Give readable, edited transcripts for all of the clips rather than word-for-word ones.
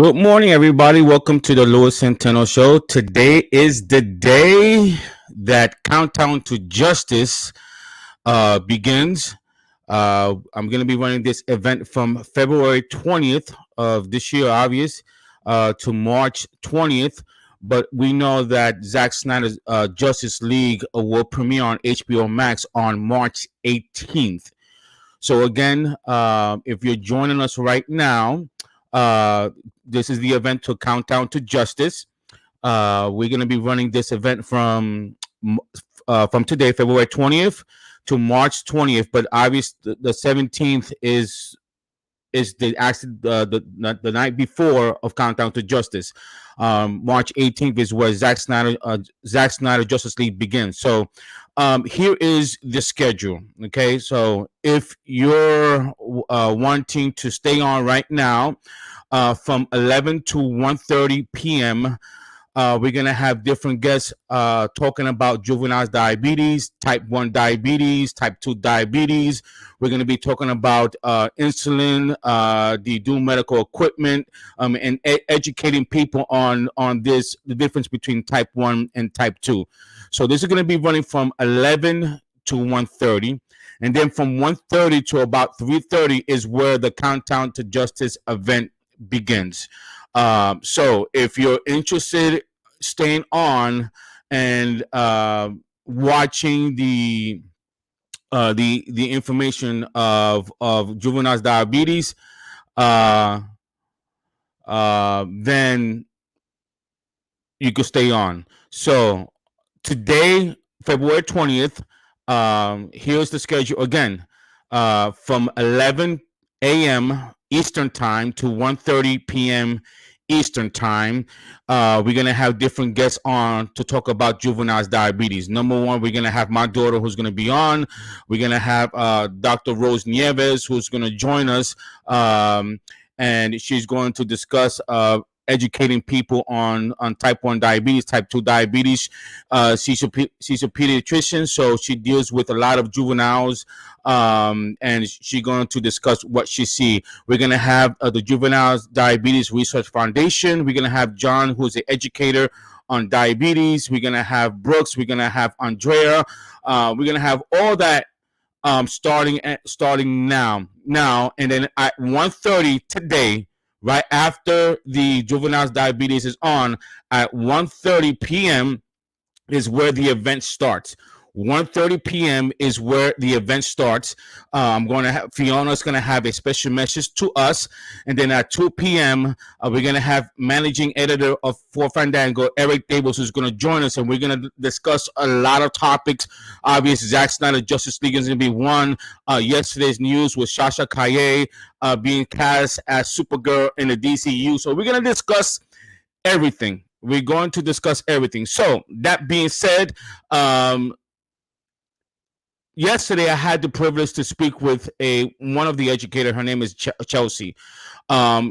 Good morning, everybody. Welcome to the Louis Centeno Show. Today is the day that Countdown to Justice begins. I'm going to be running this event from February 20th of this year, obvious, to March 20th. But we know that Zack Snyder's Justice League will premiere on HBO Max on March 18th. So again, if you're joining us right now, this is the event to Countdown to Justice. We're going to be running this event from today, February 20th, to March 20th. But obviously, the 17th is the night before of Countdown to Justice. March 18th is where Zack Snyder Justice League begins. So here is the schedule. Okay, so if you're wanting to stay on right now, from 11 to 1:30 p.m. We're going to have different guests talking about juvenile diabetes, type 1 diabetes, type 2 diabetes. We're going to be talking about insulin, the dual medical equipment, and educating people on the difference between type 1 and type 2. So this is going to be running from 11 to 1:30. And then from 1:30 to about 3:30 is where the Countdown to Justice event begins. So if you're interested staying on and watching the information of juvenile diabetes, then you could stay on. So today, February 20th, here's the schedule again, from 11 a.m. Eastern time to 1:30 p.m. Eastern time. We're going to have different guests on to talk about juvenile diabetes. Number one, we're going to have my daughter who's going to be on. We're going to have Dr. Rose Nieves who's going to join us, and she's going to discuss educating people on type 1 diabetes, type 2 diabetes. She's a pediatrician, so she deals with a lot of juveniles, and she's going to discuss what she see. We're going to have the Juvenile Diabetes Research Foundation. We're going to have John, who's an educator on diabetes. We're going to have Brooks. We're going to have Andrea. We're going to have all that starting now, and then at 1:30 today, right after the juvenile diabetes is on, at 1:30 p.m. is where the event starts. 1:30 p.m. is where the event starts. I'm going to have Fiona's going to have a special message to us, and then at 2 p.m. We're going to have managing editor for Fandango, Eric Davis, who's going to join us, and we're going to discuss a lot of topics. Obviously, Zack Snyder Justice League is going to be one. Yesterday's news with Sasha Calle being cast as Supergirl in the DCU. So we're going to discuss everything. We're going to discuss everything. So that being said, yesterday I had the privilege to speak with one of the educators. Her name is Chelsea.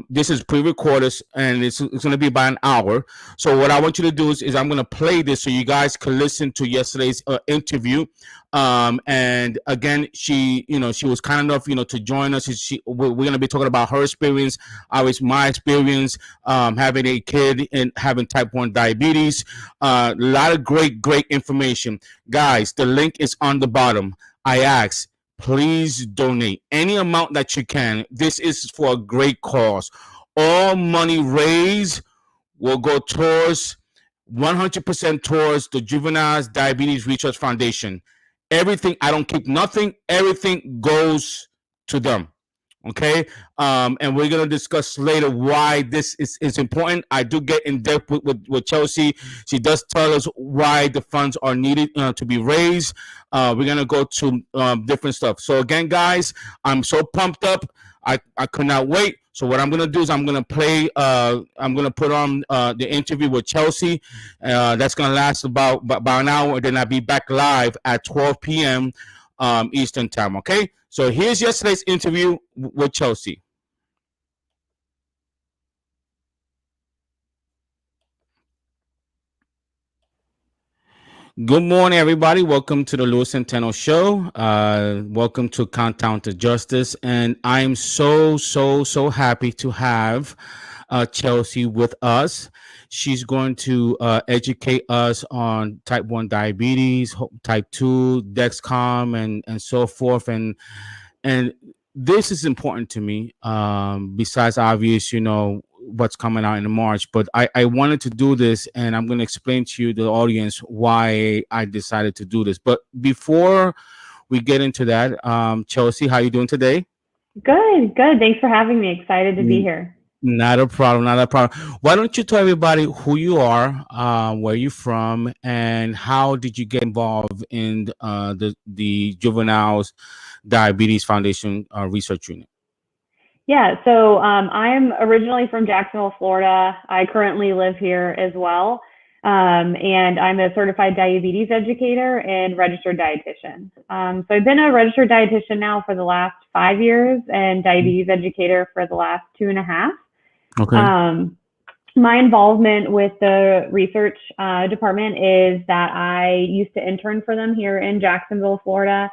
This is pre-recorded, and it's going to be about an hour. So what I want you to do is I'm going to play this so you guys can listen to yesterday's interview. And again, she was kind enough, to join us. We're going to be talking about her experience, obviously my experience, having a kid and having type 1 diabetes. A lot of great information. Guys, the link is on the bottom. I ask, please donate any amount that you can. This is for a great cause. All money raised will go towards 100% towards the Juvenile Diabetes Research Foundation. Everything, I don't keep nothing. Everything goes to them. Okay, and we're gonna discuss later why this is important. I do get in depth with Chelsea. She does tell us why the funds are needed to be raised. We're gonna go to different stuff. So again, guys, I'm so pumped up. I could not wait. So what I'm gonna do is I'm gonna play. I'm gonna put on the interview with Chelsea. That's gonna last about an hour. Then I'll be back live at 12 p.m. Eastern time. Okay. So here's yesterday's interview with Chelsea. Good morning, everybody. Welcome to the Louis Centeno Show. Welcome to Countdown to Justice. And I'm so happy to have Chelsea with us. She's going to educate us on type 1 diabetes, type 2, Dexcom, and so forth. And this is important to me, besides obvious, what's coming out in March. But I wanted to do this, and I'm going to explain to you, the audience, why I decided to do this. But before we get into that, Chelsea, how you doing today? Good, good. Thanks for having me. Excited to be here. Not a problem. Not a problem. Why don't you tell everybody who you are, where you're from, and how did you get involved in the Juveniles Diabetes Foundation research unit? Yeah, so I'm originally from Jacksonville, Florida. I currently live here as well. And I'm a certified diabetes educator and registered dietitian. So I've been a registered dietitian now for the last 5 years and diabetes educator for the last 2.5. Okay. Um, my involvement with the research department is that I used to intern for them here in Jacksonville, Florida.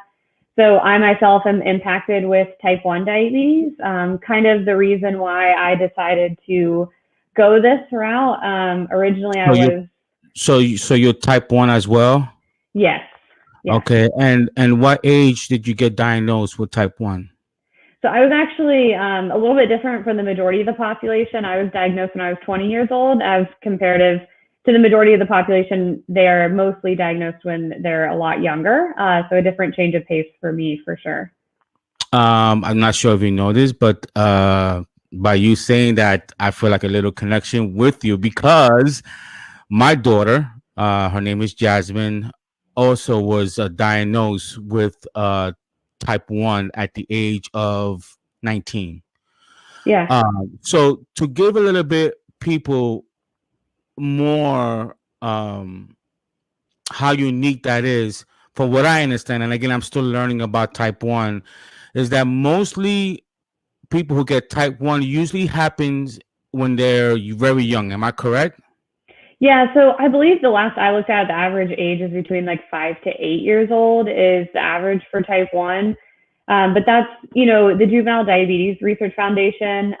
So I myself am impacted with type 1 diabetes. Kind of the reason why I decided to go this route. Originally, I So you was, so you're type 1 as well? yes, yes. Okay. And what age did you get diagnosed with type 1? So I was actually a little bit different from the majority of the population. I was diagnosed when I was 20 years old, as comparative to the majority of the population. They are mostly diagnosed when they're a lot younger. So a different change of pace for me, for sure. I'm not sure if you know this, but by you saying that, I feel like a little connection with you, because my daughter, her name is Jasmine, also was diagnosed with type 1 at the age of 19. Yeah. So to give a little bit people more, how unique that is, from what I understand, and again, I'm still learning about type 1, is that mostly people who get type 1 usually happens when they're very young. Am I correct? Yeah, so I believe the last I looked at, the average age is between like 5 to 8 years old is the average for type 1. But that's, the Juvenile Diabetes Research Foundation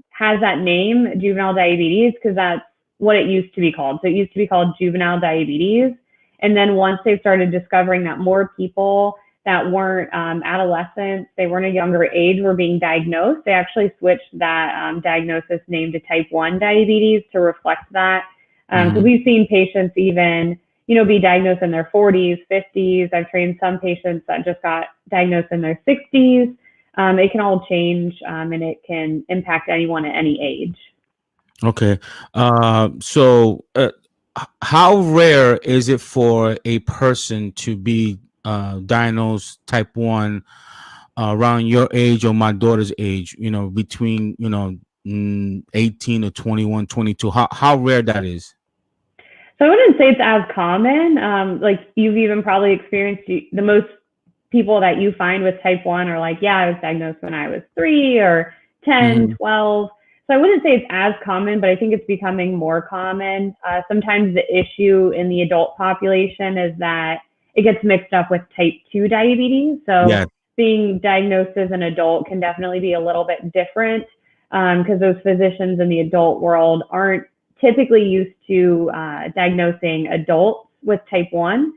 has that name, juvenile diabetes, because that's what it used to be called. So it used to be called juvenile diabetes. And then once they started discovering that more people that weren't adolescents, they weren't a younger age, were being diagnosed, they actually switched that diagnosis name to type 1 diabetes to reflect that. Because we've seen patients even, be diagnosed in their 40s, 50s. I've trained some patients that just got diagnosed in their 60s. It can all change, and it can impact anyone at any age. Okay. So how rare is it for a person to be diagnosed type 1 around your age or my daughter's age, between, 18 or 21, 22? How rare that is? So I wouldn't say it's as common. Like you've even probably experienced the most people that you find with type 1 are like, yeah, I was diagnosed when I was 3 or 10, Hmm. 12. So I wouldn't say it's as common, but I think it's becoming more common. Sometimes the issue in the adult population is that it gets mixed up with type 2 diabetes. So Yeah. being diagnosed as an adult can definitely be a little bit different because those physicians in the adult world aren't typically used to diagnosing adults with type 1,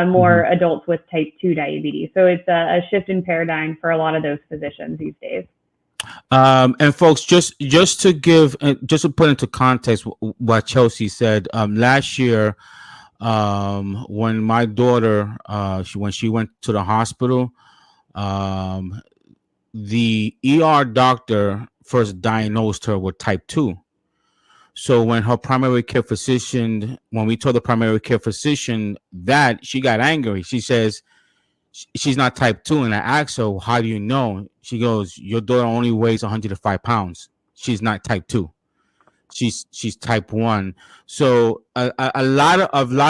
more Mhm. adults with type 2 diabetes. So it's a shift in paradigm for a lot of those physicians these days. And folks, just to give, just to put into context what Chelsea said, last year, when my daughter, when she went to the hospital, um, the ER doctor first diagnosed her with type 2. So when her primary care physician, when we told the primary care physician that, she got angry. She says she's not type 2. And I asked her, how do you know? She goes, your daughter only weighs 105 pounds. She's not type 2. She's type 1. So a lot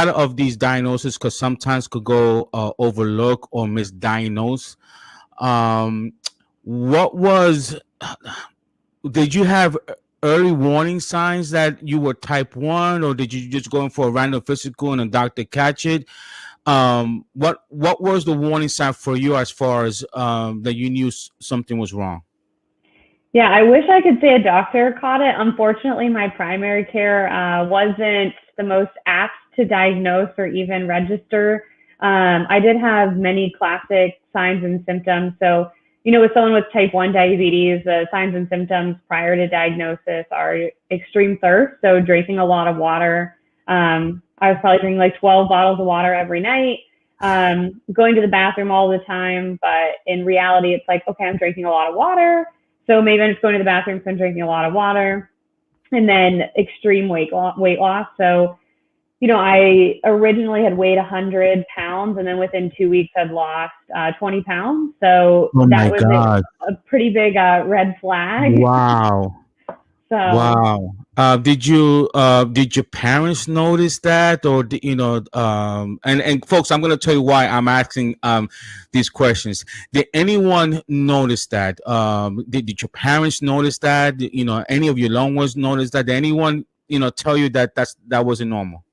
of these diagnoses could sometimes could go overlooked or misdiagnosed. Um, what was Did you have early warning signs that you were type 1, or did you just go in for a random physical and a doctor catch it? What was the warning sign for you, as far as that you knew something was wrong? Yeah, I wish I could say a doctor caught it. Unfortunately, my primary care wasn't the most apt to diagnose or even register. I did have many classic signs and symptoms. So, with someone with type 1 diabetes, the signs and symptoms prior to diagnosis are extreme thirst. So, drinking a lot of water. I was probably drinking like 12 bottles of water every night, going to the bathroom all the time. But in reality, it's like, okay, I'm drinking a lot of water, so maybe I'm just going to the bathroom because I'm drinking a lot of water. And then extreme weight loss. So, I originally had weighed 100 pounds, and then within 2 weeks had lost 20 pounds. So Oh that my was God. a pretty big red flag. Wow. So Wow. Did your parents notice that, or and folks, I'm gonna tell you why I'm asking these questions. Did anyone notice that? Did your parents notice that? Any of your loved ones notice that? Did anyone tell you that that wasn't normal?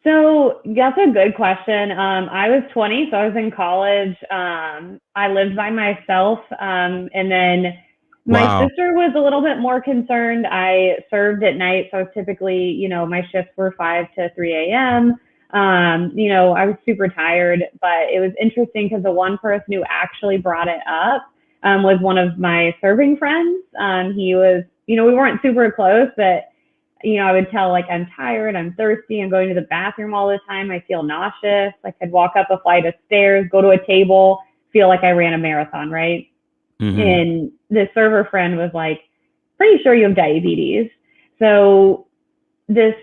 So that's a good question. I was 20, so I was in college. I lived by myself, and then my Wow. sister was a little bit more concerned. I served at night, so I was typically, my shifts were 5 to 3 a.m. I was super tired, but it was interesting because the one person who actually brought it up was one of my serving friends. He was, we weren't super close, but I would tell like I'm tired, I'm thirsty, I'm going to the bathroom all the time, I feel nauseous. Like I'd walk up a flight of stairs, go to a table, feel like I ran a marathon, right? Mm-hmm. And the server friend was like, pretty sure you have diabetes. So this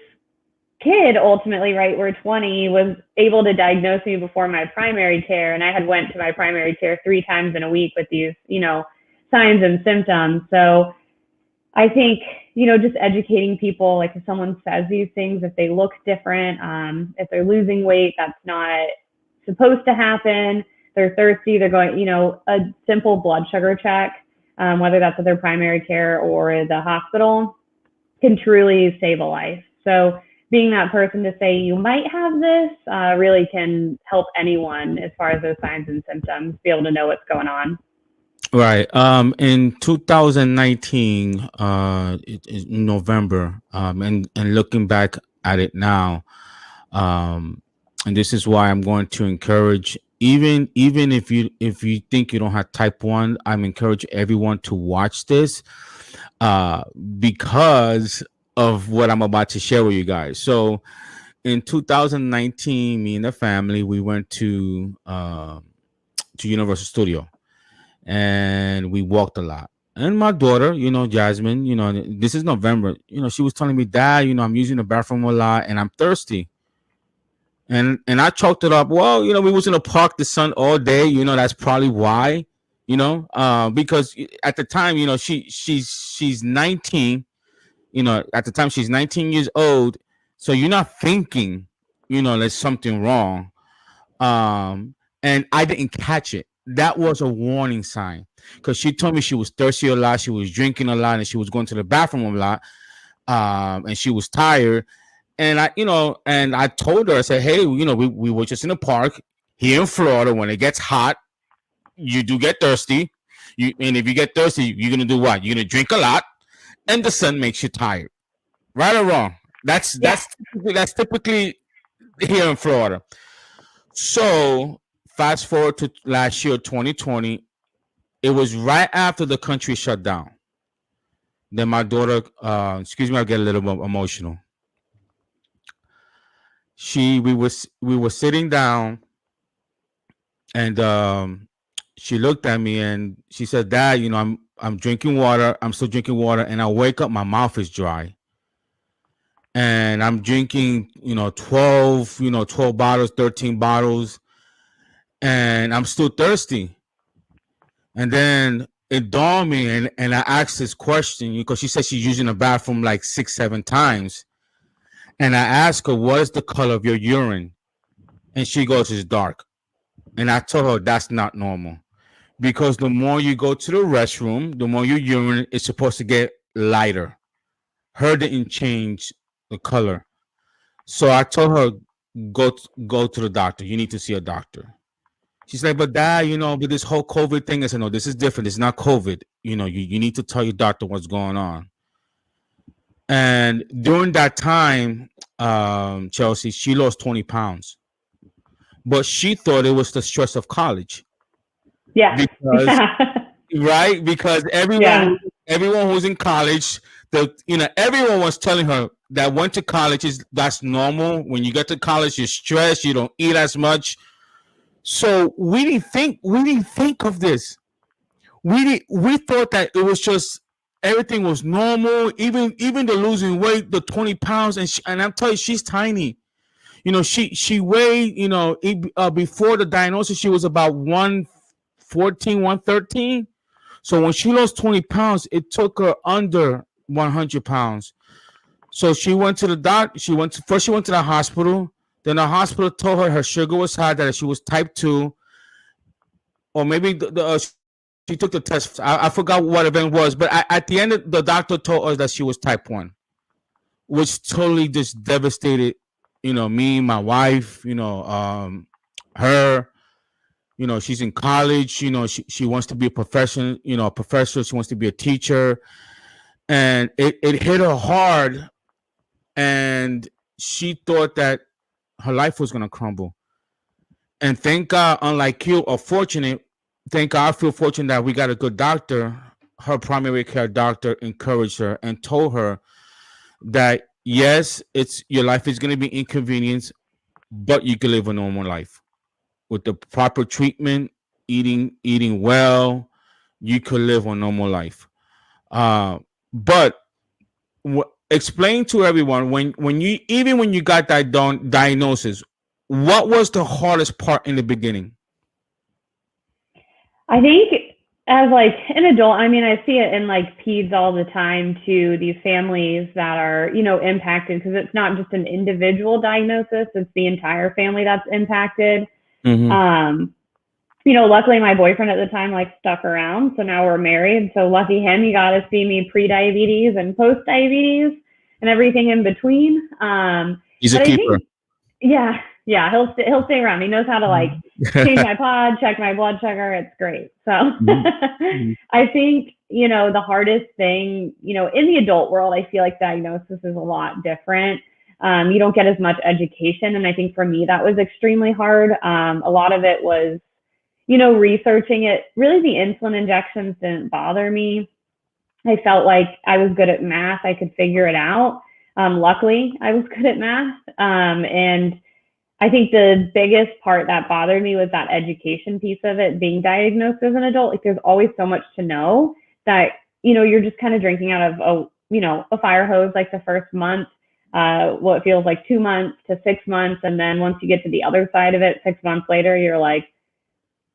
kid ultimately, right, we're 20, was able to diagnose me before my primary care. And I had went to my primary care 3 times in a week with these, signs and symptoms. So I think, just educating people, like if someone says these things, if they look different, if they're losing weight, that's not supposed to happen. They're thirsty, they're going, a simple blood sugar check, whether that's at their primary care or the hospital, can truly save a life. So being that person to say you might have this really can help anyone as far as those signs and symptoms, be able to know what's going on. Right. In 2019, in November, and looking back at it now, um, and this is why I'm going to encourage, even if you think you don't have type 1, I'm encourage everyone to watch this, uh, because of what I'm about to share with you guys. So in 2019, me and the family, we went to Universal Studio, and we walked a lot. And my daughter, Jasmine, this is November, she was telling me, Dad, I'm using the bathroom a lot and I'm thirsty. And I chalked it up. Well, we was in the park, the sun all day. That's probably why. Because at the time, she's 19. At the time she's 19 years old. So you're not thinking, there's something wrong. um and I didn't catch it. That was a warning sign, because she told me she was thirsty a lot, she was drinking a lot, and she was going to the bathroom a lot, and she was tired. And I told her, I said, hey, we were just in the park here in Florida. When it gets hot, you do get thirsty. And if you get thirsty, you're gonna do what? You're gonna drink a lot, and the sun makes you tired. Right or wrong? that's Yeah. that's that's typically here in Florida. So fast forward to last year, 2020. It was right after the country shut down. Then my daughter, excuse me, I get a little bit emotional. We were sitting down, and she looked at me and she said, Dad, I'm drinking water. I'm still drinking water, and I wake up, my mouth is dry, and I'm drinking, 12 bottles, 13 bottles, and I'm still thirsty. And then it dawned on me, and I asked this question because she said she's using the bathroom like 6, 7 times. And I asked her, what is the color of your urine? And she goes, it's dark. And I told her that's not normal, because the more you go to the restroom, the more your urine is supposed to get lighter. Her didn't change the color. So I told her, go to the doctor. You need to see a doctor. She's like, but dad, with this whole COVID thing, I said, no, this is different. It's not COVID. You need to tell your doctor what's going on. And during that time, Chelsea, she lost 20 pounds, but she thought it was the stress of college Yeah. because, Yeah. right? Because Yeah. everyone who's in college, everyone was telling her that went to college that's normal. When you get to college, you're stressed, you don't eat as much. So we didn't think of this. We thought that it was just everything was normal, even the losing weight, the 20 pounds, and I'm telling you, she's tiny. She weighed, before the diagnosis, she was about 114, 113. So when she lost 20 pounds, it took her under 100 pounds. So she went to the doc. She went to the hospital. Then the hospital told her sugar was high, that she was type 2, or maybe she took the test. I forgot what event was, but at the end, the doctor told us that she was type 1, which totally just devastated, me, my wife, her. She's in college. She wants to be a profession, a professor. She wants to be a teacher, and it hit her hard, and she thought that her life was gonna crumble. And thank God, unlike you, or fortunate, thank God, I feel fortunate that we got a good doctor. Her primary care doctor encouraged her and told her that yes, it's your life is gonna be inconvenienced, but you can live a normal life with the proper treatment, eating well. You could live a normal life. But explain to everyone, when you got that diagnosis, what was the hardest part in the beginning? I think as like an adult, I mean, I see it in like peds all the time too, these families that are, impacted because it's not just an individual diagnosis, it's the entire family that's impacted. Mm-hmm. Um, luckily my boyfriend at the time like stuck around. So now we're married. So lucky him, he got to see me pre-diabetes and post-diabetes and everything in between. He's a But I keeper. think, yeah, yeah, he'll stay around. He knows how to like change my pod, check my blood sugar. It's great. So Mhm. I think, the hardest thing, in the adult world, I feel like diagnosis is a lot different. You don't get as much education. And I think for me, that was extremely hard. A lot of it was, researching it. Really, the insulin injections didn't bother me. I felt like I was good at math. I could figure it out. Luckily, I was good at math. And I think the biggest part that bothered me was that education piece of it, being diagnosed as an adult. Like there's always so much to know that, you're just kind of drinking out of a fire hose like the first month, what feels like 2 months to 6 months. And then once you get to the other side of it, 6 months later, you're like,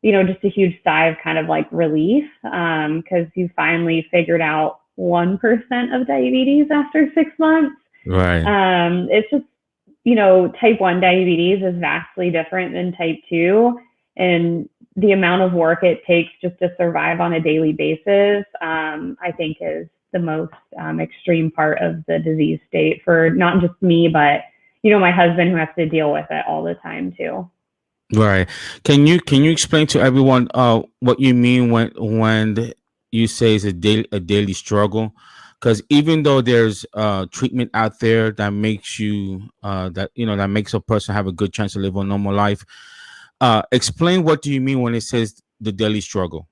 just a huge sigh of kind of like relief, because you finally figured out 1% of diabetes after 6 months. Right. It's just, type 1 diabetes is vastly different than type 2. And the amount of work it takes just to survive on a daily basis, I think is the most extreme part of the disease state for not just me, but, my husband who has to deal with it all the time too. Right. Can you explain to everyone what you mean when you say it's a daily struggle? Because even though there's treatment out there that makes that makes a person have a good chance to live a normal life, explain what do you mean when it says the daily struggle?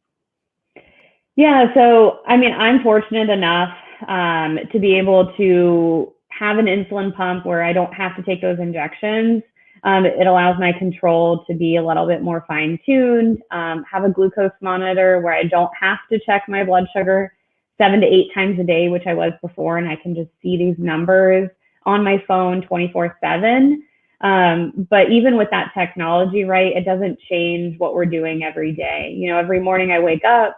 Yeah, so I mean, I'm fortunate enough to be able to have an insulin pump where I don't have to take those injections. It allows my control to be a little bit more fine tuned. Have a glucose monitor where I don't have to check my blood sugar 7 to 8 times a day, which I was before, and I can just see these numbers on my phone 24/7. But even with that technology, right, it doesn't change what we're doing every day. Every morning I wake up,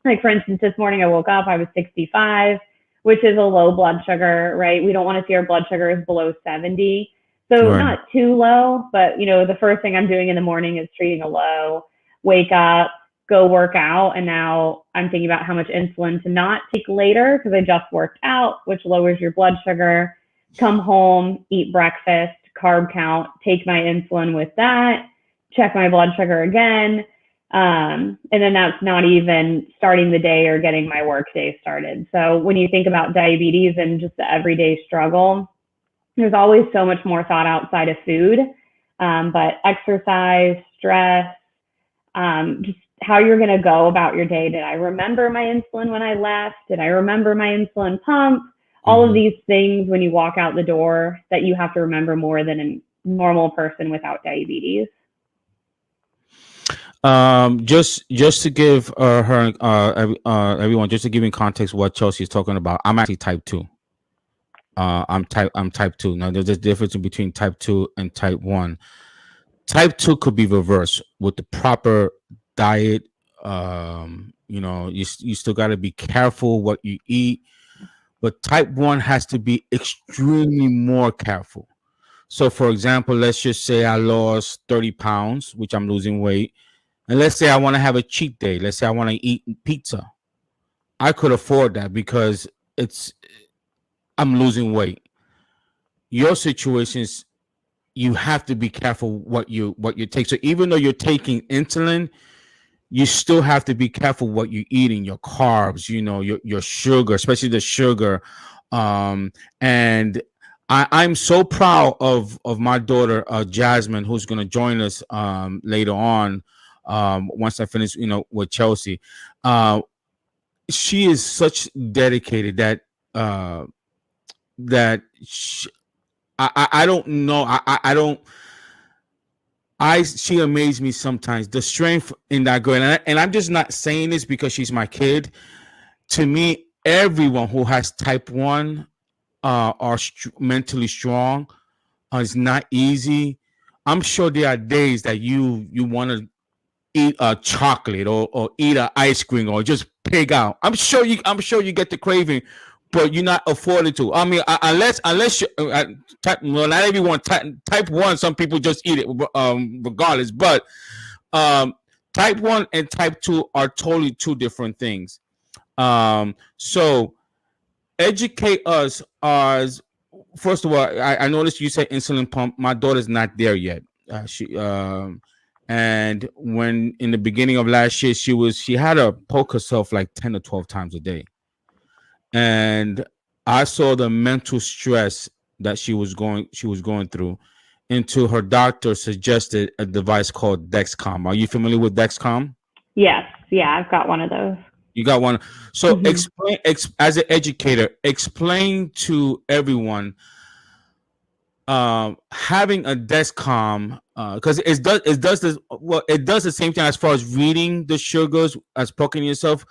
like for instance, this morning I woke up, I was 65, which is a low blood sugar, right? We don't want to see our blood sugars below 70. So Right. not too low, but the first thing I'm doing in the morning is treating a low, wake up, go work out. And now I'm thinking about how much insulin to not take later because I just worked out, which lowers your blood sugar. Come home, eat breakfast, carb count, take my insulin with that, check my blood sugar again. And then that's not even starting the day or getting my work day started. So when you think about diabetes and just the everyday struggle, there's always so much more thought outside of food. But exercise, stress, just how you're going to go about your day. Did I remember my insulin when I left? Did I remember my insulin pump? All of these things when you walk out the door that you have to remember more than a normal person without diabetes. Just to give everyone, just to give in context what Chelsea is talking about, I'm actually type 2. I'm type 2. Now there's a difference between type 2 and type 1. Type 2 could be reversed with the proper diet. You still got to be careful what you eat, but type 1 has to be extremely more careful. So for example, let's just say I lost 30 pounds, which I'm losing weight. And let's say I want to have a cheat day. Let's say I want to eat pizza. I could afford that because I'm losing weight. Your situation is you have to be careful what you take. So even though you're taking insulin, you still have to be careful what you're eating, your carbs, your sugar, especially the sugar. And I'm so proud of my daughter Jasmine, who's going to join us later on. Once I finish, with Chelsea, she is such dedicated that I don't know. I don't. She amazed me sometimes. The strength in that girl, and I'm just not saying this because she's my kid. To me, everyone who has type 1 are mentally strong. It's not easy. I'm sure there are days that you want to eat a chocolate or eat an ice cream or just pig out. I'm sure you get the craving, but you're not afforded to. I mean, unless you not everyone type 1. Some people just eat it regardless. But type 1 and type 2 are totally two different things. So educate us as first of all. I noticed you said insulin pump. My daughter's not there yet. And when in the beginning of last year, she had to poke herself like 10 or 12 times a day. And I saw the mental stress that she was going through until her doctor suggested a device called Dexcom. Are you familiar with Dexcom? Yes. Yeah, I've got one of those. You got one. So explain, as an educator, explain to everyone having a Dexcom, because it does the same thing as far as reading the sugars as poking yourself,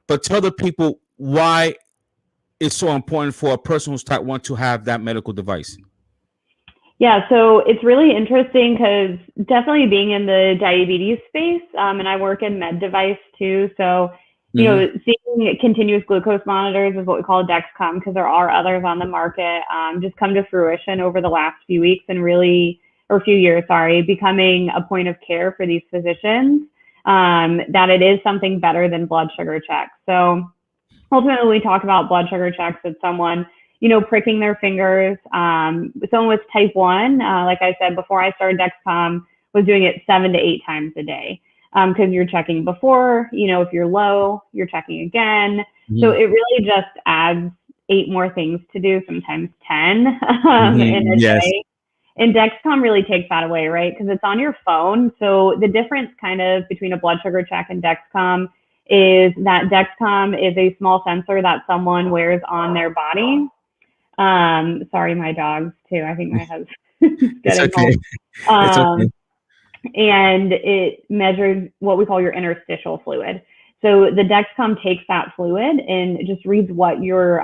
but tell the people why it's so important for a person who's type 1 to have that medical device. Yeah, so it's really interesting because definitely being in the diabetes space, and I work in med device too. So, seeing continuous glucose monitors is what we call a Dexcom, because there are others on the market, just come to fruition over the last few weeks and few years, becoming a point of care for these physicians, that it is something better than blood sugar checks. So ultimately, we talk about blood sugar checks at someone, pricking their fingers. Someone with type 1, like I said, before I started Dexcom, was doing it 7 to 8 times a day. Because you're checking before, if you're low, you're checking again. So it really just adds 8 more things to do, sometimes 10 in a day. And Dexcom really takes that away, right? Because it's on your phone. So the difference kind of between a blood sugar check and Dexcom is that Dexcom is a small sensor that someone wears on their body. Sorry, my dogs too. I think my husband's getting home. It's okay. And it measures what we call your interstitial fluid. So the Dexcom takes that fluid and just reads what your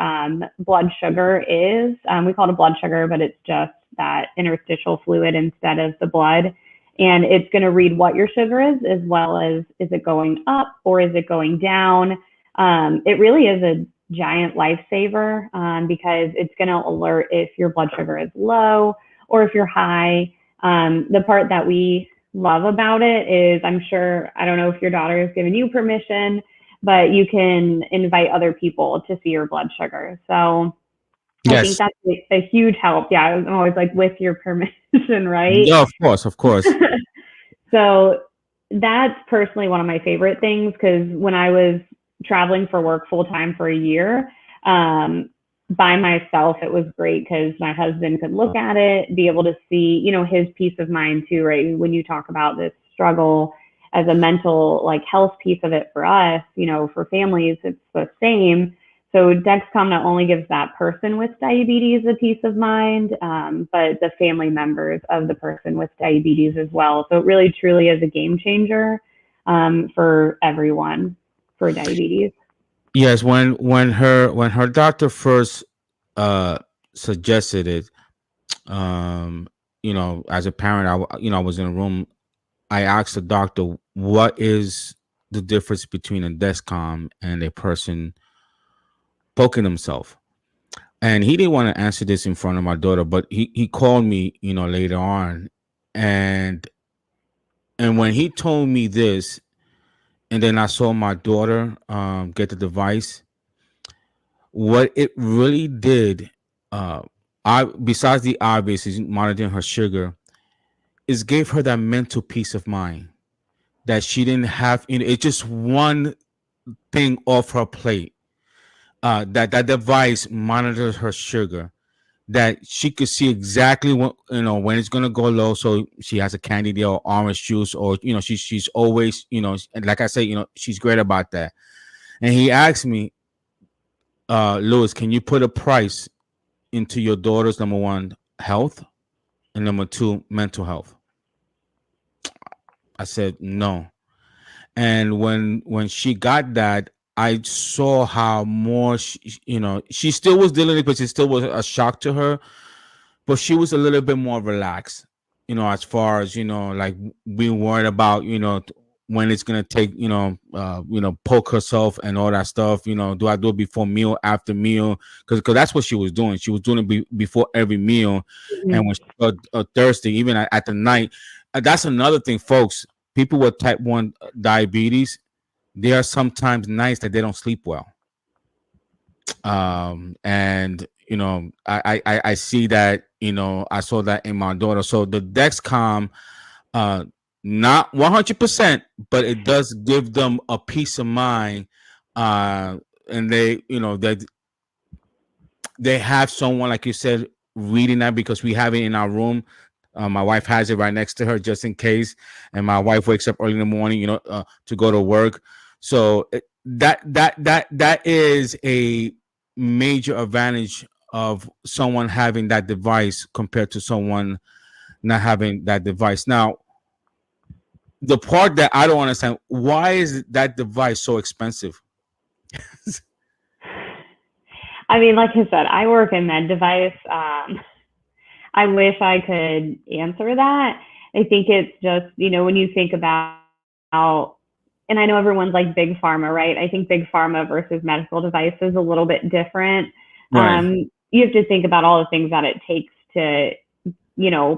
blood sugar is. We call it a blood sugar, but it's just that interstitial fluid instead of the blood. And it's going to read what your sugar is, as well as it going up or is it going down? It really is a giant lifesaver because it's going to alert if your blood sugar is low or if you're high. The part that we love about it is, I don't know if your daughter has given you permission, but you can invite other people to see your blood sugar. So I think that's a huge help. Yeah, I'm always like, with your permission, right? Yeah, of course. So that's personally one of my favorite things because when I was traveling for work full time for a year, um, by myself, it was great because my husband could look at it, be able to see, his peace of mind too, right? When you talk about this struggle as a mental like health piece of it for us, for families, it's the same. So Dexcom not only gives that person with diabetes a peace of mind, but the family members of the person with diabetes as well. So it really truly is a game changer for everyone for diabetes. Yes, when her doctor first uh suggested it, um as a parent, I was in a room. I asked the doctor, what is the difference between a Descom and a person poking himself? And he didn't want to answer this in front of my daughter, but he called me, later on. And and when he told me this, and then I saw my daughter get the device, what it really did, uh I besides the obvious is monitoring her sugar, is gave her that mental peace of mind that she didn't have. It's just one thing off her plate. That device monitors her sugar, that she could see exactly when it's gonna go low. So she has a candy there or orange juice, or she's always, and like I say, she's great about that. And he asked me, Lewis, can you put a price into your daughter's, number one, health, and number two, mental health? I said no. And when she got that, I saw how more she still was dealing with it, but it still was a shock to her, but she was a little bit more relaxed, as far as, like, being worried about, when it's gonna take, poke herself and all that stuff. Do I do it before meal, after meal? Because that's what she was doing. She was doing it before every meal, and Mhm. when she got thirsty, even at the night. That's another thing, folks. People with type 1 diabetes, there are sometimes nights that they don't sleep well. And I see that. I saw that in my daughter. So the Dexcom, uh not 100%, but it does give them a peace of mind. And they have someone, like you said, reading that, because we have it in our room. My wife has it right next to her just in case, and my wife wakes up early in the morning, to go to work. So that is a major advantage of someone having that device compared to someone not having that device. Now, the part that I don't understand, why is that device so expensive? I mean, like I said, I work in med device. I wish I could answer that. I think it's just, when you think about, and I know everyone's like big pharma, right? I think big pharma versus medical device is a little bit different. Right. You have to think about all the things that it takes to,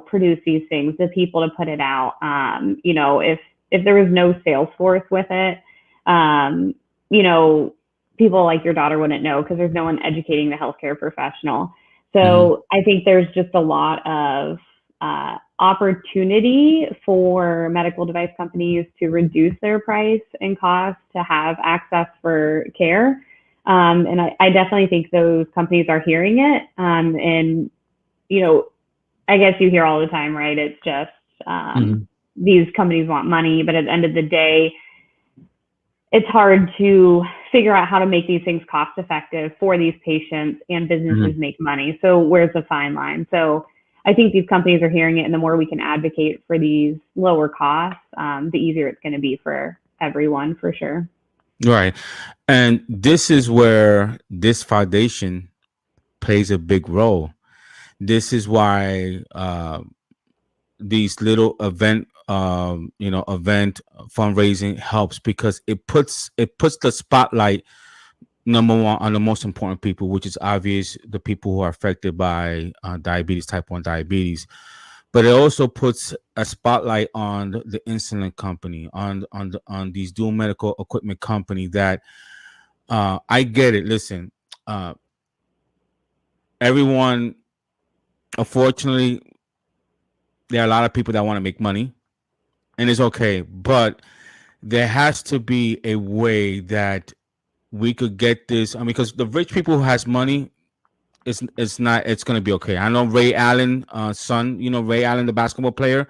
produce these things, the people to put it out. If there was no sales force with it, um, you know, people like your daughter wouldn't know because there's no one educating the healthcare professional. Hmm. So I think there's just a lot of opportunity for medical device companies to reduce their price and cost to have access for care. And I definitely think those companies are hearing it. And, you know, I guess you hear all the time, right? It's just Hmm. these companies want money, but at the end of the day, it's hard to figure out how to make these things cost effective for these patients and businesses Hmm. make money. So where's the fine line? So I think these companies are hearing it, and the more we can advocate for these lower costs, the easier it's going to be for everyone, for sure. Right. And this is where this foundation plays a big role. This is why these little event fundraising helps, because it puts the spotlight, number one, on the most important people, which is obvious, the people who are affected by diabetes, type 1 diabetes. But it also puts a spotlight on the insulin company, on these dual medical equipment company, that I get it. Listen, uh, everyone, unfortunately, there are a lot of people that want to make money. and it's okay. But there has to be a way that we could get this. I mean, because the rich people who has money, it's not it's gonna be okay. I know Ray Allen, son. You know Ray Allen, the basketball player.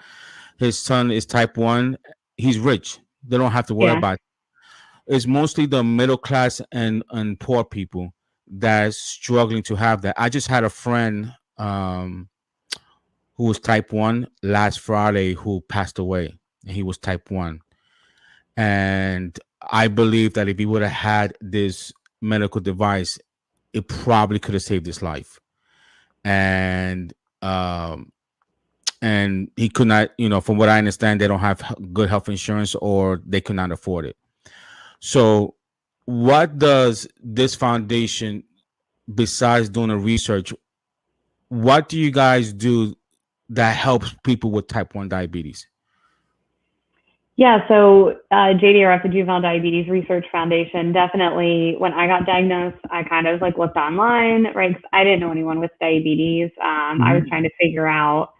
His son is type one. He's rich. They don't have to worry Yeah. about it. It's mostly the middle class and poor people that's struggling to have that. I just had a friend who was type one last Friday who passed away, and he was type one. And I believe that if he would have had this medical device, it probably could have saved his life. And um, and he could not, from what I understand, they don't have good health insurance or they could not afford it. So, what does this foundation, besides doing the research, what do you guys do that helps people with type 1 diabetes? Yeah, so JDRF, the Juvenile Diabetes Research Foundation, definitely when I got diagnosed, I kind of like looked online, right? 'Cause I didn't know anyone with diabetes. I was Mhm. trying to figure out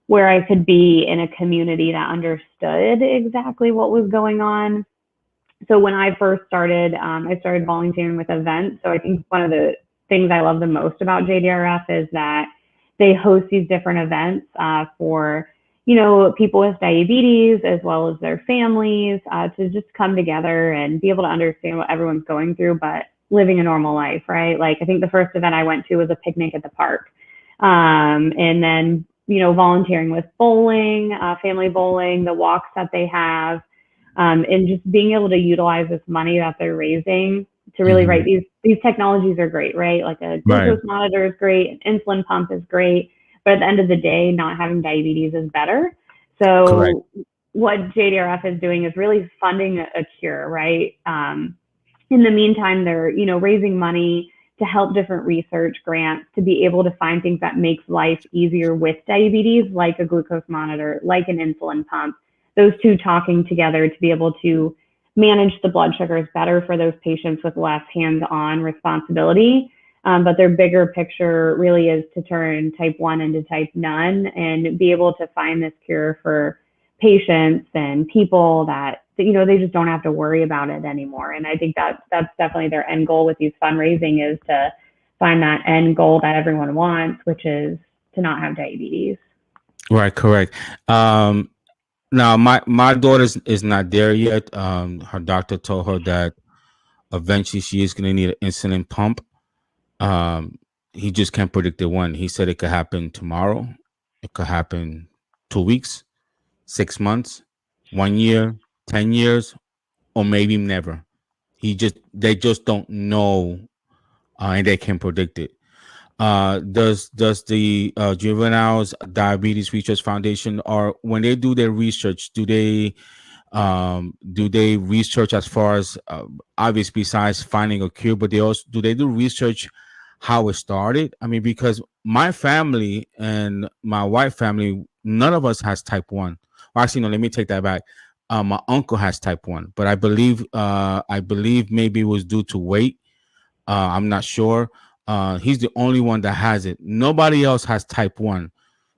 where I could be in a community that understood exactly what was going on. So when I first started, I started volunteering with events. So I think one of the things I love the most about JDRF is that they host these different events for people with diabetes as well as their families to just come together and be able to understand what everyone's going through, but living a normal life, right? Like I think the first event I went to was a picnic at the park, and then volunteering with bowling, family bowling, the walks that they have, and just being able to utilize this money that they're raising to really write Mhm. these technologies are great, right? Like a Right. glucose monitor is great, an insulin pump is great, but at the end of the day, not having diabetes is better. Correct. So what JDRF is doing is really funding a cure, right? In the meantime, they're raising money to help different research grants to be able to find things that makes life easier with diabetes, like a glucose monitor, like an insulin pump. Those two talking together to be able to manage the blood sugars better for those patients with less hands-on responsibility. But their bigger picture really is to turn type 1 into type none and be able to find this cure for patients and people that they just don't have to worry about it anymore. And I think that that's definitely their end goal with these fundraising is to find that end goal that everyone wants, which is to not have diabetes. Right. Correct. Um, Now, my daughter is not there yet. Her doctor told her that eventually she is going to need an insulin pump. Um, he just can't predict it when. He said it could happen tomorrow. It could happen 2 weeks, 6 months, 1 year, 10 years, or maybe never. They just don't know, and they can predict it. Does the Juveniles Diabetes Research Foundation, or when they do their research, do they research as far as obvious besides finding a cure, but they also do they do research how it started? I mean, because my family and my wife family, none of us has type one. Well, actually, no, let me take that back. My uncle has type one, but I believe maybe it was due to weight. I'm not sure. He's the only one that has it. Nobody else has type one.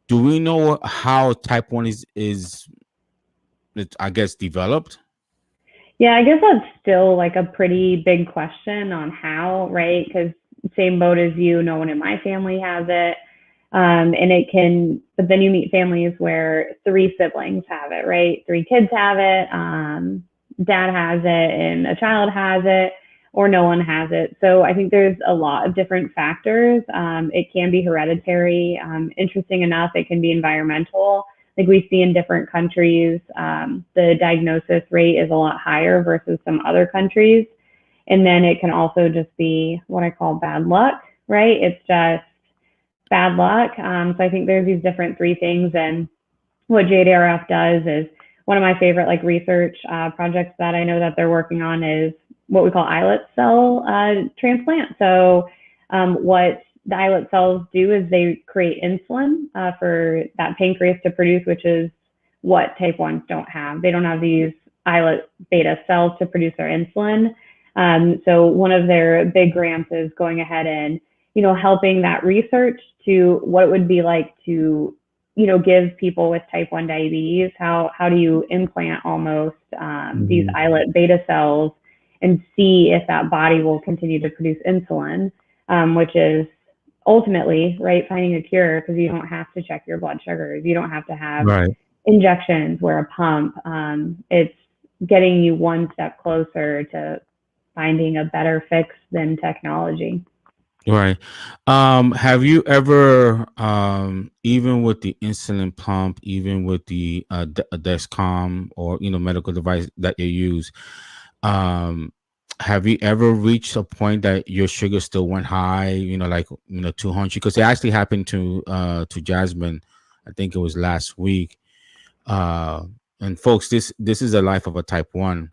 Do we know how type one is I guess developed? Yeah, I guess that's still like a pretty big question on how, right? Because same boat as you, no one in my family has it. And it can, but then you meet families where three siblings have it, right? Three kids have it, dad has it, and a child has it, or no one has it. So I think there's a lot of different factors. It can be hereditary. Interesting enough, it can be environmental. Like we see in different countries, the diagnosis rate is a lot higher versus some other countries. And then it can also just be what I call bad luck, right? It's just bad luck. So I think there's these different three things. And what JDRF does is one of my favorite like research projects that I know that they're working on is what we call islet cell transplant. So what the islet cells do is they create insulin for that pancreas to produce, which is what type 1s don't have. They don't have these islet beta cells to produce their insulin. So one of their big grants is going ahead and helping that research to what it would be like to give people with type 1 diabetes, how do you implant almost these Mhm. islet beta cells and see if that body will continue to produce insulin, which is ultimately, right, finding a cure because you don't have to check your blood sugars. You don't have to have Right. injections, wear a pump. It's getting you one step closer to finding a better fix than technology. Right. Have you ever, even with the insulin pump, even with the Dexcom or medical device that you use, um, have you ever reached a point that your sugar still went high? 200, because it actually happened to Jasmine. I think it was last week. Uh, and folks, this is the life of a type one.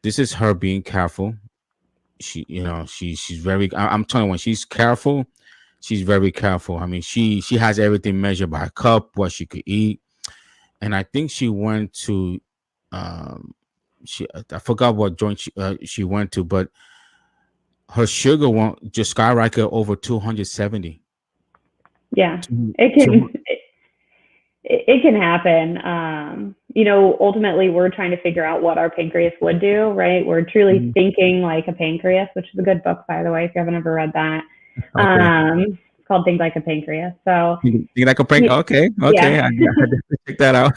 This is her being careful. She's very. I'm telling you, when she's careful, she's very careful. I mean, she has everything measured by a cup, what she could eat, and I think she went to, um, I forgot what joint she went to, but her sugar won't just skyrocket over 270. Yeah, Two, it two, can it can happen. Ultimately, we're trying to figure out what our pancreas would do, right? We're truly Mhm. thinking like a pancreas, which is a good book, by the way, if you haven't ever read that. Okay. It's called Think Like a Pancreas. So, Think like a prank? Okay, yeah. okay. I definitely check that out.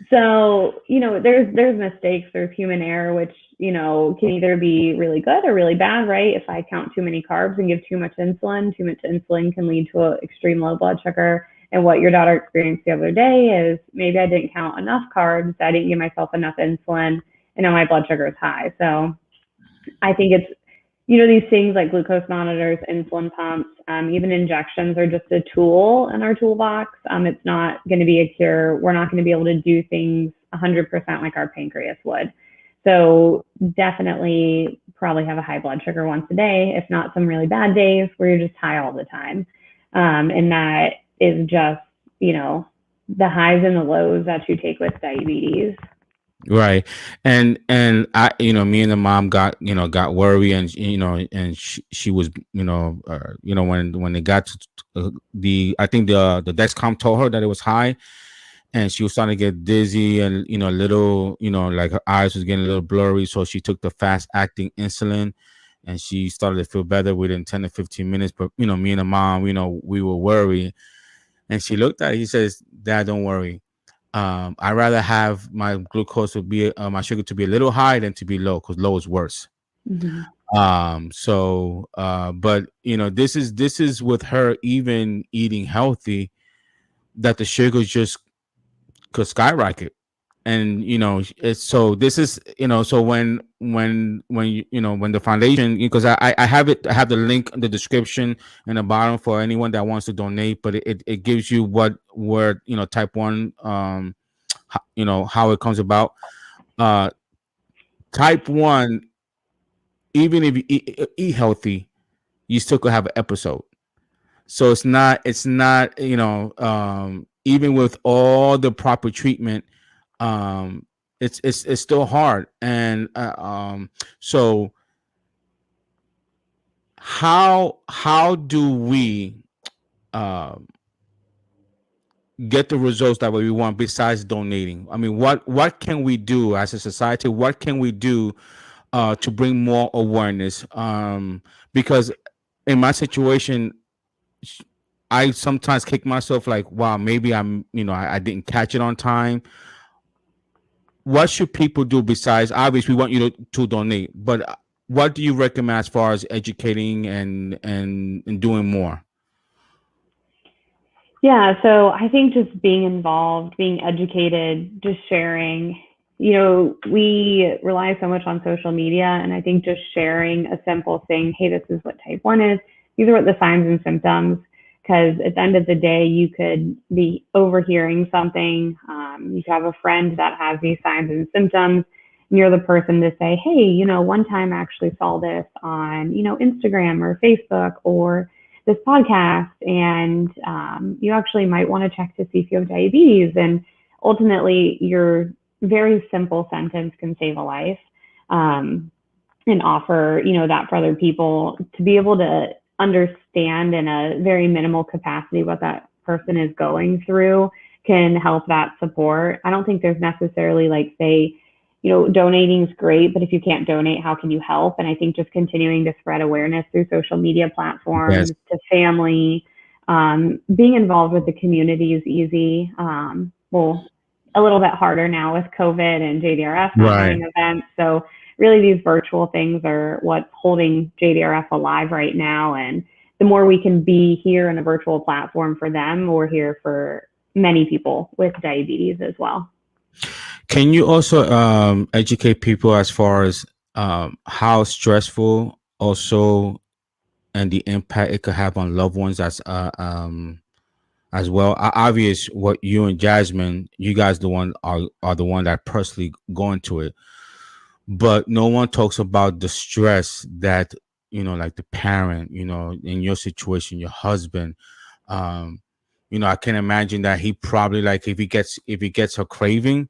So, there's mistakes, there's human error, which, can either be really good or really bad, right? If I count too many carbs and give too much insulin can lead to an extreme low blood sugar. And what your daughter experienced the other day is maybe I didn't count enough carbs, I didn't give myself enough insulin, and now my blood sugar is high. So I think it's, these things like glucose monitors, insulin pumps, even injections are just a tool in our toolbox. It's not going to be a cure. We're not going to be able to do things 100% like our pancreas would. So definitely probably have a high blood sugar once a day, if not some really bad days where you're just high all the time. And that is just, the highs and the lows that you take with diabetes. Right. And I, me and the mom got worried, and and she was, when they got to the I think the Dexcom told her that it was high, and she was starting to get dizzy, and little, like her eyes was getting a little blurry, so she took the fast acting insulin, and she started to feel better within 10 to 15 minutes. But me and the mom, we were worried, and she looked at it. He says, "Dad, don't worry. I rather have my glucose to be my sugar to be a little high than to be low, because low is worse." Mm-hmm. But this is with her even eating healthy, that the sugar just could skyrocket. And it's, so this is, so when the foundation, because I have the link in the description in the bottom for anyone that wants to donate, but it gives you where type 1, how it comes about. uh Type 1, even if you eat healthy, you still could have an episode. So it's not even with all the proper treatment, um it's still hard. And so how do we um get the results that we want besides donating? I mean, what can we do as a society? What can we do to bring more awareness? Because in my situation, I sometimes kick myself, like, wow, maybe I didn't catch it on time. What should people do besides, obviously we want you to donate, but what do you recommend as far as educating and doing more? Yeah, so I think just being involved, being educated, just sharing. We rely so much on social media, and I think just sharing a simple thing, hey, this is what type 1 is, these are what the signs and symptoms, because at the end of the day, you could be overhearing something. You could have a friend that has these signs and symptoms, and you're the person to say, hey, one time I actually saw this on, Instagram or Facebook or this podcast, and you actually might want to check to see if you have diabetes. And ultimately, your very simple sentence can save a life, and offer, that for other people to be able to understand in a very minimal capacity what that person is going through can help that support. I don't think there's necessarily like, say, donating is great, but if you can't donate, how can you help? And I think just continuing to spread awareness through social media Yes. platforms to family, being involved with the community is easy. Well, a little bit harder now with COVID and JDRF not Right. having events. So really these virtual things are what's holding JDRF alive right now. And the more we can be here in a virtual platform for them, we're here for many people with diabetes as well. Can you also educate people as far as how stressful also and the impact it could have on loved ones as well? Obvious, what you and Jasmine, you guys the one are the one that personally going to it, but no one talks about the stress that like the parent, in your situation, your husband. Um, I can imagine that he probably, like, if he gets a craving,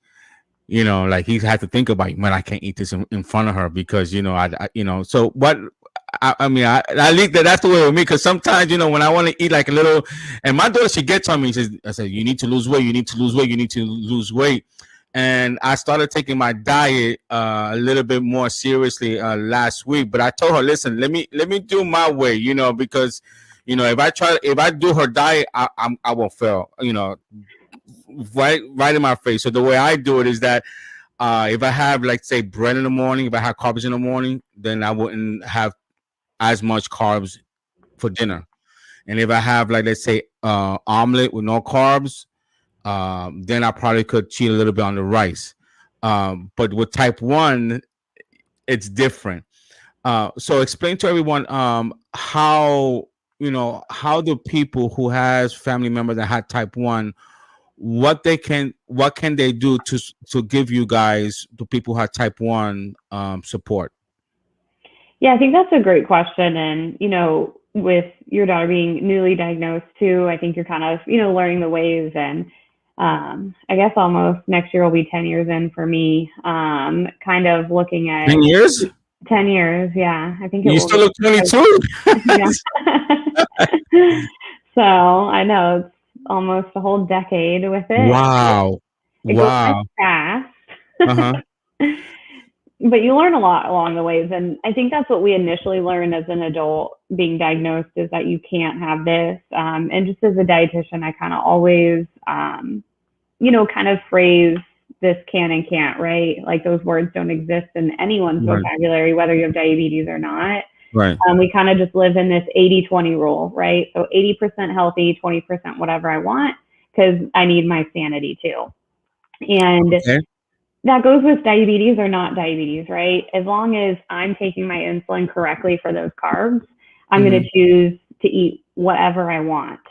like he's had to think about, man, I can't eat this in front of her because so what. I mean, I think that's the way with me, because sometimes, when I want to eat like a little, and my daughter, she gets on me, I said, you need to lose weight, you need to lose weight, you need to lose weight. And I started taking my diet a little bit more seriously last week. But I told her, listen, let me do my way, because if I do her diet, I won't fail, right in my face. So the way I do it is that if I have, like, say, bread in the morning, if I have carbs in the morning, then I wouldn't have as much carbs for dinner. And if I have, like, let's say, omelet with no carbs, then I probably could cheat a little bit on the rice. But with type 1, it's different. So explain to everyone how do people who has family members that had type 1, what can they do to give you guys, the people who have type 1, support? Yeah, I think that's a great question. And, with your daughter being newly diagnosed too, I think you're kind of, learning the ways. And I guess almost next year will be 10 years in for me, kind of looking at 10 years? 10 years. Yeah, I think it You will still be. look 22. Yeah. So I know it's almost a whole decade with it. Wow. It goes by Wow. fast. Uh-huh. But you learn a lot along the ways. And I think that's what we initially learned as an adult being diagnosed, is that you can't have this. And just as a dietitian, I kind of always, kind of phrase this can and can't, right? Like those words don't exist in anyone's Right. vocabulary, whether you have diabetes or not. Right. We kind of just live in this 80-20 rule, right? So 80% healthy, 20% whatever I want, because I need my sanity too. And Okay. that goes with diabetes or not diabetes, right? As long as I'm taking my insulin correctly for those carbs, I'm going to choose to eat whatever I want.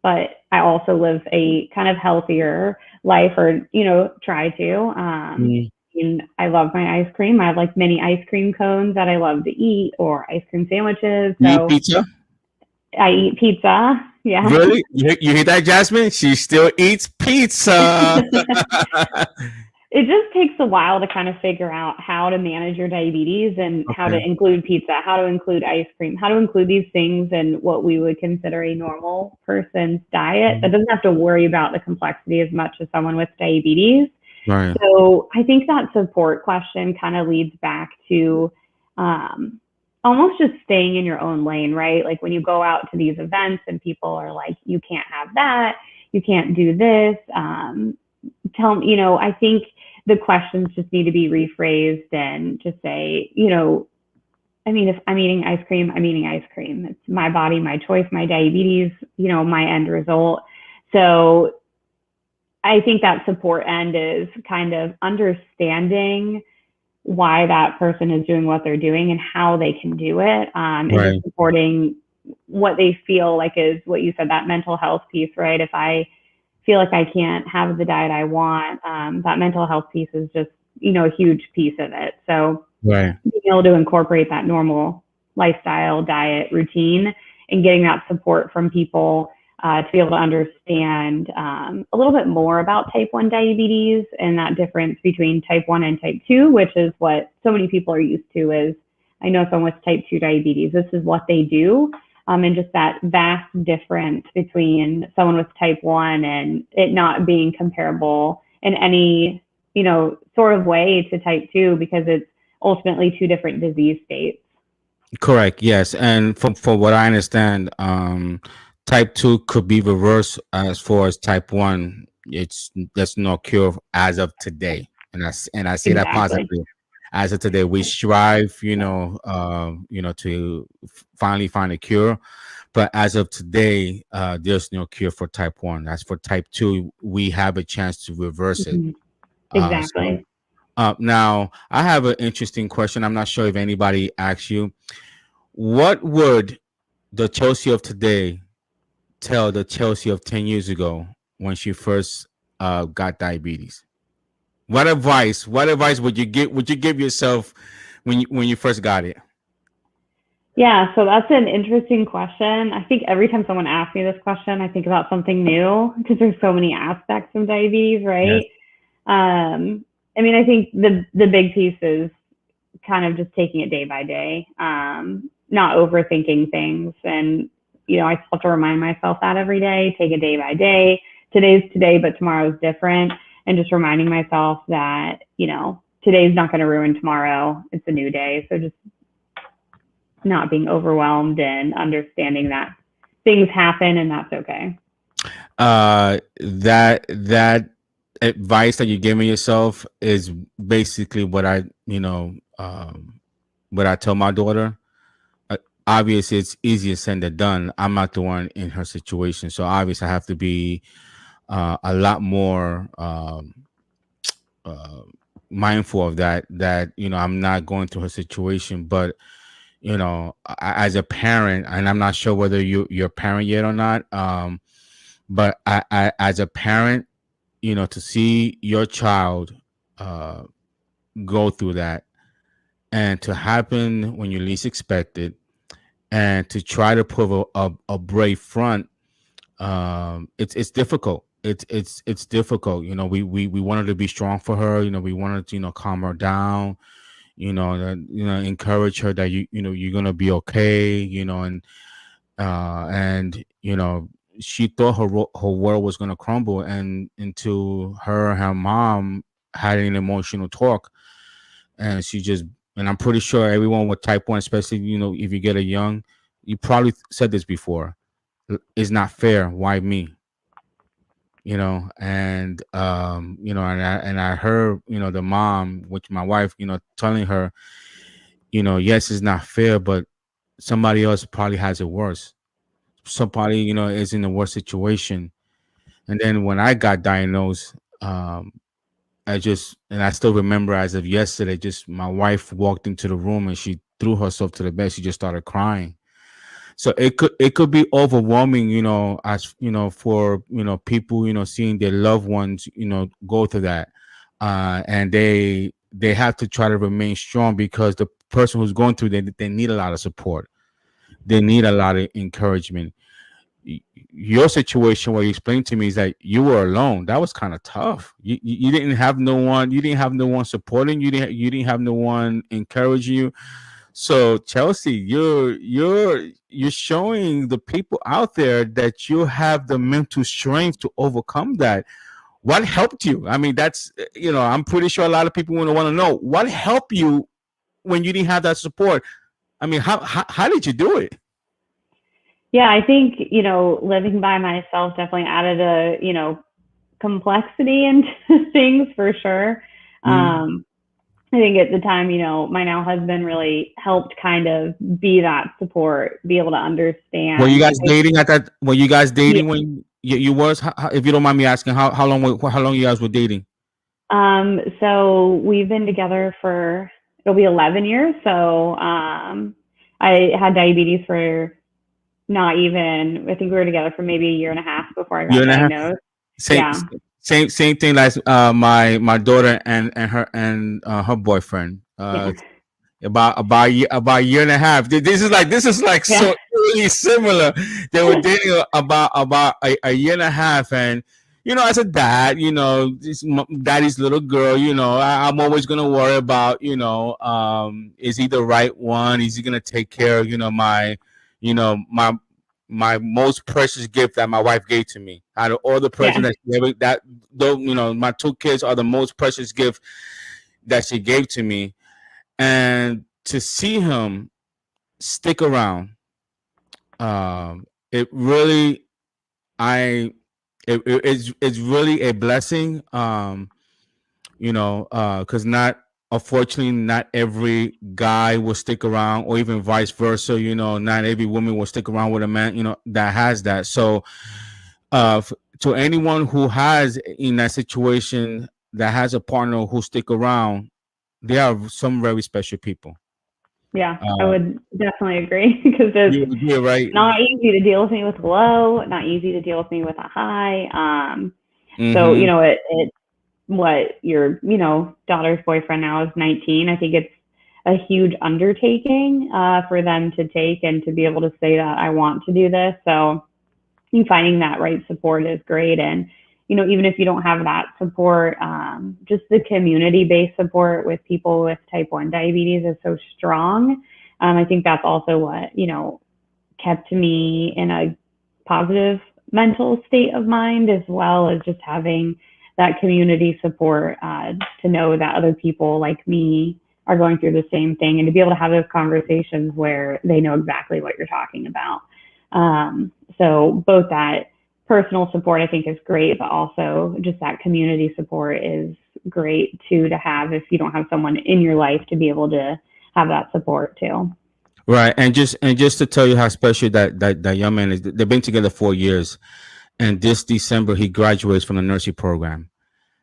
But I also live a kind of healthier life, or, try to. And I love my ice cream. I have like mini ice cream cones that I love to eat, or ice cream sandwiches. You eat So pizza? I eat pizza. Yeah. Really? You hear that, Jasmine? She still eats pizza. It just takes a while to kind of figure out how to manage your diabetes and how to Okay. include pizza, how to include ice cream, how to include these things in what we would consider a normal person's diet that doesn't have to worry about the complexity as much as someone with diabetes. Right. So I think that support question kind of leads back to almost just staying in your own lane, right? Like when you go out to these events and people are like, you can't have that, you can't do this. I think the questions just need to be rephrased and just say, if I'm eating ice cream, I'm eating ice cream. It's my body, my choice, my diabetes, my end result. So I think that support end is kind of understanding why that person is doing what they're doing and how they can do it, and Right. just supporting what they feel like is what you said, that mental health piece, right? If I feel like I can't have the diet I want, that mental health piece is just, a huge piece of it. So Right. being able to incorporate that normal lifestyle, diet, routine, and getting that support from people to be able to understand a little bit more about type 1 diabetes and that difference between type 1 and type 2, which is what so many people are used to. Is, I know someone with type 2 diabetes, this is what they do. and just that vast difference between someone with type 1 and it not being comparable in any, sort of way to type 2 because it's ultimately two different disease states. Correct. Yes, and for what I understand, type two could be reversed as far as type one. It's There's no cure as of today, and I say that Exactly. positively. As of today, we strive, to finally find a cure. But as of today, there's no cure for type one. As for type two, we have a chance to reverse it. Mhm. So Exactly. now I have an interesting question. I'm not sure if anybody asked you, what would the Chelsea of today tell the Chelsea of 10 years ago when she first got diabetes? What advice would you give yourself when you first got it? Yeah, so that's an interesting question. I think every time someone asks me this question, I think about something new because there's so many aspects of diabetes, Yes. right? I think the big piece is kind of just taking it day by day, not overthinking things. And, I still have to remind myself that every day, take it day by day. Today's today, but tomorrow's different. And just reminding myself that, today's not going to ruin tomorrow. It's a new day. So just not being overwhelmed and understanding that things happen and that's okay. That advice that you're giving yourself is basically what I tell my daughter. uh, Obviously it's easier said than done. I'm not the one in her situation, so obviously I have to be a lot more uh, mindful of that I'm not going through her situation. But as a parent, and I'm not sure whether you're a parent yet or not, but I as a parent, to see your child uh, go through that, and to happen when you least expect it, and to try to put a brave front, it's difficult. It's difficult. We wanted to be strong for her. We wanted to calm her down. Encourage her that you're gonna be okay. And she thought her world was gonna crumble, and into her mom had an emotional talk, and she just and I'm pretty sure everyone with type one, especially if you get a young, you probably said this before. It's not fair. Why me? And I heard the mom, which my wife, telling her, yes, it's not fair, but somebody else probably has it worse. Somebody is in a worse situation. And then when I got diagnosed, I still remember as of yesterday, just my wife walked into the room and she threw herself to the bed. She just started crying. So it could be overwhelming, as for people, seeing their loved ones, go through that, and they have to try to remain strong, because the person who's going through, they need a lot of support. They need a lot of encouragement. Your situation, what you explained to me, is that you were alone. That was kind of tough. You didn't have no one. You didn't have no one supporting you. You didn't have no one encouraging you. So Chelsea, you're showing the people out there that you have the mental strength to overcome that. What helped you? I mean, I'm pretty sure a lot of people want to know what helped you when you didn't have that support. I mean, how did you do it? Yeah, I think, living by myself definitely added a, complexity into things for sure. Mhm. I think at the time, my now husband really helped kind of be that support, be able to Were you understand. guys dating at that? Were you guys Yeah. dating when you was? If you don't mind me asking, how long you guys were dating? So we've been together for, it'll be 11 years. So, I had diabetes for not even, I think we were together for maybe a year and a half before I Year got and a half. diagnosed. Same Yeah. same thing as my daughter and her boyfriend. Yeah. About a year and a half. This is like Yeah. so really similar. They were dating about a year and a half, and as a dad, daddy's little girl. I'm always gonna worry about is he the right one? Is he gonna take care of my you know, my most precious gift that my wife gave to me. Out of all the Yeah. presents that she ever, that though, you know, my two kids are the most precious gift that she gave to me. And to see him stick around, it really, I it's really a blessing. You know, because not, unfortunately, not every guy will stick around, or even vice versa. You know, not every woman will stick around with a man, you know, that has that. So, to anyone who has in that situation, that has a partner who stick around, they are some very special people. Yeah, I Uh, would definitely agree because it's you agree, right? not easy to deal with me with a low, not easy to deal with me with a high. So Mm-hmm. it what your daughter's boyfriend now is 19. I think it's a huge undertaking for them to take and to be able to say that I want to do this. So finding that right support is great. And even if you don't have that support, just the community-based support with people with type 1 diabetes is so strong. I think that's also what kept me in a positive mental state of mind, as well as just having that community support, to know that other people like me are going through the same thing, and to be able to have those conversations where they know exactly what you're talking about. So both that personal support I think is great, but also just that community support is great too, to have if you don't have someone in your life to be able to have that support too. Right, and just to tell you how special that young man is, they've been together 4 years, and this December he graduates from the nursing program.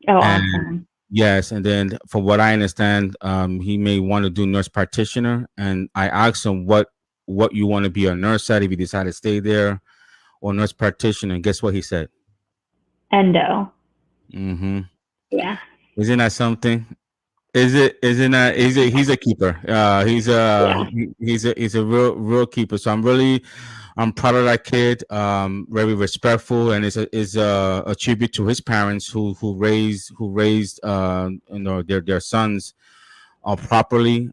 Oh, And awesome. yes, and then from what I understand, he may want to do nurse practitioner. And I asked him what you want to be a nurse at if you decide to stay there, or nurse practitioner. And guess what he said? Endo. Mm-hmm. Yeah. Isn't that something? Is it? Isn't that? He's a keeper. Yeah. He's a real keeper. So I'm proud of that kid. Very respectful, and it's a tribute to his parents who raised their sons properly.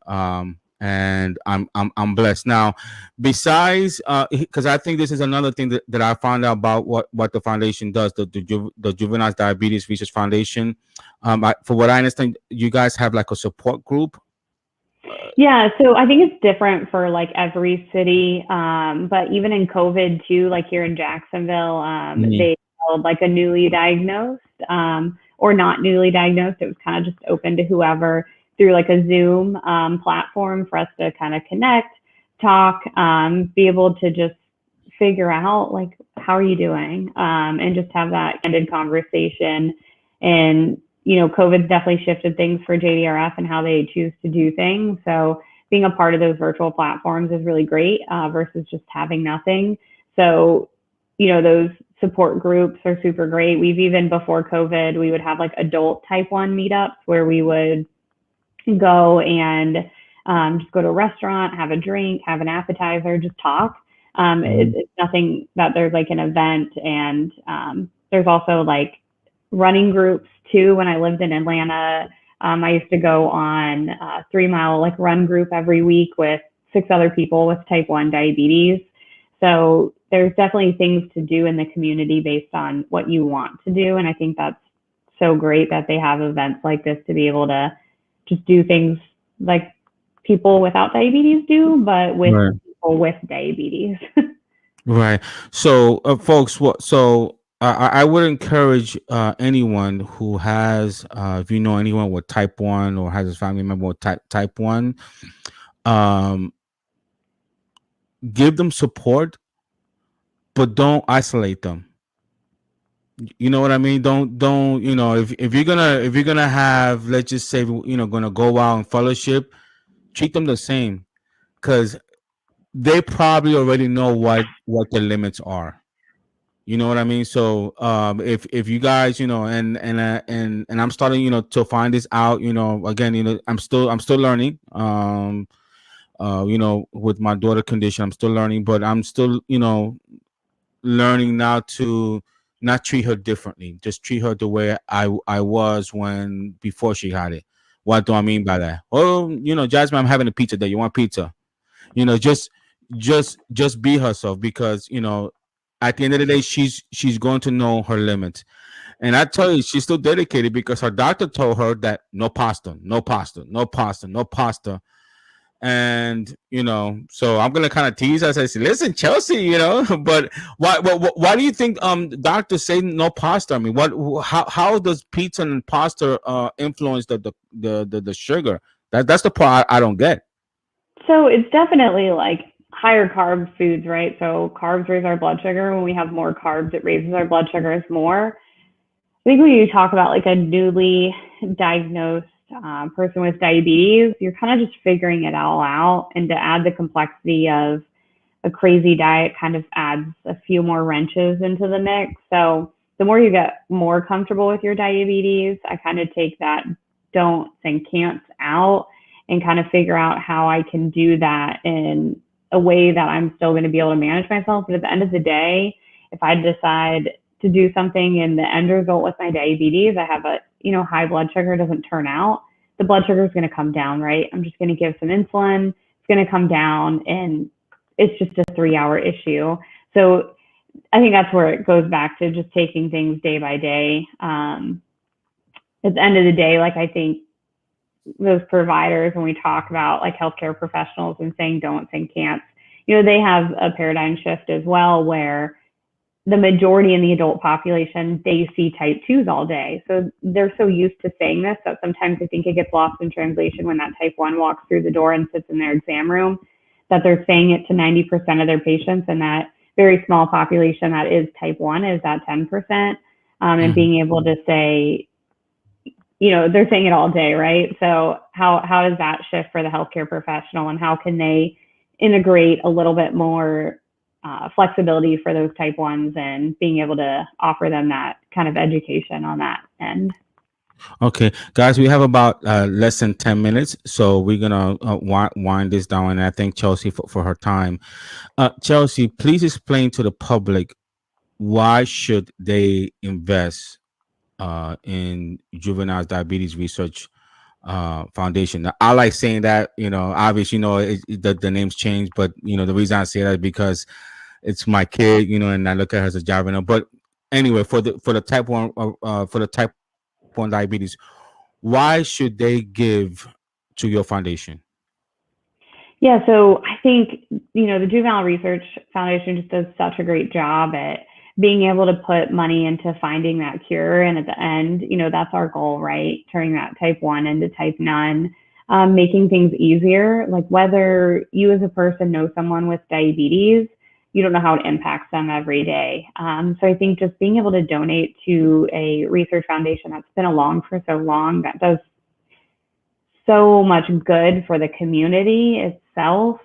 And I'm blessed now. Besides, because I think this is another thing that I found out about what the foundation does, the Juvenile Diabetes Research Foundation. For what I understand, you guys have like a support group. Yeah, so I think it's different for like every city. But even in COVID too, like here in Jacksonville, Mhm. they held like a newly diagnosed, or not newly diagnosed. It was kind of just open to whoever through like a Zoom platform for us to kind of connect, talk, be able to just figure out like how are you doing, and just have that candid conversation. And COVID's definitely shifted things for JDRF and how they choose to do things. So being a part of those virtual platforms is really great, versus just having nothing. So, those support groups are super great. We've even before COVID, we would have like adult type 1 meetups where we would go and just go to a restaurant, have a drink, have an appetizer, just talk. Mhm. It's nothing that there's like an event. And there's also like running groups too. When I lived in Atlanta, I used to go on a 3 mile like run group every week with 6 other people with type 1 diabetes. So there's definitely things to do in the community based on what you want to do. And I think that's so great that they have events like this to be able to just do things like people without diabetes do, but with Right. people with diabetes. Right. So, folks, I would encourage anyone who has, if you know anyone with type 1 or has a family member with type 1, um, give them support, but don't isolate them. You know what I mean? Don't if you're gonna have, let's just say, gonna go out and fellowship, treat them the same, because they probably already know what the limits are. You know what I mean? So, if you guys, and I'm starting, to find this out. Again, I'm still learning. With my daughter condition, I'm still learning, but I'm still, learning now to not treat her differently. Just treat her the way I was when before she had it. What do I mean by that? Oh, Jasmine, I'm having a pizza day. You want pizza? Just just be herself, because at the end of the day, she's going to know her limits. And I tell you, she's still dedicated because her doctor told her that no pasta, no pasta, no pasta, no pasta. And so I'm gonna kind of tease her. I say, listen, Chelsea, but why do you think doctors say no pasta? I mean, how does pizza and pasta influence the sugar? That's the part I don't get. So it's definitely like higher carb foods, right? So carbs raise our blood sugar. When we have more carbs, it raises our blood sugars more. I think when you talk about like a newly diagnosed person with diabetes, you're kind of just figuring it all out. And to add the complexity of a crazy diet kind of adds a few more wrenches into the mix. So the more you get more comfortable with your diabetes, I kind of take that don't and can'ts out and kind of figure out how I can do that in a way that I'm still going to be able to manage myself. But at the end of the day, if I decide to do something and the end result with my diabetes, I have a high blood sugar doesn't turn out, the blood sugar is going to come down, right? I'm just going to give some insulin, it's going to come down, and it's just a 3-hour issue. So I think that's where it goes back to just taking things day by day. At the end of the day, like I think those providers, when we talk about like healthcare professionals and saying don'ts and can'ts, they have a paradigm shift as well where the majority in the adult population, they see type 2s all day. So they're so used to saying this that sometimes I think it gets lost in translation when that type 1 walks through the door and sits in their exam room, that they're saying it to 90% of their patients, and that very small population that is type 1 is that 10%. And Mhm. being able to say, they're saying it all day, right? So how does that shift for the healthcare professional, and how can they integrate a little bit more flexibility for those type 1s and being able to offer them that kind of education on that end? Okay, guys, we have about less than 10 minutes, so we're gonna wind this down. And I thank Chelsea for her time. Chelsea, please explain to the public, why should they invest in Juvenile Diabetes Research Foundation? Now, I like saying that. Obviously, the name's changed, but the reason I say that is because it's my kid, and I look at her as a Javino. But anyway, for the type 1 for the type 1 diabetes, why should they give to your foundation? Yeah, so I think, the Juvenile Research Foundation just does such a great job at being able to put money into finding that cure. And at the end, that's our goal, right? Turning that type 1 into type none, making things easier. Like whether you as a person know someone with diabetes, you don't know how it impacts them every day. So I think just being able to donate to a research foundation that's been along for so long, that does so much good for the community itself.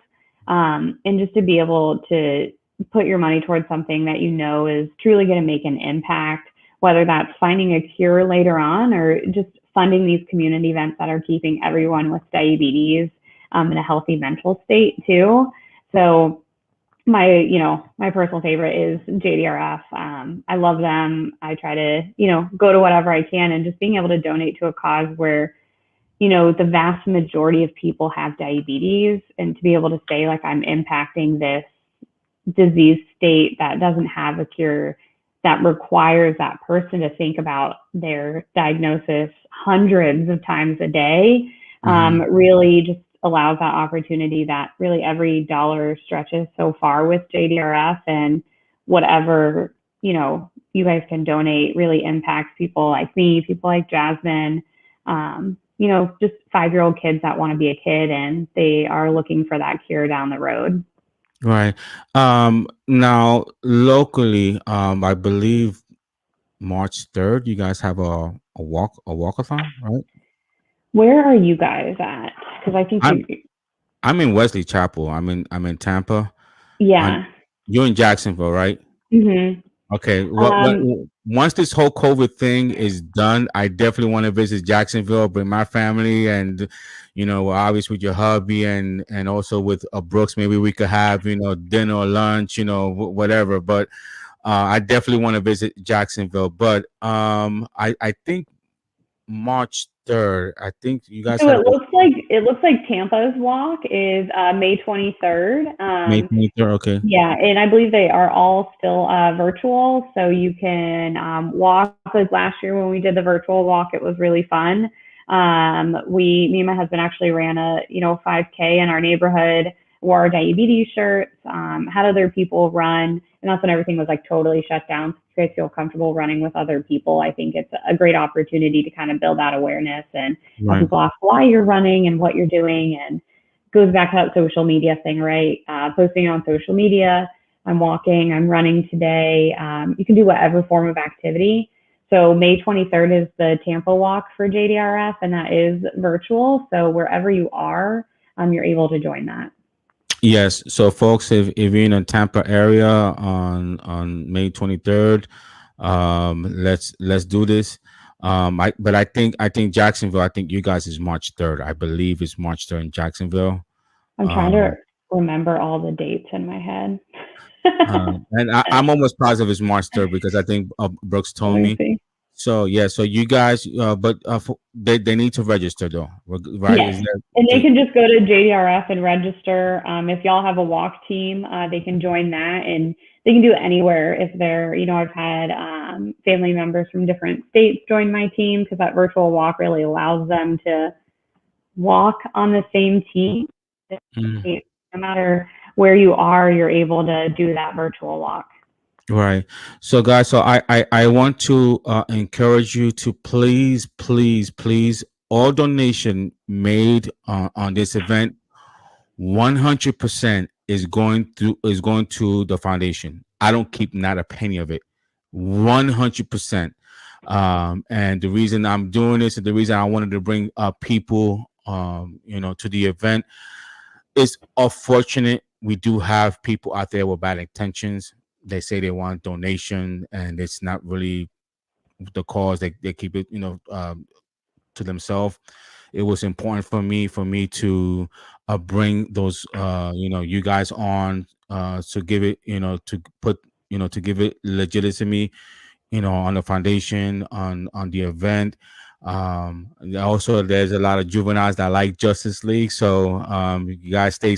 And just to be able to put your money towards something that is truly going to make an impact, whether that's finding a cure later on or just funding these community events that are keeping everyone with diabetes in a healthy mental state too. So my personal favorite is JDRF. I love them. I try to, go to whatever I can, and just being able to donate to a cause where the vast majority of people have diabetes, and to be able to say, like, I'm impacting this disease state that doesn't have a cure, that requires that person to think about their diagnosis hundreds of times a day, Hmm. really just allows that opportunity that really every dollar stretches so far with JDRF, and whatever, you guys can donate really impacts people like me, people like Jasmine, just 5-year-old kids that want to be a kid and they are looking for that cure down the road. Right. Now locally, I believe March 3rd, you guys have a walkathon, right? Where are you guys at? Because I think I'm I'm in Wesley Chapel. I'm in Tampa. On yeah. You're in Jacksonville, right? hmm Okay. Um, Once this whole COVID thing is done, I definitely want to visit Jacksonville, bring my family, and obviously with your hubby, and also with Brooks, maybe we could have dinner or lunch, whatever. But I definitely want to visit Jacksonville. But I think March 3rd. I think you guys So had it looks like Tampa's walk is May 23rd. May 23rd. Okay. Yeah, and I believe they are all still virtual, so you can walk. Like last year when we did the virtual walk, it was really fun. Me and my husband actually ran a 5K in our neighborhood, wore our diabetes shirts, had other people run, and that's when everything was like totally shut down. So if you guys feel comfortable running with other people, I think it's a great opportunity to kind of build that awareness and have Right. people ask why you're running and what you're doing, and goes back to that social media thing, right? Posting on social media. I'm walking, I'm running today. You can do whatever form of activity. So May 23rd is the Tampa walk for JDRF, and that is virtual. So wherever you are, you're able to join that. Yes. So, folks, if you're in the Tampa area on May 23rd, let's do this. But I think Jacksonville. I think you guys is March 3rd. I believe it's March 3rd in Jacksonville. I'm trying to Um, remember all the dates in my head. and I'm almost positive it's March 3rd because I think Brooks Let told me me. see. So yeah, so you guys, but they need to register though, right? Yes. Is that And they they? can just go to JDRF and register. If y'all have a walk team, they can join that, and they can do it anywhere. If they're, I've had family members from different states join my team because that virtual walk really allows them to walk on the same team. Mm, No matter where you are, you're able to do that virtual walk. right. So guys, so I want to encourage you to please, all donation made on this event 100% is going to the foundation. I don't keep not a penny of it. 100%. And the reason I'm doing this and the reason I wanted to bring people to the event is unfortunate. We do have people out there with bad intentions. They say they want donation and it's not really the cause. They keep it, to themselves. It was important for me to bring those you guys on to give it to put to give it legitimacy on the foundation on the event. Also there's a lot of juveniles that like Justice League, so you guys stay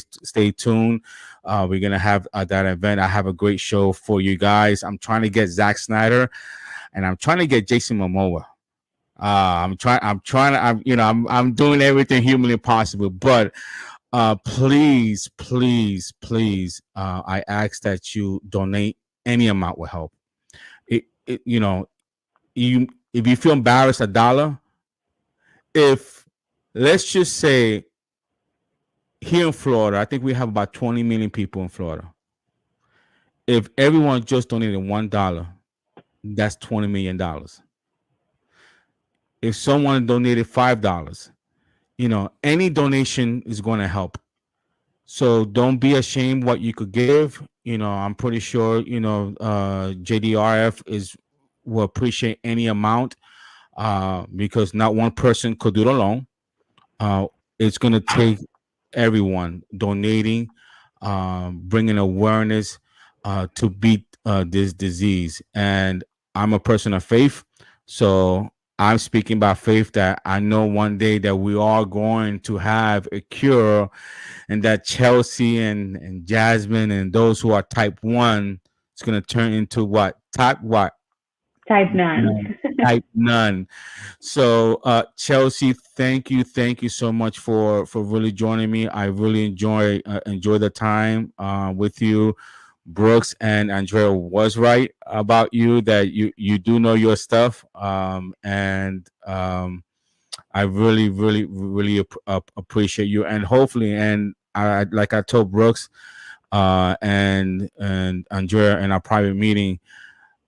tuned. We're gonna have that event. I have a great show for you guys. I'm trying to get Zack Snyder and I'm trying to get Jason Momoa. I'm doing everything humanly possible, but please, I ask that you donate. Any amount will help. It you if you feel embarrassed, $1. If let's just say here in Florida, I think we have about 20 million people in Florida. If everyone just donated $1, that's $20 million. If someone donated $5, any donation is going to help. So don't be ashamed what you could give. I'm pretty sure, JDRF will appreciate any amount because not one person could do it alone. Uh, it's going to take everyone donating, bringing awareness to beat this disease. And I'm a person of faith. So I'm speaking by faith that I know one day that we are going to have a cure and that Chelsea and Jasmine and those who are type 1 it's going to turn into what Type none. none. Type none. So Chelsea, thank you so much for really joining me. I really enjoy the time with you. Brooks and Andrea was right about you that you do know your stuff, and I really appreciate you, and hopefully, and I like I told Brooks and Andrea in our private meeting,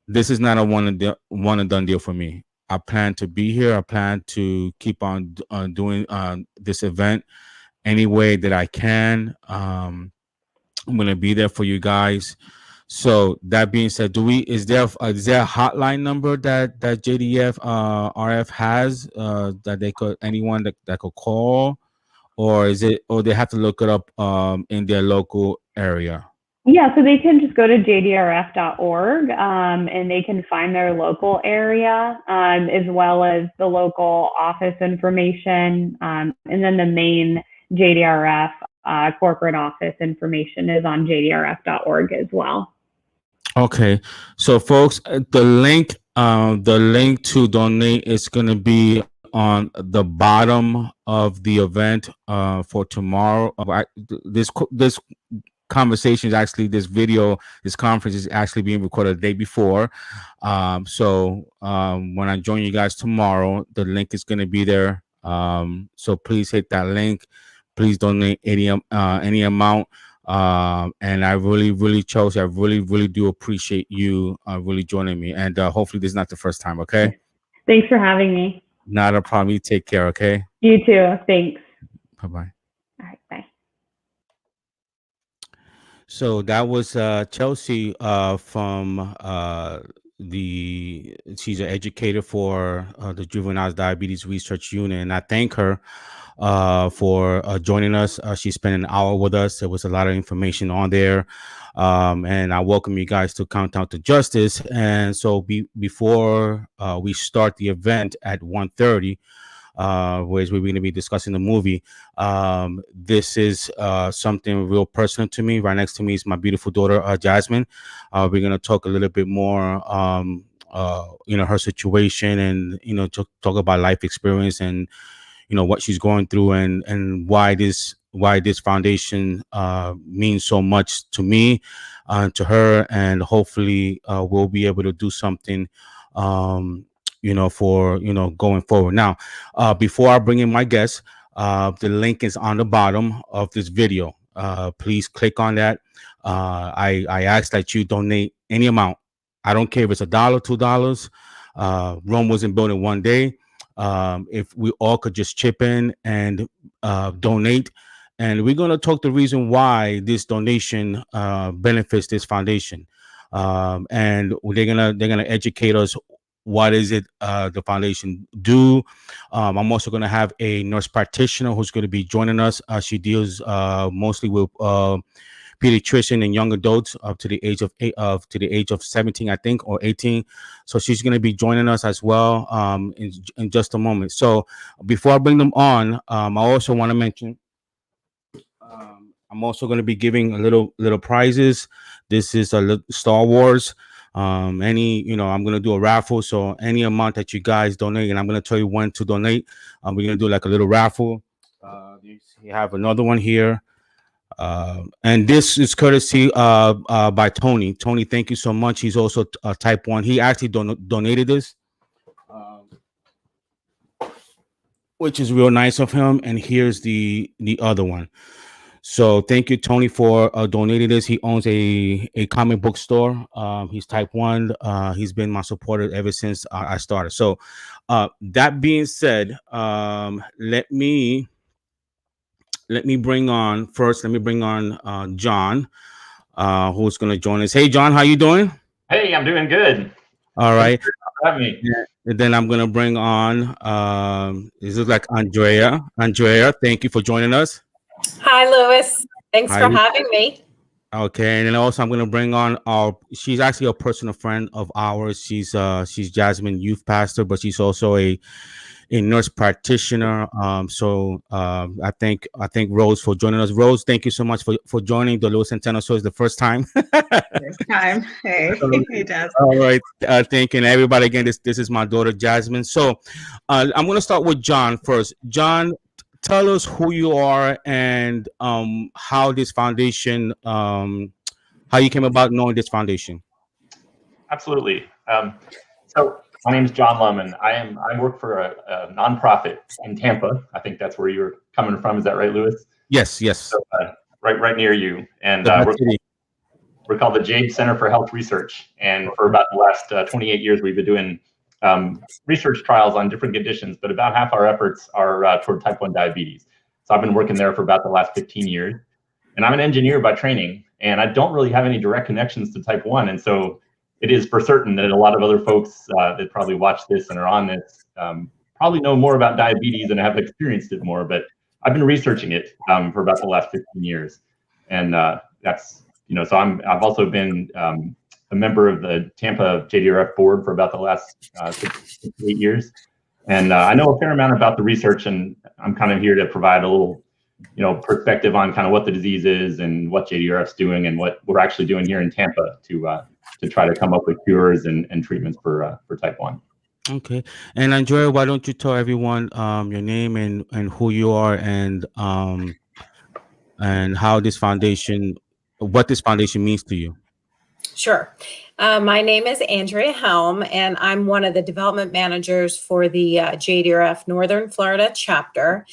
this is not a one and done deal for me. I plan to be here. I plan to keep on doing this event any way that I can. I'm gonna be there for you guys. So that being said, is there a hotline number that JDF RF has that they could anyone that could call, or is it or they have to look it up in their local area? Yeah, so they can just go to jdrf.org and they can find their local area as well as the local office information. And then the main JDRF corporate office information is on jdrf.org as well. Okay, so folks, the link to donate is going to be on the bottom of the event for tomorrow. This conversation is actually this conference is actually being recorded the day before. When I join you guys tomorrow, the link is going to be there. So please hit that link. Please donate any amount. And I really, Chelsea, I really do appreciate you really joining me. And hopefully this is not the first time. Okay. Thanks for having me. Not a problem. You take care. Okay. You too. Thanks. Bye-bye. All right. Bye. So that was Chelsea from she's an educator for the Juvenile Diabetes Research Unit, and I thank her for joining us. She spent an hour with us. There was a lot of information on there, and I welcome you guys to Countdown to Justice. And so before we start the event at 1:30, where we're going to be discussing the movie. This is something real personal to me. Right next to me is my beautiful daughter, Jasmine. We're going to talk a little bit more, her situation, and talk about life experience and what she's going through, and why this foundation means so much to me, to her, and hopefully we'll be able to do something for going forward. Now, before I bring in my guest, the link is on the bottom of this video. Please click on that. I ask that you donate any amount. I don't care if it's $1, $2. Rome wasn't built in one day. If we all could just chip in and donate, and we're going to talk the reason why this donation benefits this foundation, and they're gonna educate us. What is it the foundation do? I'm also going to have a nurse practitioner who's going to be joining us. She deals mostly with pediatrician and young adults up to the age of 17, I think, or 18. So she's going to be joining us as well in just a moment. So before I bring them on, I also want to mention I'm also going to be giving a little prizes. This is a Star Wars. I'm going to do a raffle. So any amount that you guys donate, and I'm going to tell you when to donate. We're going to do like a little raffle. You have another one here. And this is courtesy by Tony. Tony, thank you so much. He's also type 1. He actually donated this, which is real nice of him. And here's the other one. So thank you, Tony, for donating this. He owns a comic book store. He's type 1. He's been my supporter ever since I started. So that being said, let me bring on John, who's going to join us. Hey, John, how you doing? Hey, I'm doing good. All right. Thanks for having me. Yeah. And then I'm going to bring on, this is like Andrea. Andrea, thank you for joining us. Hi, Louis. Thanks for having me. Okay, and then also I'm going to bring on she's actually a personal friend of ours. She's Jasmine, youth pastor, but she's also a nurse practitioner. I thank Rose for joining us. Rose, thank you so much for joining the Louis Centeno Show. It's the first time. First time. Hey, hey, Jasmine. All right, thank you, and everybody. Again, this is my daughter Jasmine. So, I'm going to start with John first. John, tell us who you are and how this foundation, how you came about knowing this foundation. Absolutely. So my name is John Lemon. I work for a nonprofit in Tampa. I think that's where you're coming from. Is that right, Louis? Yes. So, right near you. And we're called the Jade Center for Health Research. And for about the last 28 years, we've been doing research trials on different conditions, but about half our efforts are toward type 1 diabetes. So I've been working there for about the last 15 years. And I'm an engineer by training, and I don't really have any direct connections to type 1. And so it is for certain that a lot of other folks that probably watch this and are on this probably know more about diabetes and have experienced it more. But I've been researching it for about the last 15 years. And that's So I've also been a member of the Tampa JDRF board for about the last 6 to 8 years. And I know a fair amount about the research, and I'm kind of here to provide a little, perspective on kind of what the disease is and what JDRF's doing and what we're actually doing here in Tampa to try to come up with cures and treatments for type 1. Okay. And Andrea, why don't you tell everyone your name and who you are and how what this foundation means to you? Sure. My name is Andrea Helm, and I'm one of the development managers for the JDRF Northern Florida chapter.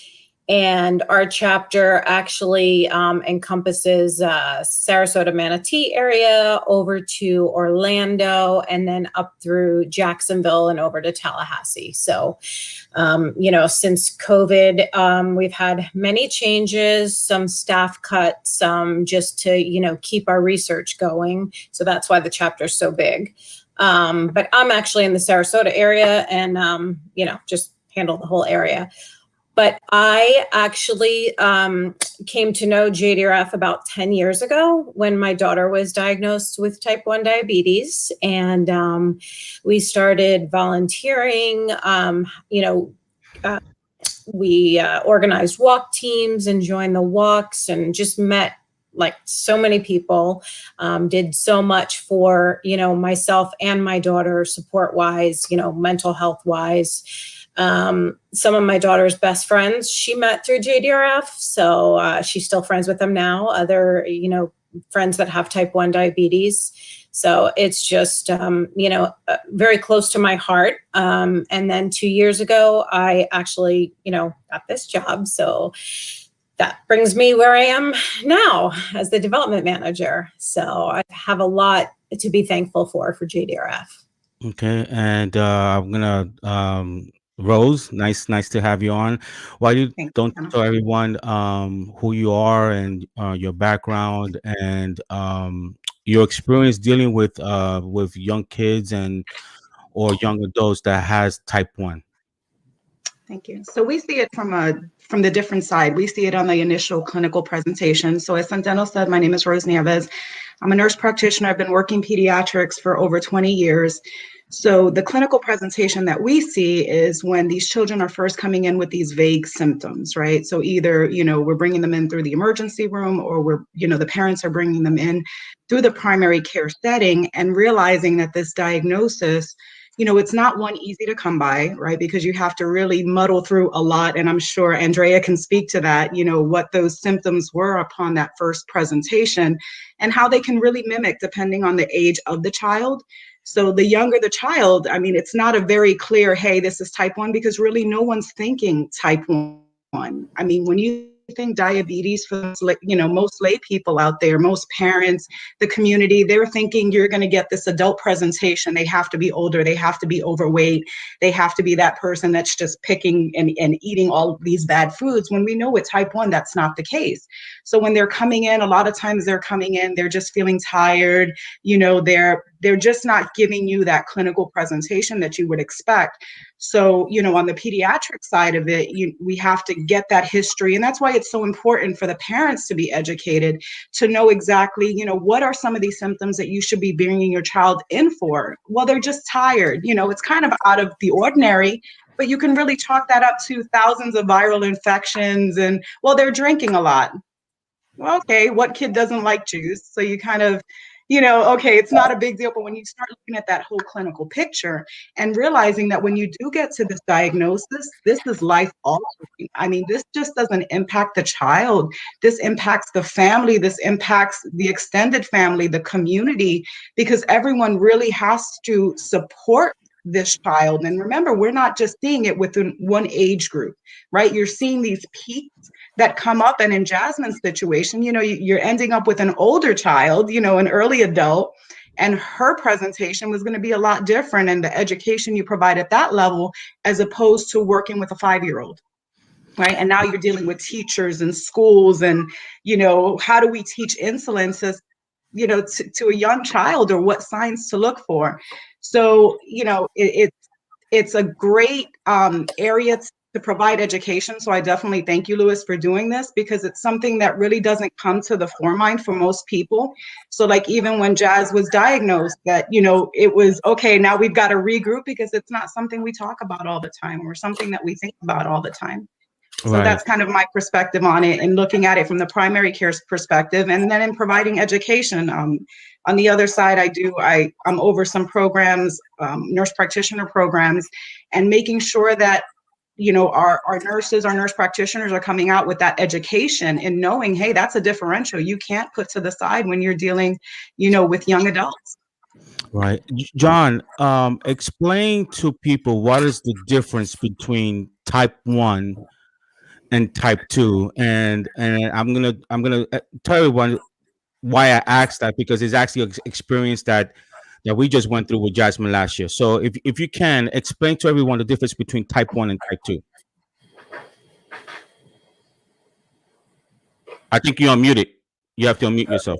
And our chapter actually encompasses Sarasota, Manatee area over to Orlando, and then up through Jacksonville and over to Tallahassee. So, since COVID, we've had many changes, some staff cuts, some just to, keep our research going. So that's why the chapter is so big. But I'm actually in the Sarasota area and, just handle the whole area. But I actually came to know JDRF about 10 years ago when my daughter was diagnosed with type 1 diabetes. And we started volunteering. We organized walk teams and joined the walks and just met like so many people, did so much for, myself and my daughter support wise, mental health wise. Some of my daughter's best friends she met through JDRF. So she's still friends with them now. Other, friends that have type 1 diabetes. So it's just, very close to my heart. And then 2 years ago, I actually, got this job. So that brings me where I am now as the development manager. So I have a lot to be thankful for JDRF. Okay. And I'm going to, Rose, nice to have you on. Why don't you tell everyone who you are and your background and your experience dealing with young kids or young adults that has type 1? Thank you. So we see it from the different side. We see it on the initial clinical presentation. So as Fandango said, my name is Rose Nieves. I'm a nurse practitioner. I've been working pediatrics for over 20 years. So the clinical presentation that we see is when these children are first coming in with these vague symptoms, right? So either, we're bringing them in through the emergency room or the parents are bringing them in through the primary care setting and realizing that this diagnosis, it's not one easy to come by, right? Because you have to really muddle through a lot. And I'm sure Andrea can speak to that, what those symptoms were upon that first presentation and how they can really mimic depending on the age of the child. So the younger the child, it's not a very clear, hey, this is type 1, because really no one's thinking type 1. When you think diabetes for most lay people out there, most parents, the community, they're thinking you're going to get this adult presentation. They have to be older. They have to be overweight. They have to be that person that's just picking and eating all of these bad foods. When we know with type 1, that's not the case. So when they're coming in, a lot of times they're coming in, they're just feeling tired. They're just not giving you that clinical presentation that you would expect. So, on the pediatric side of it, we have to get that history. And that's why it's so important for the parents to be educated, to know exactly, what are some of these symptoms that you should be bringing your child in for? Well, they're just tired. It's kind of out of the ordinary, but you can really chalk that up to thousands of viral infections and, well, they're drinking a lot. Well, okay, what kid doesn't like juice? So you kind of, okay, it's not a big deal. But when you start looking at that whole clinical picture and realizing that when you do get to this diagnosis, this is life altering. This just doesn't impact the child. This impacts the family. This impacts the extended family, the community, because everyone really has to support this child. And remember, we're not just seeing it within one age group, right? You're seeing these peaks that come up. And in Jasmine's situation, you're ending up with an older child, an early adult, and her presentation was going to be a lot different. And the education you provide at that level, as opposed to working with a 5-year-old, right? And now you're dealing with teachers and schools and, how do we teach insulin to a young child, or what signs to look for? So, it's a great area to provide education. So I definitely thank you, Lewis, for doing this, because it's something that really doesn't come to the forefront for most people. So like even when Jazz was diagnosed, that, you know, it was, okay, now we've got to regroup, because it's not something we talk about all the time or something that we think about all the time. So Right. that's kind of my perspective on it, and looking at it from the primary care perspective, and then in providing education. On the other side, I'm over some programs, nurse practitioner programs, and making sure that, you know, our nurses, our nurse practitioners are coming out with that education and knowing, hey, that's a differential you can't put to the side when you're dealing, you know, with young adults. Right. John, explain to people what is the difference between type 1 and type 2, and I'm gonna tell everyone why I asked that, because it's actually an experience that we just went through with Jasmine last year. So if you can explain to everyone the difference between type 1 and type 2. I think you're unmuted. You have to unmute yourself.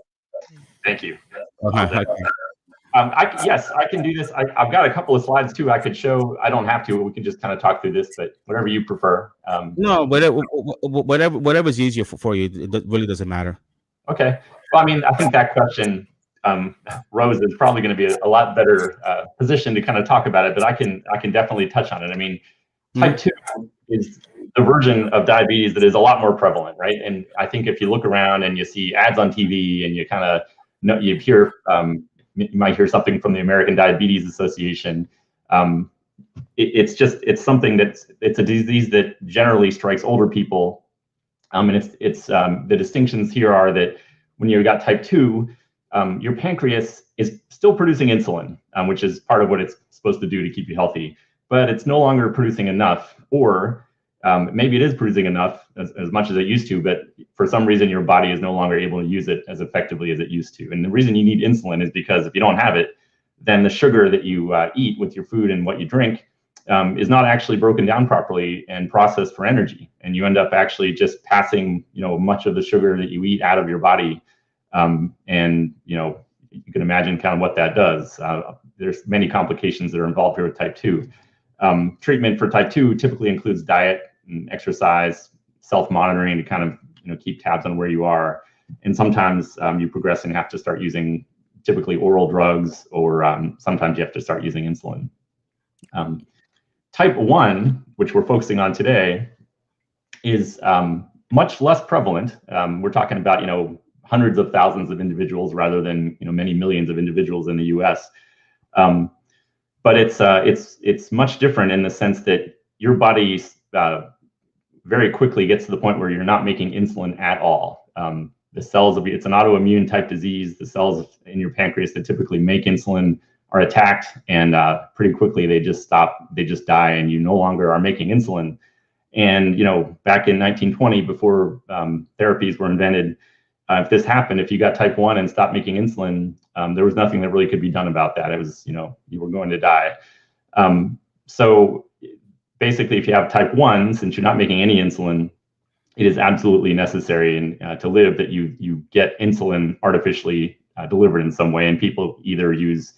Thank you. Okay. Yes, I can do this. I've got a couple of slides too. I could show. I don't have to. We can just kind of talk through this, but whatever you prefer. No, whatever's easier for you. It really doesn't matter. Okay. Well, I mean, I think that question, Rose, is probably going to be a lot better position to kind of talk about it, but I can definitely touch on it. I mean, type 2 is the version of diabetes that is a lot more prevalent, right? And I think if you look around and you see ads on TV and you kind of you hear, you might hear something from the American Diabetes Association. It's something it's a disease that generally strikes older people. And it's the distinctions here are that when you've got type 2, your pancreas is still producing insulin, which is part of what it's supposed to do to keep you healthy, but it's no longer producing enough, or maybe it is producing enough as much as it used to, but for some reason your body is no longer able to use it as effectively as it used to. And the reason you need insulin is because if you don't have it, then the sugar that you eat with your food and what you drink is not actually broken down properly and processed for energy, and you end up actually just passing, you know, much of the sugar that you eat out of your body, and you know, you can imagine kind of what that does. There's many complications that are involved here with type 2. Treatment for type 2 typically includes diet and exercise, self-monitoring to kind of, you know, keep tabs on where you are, and sometimes you progress and have to start using typically oral drugs, or sometimes you have to start using insulin. Type 1, which we're focusing on today, is much less prevalent. We're talking about, you know, hundreds of thousands of individuals rather than, you know, many millions of individuals in the U.S. But it's much different in the sense that your body very quickly gets to the point where you're not making insulin at all. The cells it's an autoimmune type disease. The cells in your pancreas that typically make insulin are attacked, and pretty quickly they just stop. They just die, and you no longer are making insulin. And you know, back in 1920, before therapies were invented, if this happened, if you got type 1 and stopped making insulin, there was nothing that really could be done about that. It was, you know, you were going to die. So basically, if you have type 1, since you're not making any insulin, it is absolutely necessary to live that you get insulin artificially delivered in some way. And people either use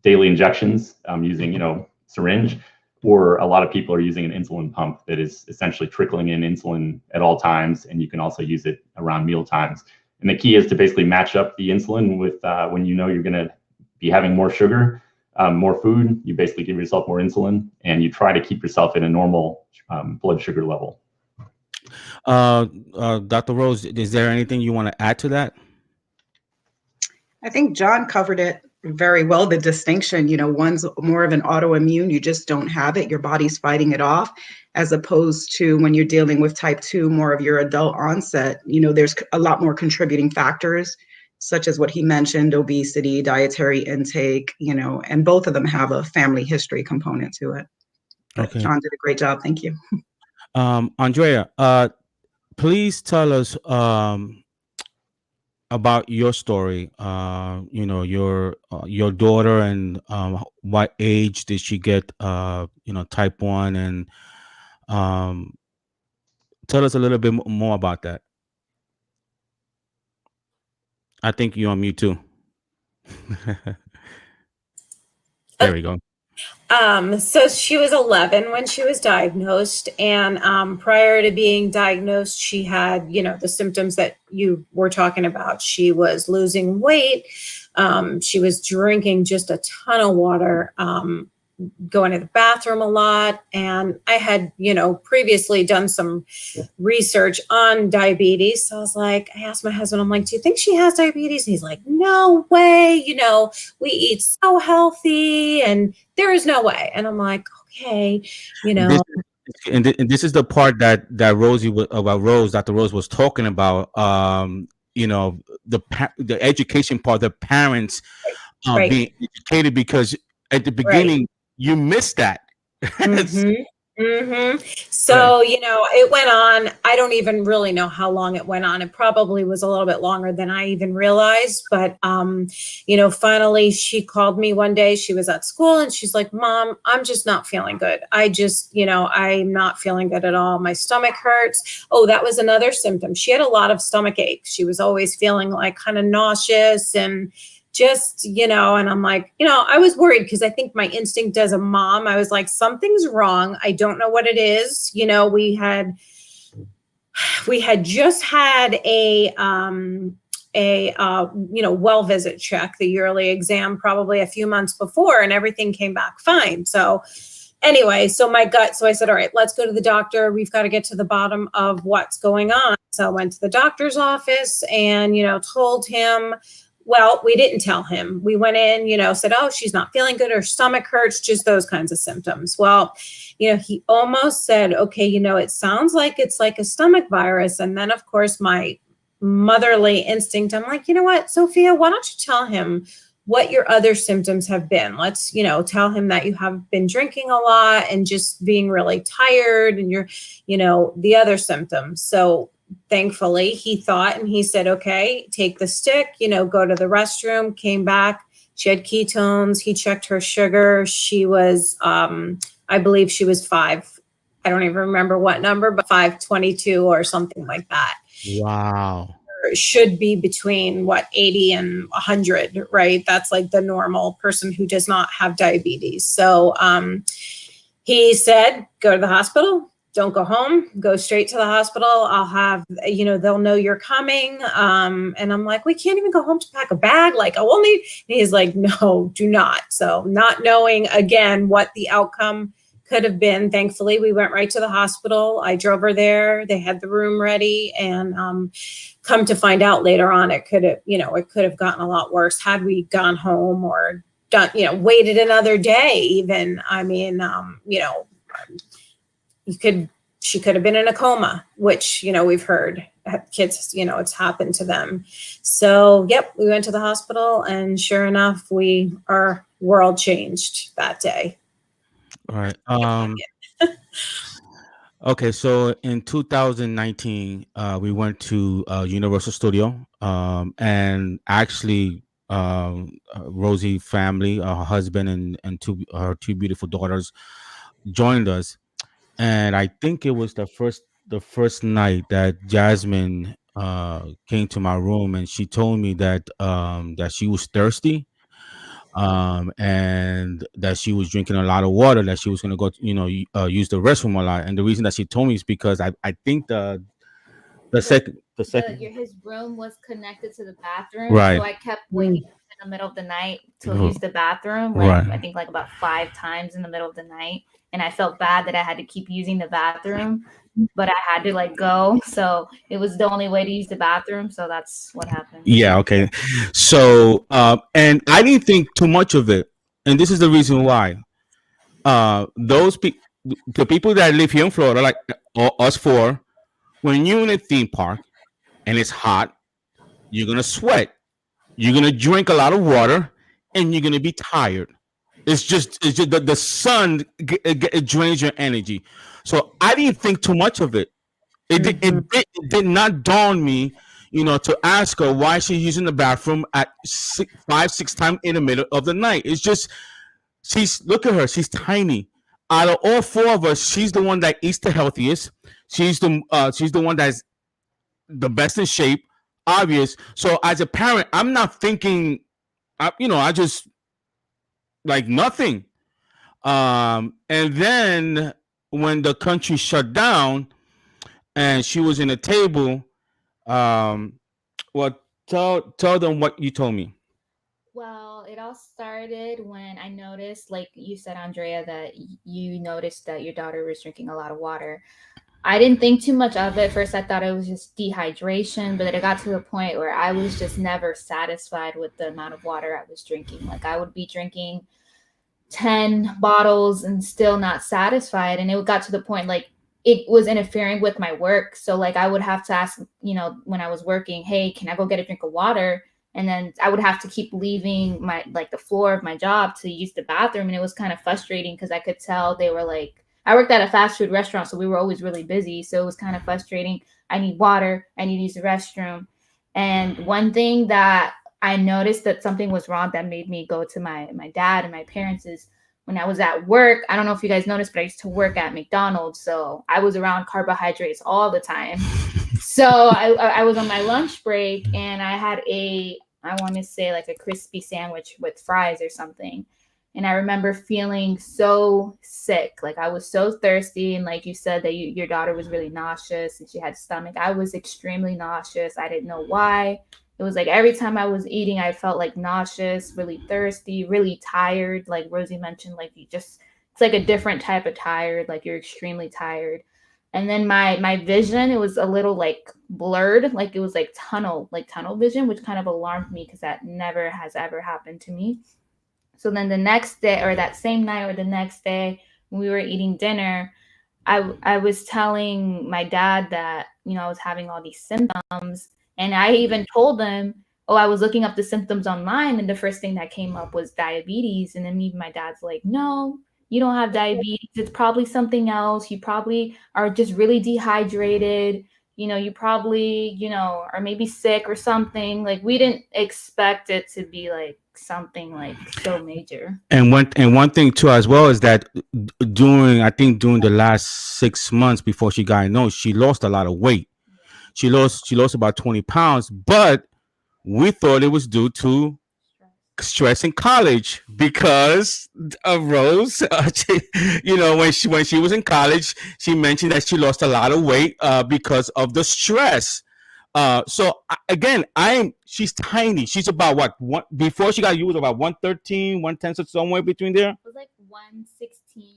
daily injections using, you know, syringe, or a lot of people are using an insulin pump that is essentially trickling in insulin at all times, and you can also use it around meal times. And the key is to basically match up the insulin with when you know you're going to be having more sugar, more food, you basically give yourself more insulin, and you try to keep yourself in a normal blood sugar level. Dr. Rose, is there anything you want to add to that? I think John covered it very well. The distinction, you know, one's more of an autoimmune, you just don't have it, your body's fighting it off, as opposed to when you're dealing with type 2, more of your adult onset, you know, there's a lot more contributing factors, such as what he mentioned, obesity, dietary intake, you know, and both of them have a family history component to it. But Okay. John did a great job. Thank you. Andrea, please tell us about your story. You know, your daughter, and what age did she get you know, type 1, and tell us a little bit more about that. I think you're on mute too. There we go. So she was 11 when she was diagnosed, and prior to being diagnosed, she had, the symptoms that you were talking about. She was losing weight. She was drinking just a ton of water, going to the bathroom a lot. And I had, previously done some research on diabetes. So I asked my husband, I'm like, do you think she has diabetes? And he's like, no way. We eat so healthy and there is no way. And I'm like, okay, This, and this is the part that Rosie about Rose, Dr. Rose was talking about. The education part, the parents right. being educated, because at the beginning you missed that. So, it went on. I don't even really know how long it went on. It probably was a little bit longer than I even realized. But, finally she called me one day. She was at school and she's like, Mom, I'm just not feeling good. I'm not feeling good at all. My stomach hurts. Oh, that was another symptom. She had a lot of stomach aches. She was always feeling like kind of nauseous and just, and I'm like, I was worried because I think my instinct as a mom, I was like, something's wrong. I don't know what it is. We had just had a well visit check, the yearly exam, probably a few months before, and everything came back fine. So anyway, so I said, all right, let's go to the doctor. We've got to get to the bottom of what's going on. So I went to the doctor's office and, told him. Well, we didn't tell him. We went in, said, oh, she's not feeling good. Her stomach hurts, just those kinds of symptoms. Well, he almost said, okay, it sounds like it's like a stomach virus. And then, of course, my motherly instinct, I'm like, you know what, Sophia, why don't you tell him what your other symptoms have been? Let's, tell him that you have been drinking a lot and just being really tired and you're, the other symptoms. So thankfully he thought, and he said, okay, take the stick, go to the restroom, came back. She had ketones. He checked her sugar. She was, I believe she was 5. I don't even remember what number, but 522 or something like that. Wow. Should be between 80 and 100, right? That's like the normal person who does not have diabetes. So he said, go to the hospital. Don't go home, go straight to the hospital. I'll have, they'll know you're coming. And I'm like, we can't even go home to pack a bag. Like, and he's like, no, do not. So not knowing again what the outcome could have been. Thankfully, we went right to the hospital. I drove her there. They had the room ready, and come to find out later on, it could have gotten a lot worse had we gone home or done, waited another day. Even, I mean, she could have been in a coma, which, we've heard kids, it's happened to them. So, yep, we went to the hospital, and sure enough, our world changed that day. All right. Okay, so in 2019, we went to Universal Studio, and actually, Rosie family, her husband and her two beautiful daughters joined us. And I think it was the first night that Jasmine came to my room, and she told me that that she was thirsty, and that she was drinking a lot of water, that she was going to go use the restroom a lot. And the reason that she told me is because I think his room was connected to the bathroom, right, so I kept waking up in the middle of the night to use the bathroom, right. I think about 5 times in the middle of the night, and I felt bad that I had to keep using the bathroom, but I had to go, so it was the only way to use the bathroom, so that's what happened. Yeah, okay. So and I didn't think too much of it, and this is the reason why. The people that live here in Florida, like us four, when you're in a theme park and it's hot, you're gonna sweat, you're gonna drink a lot of water, and you're gonna be tired. It's just the sun it drains your energy. So I didn't think too much of it. It did not dawn me, to ask her why she's using the bathroom at 6 times in the middle of the night. It's just look at her. She's tiny. Out of all 4 of us, she's the one that eats the healthiest. She's the one that's the best in shape. Obvious. So as a parent, I'm not thinking. I just like nothing. And then when the country shut down and she was in a table, well, tell them what you told me. Well, it all started when I noticed, like you said, Andrea, that you noticed that your daughter was drinking a lot of water. I didn't think too much of it. First, I thought it was just dehydration, but then it got to the point where I was just never satisfied with the amount of water I was drinking. Like I would be drinking 10 bottles and still not satisfied. And it got to the point like it was interfering with my work. So like I would have to ask, when I was working, hey, can I go get a drink of water? And then I would have to keep leaving my like the floor of my job to use the bathroom. And it was kind of frustrating because I could tell they were like, I worked at a fast food restaurant, so we were always really busy. So it was kind of frustrating. I need water. I need to use the restroom. And one thing that I noticed that something was wrong that made me go to my dad and my parents is when I was at work. I don't know if you guys noticed, but I used to work at McDonald's. So I was around carbohydrates all the time. So I was on my lunch break and I had I want to say like a crispy sandwich with fries or something. And I remember feeling so sick. Like I was so thirsty. And like you said that your daughter was really nauseous and she had stomach. I was extremely nauseous. I didn't know why. It was like every time I was eating, I felt like nauseous, really thirsty, really tired. Like Rosie mentioned, like it's like a different type of tired. Like you're extremely tired. And then my vision, it was a little like blurred. Like it was like tunnel vision, which kind of alarmed me because that never has ever happened to me. So then the next day or that same night or the next day when we were eating dinner, I was telling my dad that, I was having all these symptoms. And I even told them, oh, I was looking up the symptoms online. And the first thing that came up was diabetes. And then even my dad's like, no, you don't have diabetes. It's probably something else. You probably are just really dehydrated. You probably, are maybe sick or something. Like we didn't expect it to be like something like so major. And one thing too as well is that during the last 6 months before she got diagnosed, she lost a lot of weight. She lost about 20 pounds, but we thought it was due to stress in college because of Rose. When she was in college, she mentioned that she lost a lot of weight because of the stress. Again, she's tiny. She's about what before she got used about 113, 110, so somewhere between there. It was like 116,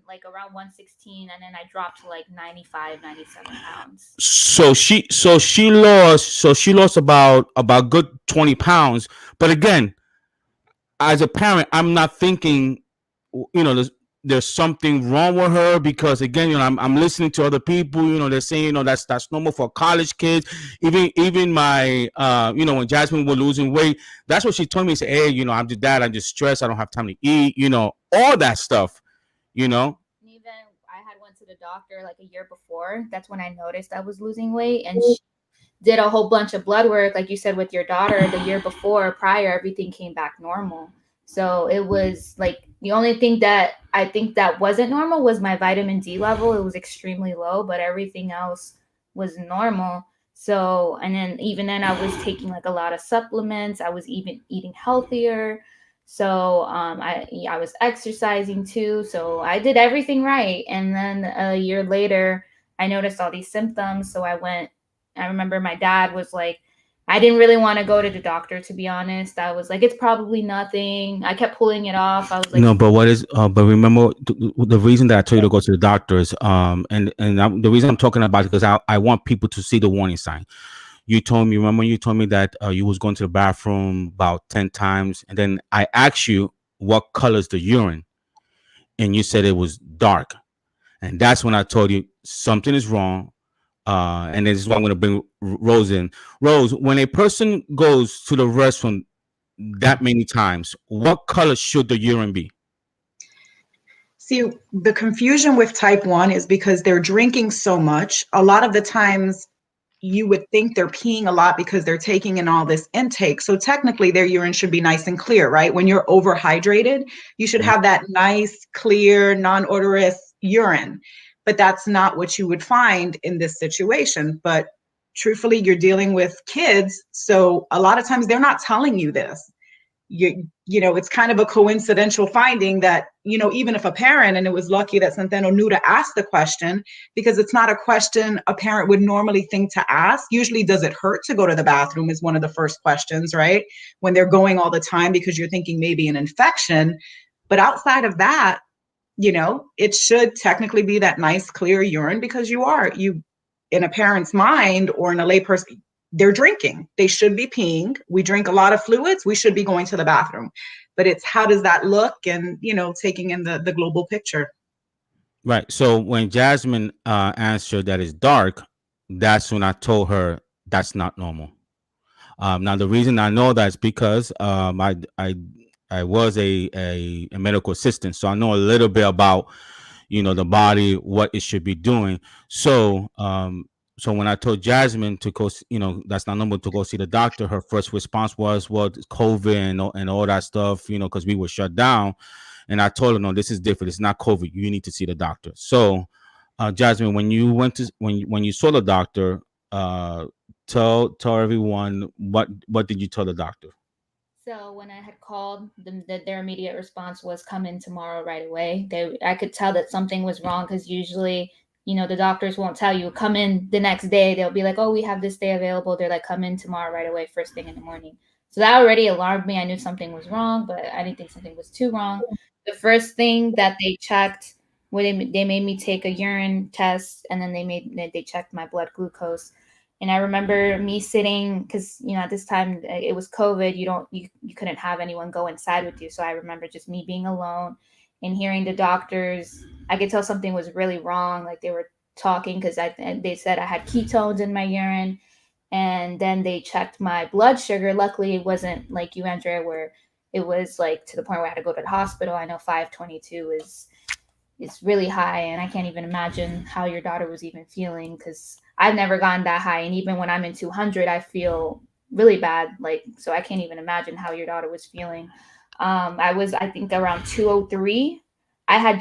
like around 116, and then I dropped to like 95, 97 pounds. So she lost about good 20 pounds. But again, as a parent, I'm not thinking, there's something wrong with her because again, I'm listening to other people, they're saying, that's normal for college kids. Even my, when Jasmine was losing weight, that's what she told me. She said, hey, I'm just stressed. I don't have time to eat, all that stuff, Even I had went to the doctor like a year before. That's when I noticed I was losing weight, and she did a whole bunch of blood work, like you said, with your daughter the year prior, everything came back normal. So it was like the only thing that I think that wasn't normal was my vitamin D level. It was extremely low, but everything else was normal. So, and then even then I was taking like a lot of supplements. I was even eating healthier. So I was exercising too. So I did everything right. And then a year later, I noticed all these symptoms. So I remember my dad was like, I didn't really want to go to the doctor, to be honest. I was like, it's probably nothing. I kept pulling it off. I was like, no, but but remember the reason that I told you to go to the doctors, the reason I'm talking about it because I want people to see the warning sign. Remember you told me that you was going to the bathroom about 10 times, and then I asked you what color's the urine, and you said it was dark, and that's when I told you something is wrong. And this is why I'm going to bring Rose in. Rose, when a person goes to the restroom that many times, what color should the urine be? See, the confusion with type 1 is because they're drinking so much. A lot of the times you would think they're peeing a lot because they're taking in all this intake. So technically their urine should be nice and clear, right? When you're overhydrated, you should have that nice, clear, non-odorous urine. But that's not what you would find in this situation. But truthfully, you're dealing with kids. So a lot of times they're not telling you this. you know, it's kind of a coincidental finding that, you know, even if a parent, and it was lucky that Centeno knew to ask the question, because it's not a question a parent would normally think to ask. Usually, does it hurt to go to the bathroom is one of the first questions, right? When they're going all the time because you're thinking maybe an infection. But outside of that, you know, it should technically be that nice, clear urine, because you, in a parent's mind or in a layperson, they're drinking. They should be peeing. We drink a lot of fluids. We should be going to the bathroom. But it's how does that look, and, you know, taking in the global picture. Right. So when Jasmine answered that it's dark, that's when I told her that's not normal. Now the reason I know that is because I was a medical assistant, so I know a little bit about, you know, the body, what it should be doing. So so when I told Jasmine to go, you know, that's not normal, to go see the doctor, her first response was, well, it's COVID and all that stuff, you know, because we were shut down. And I told her, no, this is different. It's not COVID. You need to see the doctor. So Jasmine, when you went to when you saw the doctor, tell everyone what did you tell the doctor? So when I had called, their immediate response was come in tomorrow right away. I could tell that something was wrong, because usually, you know, the doctors won't tell you come in the next day. They'll be like, oh, we have this day available. They're like, come in tomorrow right away, first thing in the morning. So that already alarmed me. I knew something was wrong, but I didn't think something was too wrong. The first thing that they checked, they made me take a urine test, and then they checked my blood glucose. And I remember me sitting, because, you know, at this time it was COVID. You couldn't have anyone go inside with you. So I remember just me being alone and hearing the doctors. I could tell something was really wrong. Like they were talking, because they said I had ketones in my urine. And then they checked my blood sugar. Luckily, it wasn't like you, Andrea, where it was like to the point where I had to go to the hospital. I know 522 is really high, and I can't even imagine how your daughter was even feeling, because I've never gone that high, and even when I'm in 200 I feel really bad, like, so I can't even imagine how your daughter was feeling. I think around 203. I had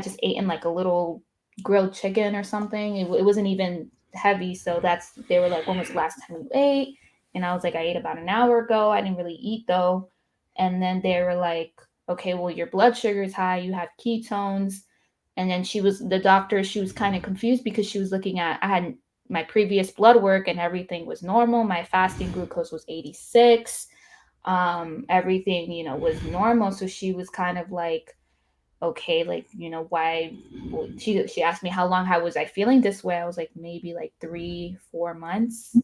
just eaten like a little grilled chicken or something. It wasn't even heavy, so they were like, when was the last time you ate? And I was like, I ate about an hour ago. I didn't really eat though. And then they were like, okay, well, your blood sugar is high, you have ketones. And then she was kind of confused, because she was looking at, I had my previous blood work and everything was normal. My fasting glucose was 86. Everything, you know, was normal. So she was kind of like, okay, like, you know, why? Well, she asked me how long was I feeling this way. I was like, maybe like 3-4 months.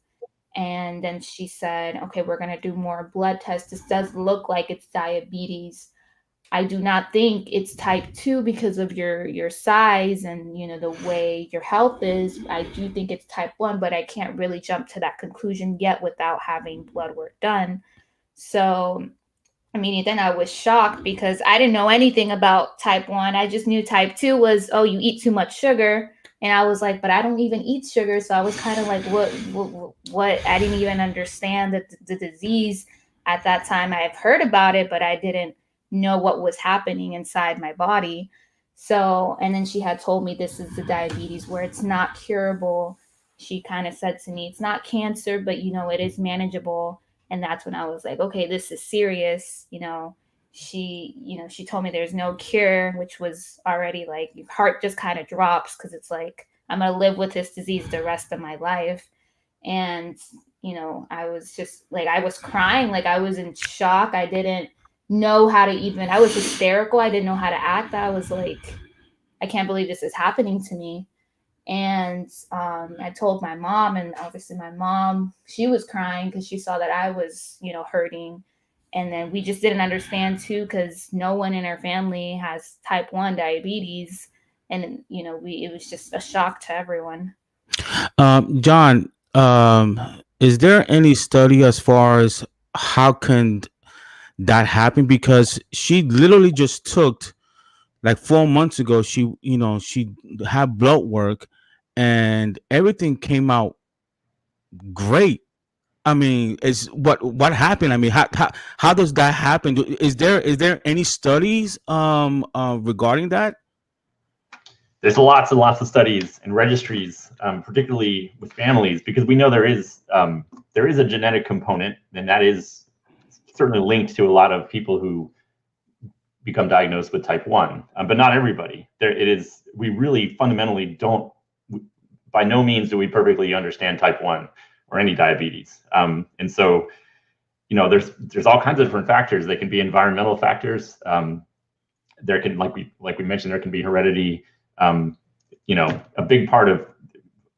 And then she said, okay, we're going to do more blood tests. This does look like it's diabetes. I do not think it's type 2 because of your size and, you know, the way your health is. I do think it's type 1, but I can't really jump to that conclusion yet without having blood work done. So, I mean, then I was shocked, because I didn't know anything about type 1. I just knew type 2 was, oh, you eat too much sugar. And I was like, but I don't even eat sugar. So I was kind of like, what? I didn't even understand the disease at that time. I have heard about it, but I didn't know what was happening inside my body. So, and then she had told me this is the diabetes where it's not curable. She kind of said to me, it's not cancer, but, you know, it is manageable. And that's when I was like, okay, this is serious. She told me there's no cure, which was already like, your heart just kind of drops, because it's like, I'm going to live with this disease the rest of my life. And, you know, I was just like, I was crying, like I was in shock. I didn't know how to I was hysterical. I didn't know how to act. I was like, I can't believe this is happening to me. And I told my mom, and obviously my mom, she was crying because she saw that I was, you know, hurting. And then we just didn't understand too, because no one in our family has type 1 diabetes. And, you know, it was just a shock to everyone. John, is there any study as far as how can that happen? Because she literally just took, like 4 months ago, she had blood work and everything came out great. I mean, it's what happened? I mean, how does that happen? Is there any studies regarding that? There's lots and lots of studies and registries, particularly with families, because we know there is a genetic component, and that is certainly linked to a lot of people who become diagnosed with type 1, but not everybody. We really fundamentally don't, by no means do we perfectly understand type 1 or any diabetes. And so, there's all kinds of different factors. They can be environmental factors. There can, like we mentioned, there can be heredity. A big part of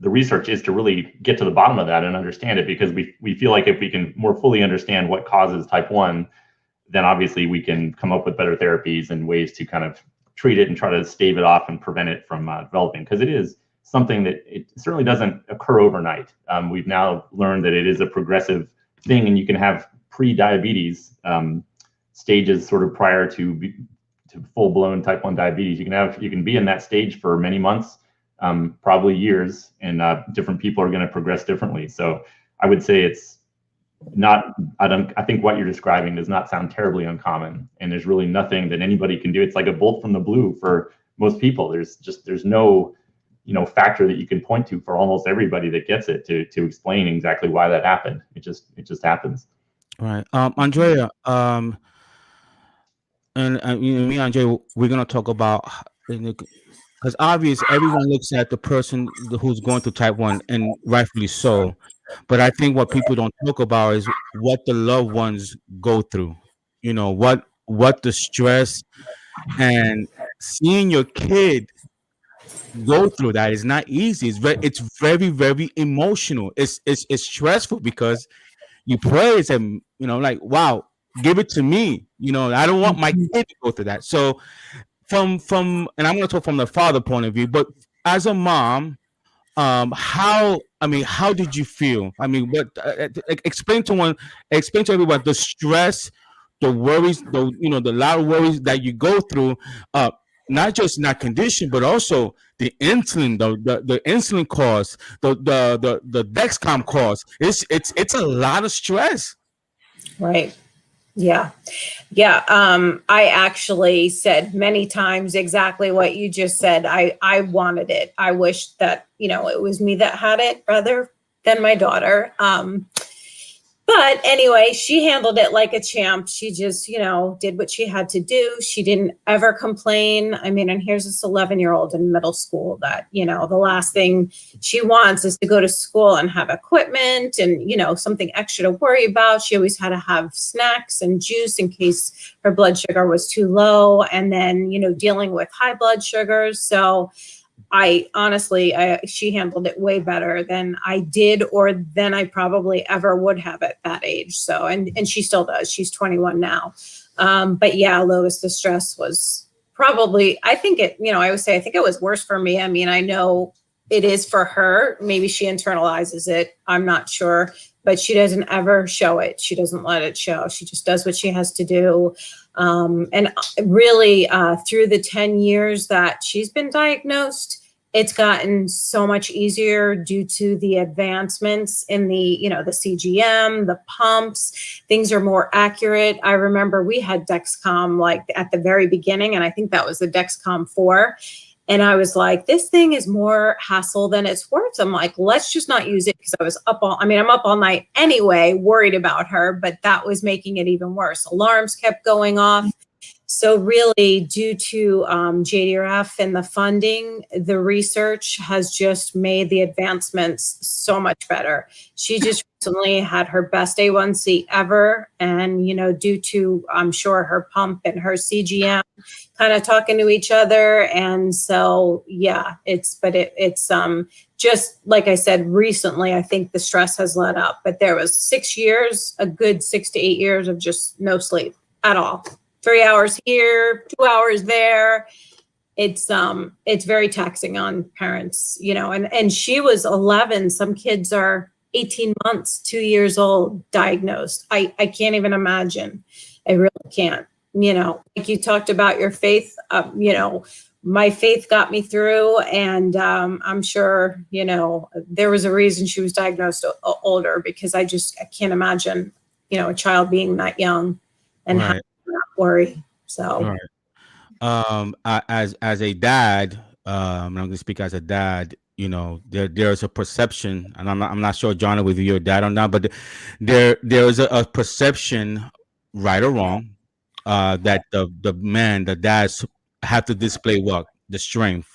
the research is to really get to the bottom of that and understand it, because we feel like if we can more fully understand what causes type 1, then obviously we can come up with better therapies and ways to kind of treat it and try to stave it off and prevent it from developing, because it is something that it certainly doesn't occur overnight. We've now learned that it is a progressive thing, and you can have pre-diabetes stages sort of prior to full-blown type 1 diabetes. You can be in that stage for many months, probably years, and different people are going to progress differently. So I would say it's not, I think what you're describing does not sound terribly uncommon, and there's really nothing that anybody can do. It's like a bolt from the blue for most people. There's no factor that you can point to for almost everybody that gets it to explain exactly why that happened. It just happens. Right. Andrea, and me and Andrea, we're gonna talk about, because obviously everyone looks at the person who's going through type 1, and rightfully so. But I think what people don't talk about is what the loved ones go through. What the stress, and seeing your kid go through that is not easy. It's very, very emotional. It's stressful, because you pray and say, like, wow, give it to me. I don't want my kid to go through that. So from and I'm going to talk from the father point of view, but as a mom, how did you feel? What explain to everyone the stress, the worries, the lot of worries that you go through, not just in that condition, but also the insulin, the insulin cost, the Dexcom cost. It's a lot of stress. Right. Yeah. I actually said many times exactly what you just said. I wanted it. I wish that, it was me that had it rather than my daughter. But anyway, she handled it like a champ. She just, did what she had to do. She didn't ever complain. And here's this 11-year-old in middle school that, the last thing she wants is to go to school and have equipment and, something extra to worry about. She always had to have snacks and juice in case her blood sugar was too low. And then, dealing with high blood sugars. So I honestly, she handled it way better than I did, or than I probably ever would have at that age. So, and she still does. She's 21 now. But yeah, Lois, the stress was probably, I think it was worse for me. I know it is for her. Maybe she internalizes it. I'm not sure, but she doesn't ever show it. She doesn't let it show. She just does what she has to do. And really, through the 10 years that she's been diagnosed, it's gotten so much easier due to the advancements in the CGM, the pumps. Things are more accurate. I remember we had Dexcom like at the very beginning, and I think that was the Dexcom 4. And I was like, this thing is more hassle than it's worth. I'm like, let's just not use it, because I was I'm up all night anyway, worried about her, but that was making it even worse. Alarms kept going off. So really, due to JDRF and the funding, the research has just made the advancements so much better. She just recently had her best A1C ever. And, due to, I'm sure, her pump and her CGM kind of talking to each other. And so, yeah, it's just like I said, recently, I think the stress has let up, but there was 6 years, a good 6 to 8 years of just no sleep at all. 3 hours here, 2 hours there. It's very taxing on parents, and she was 11. Some kids are 18 months, 2 years old, diagnosed. I can't even imagine. I really can't, like you talked about your faith, my faith got me through, and I'm sure, there was a reason she was diagnosed older, because I can't imagine, a child being that young and right. not worry. So as a dad, I'm going to speak as a dad. There's a perception, and I'm not sure, John, whether you're a dad or not, but there is a perception right or wrong, that the dads have to display what? The strength,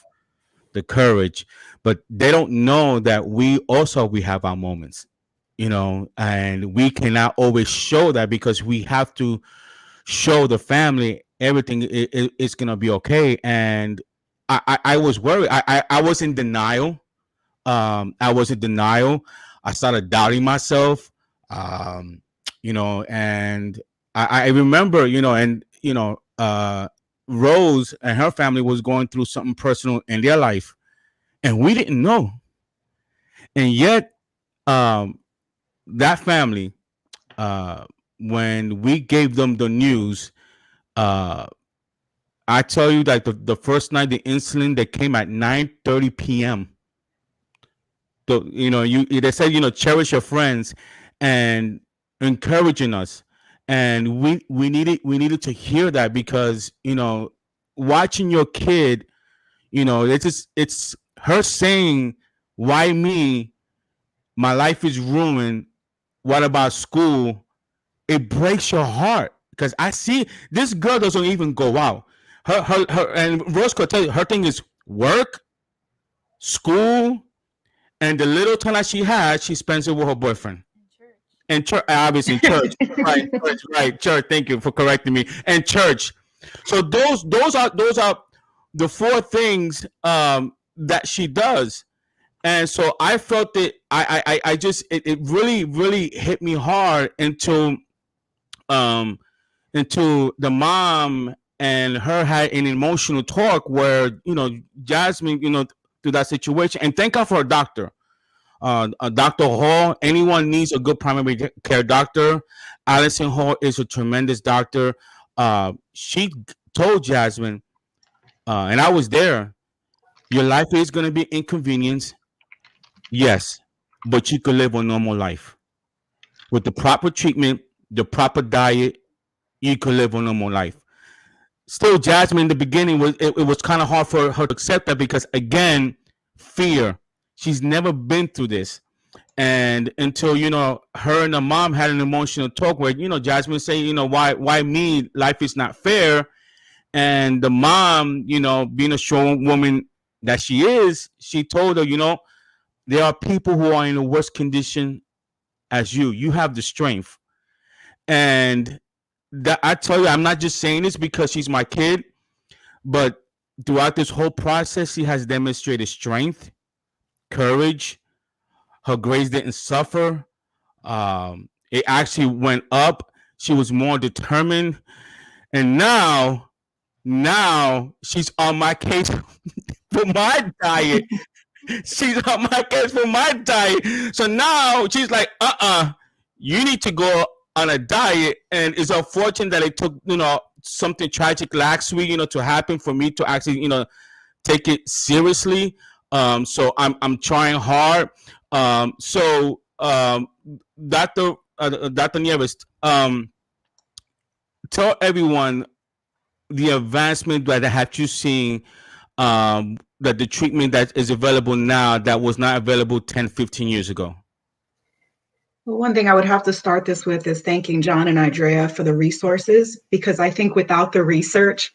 the courage, but they don't know that we have our moments, and we cannot always show that because we have to show the family everything is gonna be okay. And I was worried. I was in denial. I was in denial. I started doubting myself. Um, and I remember, Rose and her family was going through something personal in their life, and we didn't know. And yet, um, that family, uh, when we gave them the news, uh, I tell you that the first night the insulin that came at 9:30 p.m. So, they said, cherish your friends and encouraging us. And we needed to hear that because, watching your kid, it's her saying, why me? My life is ruined. What about school? It breaks your heart because I see this girl doesn't even go out. Her and Rose could tell you her thing is work, school, and the little time that she has, she spends it with her boyfriend. And church, obviously church, right? Church, right? Church. Thank you for correcting me. And church. So those are the four things that she does. And so I felt that I just it really really hit me hard um into the mom and her had an emotional talk where Jasmine through that situation, and thank God for a doctor, Dr. Hall. Anyone needs a good primary care doctor. Allison Hall is a tremendous doctor. She told Jasmine, and I was there, your life is going to be inconvenienced, yes, but you could live a normal life with the proper treatment, the proper diet. You could live a normal life. Still, Jasmine in the beginning it was kind of hard for her to accept that because again, fear. She's never been through this, and until her and the mom had an emotional talk where Jasmine say, why me? Life is not fair. And the mom, being a strong woman that she is, she told her, there are people who are in a worse condition as you. You have the strength. And that, I tell you, I'm not just saying this because she's my kid, but throughout this whole process, she has demonstrated strength, courage. Her grades didn't suffer. It actually went up. She was more determined. And now she's on my case for my diet. She's on my case for my diet. So now she's like, you need to go on a diet. And it's unfortunate that it took, something tragic last week, to happen for me to actually, take it seriously. So I'm trying hard. Dr. Nieves, tell everyone the advancement that have you seen, that the treatment that is available now that was not available 10, 15 years ago. Well, one thing I would have to start this with is thanking John and Andrea for the resources, because I think without the research,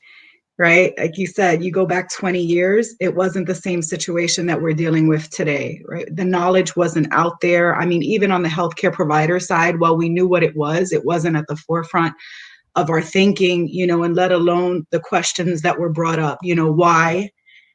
right, like you said, you go back 20 years, it wasn't the same situation that we're dealing with today, right? The knowledge wasn't out there. I mean, even on the healthcare provider side, while we knew what it wasn't at the forefront of our thinking, and let alone the questions that were brought up,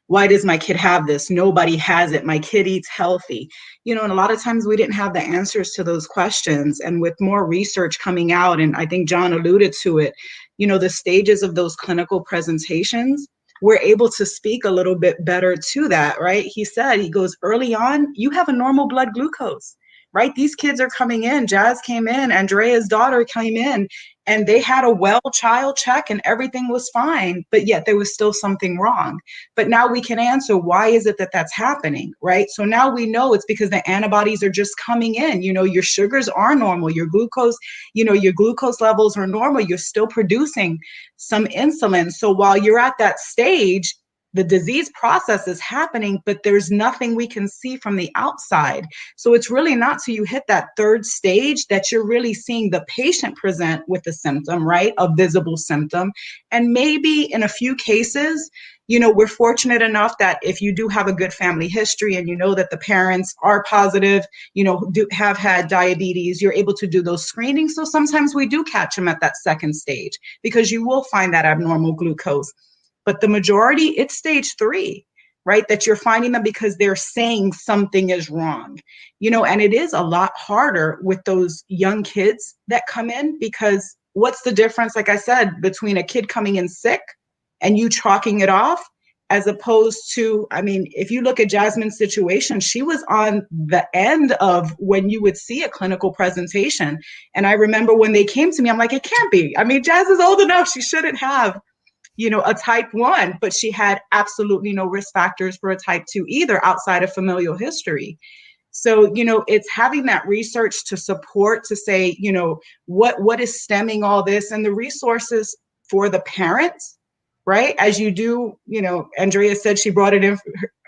why does my kid have this? Nobody has it. My kid eats healthy. And a lot of times we didn't have the answers to those questions. And with more research coming out, and I think John alluded to it, the stages of those clinical presentations, we're able to speak a little bit better to that, right? He goes, early on, you have a normal blood glucose, right? These kids are coming in. Jazz came in, Andrea's daughter came in, and they had a well child check and everything was fine, but yet there was still something wrong. But now we can answer, why is it that that's happening, right? So now we know it's because the antibodies are just coming in. Your sugars are normal, your glucose levels are normal, you're still producing some insulin. So while you're at that stage, the disease process is happening, but there's nothing we can see from the outside. So it's really not till you hit that third stage that you're really seeing the patient present with a symptom, right? A visible symptom. And maybe in a few cases, we're fortunate enough that if you do have a good family history and you know that the parents are positive, do have had diabetes, you're able to do those screenings. So sometimes we do catch them at that second stage because you will find that abnormal glucose. But the majority, it's stage 3, right? That you're finding them because they're saying something is wrong, and it is a lot harder with those young kids that come in, because what's the difference, like I said, between a kid coming in sick and you chalking it off, as opposed to, if you look at Jasmine's situation, she was on the end of when you would see a clinical presentation. And I remember when they came to me, I'm like, it can't be. Jazz is old enough. She shouldn't have a type 1, but she had absolutely no risk factors for a type 2 either outside of familial history. So, it's having that research to support, to say, what is stemming all this, and the resources for the parents, right? As you do, Andrea said she brought it in,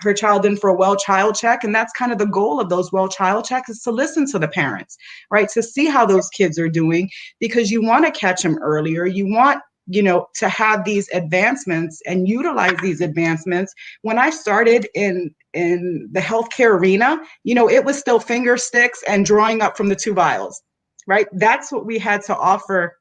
her child in for a well child check. And that's kind of the goal of those well child checks, is to listen to the parents, right? To see how those kids are doing, because you want to catch them earlier. You want to have these advancements and utilize these advancements. When I started in the healthcare arena, it was still finger sticks and drawing up from the 2 vials, right? That's what we had to offer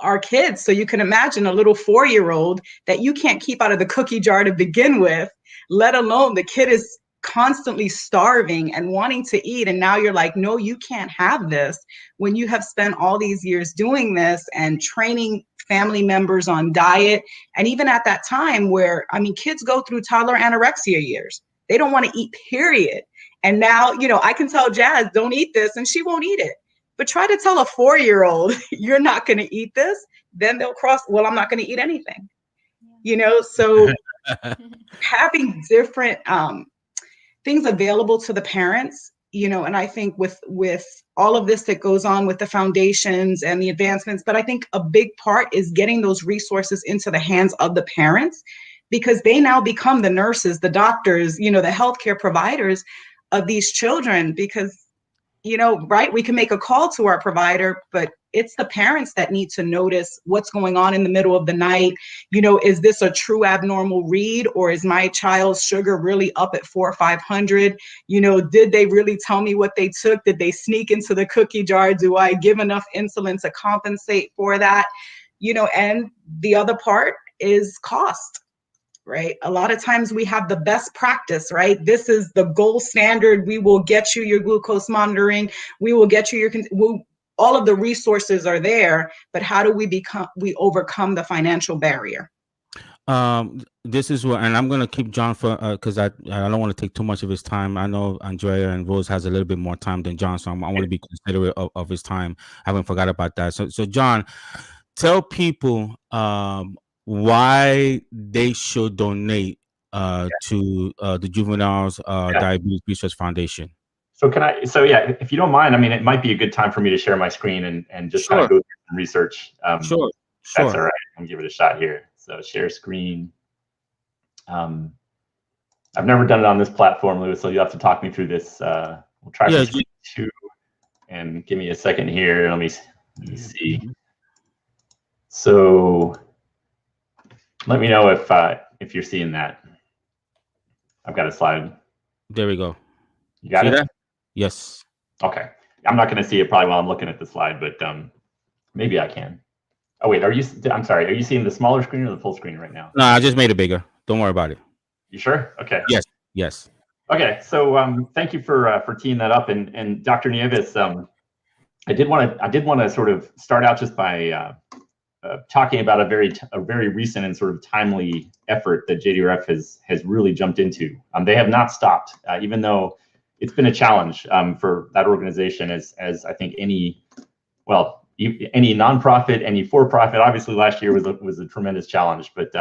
our kids. So you can imagine a little 4-year-old that you can't keep out of the cookie jar to begin with, let alone the kid is constantly starving and wanting to eat. And now you're like, no, you can't have this, when you have spent all these years doing this and training family members on diet. And even at that time where, kids go through toddler anorexia years. They don't want to eat, period. And now, I can tell Jazz, don't eat this, and she won't eat it. But try to tell a 4-year-old, you're not going to eat this, then they'll cross, well, I'm not going to eat anything. So having different things available to the parents, and I think with all of this that goes on with the foundations and the advancements, but I think a big part is getting those resources into the hands of the parents, because they now become the nurses, the doctors, the healthcare providers of these children. Because, right, we can make a call to our provider, but it's the parents that need to notice what's going on in the middle of the night. Is this a true abnormal read, or is my child's sugar really up at 400 or 500? Did they really tell me what they took? Did they sneak into the cookie jar? Do I give enough insulin to compensate for that? And the other part is cost. Right? A lot of times we have the best practice, right? This is the gold standard. We will get you your glucose monitoring. We will get you all of the resources are there, but how do we overcome the financial barrier? This is what, and I'm going to keep John for, because I don't want to take too much of his time. I know Andrea and Rose has a little bit more time than John, so I want to be considerate of his time. I haven't forgot about that. So John, tell people why they should donate to the Juveniles Diabetes Research Foundation. So if you don't mind, it might be a good time for me to share my screen and just kind of go through some research. Sure. That's all right. I'm give it a shot here. So share screen. I've never done it on this platform, Louis, so you'll have to talk me through this. We'll try for screen 2, and give me a second here. Let me see. So let me know if you're seeing that. I've got a slide. There we go. You got it? That? Yes. Okay. I'm not going to see it probably while I'm looking at the slide, but maybe I can. Oh, wait, I'm sorry. Are you seeing the smaller screen or the full screen right now? No, I just made it bigger. Don't worry about it. You sure? Okay. Yes. Okay. So thank you for teeing that up. And Dr. Nieves, I did want to sort of start out just by talking about a very recent and sort of timely effort that JDRF has really jumped into. They have not stopped, even though it's been a challenge for that organization, as I think any nonprofit, any for-profit. Obviously, last year was a tremendous challenge, but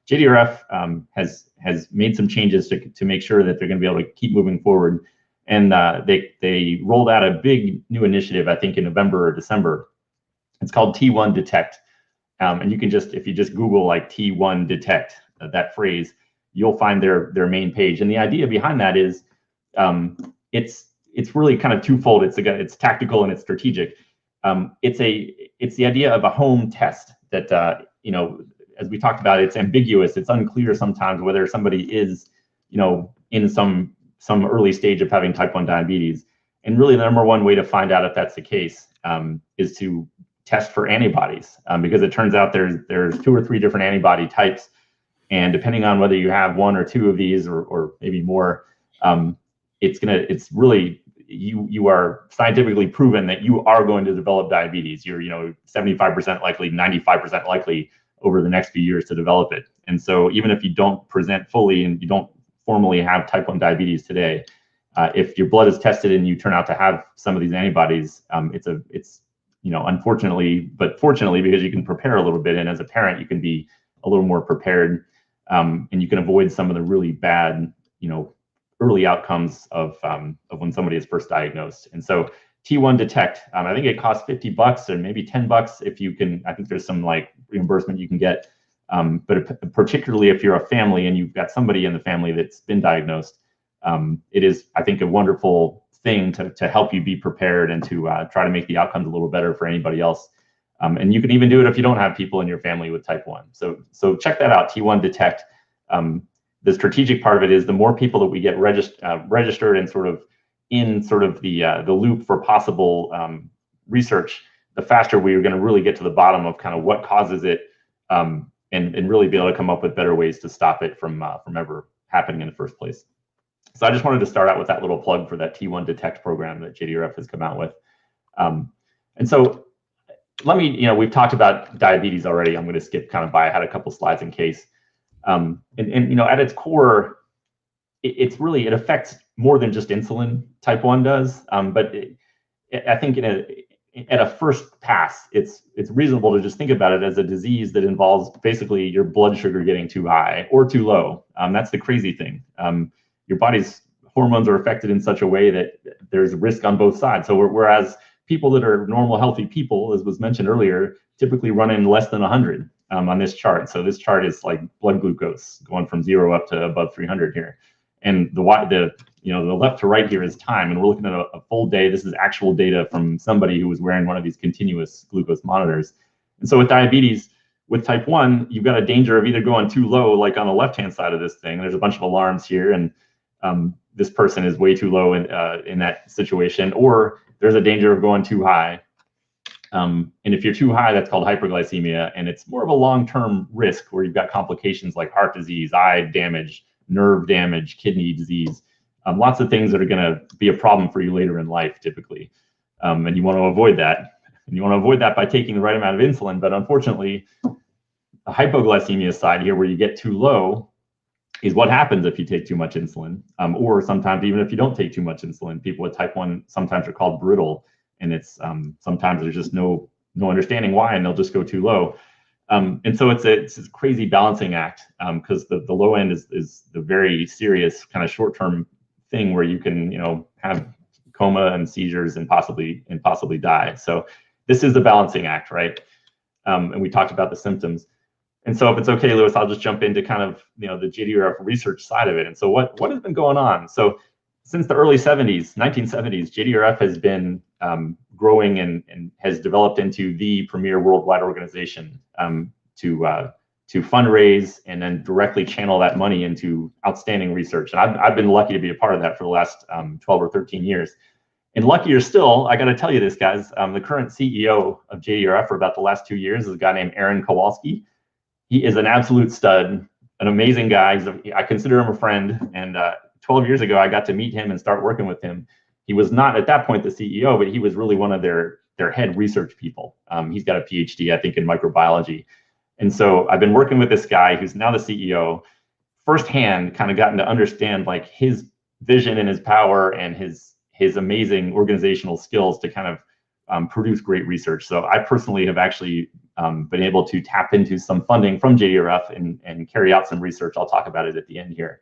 JDRF has made some changes to make sure that they're going to be able to keep moving forward. And they rolled out a big new initiative, I think in November or December. It's called T1 Detect. And you can if you just Google like T1 Detect, that phrase, you'll find their main page. And the idea behind that is it's really kind of twofold. It's tactical and it's strategic. It's the idea of a home test that you know, as we talked about, it's ambiguous. It's unclear sometimes whether somebody is, you know, in some early stage of having type 1 diabetes. And really the number one way to find out if that's the case is to test for antibodies, because it turns out there's 2 or 3 different antibody types. And depending on whether you have 1 or 2 of these or maybe more, it's really, you are scientifically proven that you are going to develop diabetes. You're, you know, 75% likely, 95% likely over the next few years to develop it. And so even if you don't present fully and you don't formally have type 1 diabetes today, if your blood is tested and you turn out to have some of these antibodies, it's you know, unfortunately, but fortunately, because you can prepare a little bit, and as a parent, you can be a little more prepared, and you can avoid some of the really bad, you know, early outcomes of when somebody is first diagnosed. And so T1 Detect, I think it costs $50 or maybe $10 if you can. I think there's some like reimbursement you can get, but particularly if you're a family and you've got somebody in the family that's been diagnosed, it is, I think, a wonderful thing to help you be prepared and to try to make the outcomes a little better for anybody else. And you can even do it if you don't have people in your family with type 1. So check that out, T1 Detect. The strategic part of it is the more people that we get registered and sort of in the loop for possible research, the faster we are going to really get to the bottom of kind of what causes it, and really be able to come up with better ways to stop it from ever happening in the first place. So I just wanted to start out with that little plug for that T1 Detect program that JDRF has come out with. And so let me, you know, we've talked about diabetes already. I'm going to skip kind of by. I had a couple slides in case. And you know, at its core, it affects more than just insulin. Type 1 does, but I think at a first pass, it's reasonable to just think about it as a disease that involves basically your blood sugar getting too high or too low. That's the crazy thing. Your body's hormones are affected in such a way that there's risk on both sides. So whereas people that are normal, healthy people, as was mentioned earlier, typically run in less than 100 on this chart. So this chart is like blood glucose going from 0 up to above 300 here. And the left to right here is time, and we're looking at a full day. This is actual data from somebody who was wearing one of these continuous glucose monitors. And so with diabetes, with type 1, you've got a danger of either going too low, like on the left-hand side of this thing. There's a bunch of alarms here, and this person is way too low in that situation, or there's a danger of going too high. And if you're too high, that's called hyperglycemia, and it's more of a long-term risk where you've got complications like heart disease, eye damage, nerve damage, kidney disease, lots of things that are going to be a problem for you later in life, typically. And you want to avoid that. And you want to avoid that by taking the right amount of insulin. But unfortunately, the hypoglycemia side here, where you get too low, is what happens if you take too much insulin, or sometimes even if you don't take too much insulin. People with type 1 sometimes are called brittle, and it's sometimes there's just no understanding why, and they'll just go too low. And so it's a crazy balancing act, because the low end is the very serious kind of short-term thing where you can, you know, have coma and seizures and possibly die. So this is the balancing act, right? And we talked about the symptoms. And so if it's okay, Lewis, I'll just jump into kind of, you know, the JDRF research side of it. And so what has been going on? So since the early 1970s, JDRF has been growing and has developed into the premier worldwide organization to fundraise and then directly channel that money into outstanding research. And I've been lucky to be a part of that for the last 12 or 13 years. And luckier still, I got to tell you this, guys, the current CEO of JDRF for about the last 2 years is a guy named Aaron Kowalski. He is an absolute stud, an amazing guy. I consider him a friend. And 12 years ago, I got to meet him and start working with him. He was not at that point the CEO, but he was really one of their head research people. He's got a PhD, I think, in microbiology. And so I've been working with this guy who's now the CEO, firsthand, kind of gotten to understand like his vision and his power and his amazing organizational skills to kind of produce great research. So I personally have actually been able to tap into some funding from JDRF and carry out some research. I'll talk about it at the end here.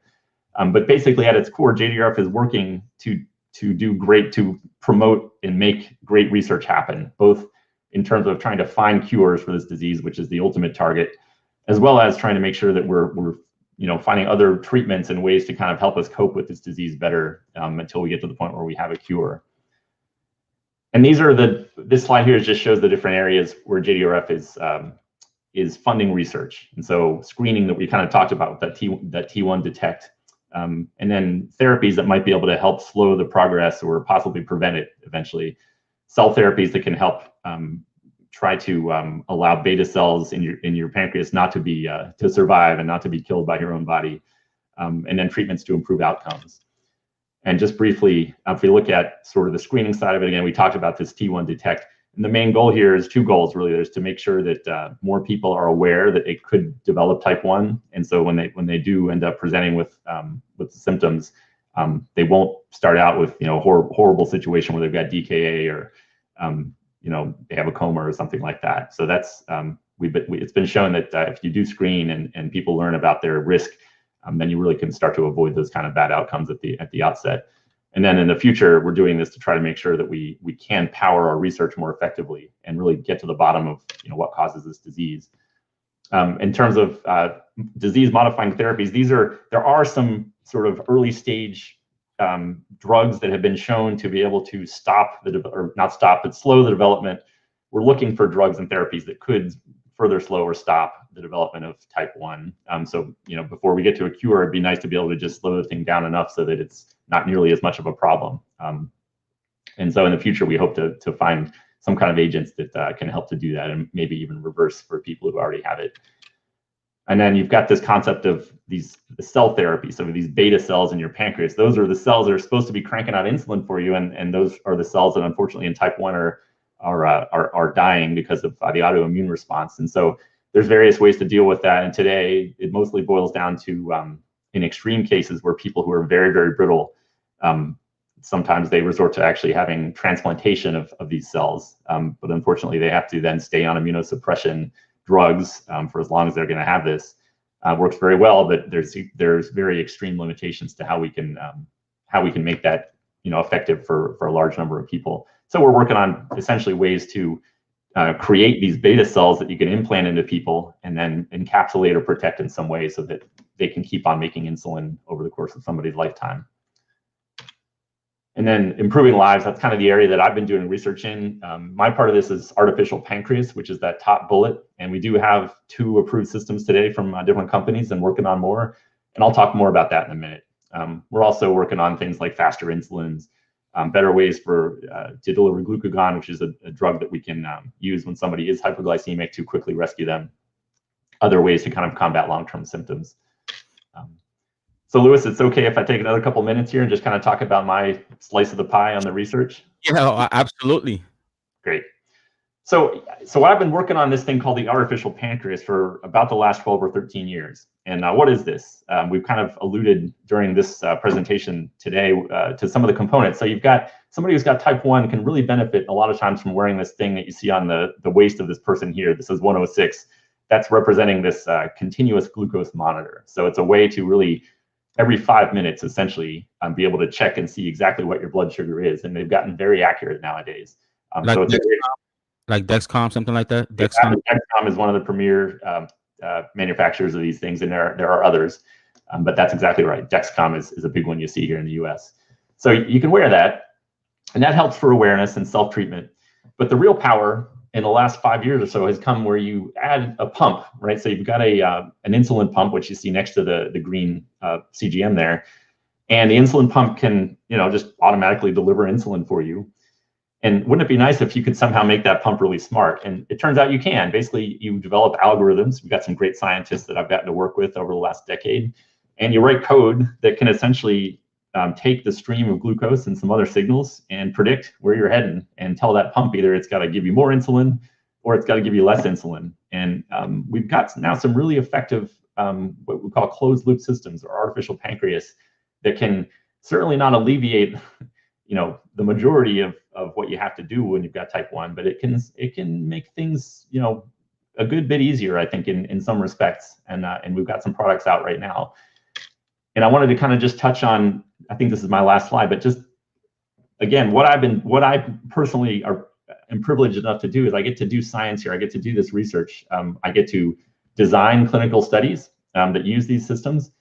But basically at its core, JDRF is working to promote and make great research happen, both in terms of trying to find cures for this disease, which is the ultimate target, as well as trying to make sure that we're finding other treatments and ways to kind of help us cope with this disease better until we get to the point where we have a cure. And this slide here just shows the different areas where JDRF is funding research. And so screening that we kind of talked about, that T1 detect, and then therapies that might be able to help slow the progress or possibly prevent it eventually. Cell therapies that can help try to allow beta cells in your pancreas not to be to survive and not to be killed by your own body, and then treatments to improve outcomes. And just briefly, if we look at sort of the screening side of it, again, we talked about this T1 detect. And the main goal here is two goals, really. There's to make sure that more people are aware that they could develop type 1. And so when they do end up presenting with the symptoms, they won't start out with horrible situation where they've got DKA or they have a coma or something like that. So that's it's been shown that if you do screen and people learn about their risk, then you really can start to avoid those kind of bad outcomes at the outset. And then in the future, we're doing this to try to make sure that we can power our research more effectively and really get to the bottom of what causes this disease. In terms of disease-modifying therapies, there are some sort of early stage drugs that have been shown to be able to stop but slow the development. We're looking for drugs and therapies that could further slow or stop the development of type 1. So, before we get to a cure, it'd be nice to be able to just slow the thing down enough so that it's not nearly as much of a problem. And so in the future, we hope to find some kind of agents that can help to do that, and maybe even reverse for people who already have it. And then you've got this concept of the cell therapy. So these beta cells in your pancreas, those are the cells that are supposed to be cranking out insulin for you. And those are the cells that unfortunately in type 1 are dying because of the autoimmune response. And so there's various ways to deal with that. And today it mostly boils down to, in extreme cases where people who are very, very brittle, sometimes they resort to actually having transplantation of these cells. But unfortunately, they have to then stay on immunosuppression drugs for as long as they're going to have this. Works very well, but there's very extreme limitations to how we can make that effective for a large number of people. So we're working on essentially ways to create these beta cells that you can implant into people and then encapsulate or protect in some way so that they can keep on making insulin over the course of somebody's lifetime. And then improving lives, that's kind of the area that I've been doing research in. My part of this is artificial pancreas, which is that top bullet. And we do have 2 approved systems today from different companies and working on more. And I'll talk more about that in a minute. We're also working on things like faster insulins, better ways to deliver glucagon, which is a drug that we can use when somebody is hypoglycemic to quickly rescue them. Other ways to kind of combat long-term symptoms. So Louis, it's okay if I take another couple minutes here and just kind of talk about my slice of the pie on the research? Yeah, absolutely. Great. So I've been working on this thing called the artificial pancreas for about the last 12 or 13 years. And what is this? We've kind of alluded during this presentation today to some of the components. So you've got somebody who's got type 1 can really benefit a lot of times from wearing this thing that you see on the waist of this person here. This is 106. That's representing this continuous glucose monitor. So it's a way to really every 5 minutes, essentially, be able to check and see exactly what your blood sugar is. And they've gotten very accurate nowadays. Like, so it's like Dexcom, something like that? Dexcom is one of the premier manufacturers of these things, and there are others. But that's exactly right. Dexcom is a big one you see here in the US. So you can wear that, and that helps for awareness and self-treatment. But the real power in the last 5 years or so has come where you add a pump, right? So you've got an insulin pump, which you see next to the green CGM there. And the insulin pump can, just automatically deliver insulin for you. And wouldn't it be nice if you could somehow make that pump really smart? And it turns out you can. Basically, you develop algorithms. We've got some great scientists that I've gotten to work with over the last decade. And you write code that can essentially take the stream of glucose and some other signals and predict where you're heading and tell that pump either it's got to give you more insulin or it's got to give you less insulin. And we've got now some really effective, what we call closed loop systems or artificial pancreas that can certainly not alleviate, the majority of what you have to do when you've got type 1, but it can make things, a good bit easier, I think, in some respects. And we've got some products out right now. And I wanted to kind of just touch on, I think this is my last slide, but just again, what I personally am privileged enough to do is I get to do science here. I get to do this research. I get to design clinical studies that use these systems,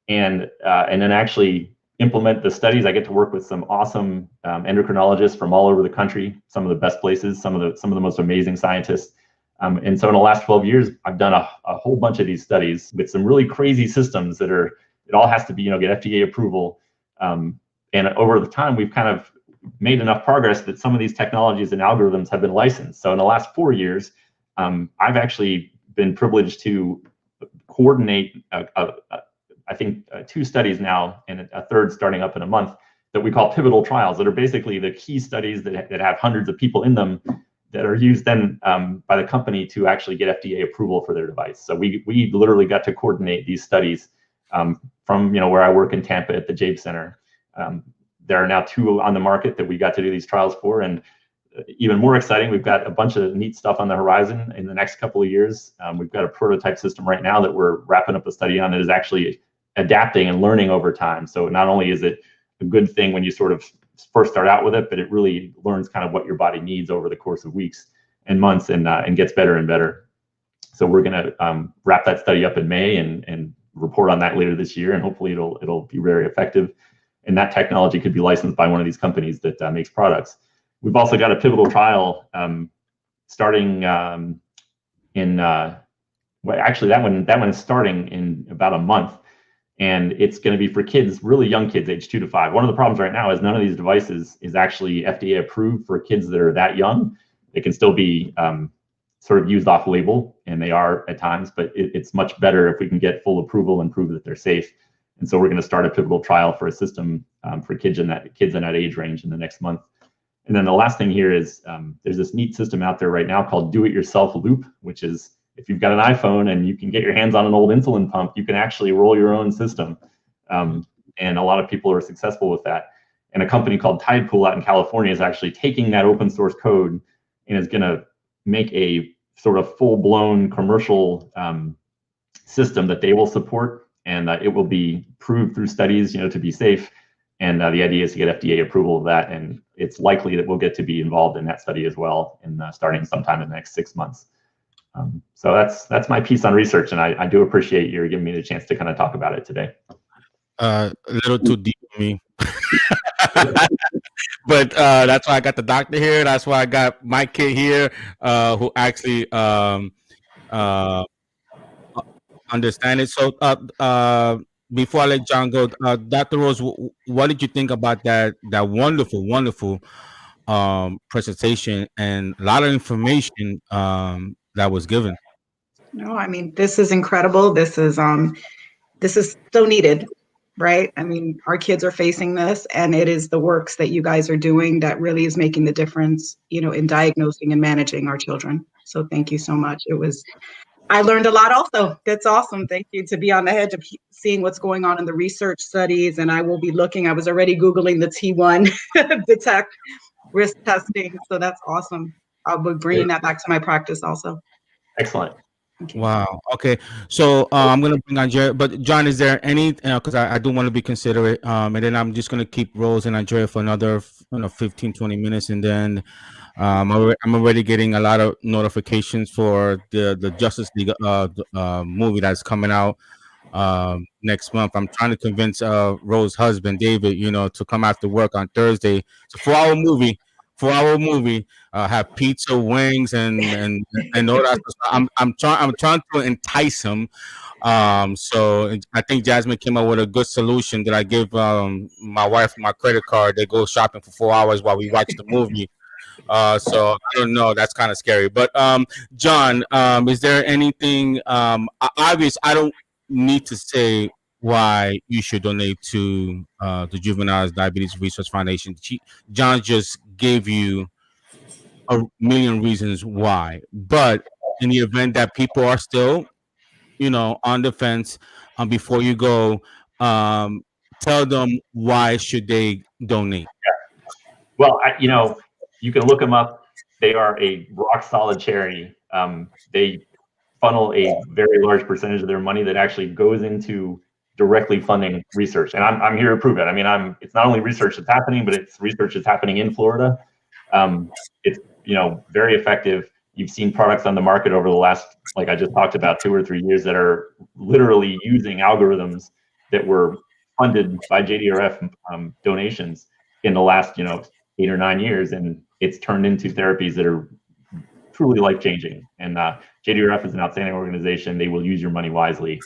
and then actually implement the studies. I get to work with some awesome endocrinologists from all over the country, some of the best places, some of the most amazing scientists. And so in the last 12 years, I've done a whole bunch of these studies with some really crazy systems that are, it all has to be, get FDA approval. And over the time, we've kind of made enough progress that some of these technologies and algorithms have been licensed. So in the last 4 years, I've actually been privileged to coordinate, I think 2 studies now, and a third starting up in a month, that we call pivotal trials, that are basically the key studies that have hundreds of people in them, that are used then by the company to actually get FDA approval for their device. So we literally got to coordinate these studies from where I work in Tampa at the Jabe Center. There are now 2 on the market that we got to do these trials for, and even more exciting, we've got a bunch of neat stuff on the horizon in the next couple of years. We've got a prototype system right now that we're wrapping up a study on that is actually adapting and learning over time. So not only is it a good thing when you sort of first start out with it, but it really learns kind of what your body needs over the course of weeks and months, and gets better and better. So we're going to wrap that study up in May and report on that later this year, and hopefully it'll be very effective. And that technology could be licensed by one of these companies that makes products. We've also got a pivotal trial starting actually that one is starting in about a month, and it's going to be for kids, really young kids, age 2 to 5. One of the problems right now is none of these devices is actually FDA approved for kids that are that young. They can still be sort of used off label, and they are at times, but it's much better if we can get full approval and prove that they're safe. And so we're going to start a pivotal trial for a system for kids in that age range in the next month. And then the last thing here is there's this neat system out there right now called Do-It-Yourself Loop, which is if you've got an iPhone and you can get your hands on an old insulin pump, you can actually roll your own system. And a lot of people are successful with that. And a company called Tidepool out in California is actually taking that open source code and is going to make a sort of full-blown commercial system that they will support, and it will be proved through studies, to be safe. And the idea is to get FDA approval of that, and it's likely that we'll get to be involved in that study as well, and starting sometime in the next 6 months. So that's my piece on research, and I do appreciate you giving me the chance to kind of talk about it today. A little too deep for me. But that's why I got the doctor here. That's why I got my kid here, who actually understand it. So before I let John go, Dr. Rose, what did you think about that wonderful presentation and a lot of information that was given? No, I mean, this is incredible. This is so needed, right? I mean, our kids are facing this, and it is the works that you guys are doing that really is making the difference, in diagnosing and managing our children. So thank you so much. I learned a lot also. That's awesome. Thank you, to be on the edge of seeing what's going on in the research studies. And I will be looking, I was already Googling the T1 detect risk testing. So that's awesome. I'll be bringing that back to my practice also. Excellent. Wow. Okay. So I'm going to bring on Jerry, but John, is there any, because I do want to be considerate, and then I'm just going to keep Rose and Andrea for another 15, 20 minutes. And then I'm already getting a lot of notifications for the Justice League movie that's coming out next month. I'm trying to convince Rose's husband, David, to come after work on Thursday. It's a 4-hour movie. 4-hour movie, have pizza, wings, and all that stuff. I'm trying to entice him. So I think Jasmine came up with a good solution that I give my wife my credit card. They go shopping for 4 hours while we watch the movie. So I don't know. That's kind of scary. But John, is there anything obvious? I don't need to say why you should donate to the Juvenile Diabetes Research Foundation. John just gave you a million reasons why. But in the event that people are still, on the fence, before you go, tell them why should they donate. Well, you can look them up. They are a rock solid charity. They funnel a very large percentage of their money that actually goes into directly funding research, and I'm here to prove it. I mean, it's not only research that's happening, but it's research that's happening in Florida. It's very effective. You've seen products on the market over the last, like I just talked about, 2 or 3 years that are literally using algorithms that were funded by JDRF donations in the last, 8 or 9 years, and it's turned into therapies that are truly life-changing. And JDRF is an outstanding organization. They will use your money wisely.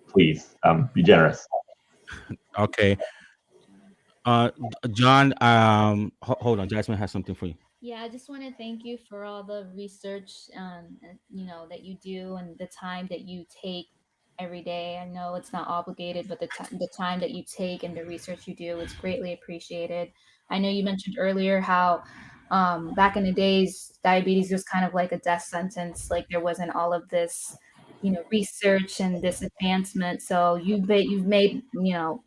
Please be generous. Okay. John, hold on. Jasmine has something for you. Yeah, I just want to thank you for all the research, that you do and the time that you take every day. I know it's not obligated, but the time that you take and the research you do, it's greatly appreciated. I know you mentioned earlier how back in the days, diabetes was kind of like a death sentence. Like there wasn't all of this, research and this advancement. So you've made,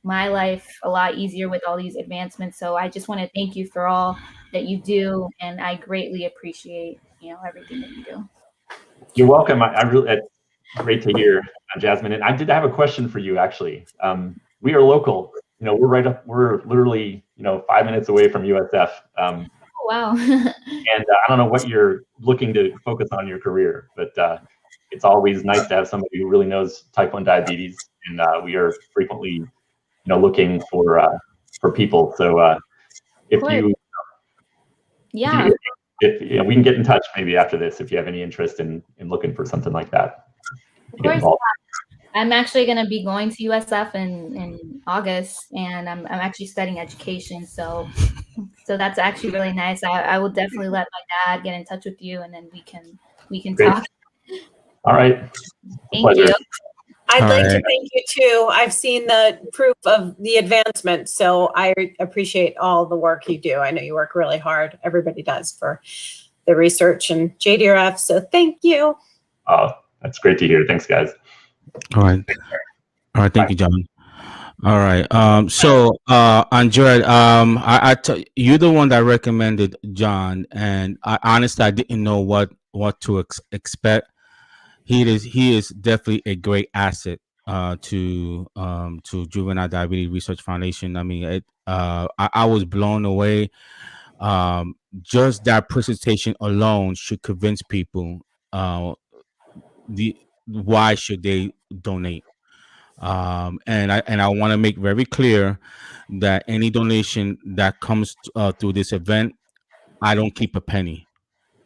my life a lot easier with all these advancements. So I just want to thank you for all that you do, and I greatly appreciate, everything that you do. You're welcome. I really, it's great to hear, Jasmine. And I did have a question for you, actually. We are local. We're right up. We're literally, 5 minutes away from USF. Oh, wow. And I don't know what you're looking to focus on in your career, but it's always nice to have somebody who really knows type 1 diabetes. And we are frequently, looking for people. So if you, yeah, if we can get in touch maybe after this, if you have any interest in looking for something like that. Of course. I'm actually going to be going to USF in August, and I'm actually studying education. So that's actually really nice. I will definitely let my dad get in touch with you, and then we can Great. talk. All right. Thank you. I'd like to thank you too. I've seen the proof of the advancement, so I appreciate all the work you do. I know you work really hard. Everybody does for the research and JDRF, so thank you. Oh, that's great to hear. Thanks, guys. All right. Thank you, John. All right. So, Andrea, you're the one that recommended John, and honestly, I didn't know what to expect. He is definitely a great asset to Juvenile Diabetes Research Foundation. I mean, I was blown away. Just that presentation alone should convince people why should they donate. And I want to make very clear that any donation that comes through this event, I don't keep a penny.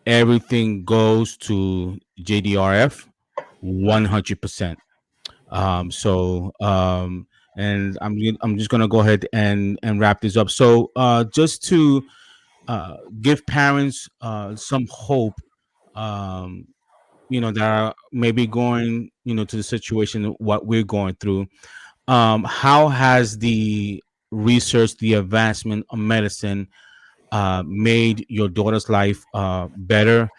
Everything goes to JDRF 100%. And I'm just gonna go ahead and wrap this up. So just to give parents some hope, that are maybe going, to the situation what we're going through. How has the research, the advancement of medicine, made your daughter's life better?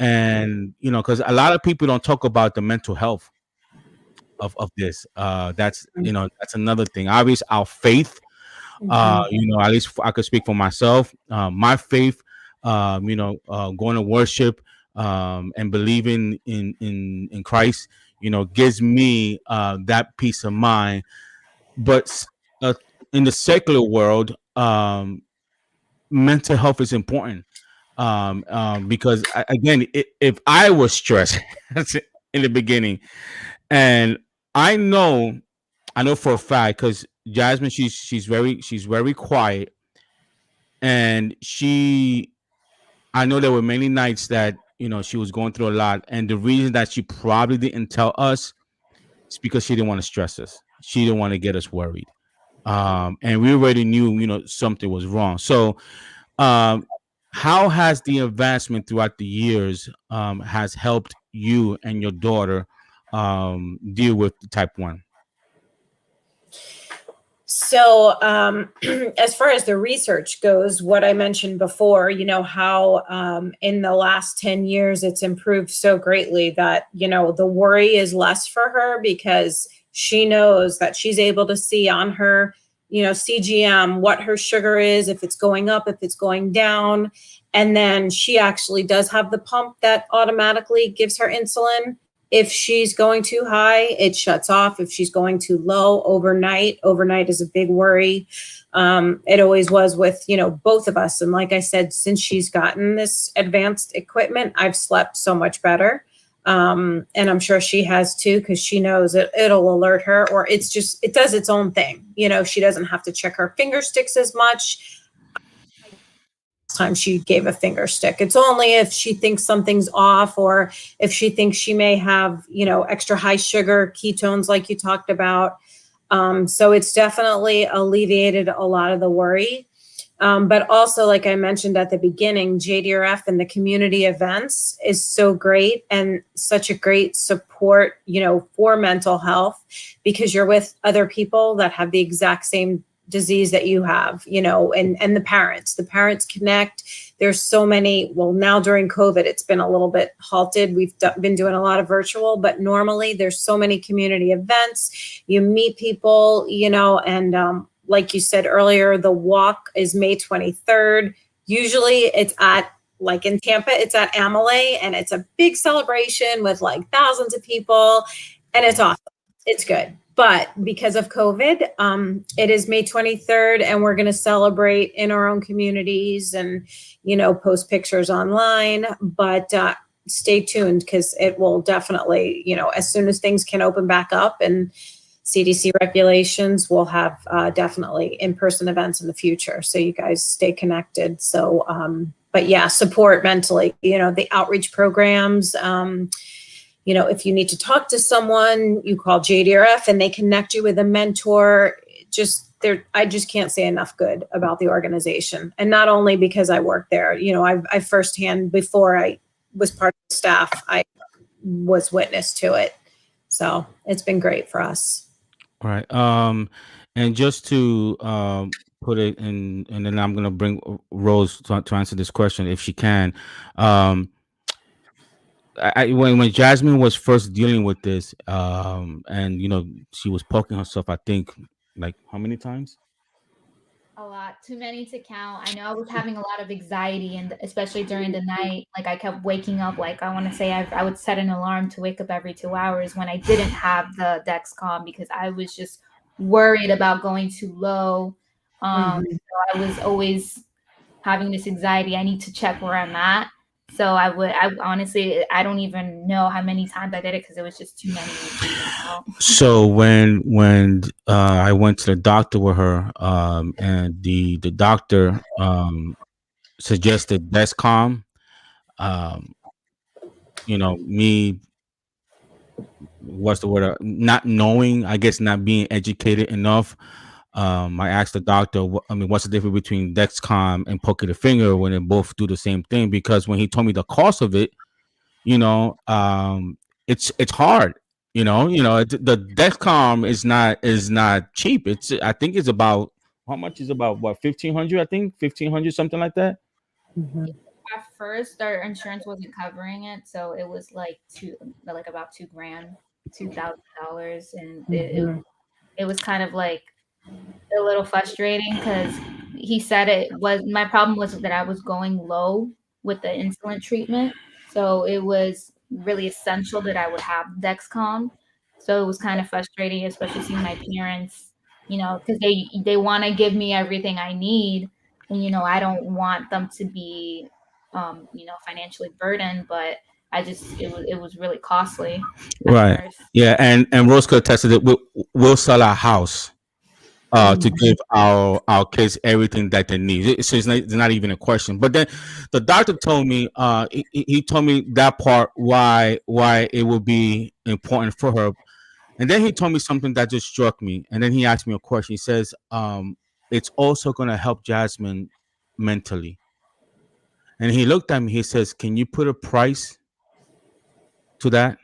And because a lot of people don't talk about the mental health of this. That's another thing. Obviously, our faith. At least I could speak for myself. My faith, going to worship and believing in Christ, gives me that peace of mind. But in the secular world, mental health is important. Because again, if I was stressed in the beginning, and I know for a fact, because Jasmine, she's very quiet, and I know there were many nights that she was going through a lot, and the reason that she probably didn't tell us is because she didn't want to stress us. She didn't want to get us worried, and we already knew something was wrong. So, how has the advancement throughout the years has helped you and your daughter deal with type 1? So as far as the research goes, what I mentioned before, how in the last 10 years it's improved so greatly that, the worry is less for her, because she knows that she's able to see on her, CGM what her sugar is, if it's going up, if it's going down. And then she actually does have the pump that automatically gives her insulin. If she's going too high, it shuts off. If she's going too low overnight is a big worry. It always was with, both of us. And like I said, since she's gotten this advanced equipment, I've slept so much better. And I'm sure she has too, because she knows it'll alert her, or it does its own thing. She doesn't have to check her finger sticks as much. Time she gave a finger stick. It's only if she thinks something's off, or if she thinks she may have, extra high sugar ketones like you talked about. So it's definitely alleviated a lot of the worry. But also, like I mentioned at the beginning, JDRF and the community events is so great and such a great support, for mental health, because you're with other people that have the exact same disease that you have, and the parents connect. There's so many, well, now during COVID, it's been a little bit halted. We've been doing a lot of virtual, but normally there's so many community events. You meet people, and like you said earlier, the walk is May 23rd. Usually it's like in Tampa, it's at Amelie, and it's a big celebration with like thousands of people, and it's awesome. It's good. But because of COVID, it is May 23rd, and we're going to celebrate in our own communities and, post pictures online. But stay tuned, because it will definitely, as soon as things can open back up and CDC regulations, we'll have definitely in-person events in the future. So you guys stay connected. So, but yeah, support mentally, the outreach programs. If you need to talk to someone, you call JDRF and they connect you with a mentor. I just can't say enough good about the organization. And not only because I work there, I firsthand, before I was part of the staff, I was witness to it. So it's been great for us. All right. And just to put it in, and then I'm going to bring Rose to answer this question if she can. When Jasmine was first dealing with this, and she was poking herself, I think, like how many times? A lot, too many to count. I know I was having a lot of anxiety, and especially during the night, like I kept waking up. Like I want to say, I would set an alarm to wake up every 2 hours when I didn't have the Dexcom, because I was just worried about going too low. So I was always having this anxiety. I need to check where I'm at. So I honestly, I don't even know how many times I did it, because it was just too many. So when I went to the doctor with her, and the doctor suggested Dexcom, me, what's the word? Not knowing, I guess, not being educated enough. I asked the doctor, what's the difference between Dexcom and poking the finger when they both do the same thing? Because when he told me the cost of it, it's hard. The Dexcom is not cheap. I think it's about, how much is about, what, 1,500? I think 1,500, something like that. At first, our insurance wasn't covering it, so it was like about $2,000, $2,000, and it was kind of like a little frustrating, because he said my problem was that I was going low with the insulin treatment, so it was really essential that I would have Dexcom. So it was kind of frustrating, especially seeing my parents, because they want to give me everything I need, and I don't want them to be financially burdened, but it was really costly. Right. Yeah, and Rose could attest to it. We'll sell our house to give our kids everything that they need. So it's not even a question. But then the doctor told me, he told me that part, why it would be important for her. And then he told me something that just struck me. And then he asked me a question. He says, it's also going to help Jasmine mentally. And he looked at me. He says, can you put a price to that?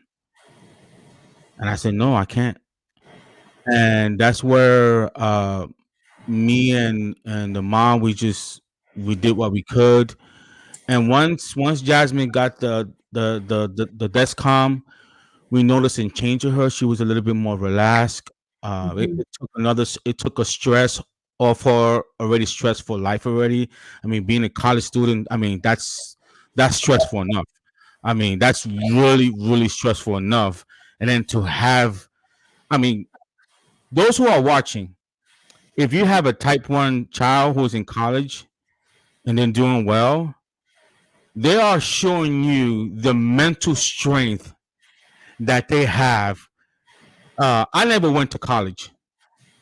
And I said, no, I can't. And that's where me and the mom, we did what we could. And once Jasmine got the Dexcom, we noticed a change in her. She was a little bit more relaxed. It took a stress off her already stressful life already. I mean, being a college student, I mean, that's stressful enough. I mean, that's really, really stressful enough. And then to have, I mean, those who are watching, if you have a type 1 child who's in college and then doing well, they are showing you the mental strength that they have. I never went to college.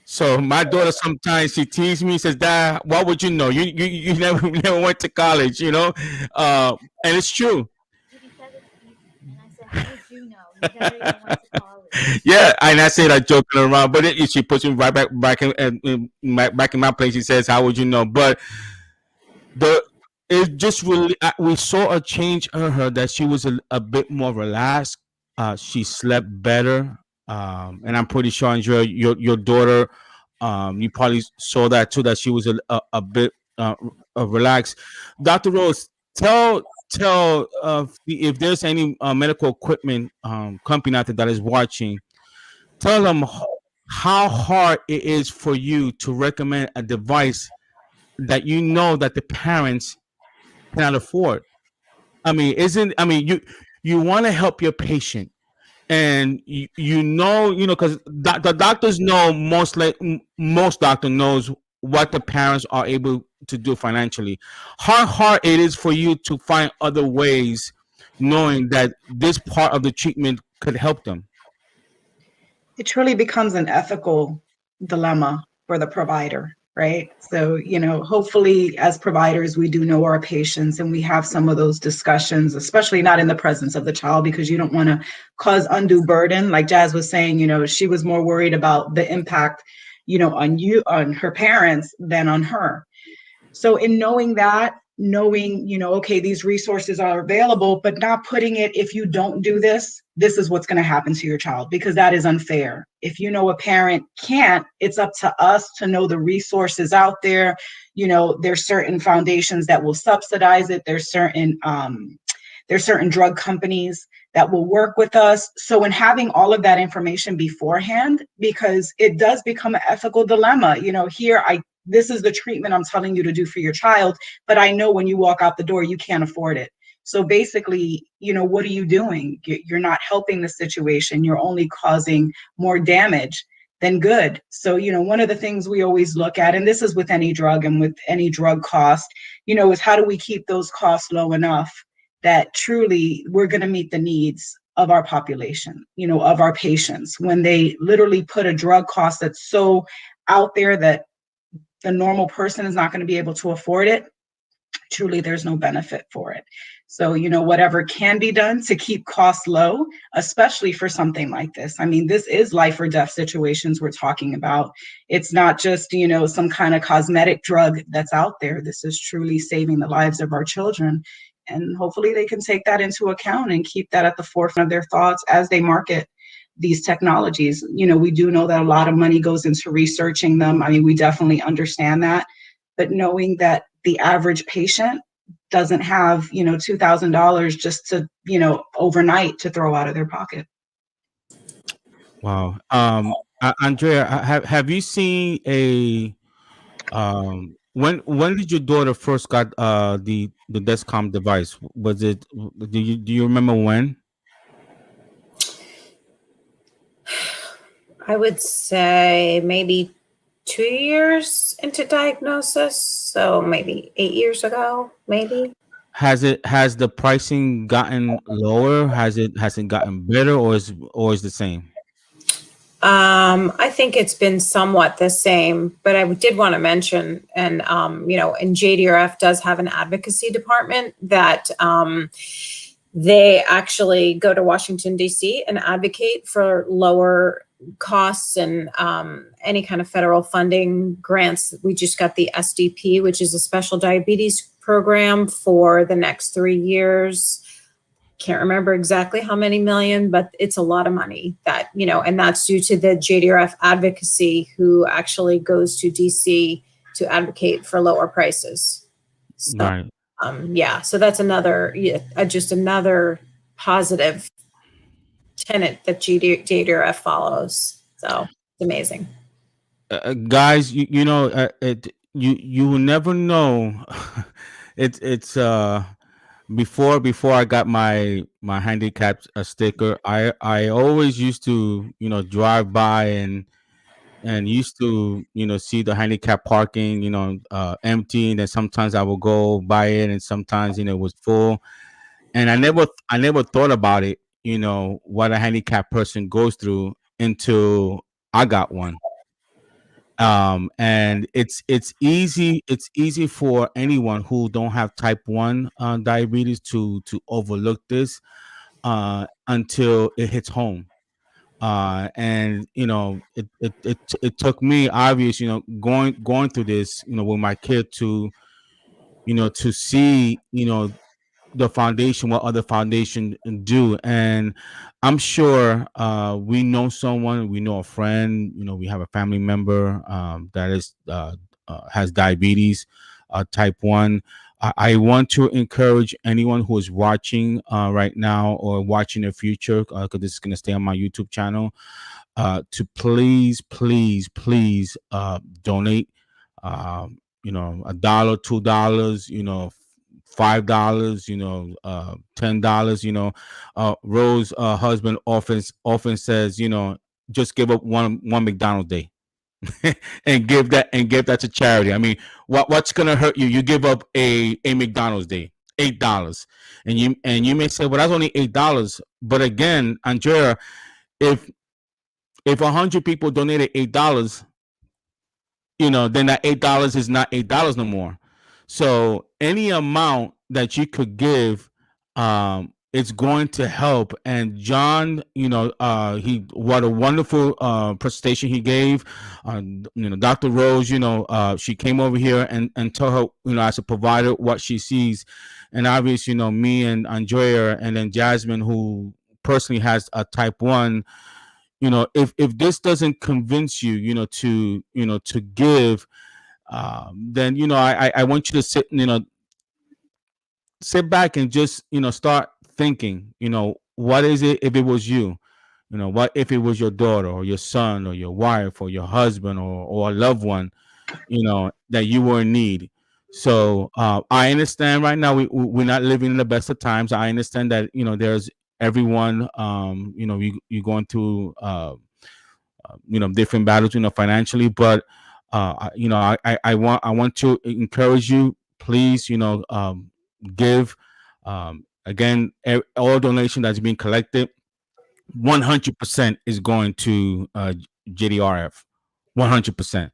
So my daughter sometimes she teases me, says, "Dad, what would you know? You never never went to college, you know?" And it's true. Judy said it's easy, and I said, "How would you know? You never even went to college." Yeah, and I say that joking around, but she puts me right back in my place. She says, "How would you know?" But the it just really we saw a change in her that she was a bit more relaxed. She slept better, and I'm pretty sure, Andrea, your daughter, you probably saw that too, that she was a bit relaxed. Dr. Rose, tell if there's any medical equipment company out there that is watching, tell them how hard it is for you to recommend a device that you know that the parents cannot afford. I mean, you want to help your patient, and because the doctors know most doctor knows what the parents are able to do financially. How hard it is for you to find other ways, knowing that this part of the treatment could help them. It truly becomes an ethical dilemma for the provider, right? So, hopefully as providers, we do know our patients and we have some of those discussions, especially not in the presence of the child, because you don't want to cause undue burden. Like Jazz was saying, she was more worried about the impact, on her parents than on her. So in knowing that, okay, these resources are available, but not putting it, if you don't do this, this is what's going to happen to your child, because that is unfair. If a parent can't, it's up to us to know the resources out there. There's certain foundations that will subsidize it. There's certain drug companies that will work with us. So in having all of that information beforehand, because it does become an ethical dilemma, this is the treatment I'm telling you to do for your child, but I know when you walk out the door, you can't afford it. So basically, what are you doing? You're not helping the situation. You're only causing more damage than good. So, one of the things we always look at, and this is with any drug and with any drug cost, is how do we keep those costs low enough that truly we're going to meet the needs of our population, of our patients, when they literally put a drug cost that's so out there that the normal person is not going to be able to afford it. Truly, there's no benefit for it. So, whatever can be done to keep costs low, especially for something like this. I mean, this is life or death situations we're talking about. It's not just, some kind of cosmetic drug that's out there. This is truly saving the lives of our children. And hopefully they can take that into account and keep that at the forefront of their thoughts as they market these technologies. We do know that a lot of money goes into researching them. I mean, we definitely understand that. But knowing that the average patient doesn't have, $2,000 just to, overnight to throw out of their pocket. Wow. Andrea, have you seen a when did your daughter first got the Descom device? Was it do you remember when? I would say maybe 2 years into diagnosis. So maybe 8 years ago, maybe. Has the pricing gotten lower? Has it gotten better, or is the same? I think it's been somewhat the same, but I did want to mention, and and JDRF does have an advocacy department that they actually go to Washington, D.C. and advocate for lower costs and any kind of federal funding grants. We just got the SDP, which is a special diabetes program for the next 3 years. Can't remember exactly how many million, but it's a lot of money that, and that's due to the JDRF advocacy who actually goes to DC to advocate for lower prices. So, Right. So that's just another positive tenet that JDRF follows. So it's amazing. Guys, you will never know. It's before I got my handicap sticker, I always used to, drive by and used to, see the handicap parking, empty, and then sometimes I would go by it, and sometimes, it was full, and I never thought about it, what a handicapped person goes through until I got one. And it's easy for anyone who don't have type 1 diabetes to overlook this until it hits home. And it took me obvious, going through this, with my kid to see, the foundation, what other foundation do. And I'm sure we know someone, we know a friend, we have a family member that is has diabetes type 1. I want to encourage anyone who is watching right now or watching in the future, because this is going to stay on my YouTube channel, to please, please, please donate. $1, $2, $5, $10. Rose husband often says, just give up one McDonald's day and give that to charity. I mean, what's gonna hurt you? You give up a McDonald's day, $8, and you may say, well, that's only $8. But again, Andrea, if 100 people donated $8, then that $8 is not $8 no more. So any amount that you could give, it's going to help. And John, he what a wonderful presentation he gave. Dr. Rose, she came over here and told her, as a provider, what she sees. And obviously, me and Andrea, and then Jasmine, who personally has a type 1. If this doesn't convince you, to give, then I want you to sit back and just start thinking. What is it if it was you? What if it was your daughter or your son or your wife or your husband or a loved one, that you were in need. So I understand right now we're not living in the best of times. I understand that there's everyone, you're going through different battles, financially. But I want to encourage you, please, give. Again, all donation that's being collected, 100% is going to JDRF, 100%.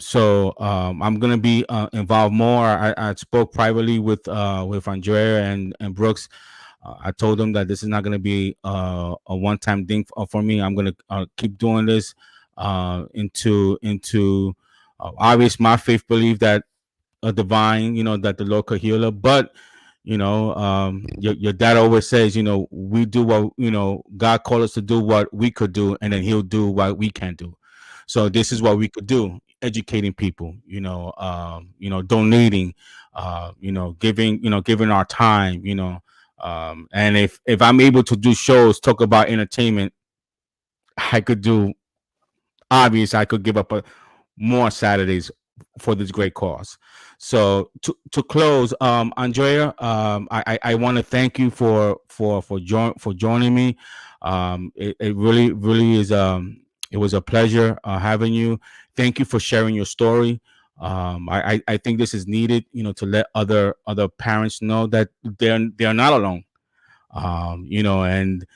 So I'm gonna be involved more. I spoke privately with Andrea and Brooks. I told them that this is not going to be a one-time thing for me. I'm going to keep doing this into obvious my faith belief that a divine, that the Lord could heal her. But your dad always says, we do what God called us to do, what we could do, and then He'll do what we can't do. So this is what we could do: educating people, donating, giving our time, and if I'm able to do shows, talk about entertainment, I could do. Obviously, I could give up more Saturdays for this great cause. So to close, Andrea, I want to thank you for joining me. It really is. It was a pleasure having you. Thank you for sharing your story. I think this is needed, to let other parents know that they're not alone. And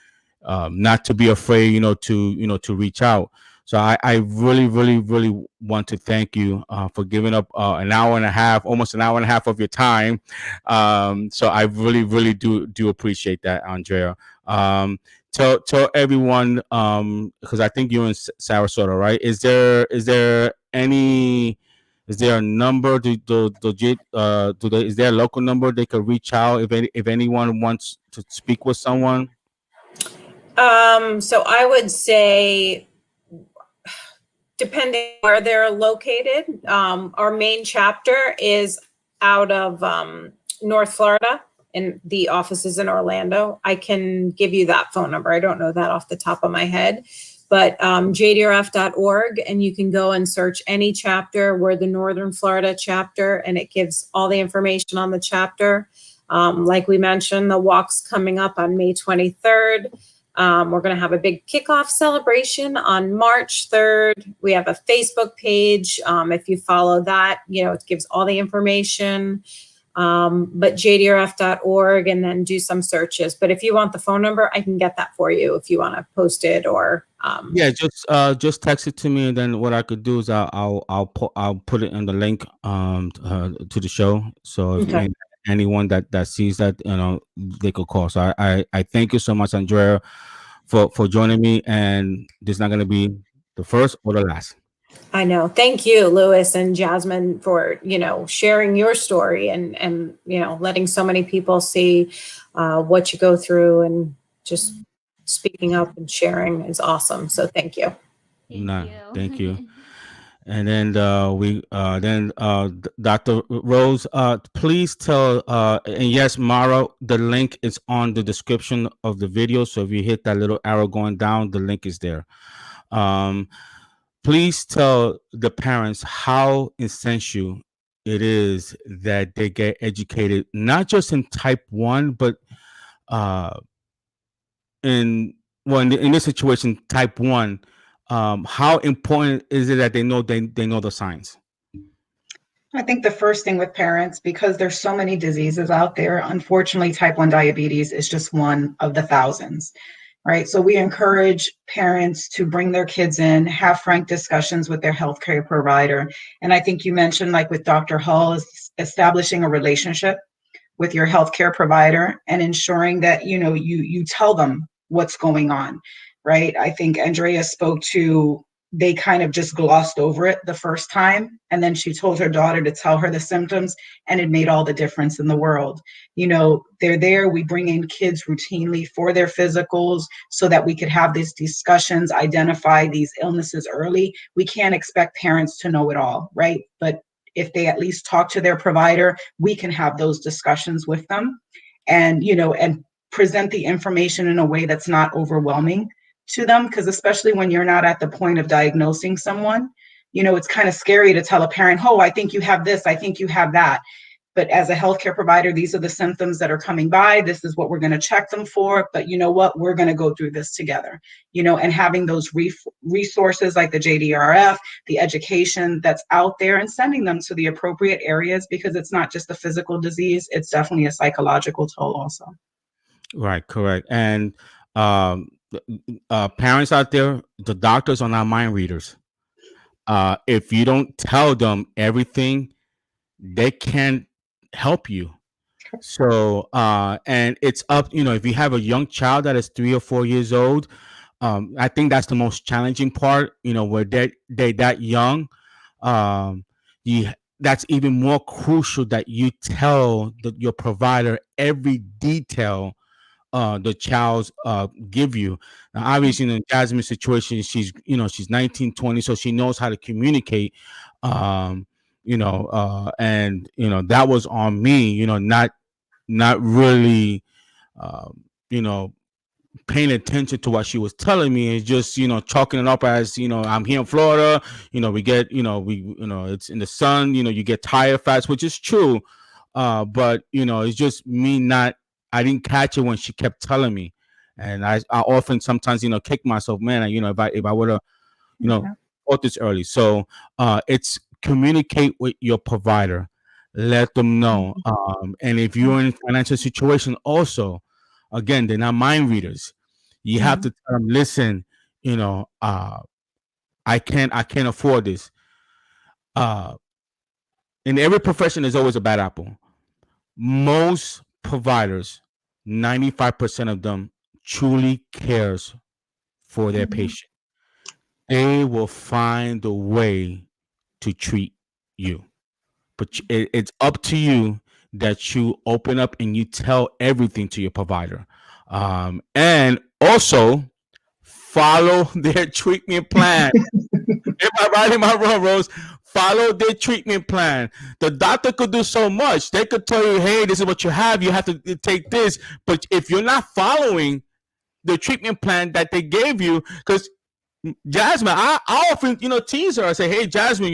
not to be afraid, to reach out. So I really, really, really want to thank you for giving up an hour and a half, almost an hour and a half of your time. So I really, really do appreciate that, Andrea. Tell everyone, because I think you're in Sarasota, right? Is there a number? Is there a local number they could reach out if anyone wants to speak with someone? So I would say, depending where they're located, our main chapter is out of North Florida, and the office is in Orlando. I can give you that phone number. I don't know that off the top of my head, but jdrf.org, and you can go and search any chapter. We're the Northern Florida chapter, and it gives all the information on the chapter. Like we mentioned, the walk's coming up on May 23rd. We're going to have a big kickoff celebration on March 3rd. We have a Facebook page. If you follow that, it gives all the information. But jdrf.org, and then do some searches. But if you want the phone number, I can get that for you if you want to post it or. Yeah, just text it to me, and then what I could do is I'll put it in the link to the show. So if anyone that sees that, they could call. So I thank you so much, Andrea, for joining me, and this is not going to be the first or the last. I know. Thank you, Louis and Jasmine, for sharing your story and letting so many people see what you go through, and just speaking up and sharing is awesome. So thank you. Thank you. And then Dr. Rose, please tell, and yes, Mara, the link is on the description of the video. So if you hit that little arrow going down, the link is there. Please tell the parents how essential it is that they get educated, not just in type 1, but in this situation, type 1. How important is it that they know the signs? I think the first thing with parents, because there's so many diseases out there, unfortunately, type 1 diabetes is just one of the thousands, right? So we encourage parents to bring their kids in, have frank discussions with their healthcare provider. And I think you mentioned, like with Dr. Hall, is establishing a relationship with your healthcare provider and ensuring that, you tell them what's going on, right? I think Andrea spoke to, they kind of just glossed over it the first time. And then she told her daughter to tell her the symptoms, and it made all the difference in the world. They're there. We bring in kids routinely for their physicals so that we could have these discussions, identify these illnesses early. We can't expect parents to know it all, right? But if they at least talk to their provider, we can have those discussions with them and, and present the information in a way that's not overwhelming to them. Because especially when you're not at the point of diagnosing someone, it's kind of scary to tell a parent, oh, I think you have this, I think you have that. But as a healthcare provider, these are the symptoms that are coming by. This is what we're going to check them for. But you know what? We're going to go through this together, and having those resources like the JDRF, the education that's out there, and sending them to the appropriate areas, because it's not just a physical disease. It's definitely a psychological toll also. Right. Correct. And parents out there, the doctors are not mind readers. If you don't tell them everything, they can't help you. So and it's up, if you have a young child that is 3 or 4 years old, I think that's the most challenging part, where they're that young. That's even more crucial that you tell your provider every detail the child's give you. Now, obviously, in Jasmine's situation, she's 19, 20, so she knows how to communicate. And that was on me, not really paying attention to what she was telling me, and just chalking it up as I'm here in Florida, we get it's in the sun, you get tired fast, which is true, but it's just me I didn't catch it when she kept telling me, and I often sometimes kick myself, man, if I would have thought this early. So it's communicate with your provider, let them know, and if you're in a financial situation also, again, they're not mind readers. You have to tell them, listen, I can't afford this. In every profession, there's always a bad apple. Most providers, 95% of them, truly cares for their patient. They will find a way to treat you, but it's up to you that you open up and you tell everything to your provider, and also follow their treatment plan. Am I right? Am I wrong, Rose? Follow their treatment plan. The doctor could do so much. They could tell you, hey, this is what you have to take this. But if you're not following the treatment plan that they gave you, because Jasmine, I often, tease her. I say, hey, Jasmine,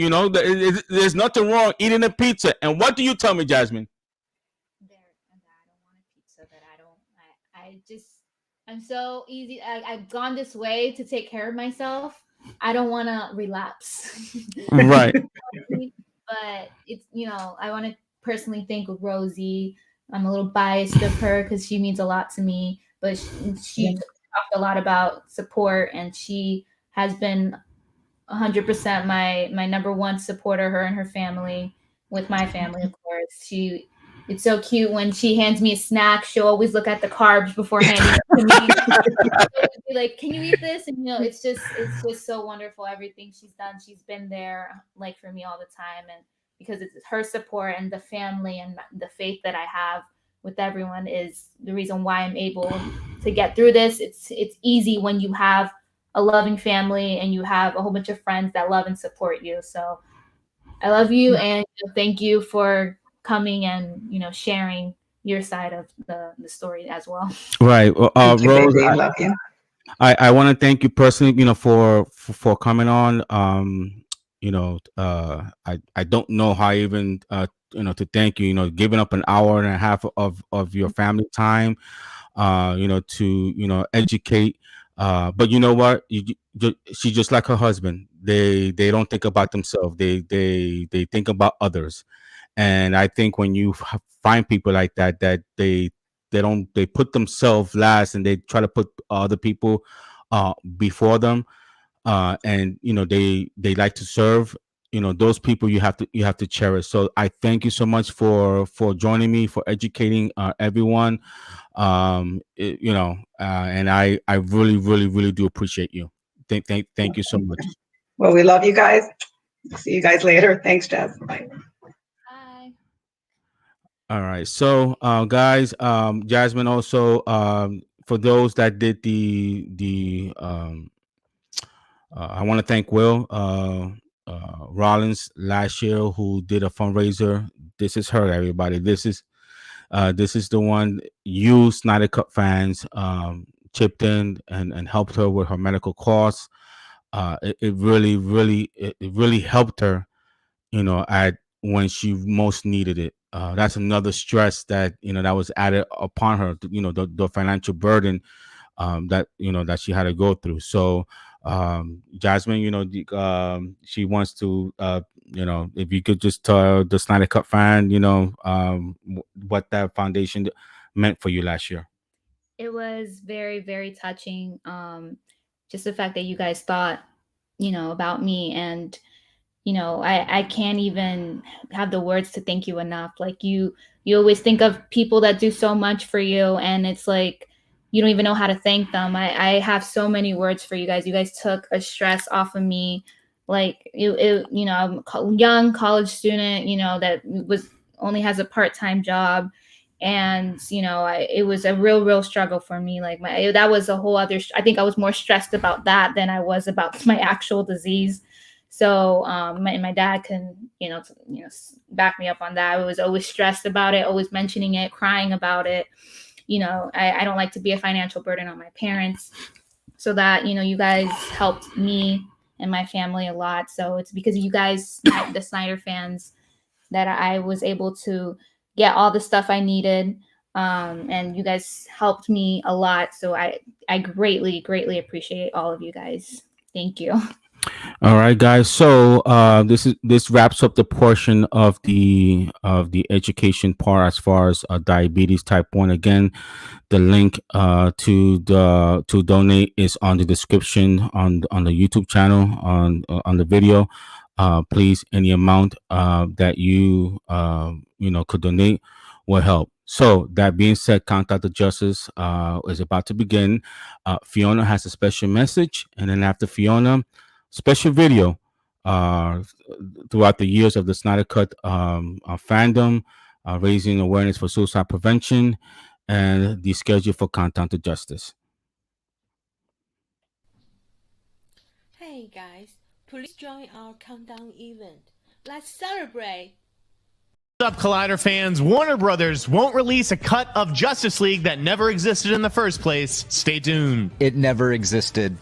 there's nothing wrong eating a pizza. And what do you tell me, Jasmine? I'm so easy. I've gone this way to take care of myself. I don't want to relapse. Right. But it's, I want to personally thank Rosie. I'm a little biased of her because she means a lot to me, but she talked a lot about support, and she has been 100% my number one supporter, her and her family, with my family, of course. It's so cute when she hands me a snack. She'll always look at the carbs before handing it to me. Be like, "Can you eat this?" And it's just so wonderful. Everything she's done, she's been there like for me all the time, and because it's her support and the family and the faith that I have with everyone is the reason why I'm able to get through this. It's easy when you have a loving family and you have a whole bunch of friends that love and support you. So I love you, and thank you for coming and sharing your side of the story as well. Right. Rose, Love you. I want to thank you personally, for coming on. I don't know how even to thank you. Giving up an hour and a half of your family time, to educate. But you know what? She's just like her husband. They don't think about themselves. They think about others. And I think when you find people like that, that they put themselves last and they try to put other people before them, and they like to serve. Those people you have to cherish. So I thank you so much for joining me, for educating everyone. And I really, really, really do appreciate you. Thank you so much. Well, we love you guys. See you guys later. Thanks, Jazz. Bye. Bye. All right. So, guys, Jasmine also, for those that did I want to thank Will Rollins last year, who did a fundraiser. This is her, everybody. This is the one you Snyder Cut fans chipped in and helped her with her medical costs. It really, really, it really helped her, at when she most needed it. That's another stress that was added upon her. The financial burden that she had to go through. So, Jasmine, she wants to, if you could just tell the Snyder Cut fan, what that foundation meant for you last year. It was very, very touching. Just the fact that you guys thought, about me, and I can't even have the words to thank you enough. Like you always think of people that do so much for you, and it's like you don't even know how to thank them. I have so many words for you guys. You guys took a stress off of me. Like I'm a young college student, that was only has a part-time job, and it was a real struggle for me. Like that was a whole other. I think I was more stressed about that than I was about my actual disease. So my dad can back me up on that. I was always stressed about it, always mentioning it, crying about it. I don't like to be a financial burden on my parents. So that you guys helped me and my family a lot. So it's because of you guys, the Snyder fans, that I was able to get all the stuff I needed. And you guys helped me a lot. So I greatly, greatly appreciate all of you guys. Thank you. All right, guys. So this wraps up the portion of the education part as far as diabetes type 1. Again, the link to donate is on the description on the YouTube channel on the video. Please, any amount that you could donate will help. So that being said, Count Out the Justice is about to begin. Fiona has a special message, and then after Fiona, special video throughout the years of the Snyder Cut fandom, raising awareness for suicide prevention, and the schedule for Countdown to Justice. Hey guys, please join our countdown event. Let's celebrate! What's up, Collider fans? Warner Brothers won't release a cut of Justice League that never existed in the first place. Stay tuned. It never existed.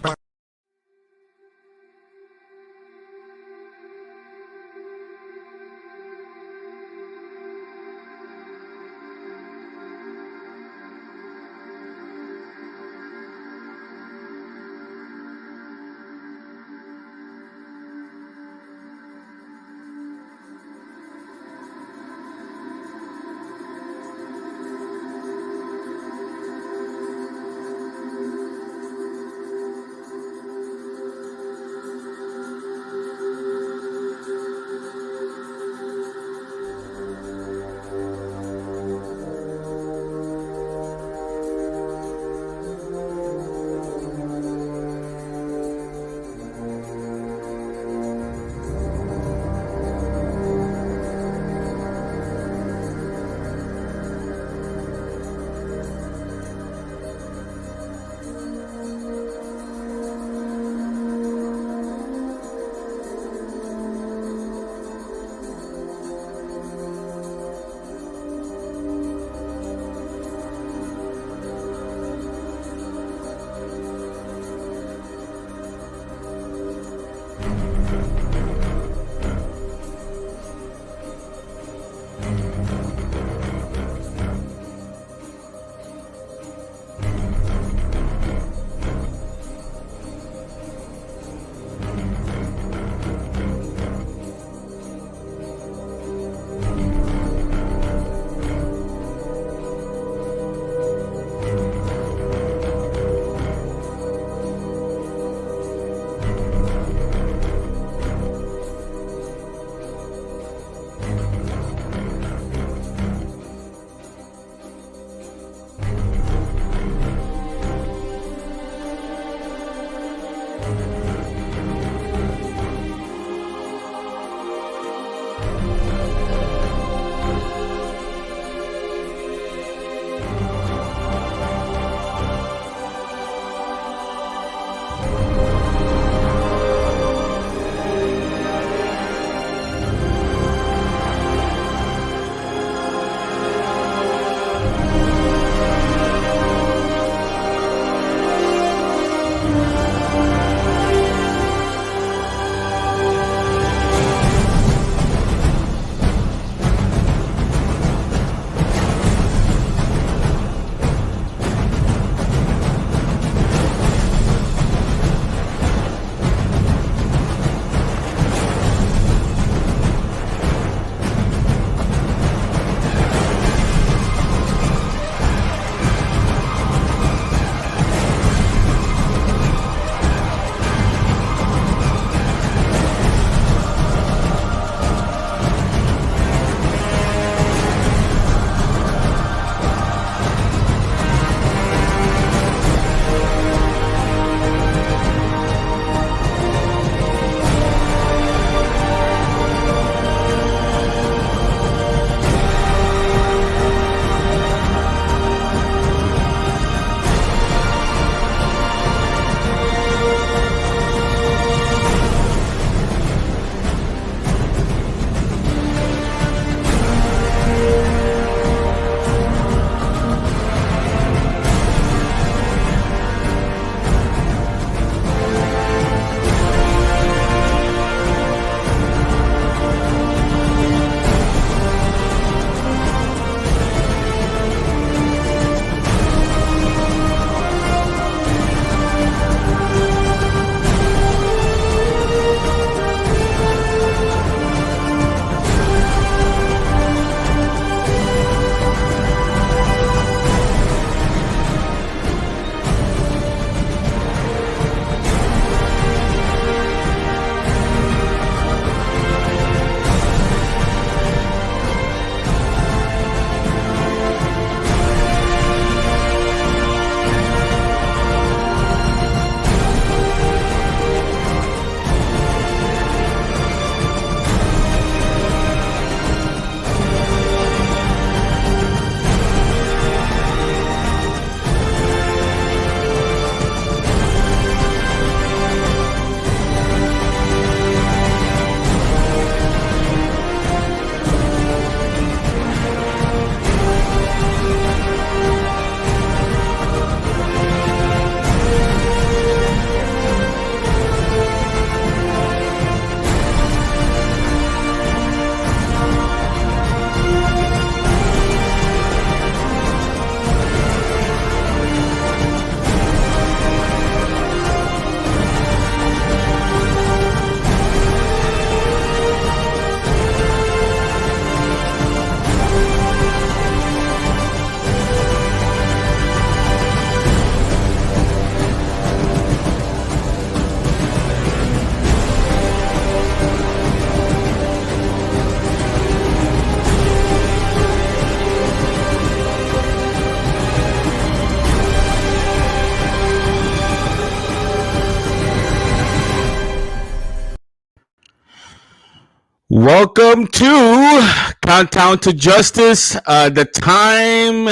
Welcome to Countdown to Justice. The time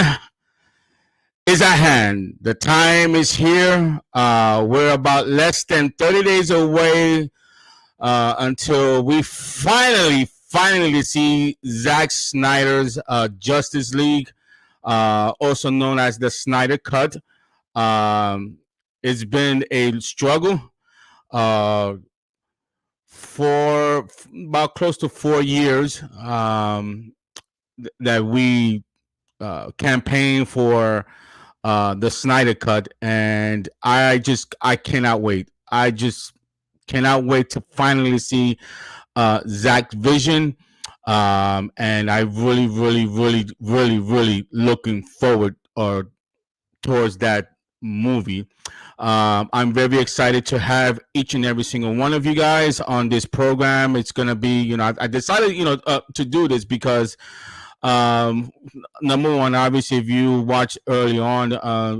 is at hand. The time is here. We're about less than 30 days away until we finally see Zack Snyder's Justice League, also known as the Snyder Cut. It's been a struggle for about close to 4 years that we campaign for the Snyder Cut, and I cannot wait. I just cannot wait to finally see Zach's vision, and I really looking forward towards that movie. I'm very excited to have each and every single one of you guys on this program. It's gonna be, I decided, to do this because, number one, obviously, if you watch early on,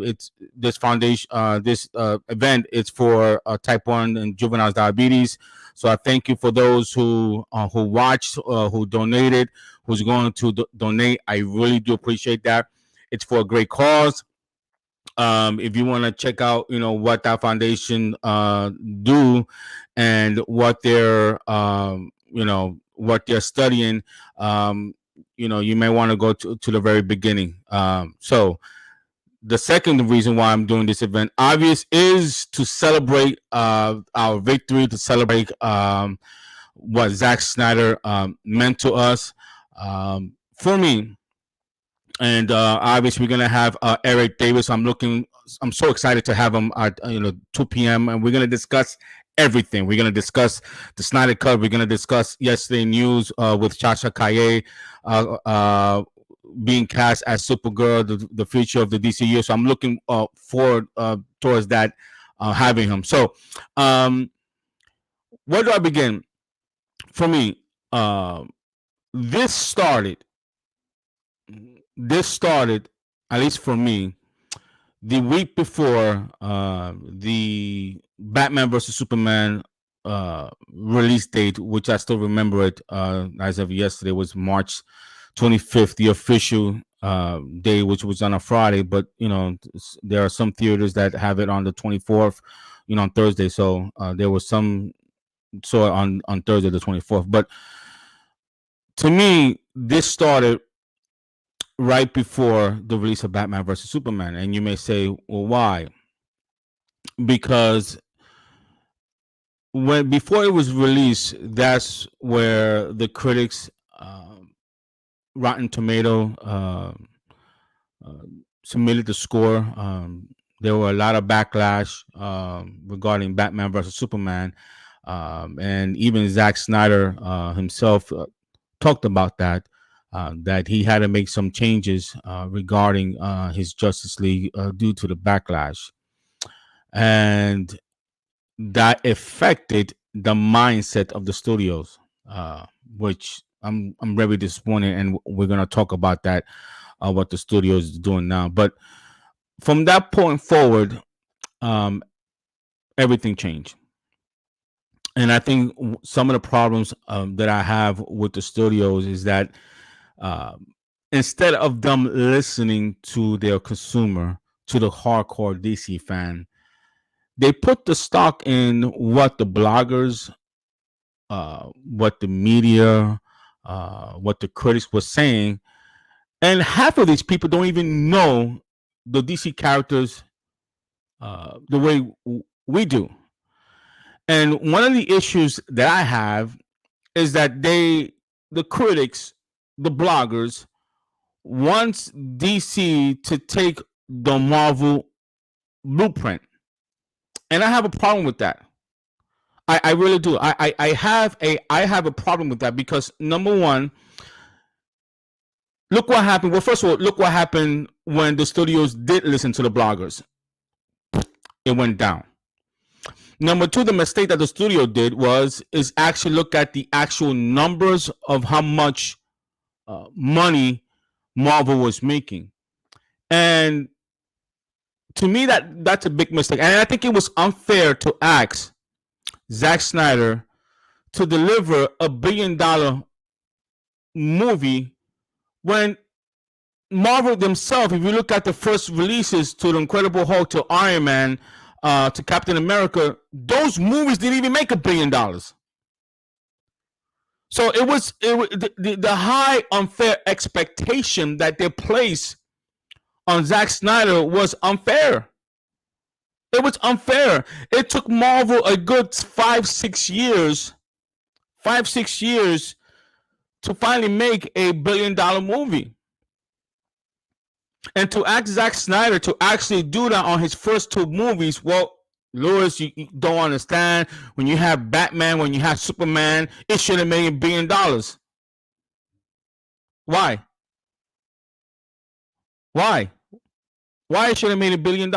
it's this foundation, this event. It's for type 1 and juvenile diabetes. So I thank you for those who watched, who donated, who's going to donate. I really do appreciate that. It's for a great cause. If you want to check out, what that foundation do and what they're, what they're studying, you may want to go to the very beginning. So the second reason why I'm doing this event, obvious, is to celebrate our victory, to celebrate what Zack Snyder meant to us. For me, and obviously we're gonna have Eric Davis. I'm so excited to have him at 2 p.m. and we're gonna discuss everything. We're gonna discuss the Snyder Cut. We're gonna discuss yesterday news with Chacha Kaye being cast as Supergirl, the future of the DCU. So I'm looking forward towards that, having him. So where do I begin? For me, this started, at least for me, the week before the Batman versus Superman release date, which I still remember it as of yesterday, was March 25th, the official day, which was on a Friday. But there are some theaters that have it on the 24th, on Thursday. So there was some on Thursday the 24th. But to me, this started right before the release of Batman versus Superman. And you may say, well, why? Because before it was released, that's where the critics, Rotten Tomato, submitted the score. There were a lot of backlash regarding Batman versus Superman, and even Zack Snyder himself talked about that. That he had to make some changes regarding his Justice League due to the backlash, and that affected the mindset of the studios, which I'm very disappointed, and we're gonna talk about that, what the studios is doing now. But from that point forward, everything changed. And I think some of the problems that I have with the studios is that instead of them listening to their consumer, to the hardcore DC fan, they put the stock in what the bloggers, what the media, what the critics were saying. And half of these people don't even know the DC characters the way we do. And one of the issues that I have is that the critics, the bloggers, wants DC to take the Marvel blueprint. And I have a problem with that. I really do. I have a problem with that because, number one, look what happened. Well, first of all, look what happened when the studios did listen to the bloggers. It went down. Number two, the mistake that the studio did is actually look at the actual numbers of how much money Marvel was making. And to me, that's a big mistake. And I think it was unfair to ask Zack Snyder to deliver $1 billion movie when Marvel themselves, if you look at the first releases to the Incredible Hulk, to Iron Man, to Captain America, those movies didn't even make $1 billion. So it was the high unfair expectation that they placed on Zack Snyder was unfair. It was unfair. It took Marvel a good 5-6 years to finally make a $1 billion movie. And to ask Zack Snyder to actually do that on his first 2 movies, well, Lewis, you don't understand. When you have Batman, when you have Superman, it should have made $1 billion. Why? Why it should have made $1 billion?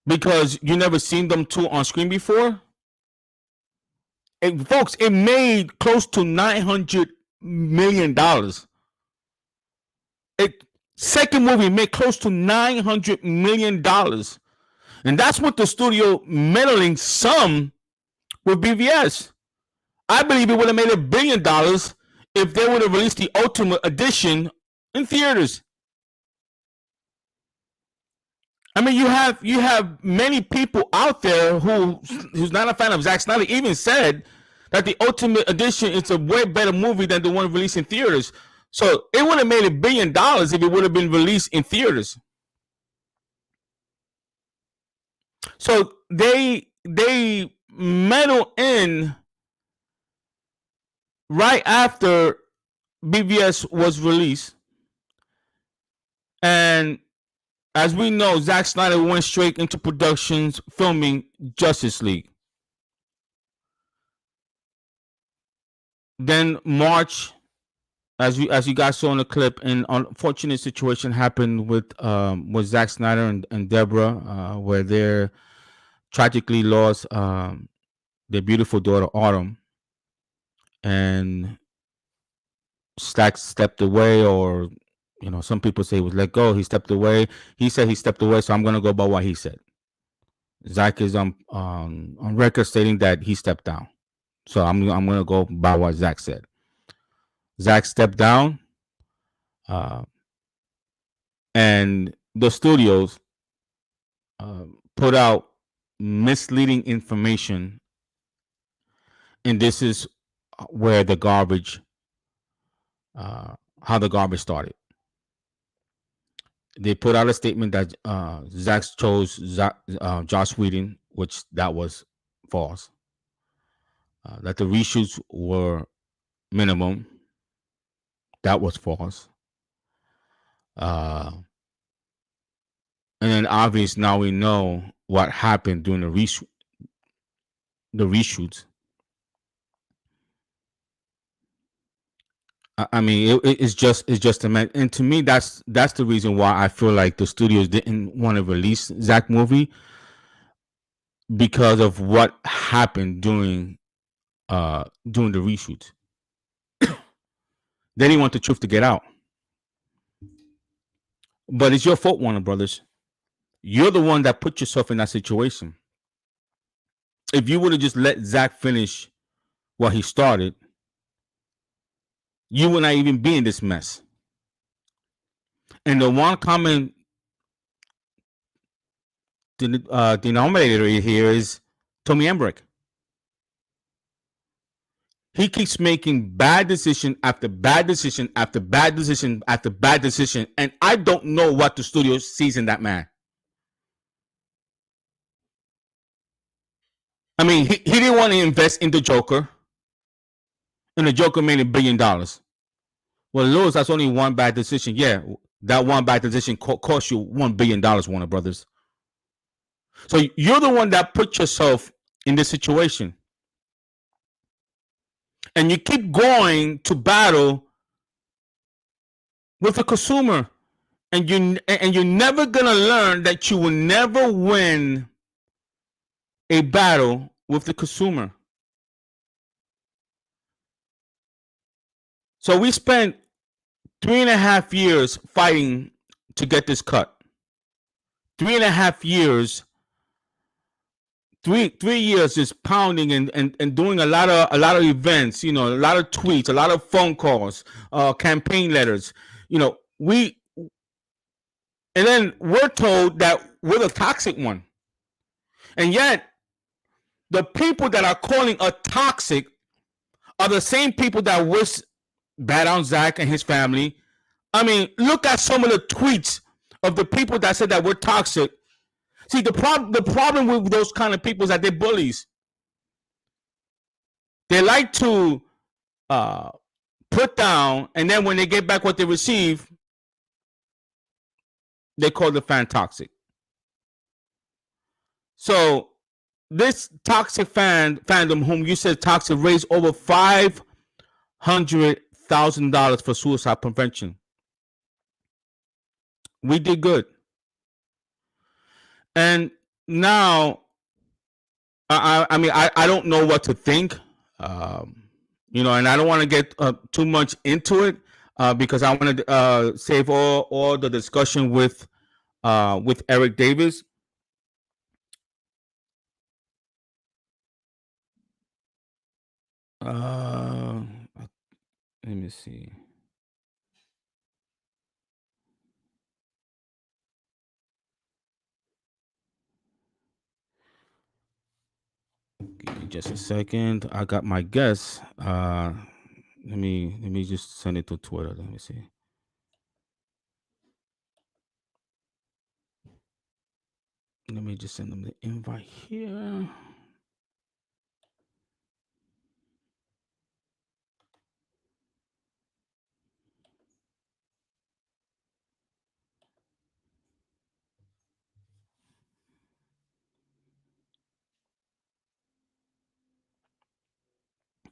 Because you never seen them 2 on screen before? Folks, it made close to $900 million. Second movie made close to $900 million. And that's what the studio meddling some with BVS. I believe it would have made $1 billion if they would have released the Ultimate Edition in theaters. I mean, you have many people out there who's not a fan of Zack Snyder even said that the Ultimate Edition is a way better movie than the one released in theaters. So it would have made $1 billion if it would have been released in theaters. So they meddle in right after BVS was released, and as we know, Zack Snyder went straight into productions filming Justice League. Then March, as you guys saw in the clip, an unfortunate situation happened with Zack Snyder and Deborah, where they tragically lost their beautiful daughter Autumn, and Zack stepped away, or some people say he was let go. He stepped away. He said he stepped away, so I'm gonna go by what he said. Zack is on record stating that he stepped down, so I'm gonna go by what Zack said. Zack stepped down, and the studios put out misleading information, and this is where the garbage, how the garbage started. They put out a statement that Zack chose Joss Whedon, which that was false. That the reshoots were minimum. That was false. And then obviously now we know what happened during the reshoots. I mean, it's just a man, and to me, that's the reason why I feel like the studios didn't want to release Zack movie, because of what happened during the reshoots. They didn't want the truth to get out, but it's your fault, Warner Brothers. You're the one that put yourself in that situation. If you would have just let Zack finish what he started, you would not even be in this mess. And the one common denominator here is Tommy Emmerich. He keeps making bad decision after bad decision after bad decision after bad decision, and I don't know what the studio sees in that man. I mean, he didn't want to invest in the Joker, and the Joker made $1 billion. Well, Lewis, that's only one bad decision. Yeah, that one bad decision cost you $1 billion, Warner Brothers. So you're the one that put yourself in this situation. And you keep going to battle with the consumer. And you're never gonna learn that you will never win a battle with the consumer. So we spent 3.5 years fighting to get this cut. 3.5 years three years just pounding and doing a lot of events, a lot of tweets, a lot of phone calls, campaign letters, and then we're told that we're the toxic one. And yet the people that are calling us toxic are the same people that wish bad on Zach and his family. I mean, look at some of the tweets of the people that said that we're toxic. See, the problem with those kind of people is that they're bullies. They like to put down, and then when they get back what they receive, they call the fan toxic. So this toxic fandom, whom you said toxic, raised over $500,000 for suicide prevention. We did good. And now, I don't know what to think, and I don't want to get too much into it because I want to save all the discussion with Eric Davis. Let me see. Give me just a second. I got my guess. Let me just send it to Twitter. Let me see. Let me just send them the invite here.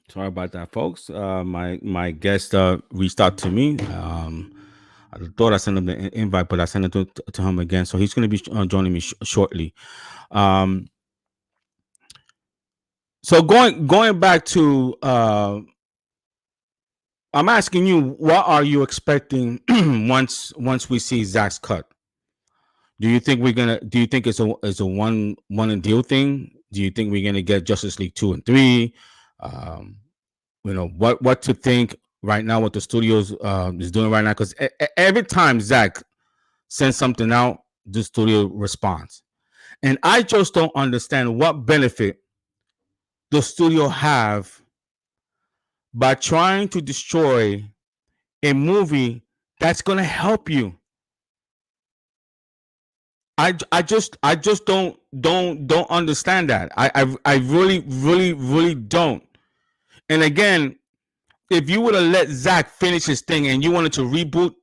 Sorry about that, folks. My guest reached out to me. I thought I sent him the invite, but I sent it to him again. So he's going to be joining me shortly. So going back to, I'm asking you, what are you expecting once we see Zach's cut? Do you think it's a one and deal thing? Do you think we're gonna get Justice League 2 and 3? What to think right now, what the studios is doing right now, because every time Zach sends something out, the studio responds, and I just don't understand what benefit the studio have by trying to destroy a movie that's gonna help you. I just don't understand that. I really don't. And again, if you would have let Zach finish his thing and you wanted to reboot,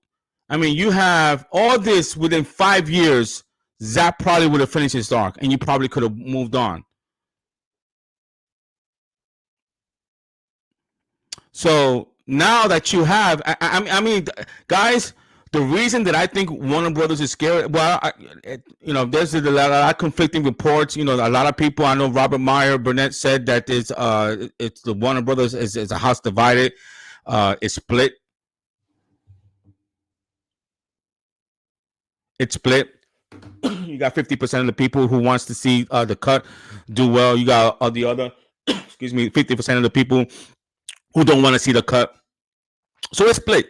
I mean, you have all this within 5 years. Zach probably would have finished his arc, and you probably could have moved on. So now that you have, I mean, guys, the reason that I think Warner Brothers is scared, well, there's a lot of conflicting reports. A lot of people, I know Robert Meyer Burnett said that it's the Warner Brothers is a house divided, it's split. It's split. You got 50% of the people who wants to see the cut do well. You got the other, 50% of the people who don't want to see the cut. So it's split.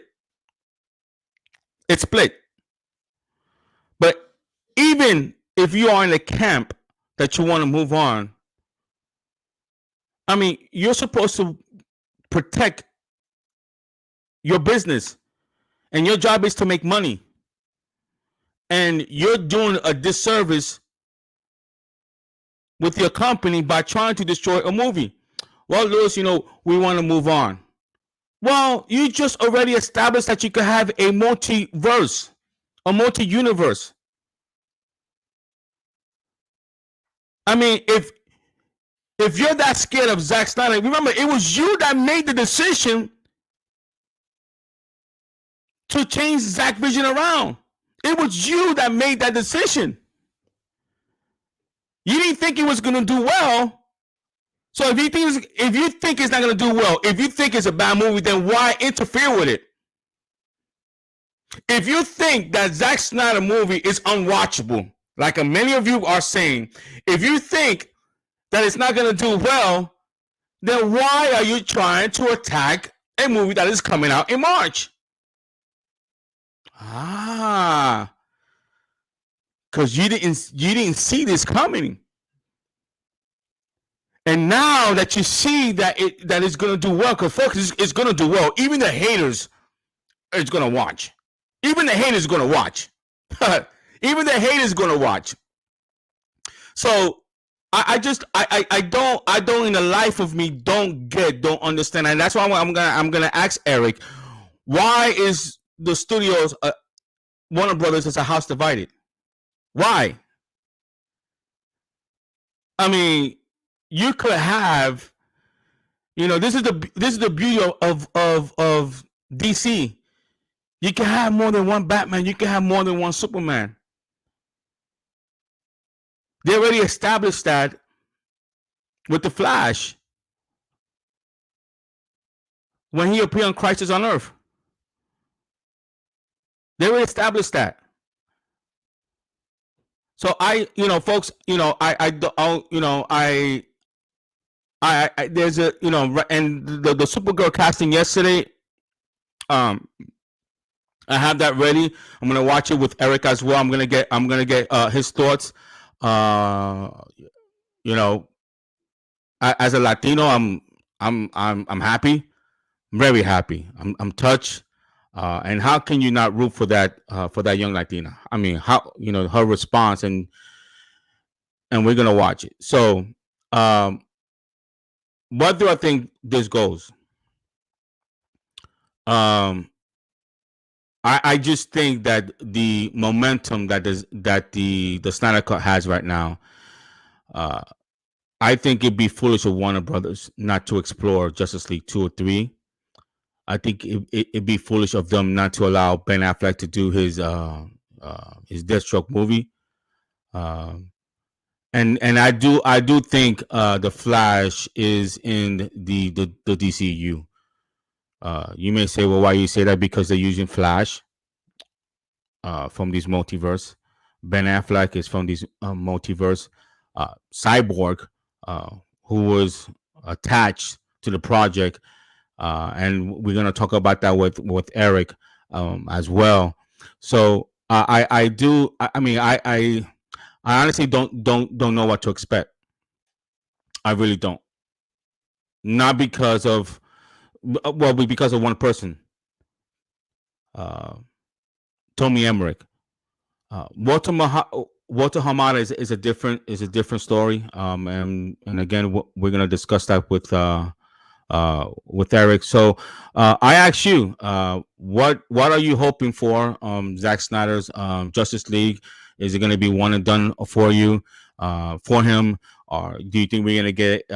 It's split. But even if you are in a camp that you want to move on, I mean, you're supposed to protect your business, and your job is to make money. And you're doing a disservice with your company by trying to destroy a movie. Well, Lewis, we want to move on. Well, you just already established that you could have a multiverse, a multi-universe. I mean, if you're that scared of Zack Snyder, remember, it was you that made the decision to change Zack Vision around. It was you that made that decision. You didn't think it was going to do well. So if you think it's not going to do well, if you think it's a bad movie, then why interfere with it? If you think that Zack Snyder movie is unwatchable, like many of you are saying, if you think that it's not going to do well, then why are you trying to attack a movie that is coming out in March? Because you didn't see this coming. And now that you see that it's going to do well, because folks, it's going to do well. Even the haters is going to watch. Even the haters going to watch. Even the haters going to watch. So I don't in the life of me don't understand, and that's why I'm gonna ask Eric, why is the studios Warner Brothers is a house divided? Why? I mean, you could have, this is the beauty of DC. You can have more than one Batman. You can have more than one Superman. They already established that with the Flash when he appeared on Crisis on Earth. They already established that. So folks, there's a, and the Supergirl casting yesterday. I have that ready. I'm gonna watch it with Eric as well. I'm gonna get his thoughts. As a Latino, I'm happy, I'm very happy. I'm touched. And how can you not root for that young Latina? I mean, how her response, and we're gonna watch it. So, what do I think this goes? I just think that the momentum that the Snyder Cut has right now, I think it'd be foolish of Warner Brothers not to explore Justice League 2 or 3. I think it'd be foolish of them not to allow Ben Affleck to do his Deathstroke movie. And I do think the Flash is in the DCU. You may say, well, why you say that? Because they're using Flash from these multiverse. Ben Affleck is from these multiverse. Cyborg, who was attached to the project, and we're gonna talk about that with Eric as well. So I honestly don't know what to expect. I really don't. Not because of because of one person, Tommy Emmerich. Walter Hamada is a different story. And again, we're gonna discuss that with Eric. So I ask you, what are you hoping for? Zack Snyder's Justice League, is it going to be one and done for you, for him, or do you think we're going to get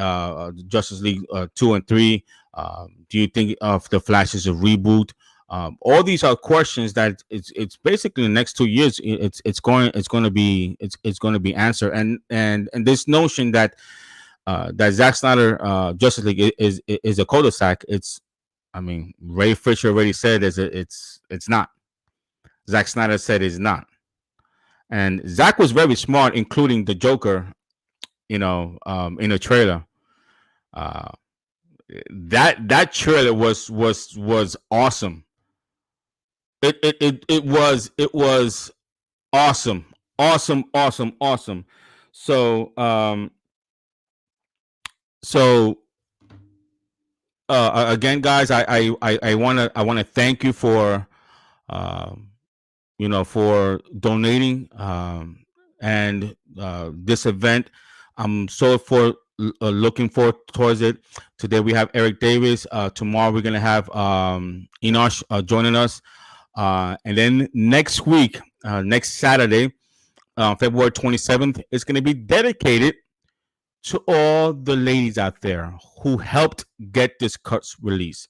Justice League 2 and 3? Do you think the Flash is a reboot? All these are questions that it's basically the next 2 years. It's going to be answered, and this notion that Zack Snyder Justice League is a cul-de-sac. Ray Fisher already said it's not. Zack Snyder said it's not, and Zack was very smart, including the Joker, in a trailer. That trailer was awesome. It was awesome. So again, guys, I want to thank you for for donating and this event. I'm so looking forward towards it. Today we have Eric Davis. Tomorrow we're gonna have Enosh joining us, and then next week, next Saturday, February 27th, is gonna be dedicated to all the ladies out there who helped get this cut released.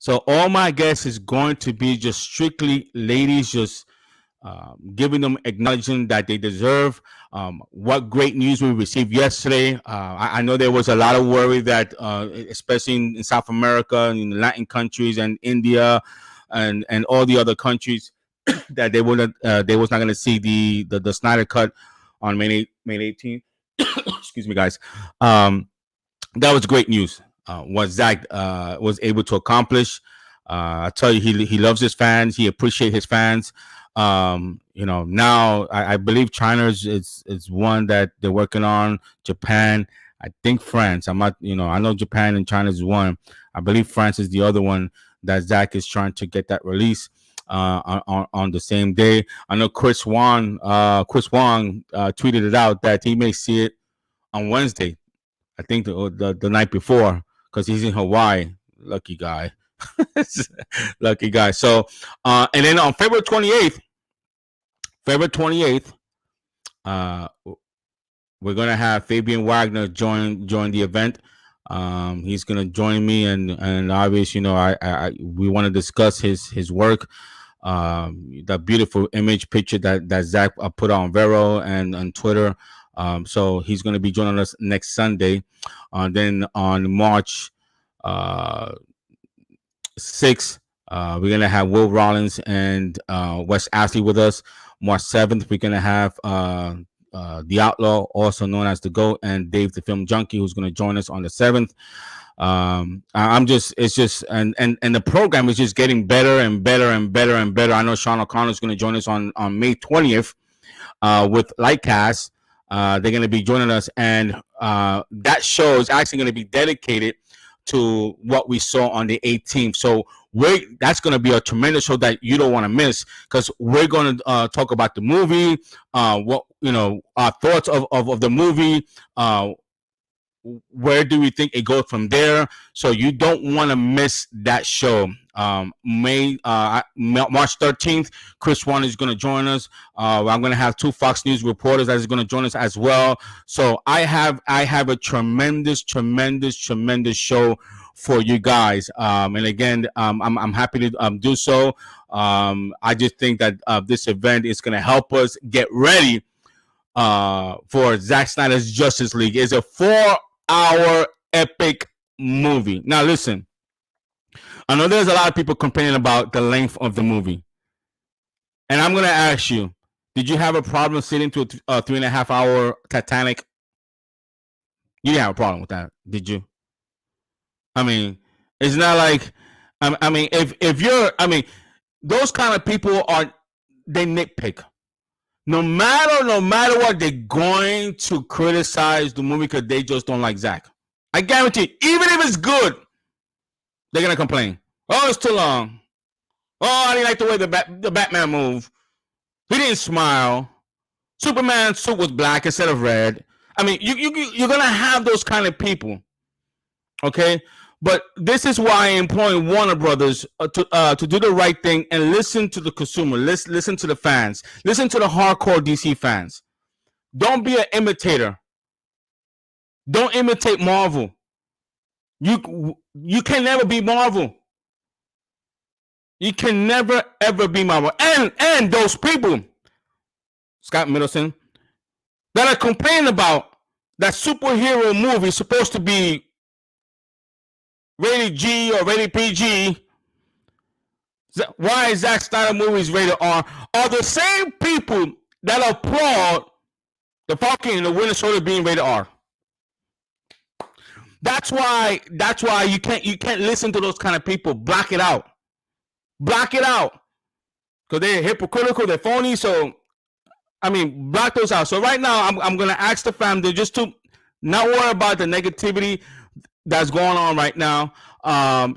So all my guests is going to be just strictly ladies, just giving them acknowledgement that they deserve. What great news we received yesterday. I know there was a lot of worry that, especially in South America and in Latin countries and India and all the other countries, that they was not going to see the Snyder Cut on May 18th. excuse me, guys. That was great news. What Zach was able to accomplish. I tell you, he loves his fans. He appreciates his fans. Now I believe China is one that they're working on. Japan, I think France. I'm not, I know Japan and China is one. I believe France is the other one that Zach is trying to get that release on the same day. I know Chris Wong tweeted it out that he may see it on Wednesday. I think the night before, because he's in Hawaii. Lucky guy. Lucky guy. So and then on February 28th, we're gonna have Fabian Wagner join the event. He's gonna join me, and obviously, we want to discuss his work. That beautiful image picture that Zach put on Vero and on Twitter. So he's going to be joining us next Sunday. Then on March 6th, we're going to have Will Rollins and Wes Ashley with us. March 7th, we're going to have The Outlaw, also known as The GOAT, and Dave the Film Junkie, who's going to join us on the 7th. And the program is just getting better and better and better and better. I know Sean O'Connor is going to join us on May 20th with Lightcast. They're going to be joining us, and that show is actually going to be dedicated to what we saw on the 18th. So that's going to be a tremendous show that you don't want to miss, because we're going to talk about the movie, what our thoughts of the movie. Where do we think it goes from there? So you don't want to miss that show. March 13th, Chris Warren is going to join us. I'm going to have 2 Fox News reporters that is going to join us as well. So I have a tremendous show for you guys. And again, I'm happy to do so. I just think that this event is going to help us get ready for Zack Snyder's Justice League. It's a 4-hour epic movie. Now listen, I know there's a lot of people complaining about the length of the movie, and I'm gonna ask you, did you have a problem sitting through a 3.5-hour Titanic? You didn't have a problem with that, did you? I mean, it's not like if you're those kind of people they nitpick. No matter what, they're going to criticize the movie because they just don't like Zach. I guarantee you, even if it's good, they're going to complain. Oh, it's too long. Oh, I didn't like the way the Batman moved. He didn't smile. Superman's suit was black instead of red. I mean, you're going to have those kind of people. Okay? But this is why I'm employing Warner Brothers to do the right thing and listen to the consumer. Listen to the fans. Listen to the hardcore DC fans. Don't be an imitator. Don't imitate Marvel. You can never be Marvel. You can never ever be Marvel. And those people, Scott Middleton, that are complaining about that superhero movie is supposed to be rated G or rated PG. Why is Zack Snyder movies rated R? Are the same people that applaud the Falcon and the Winter Soldier being rated R. That's why you can't listen to those kind of people. Block it out. Block it out. Because they're hypocritical, they're phony. So block those out. So right now I'm gonna ask the family just to not worry about the negativity that's going on right now. I'm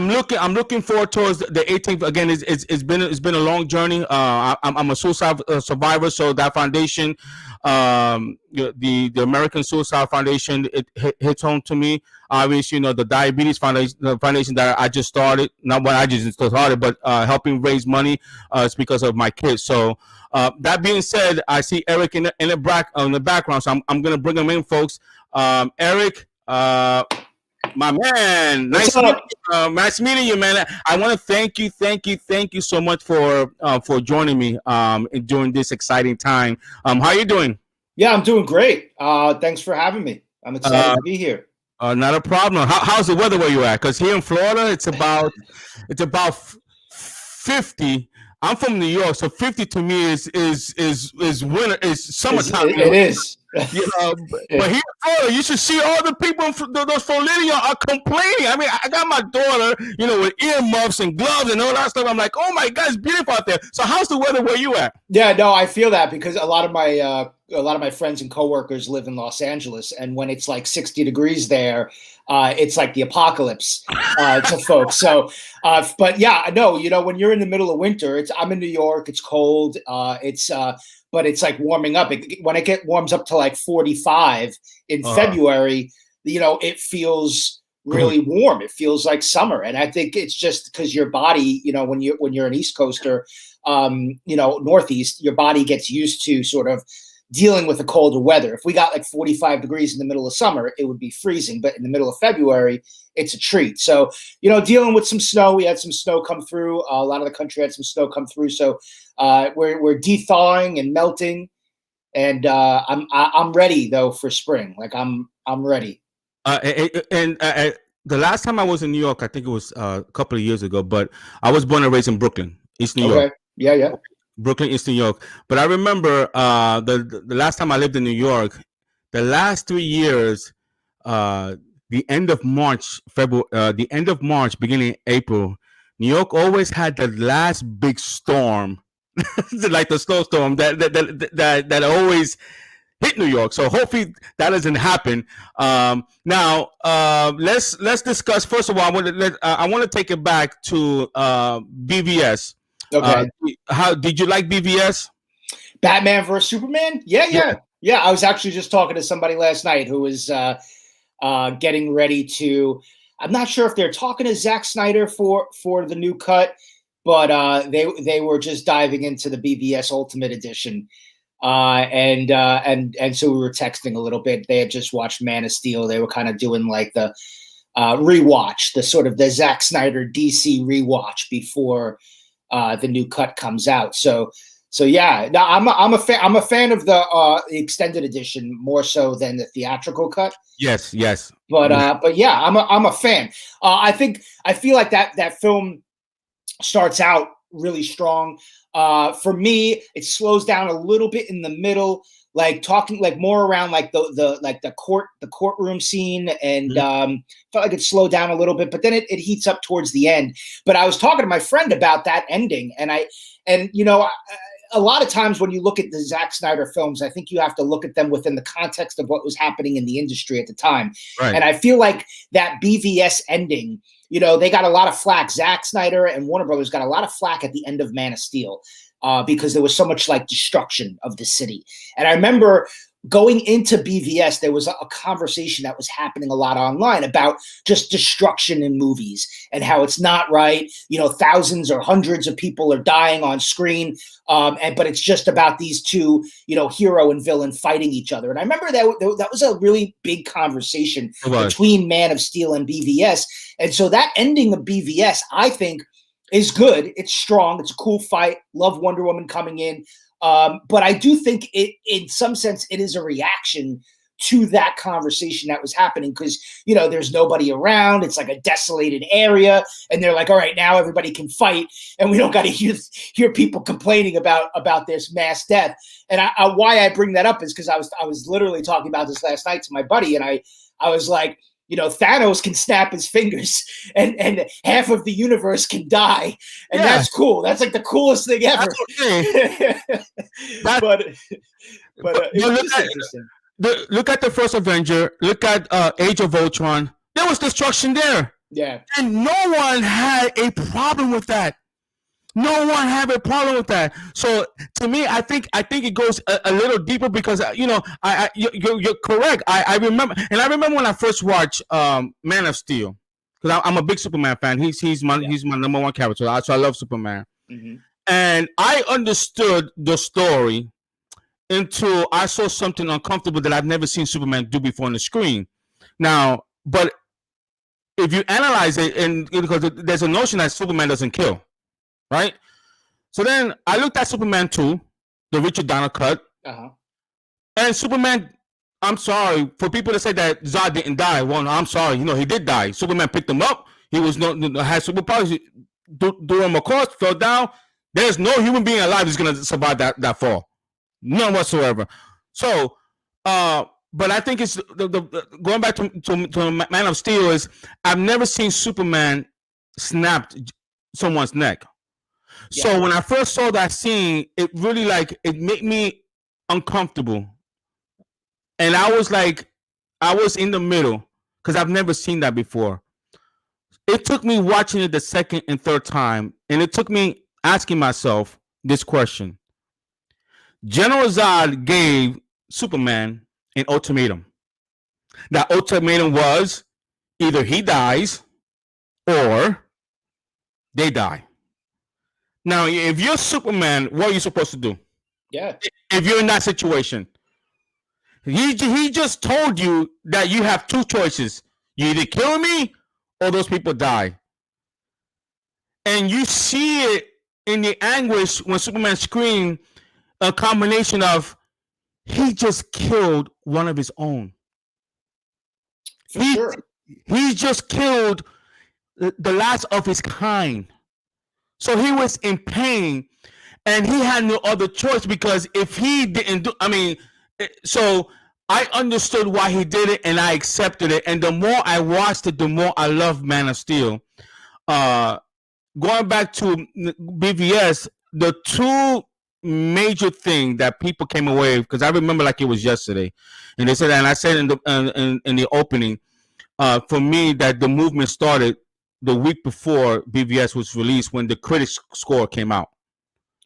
looking forward towards the 18th. Again, it's been a long journey. I'm a suicide survivor, so that foundation, the American Suicide Foundation, it hits home to me. Obviously, the Diabetes Foundation, the foundation that I just started, not what I just started, but helping raise money. It's because of my kids. So that being said, I see Eric in the background, so I'm gonna bring him in, folks. Eric, my man, nice meeting you, man. I want to thank you so much for joining me during this exciting time. How are you doing? Yeah, I'm doing great. Thanks for having me. I'm excited to be here. Not a problem. How's the weather where you at? Because here in Florida, it's about 50. I'm from New York, so 50 to me is winter, is summertime. It is. You know, but here in Florida, you should see all the people those Floridians are complaining. I mean, I got my daughter, you know, with earmuffs and gloves and all that stuff. I'm like, oh my God, it's beautiful out there. So how's the weather where you at? Yeah, no, I feel that because a lot of my friends and coworkers live in Los Angeles, and when it's like 60 degrees there, it's like the apocalypse to folks. So, but yeah, no, you know, when you're in the middle of winter, I'm in New York, it's cold, but it's like warming up. When it warms up to like 45 in February, you know, it feels really warm. It feels like summer, and I think it's just because your body, you know, when you're an East Coaster, you know, Northeast, your body gets used to sort of dealing with the colder weather. If we got like 45 degrees in the middle of summer, it would be freezing. But in the middle of February, it's a treat. So, you know, dealing with some snow, we had some snow come through. A lot of the country had some snow come through. So we're de-thawing and melting. And I'm ready though for spring. Like I'm ready. The last time I was in New York, I think it was a couple of years ago, but I was born and raised in Brooklyn, East New York. Yeah. Brooklyn, East New York. But I remember the last time I lived in New York, the last 3 years, the end of March, beginning April, New York always had the last big storm, like the snowstorm that always hit New York. So hopefully that doesn't happen. Now let's discuss. First of all, I want to take it back to BVS. Okay. How did you like BVS? Batman versus Superman? Yeah. I was actually just talking to somebody last night who was getting ready to. I'm not sure if they're talking to Zack Snyder for the new cut, but they were just diving into the BVS Ultimate Edition, and so we were texting a little bit. They had just watched Man of Steel. They were kind of doing like the rewatch, the sort of the Zack Snyder DC rewatch before the new cut comes out. So yeah, no, I'm a fan of the extended edition more so than the theatrical cut. Yes. But yeah, I'm a fan. I feel like that film starts out really strong. For me, it slows down a little bit in the middle, like talking like more around like the courtroom scene, and felt like it slowed down a little bit, but then it heats up towards the end. But I was talking to my friend about that ending, and you know, a lot of times when you look at the Zack Snyder films, I think you have to look at them within the context of what was happening in the industry at the time. Right. And I feel like that BVS ending, you know, they got a lot of flack. Zack Snyder and Warner Brothers got a lot of flack at the end of Man of Steel because there was so much like destruction of the city. And I remember going into BVS, there was a conversation that was happening a lot online about just destruction in movies and how it's not right. You know, thousands or hundreds of people are dying on screen. But it's just about these two, you know, hero and villain fighting each other. And I remember that was a really big conversation between Man of Steel and BVS. And so that ending of BVS, I think, is good. It's strong. It's a cool fight. Love Wonder Woman coming in. But I do think it, in some sense, it is a reaction to that conversation that was happening because, you know, there's nobody around. It's like a desolated area. And they're like, all right, now everybody can fight. And we don't got to hear people complaining about this mass death. And why I bring that up is because I was literally talking about this last night to my buddy. And I was like, you know, Thanos can snap his fingers and half of the universe can die. And that's cool. That's like the coolest thing ever. But it's interesting. Look at the first Avenger. Look at Age of Ultron. There was destruction there. Yeah. And no one had a problem with that. No one had a problem with that. So to me, I think it goes a little deeper because you know, you're correct. I remember when I first watched Man of Steel, because I'm a big Superman fan. He's my number one character. So I love Superman. Mm-hmm. And I understood the story until I saw something uncomfortable that I've never seen Superman do before on the screen. Now, but if you analyze it, and because there's a notion that Superman doesn't kill. Right, so then I looked at Superman 2, the Richard Donner cut, and Superman. I'm sorry for people to say that Zod didn't die. Well, no, I'm sorry. You know, he did die. Superman picked him up. He was had superpowers. Threw him across, fell down, There's no human being alive who's gonna survive that fall, none whatsoever. So, but I think it's the going back to Man of Steel is I've never seen Superman snap someone's neck. So when I first saw that scene, it really it made me uncomfortable, and I was in the middle because I've never seen that before. It took me watching it the second and third time, and it took me asking myself this question. General Zod gave Superman an ultimatum. That ultimatum was either he dies or they die. Now, if you're Superman, what are you supposed to do? Yeah. If you're in that situation, he just told you that you have two choices. You either kill me or those people die. And you see it in the anguish when Superman screamed, a combination of he just killed one of his own. He just killed the last of his kind. So he was in pain, and he had no other choice, because if he didn't do, so I understood why he did it, and I accepted it. And the more I watched it, the more I loved Man of Steel. Going back to BVS, the two major thing that people came away, because I remember like it was yesterday, and they said, and I said in the opening, for me, that the movement started the week before BVS was released, when the critics score came out.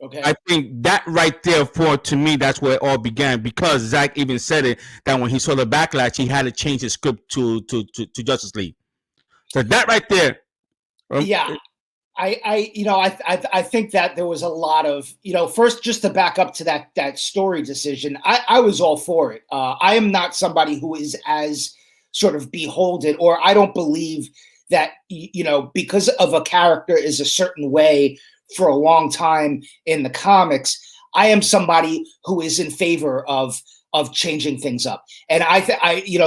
Okay. I think that right there, to me, that's where it all began, because Zach even said it, that when he saw the backlash, he had to change his script to Justice League. So that right there. Yeah. I think that there was a lot of, first, just to back up to that story decision, I was all for it. I am not somebody who is as sort of beholden, or I don't believe that, because of a character is a certain way for a long time in the comics, I am somebody who is in favor of changing things up. And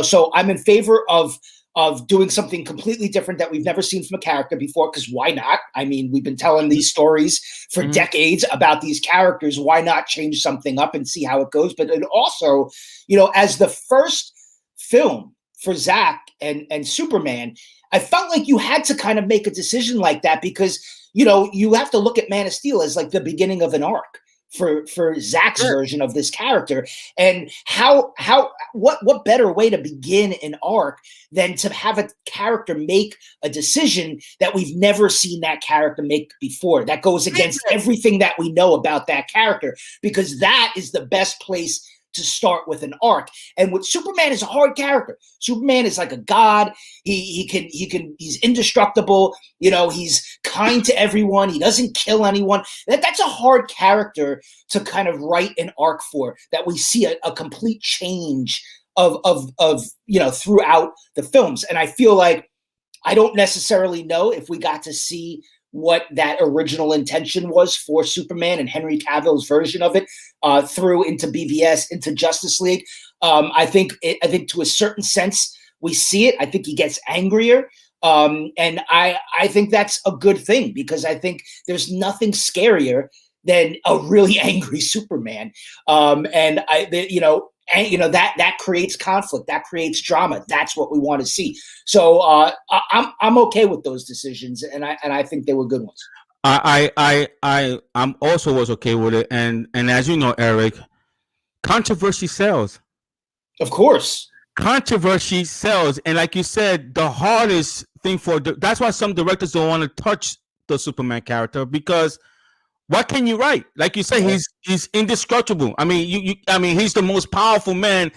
so I'm in favor of doing something completely different that we've never seen from a character before, because why not? I mean, we've been telling these stories for decades about these characters. Why not change something up and see how it goes? But it also, as the first film for Zach and Superman, I felt like you had to kind of make a decision like that, because, you have to look at Man of Steel as like the beginning of an arc for Zach's version of this character. And what better way to begin an arc than to have a character make a decision that we've never seen that character make before, that goes against everything that we know about that character, because that is the best place to start with an arc. And with Superman is a hard character. Superman is like a god. He's indestructible. He's kind to everyone. He doesn't kill anyone. That's a hard character to kind of write an arc for, that we see a complete change of throughout the films. And I feel like I don't necessarily know if we got to see what that original intention was for Superman and Henry Cavill's version of it through into BVS, into Justice League. I think to a certain sense we see it. I think he gets angrier. And I think that's a good thing, because I think there's nothing scarier than a really angry Superman. That creates conflict, that creates drama. That's what we want to see. So I'm okay with those decisions, and I think they were good ones. I'm also was okay with it, and as you know, Eric, controversy sells. Of course, controversy sells, and like you said, the hardest thing that's why some directors don't want to touch the Superman character, because what can you write? Like you say, he's indestructible. I mean, he's the most powerful man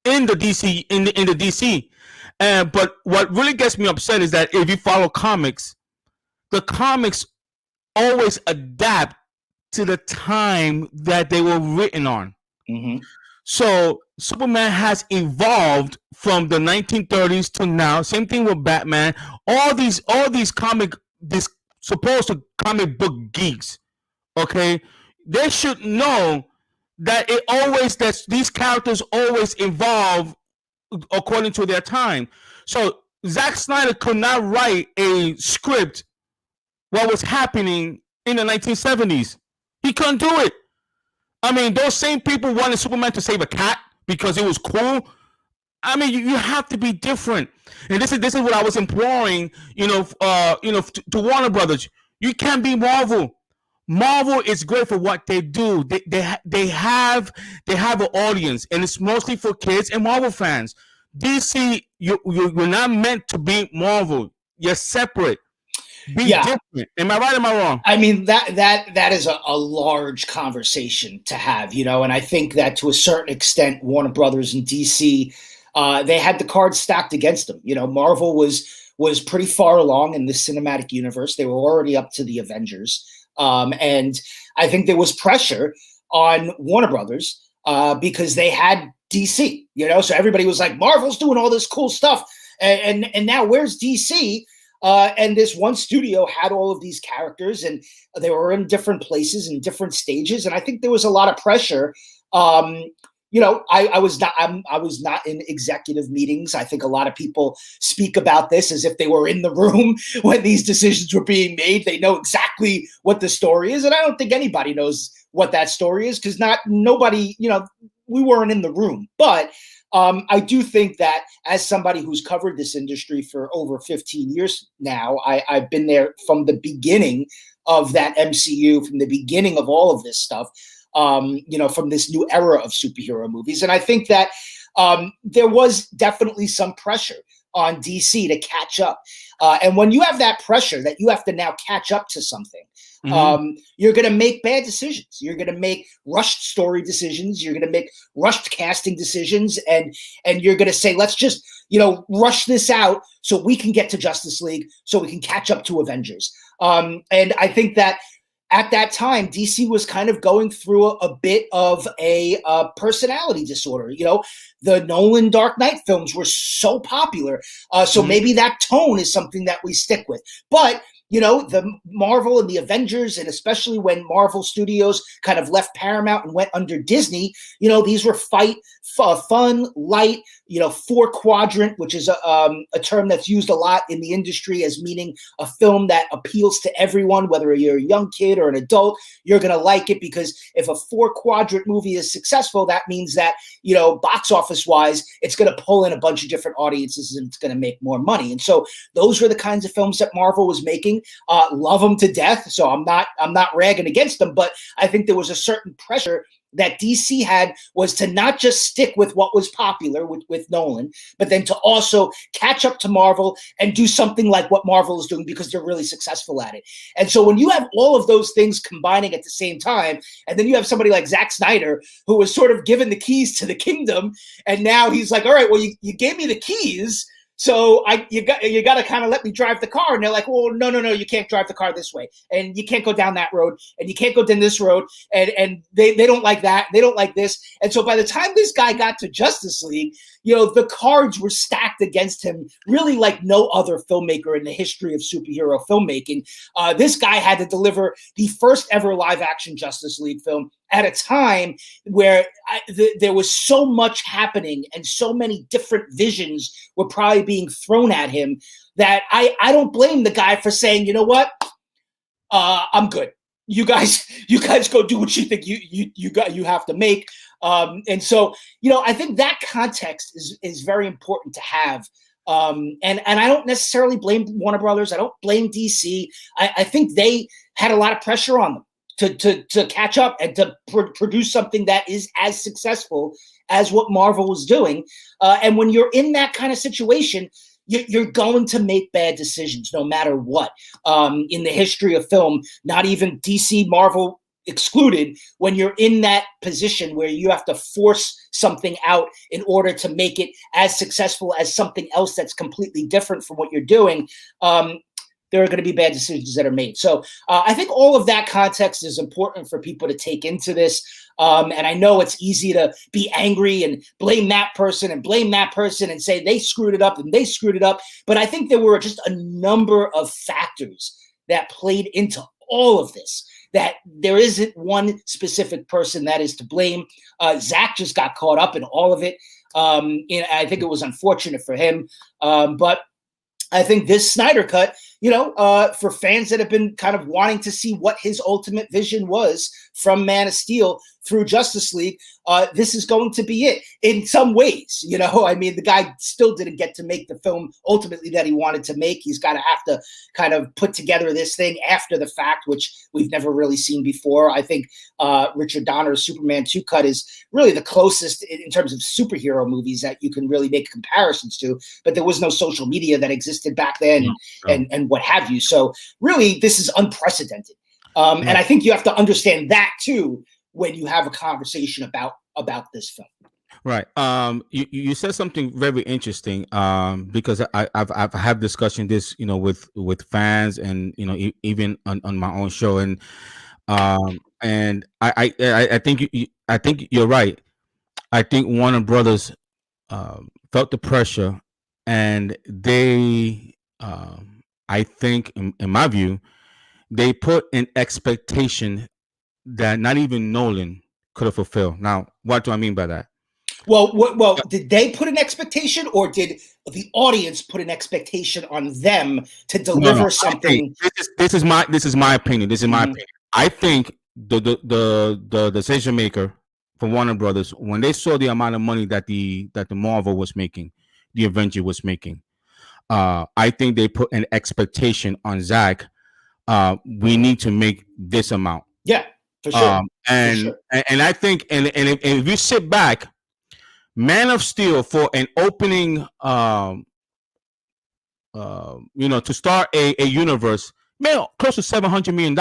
in the DC in the DC. But what really gets me upset is that if you follow comics, the comics always adapt to the time that they were written on. Mm-hmm. So Superman has evolved from the 1930s to now. Same thing with Batman. All these supposed to comic book geeks, okay, they should know that these characters always evolve according to their time. So Zack Snyder could not write a script what was happening in the 1970s. He couldn't do it. I mean, those same people wanted Superman to save a cat because it was cool. I mean, you have to be different, and this is what I was imploring, to Warner Brothers. You can't be Marvel. Marvel is great for what they do. They have an audience, and it's mostly for kids and Marvel fans. DC, you're not meant to be Marvel. You're separate. Be different. Am I right? Am I wrong? I mean, that is a large conversation to have, and I think that to a certain extent, Warner Brothers and DC, they had the cards stacked against them. Marvel was pretty far along in the cinematic universe. They were already up to the Avengers. And I think there was pressure on Warner Brothers because they had DC, so everybody was like, Marvel's doing all this cool stuff. And now where's DC? And this one studio had all of these characters, and they were in different places and different stages. And I think there was a lot of pressure. I was not in executive meetings. I think a lot of people speak about this as if they were in the room when these decisions were being made. They know exactly what the story is. And I don't think anybody knows what that story is because nobody, we weren't in the room. But I do think that as somebody who's covered this industry for over 15 years now, I've been there from the beginning of that MCU, from the beginning of all of this stuff. From this new era of superhero movies. And I think that there was definitely some pressure on DC to catch up. And when you have that pressure that you have to now catch up to something, you're going to make bad decisions. You're going to make rushed story decisions. You're going to make rushed casting decisions. And you're going to say, let's just, rush this out so we can get to Justice League, so we can catch up to Avengers. And I think that at that time, DC was kind of going through a bit of a personality disorder. The Nolan Dark Knight films were so popular. So maybe that tone is something that we stick with. But the Marvel and the Avengers, and especially when Marvel Studios kind of left Paramount and went under Disney, these were fun, light, 4-quadrant, which is a term that's used a lot in the industry as meaning a film that appeals to everyone, whether you're a young kid or an adult, you're going to like it because if a 4-quadrant movie is successful, that means that, box office wise, it's going to pull in a bunch of different audiences and it's going to make more money. And so those were the kinds of films that Marvel was making. Love them to death. So I'm not ragging against them, but I think there was a certain pressure that DC had was to not just stick with what was popular with Nolan, but then to also catch up to Marvel and do something like what Marvel is doing because they're really successful at it. And so when you have all of those things combining at the same time, and then you have somebody like Zack Snyder, who was sort of given the keys to the kingdom, and now he's like, all right, well, you gave me the keys, so you got to kind of let me drive the car. And they're like, well, no, you can't drive the car this way. And you can't go down that road. And you can't go down this road. And they don't like that. They don't like this. And so by the time this guy got to Justice League, the cards were stacked against him really like no other filmmaker in the history of superhero filmmaking. This guy had to deliver the first ever live action Justice League film at a time where there was so much happening and so many different visions were probably being thrown at him that I don't blame the guy for saying, you know what, I'm good. You guys go do what you think you have to make. And so, I think that context is very important to have. And I don't necessarily blame Warner Brothers. I don't blame DC. I think they had a lot of pressure on them to catch up and to produce something that is as successful as what Marvel was doing. And when you're in that kind of situation, you're going to make bad decisions no matter what. In the history of film, not even DC, Marvel excluded, when you're in that position where you have to force something out in order to make it as successful as something else that's completely different from what you're doing, there are going to be bad decisions that are made. So I think all of that context is important for people to take into this. And I know it's easy to be angry and blame that person and say they screwed it up and they screwed it up. But I think there were just a number of factors that played into all of this, that there isn't one specific person that is to blame. Zach just got caught up in all of it. I think it was unfortunate for him. But I think this Snyder Cut for fans that have been kind of wanting to see what his ultimate vision was from Man of Steel through Justice League, this is going to be it in some ways. I mean, the guy still didn't get to make the film ultimately that he wanted to make. He's got to have to kind of put together this thing after the fact, which we've never really seen before. I think Richard Donner's Superman 2 cut is really the closest in terms of superhero movies that you can really make comparisons to, but there was no social media that existed back then and what have you. So really, this is unprecedented. And I think you have to understand that too when you have a conversation about this film. Right. You said something very interesting. Because I've had discussion this, with fans and even on my own show, and I think you're right. I think Warner Brothers felt the pressure, and they I think in my view, they put an expectation that not even Nolan could have fulfilled. Now, what do I mean by that? Well, did they put an expectation, or did the audience put an expectation on them to deliver something? This is my opinion. This is my opinion. I think the decision maker for Warner Brothers, when they saw the amount of money that the Marvel was making, the Avenger was making, I think they put an expectation on Zach. We need to make this amount. Yeah, for sure. And I think, and if you sit back, Man of Steel for an opening, to start a universe, made close to $700 million.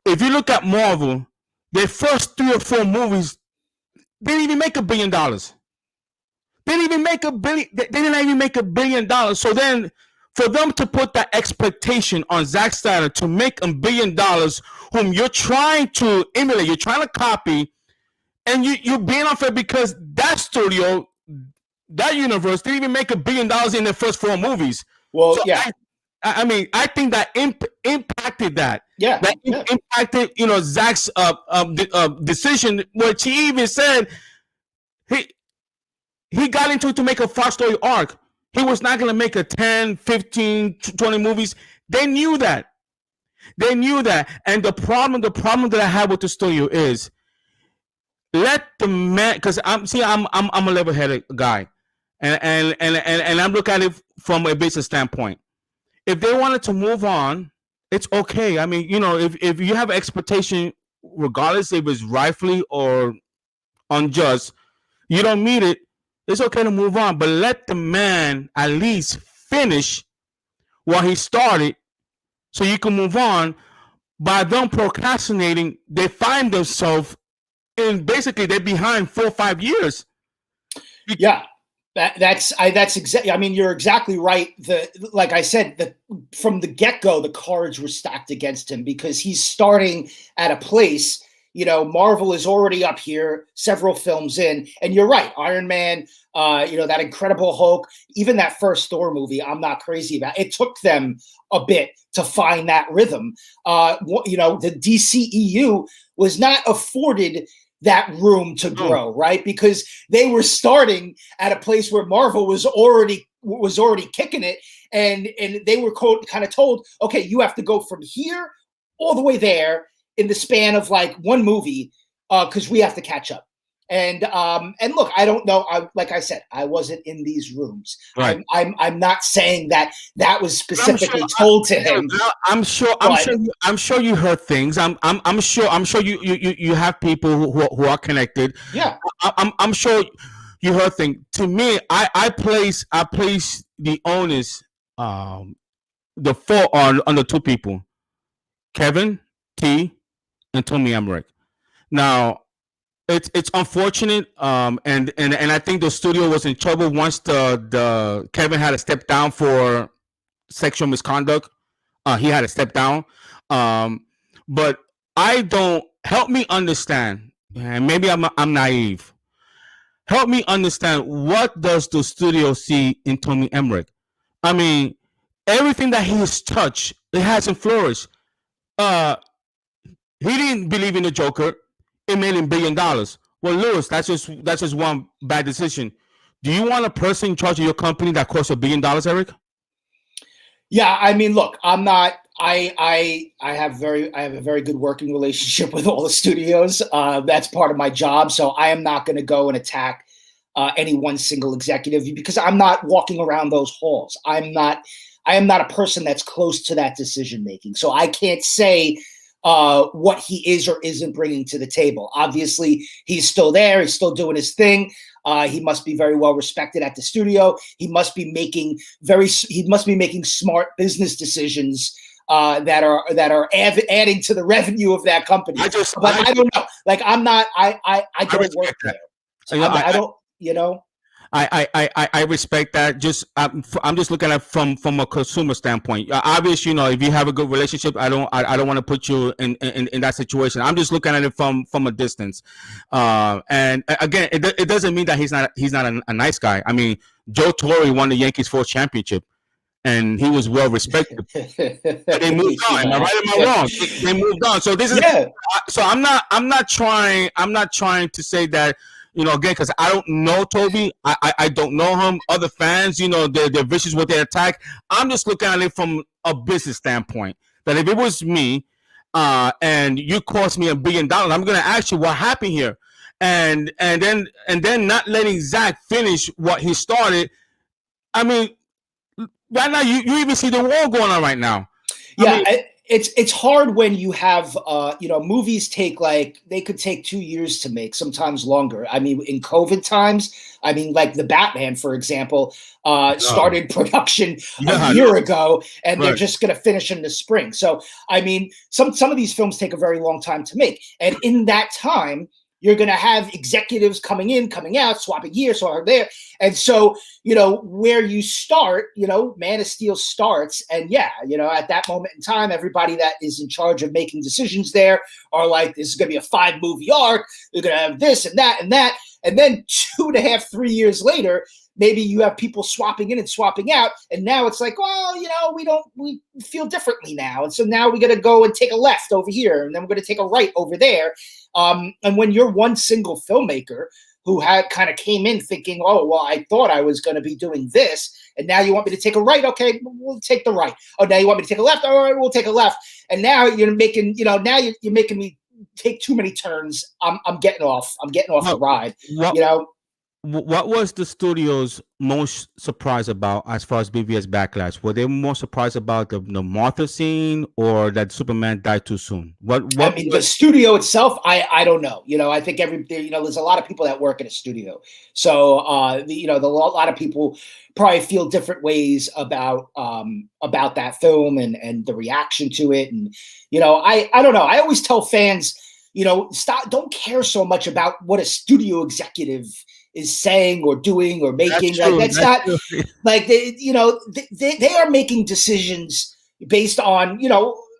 If you look at Marvel, their first 3 or 4 movies, they didn't even make $1 billion. They didn't even make $1 billion. So then, for them to put that expectation on Zack Snyder to make $1 billion, whom you're trying to emulate, you're trying to copy, and you're being unfair because that studio, that universe, didn't even make $1 billion in the first 4 movies. Well, so yeah. I mean, I think that impacted that. Yeah. That impacted, Zach's decision, which he even said he got into it to make a 5-story arc. He was not going to make a 10, 15, 20 movies. They knew that. And the problem that I have with the studio is, let the man, because I'm a level-headed guy, and I'm looking at it from a business standpoint. If they wanted to move on, it's okay. I mean, if you have expectation, regardless if it's rightfully or unjust, you don't meet it, it's okay to move on. But let the man at least finish what he started, so you can move on. By them procrastinating, they find themselves in, basically, they're behind 4 or 5 years. Yeah. That's exactly. I mean, you're exactly right. Like I said, from the get-go, the cards were stacked against him because he's starting at a place. Marvel is already up here, several films in, and you're right. Iron Man, that Incredible Hulk, even that first Thor movie, I'm not crazy about. It took them a bit to find that rhythm. The DCEU was not afforded that room to grow, right? Because they were starting at a place where Marvel was already kicking it, and they were kind of told, okay, you have to go from here all the way there in the span of like 1 movie, because we have to catch up. And look, I don't know. Like I said, I wasn't in these rooms. Right. I'm not saying that was specifically told to him. I'm sure you heard things. I'm sure you have people who are connected. Yeah. I'm sure you heard things. To me, I place the onus, the fault on the 2 people, Kevin T and Tommy Emmerich. Now, it's unfortunate, and I think the studio was in trouble once the Kevin had to step down for sexual misconduct. He had to step down, but I don't, help me understand, and maybe I'm naive. Help me understand, what does the studio see in Tommy Emmerich? I mean, everything that he has touched, it hasn't flourished. He didn't believe in the Joker. It made him $1 billion. Well, Lewis, that's just one bad decision. Do you want a person in charge of your company that costs $1 billion, Eric? Yeah, I mean, look, I'm not. I have a very good working relationship with all the studios. That's part of my job, so I am not going to go and attack any one single executive because I'm not walking around those halls. I am not a person that's close to that decision making, so I can't say what he is or isn't bringing to the table. Obviously, he's still there. He's still doing his thing. He must be very well respected at the studio. He must be making smart business decisions that are adding to the revenue of that company. I don't know. Like I'm not. I don't work there. So I don't. You know. I respect that. Just I'm just looking at it from a consumer standpoint. Obviously, if you have a good relationship, I don't want to put you in that situation. I'm just looking at it from a distance. And again, it doesn't mean that he's not a nice guy. I mean, Joe Torre won the Yankees 4th championship, and he was well respected. They moved on. Am I right? Am I wrong? They moved on. So this is so I'm not trying to say that. Again, because I don't know Toby, I don't know him. Other fans, they're vicious with their attack. I'm just looking at it from a business standpoint. That if it was me, and you cost me $1 billion, I'm gonna ask you what happened here, and then not letting Zach finish what he started. I mean, right now you even see the war going on right now. Yeah. It's hard when you have movies they could take 2 years to make, sometimes longer. I mean, in COVID times, like the Batman, for example, started production a year ago, and they're just going to finish in the spring. So I mean, some of these films take a very long time to make, and in that time, you're going to have executives coming in, coming out, swapping here, swapping there. And so, where you start, Man of Steel starts. And at that moment in time, everybody that is in charge of making decisions there are like, this is going to be a 5-movie arc. They're going to have this and that and that. And then 2.5, 3 years later, maybe you have people swapping in and swapping out. And now it's like, well, we feel differently now. And so now we got to go and take a left over here. And then we're going to take a right over there. And when you're one single filmmaker who had kind of came in thinking, oh, well, I thought I was going to be doing this, and now you want me to take a right? Okay, we'll take the right. Oh, now you want me to take a left? All right, we'll take a left. And now you're making, now you're making me take too many turns. I'm getting off. I'm getting off the ride. What was the studio's most surprised about as far as BVS Backlash? Were they more surprised about the Martha scene or that Superman died too soon? The studio itself, I don't know. I think there's a lot of people that work in a studio. So, a lot of people probably feel different ways about that film and the reaction to it. And, I don't know. I always tell fans, don't care so much about what a studio executive is saying or doing or making. That's not like they are making decisions based on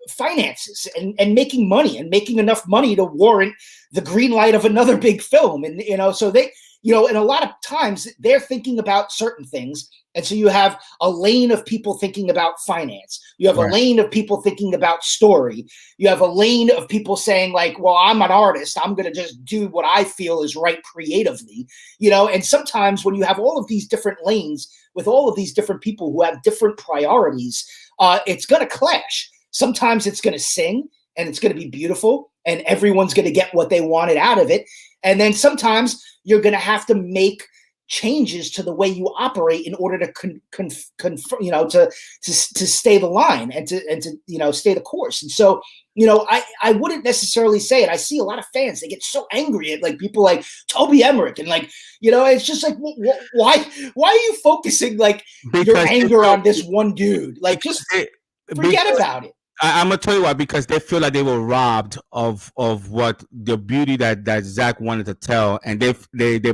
finances and making money and making enough money to warrant the green light of another big film. And so they and a lot of times they're thinking about certain things. And so you have a lane of people thinking about finance. You have a lane of people thinking about story. You have a lane of people saying like, well, I'm an artist. I'm going to just do what I feel is right creatively, and sometimes when you have all of these different lanes with all of these different people who have different priorities, it's going to clash. Sometimes it's going to sing and it's going to be beautiful and everyone's going to get what they wanted out of it. And then sometimes you're going to have to make changes to the way you operate in order to to stay the line and to stay the course. And so I wouldn't necessarily say it. I see a lot of fans, they get so angry at like people like Toby Emmerich and like it's just like why are you focusing like your anger on this one dude? Like just forget about it. I'm gonna tell you why, because they feel like they were robbed of what the beauty that Zach wanted to tell, and they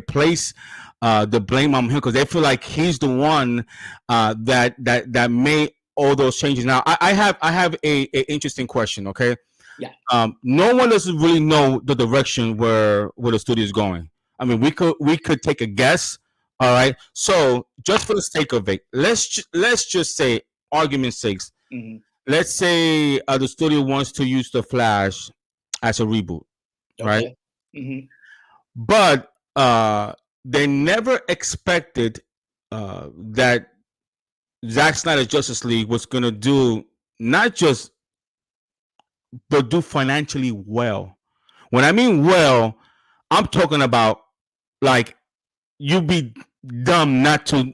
place the blame on him because they feel like he's the one that made all those changes. Now I have a interesting question. Okay. Yeah. No one doesn't really know the direction where the studio is going. I mean, we could take a guess. All right. So just for the sake of it, let's just say, argument's sake. Mm-hmm. Let's say the studio wants to use The Flash as a reboot, right? Mm-hmm. But they never expected that Zack Snyder's Justice League was gonna do not just but do financially well. When I mean well, I'm talking about like you'd be dumb not to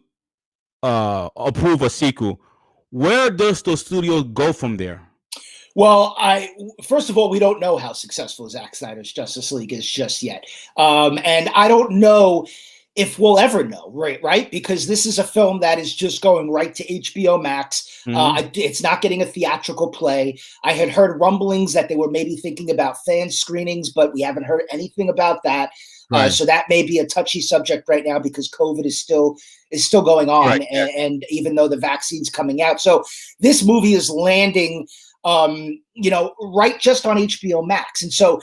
approve a sequel. Where does the studio go from there? Well, first of all, we don't know how successful Zack Snyder's Justice League is just yet, and I don't know if we'll ever know, right? Because this is a film that is just going right to HBO Max. It's not getting a theatrical play. I had heard rumblings that they were maybe thinking about fan screenings, but we haven't heard anything about that. Right. So that may be a touchy subject right now because COVID is still going on, right. and even though the vaccine's coming out, so this movie is landing. Right just on HBO Max. And so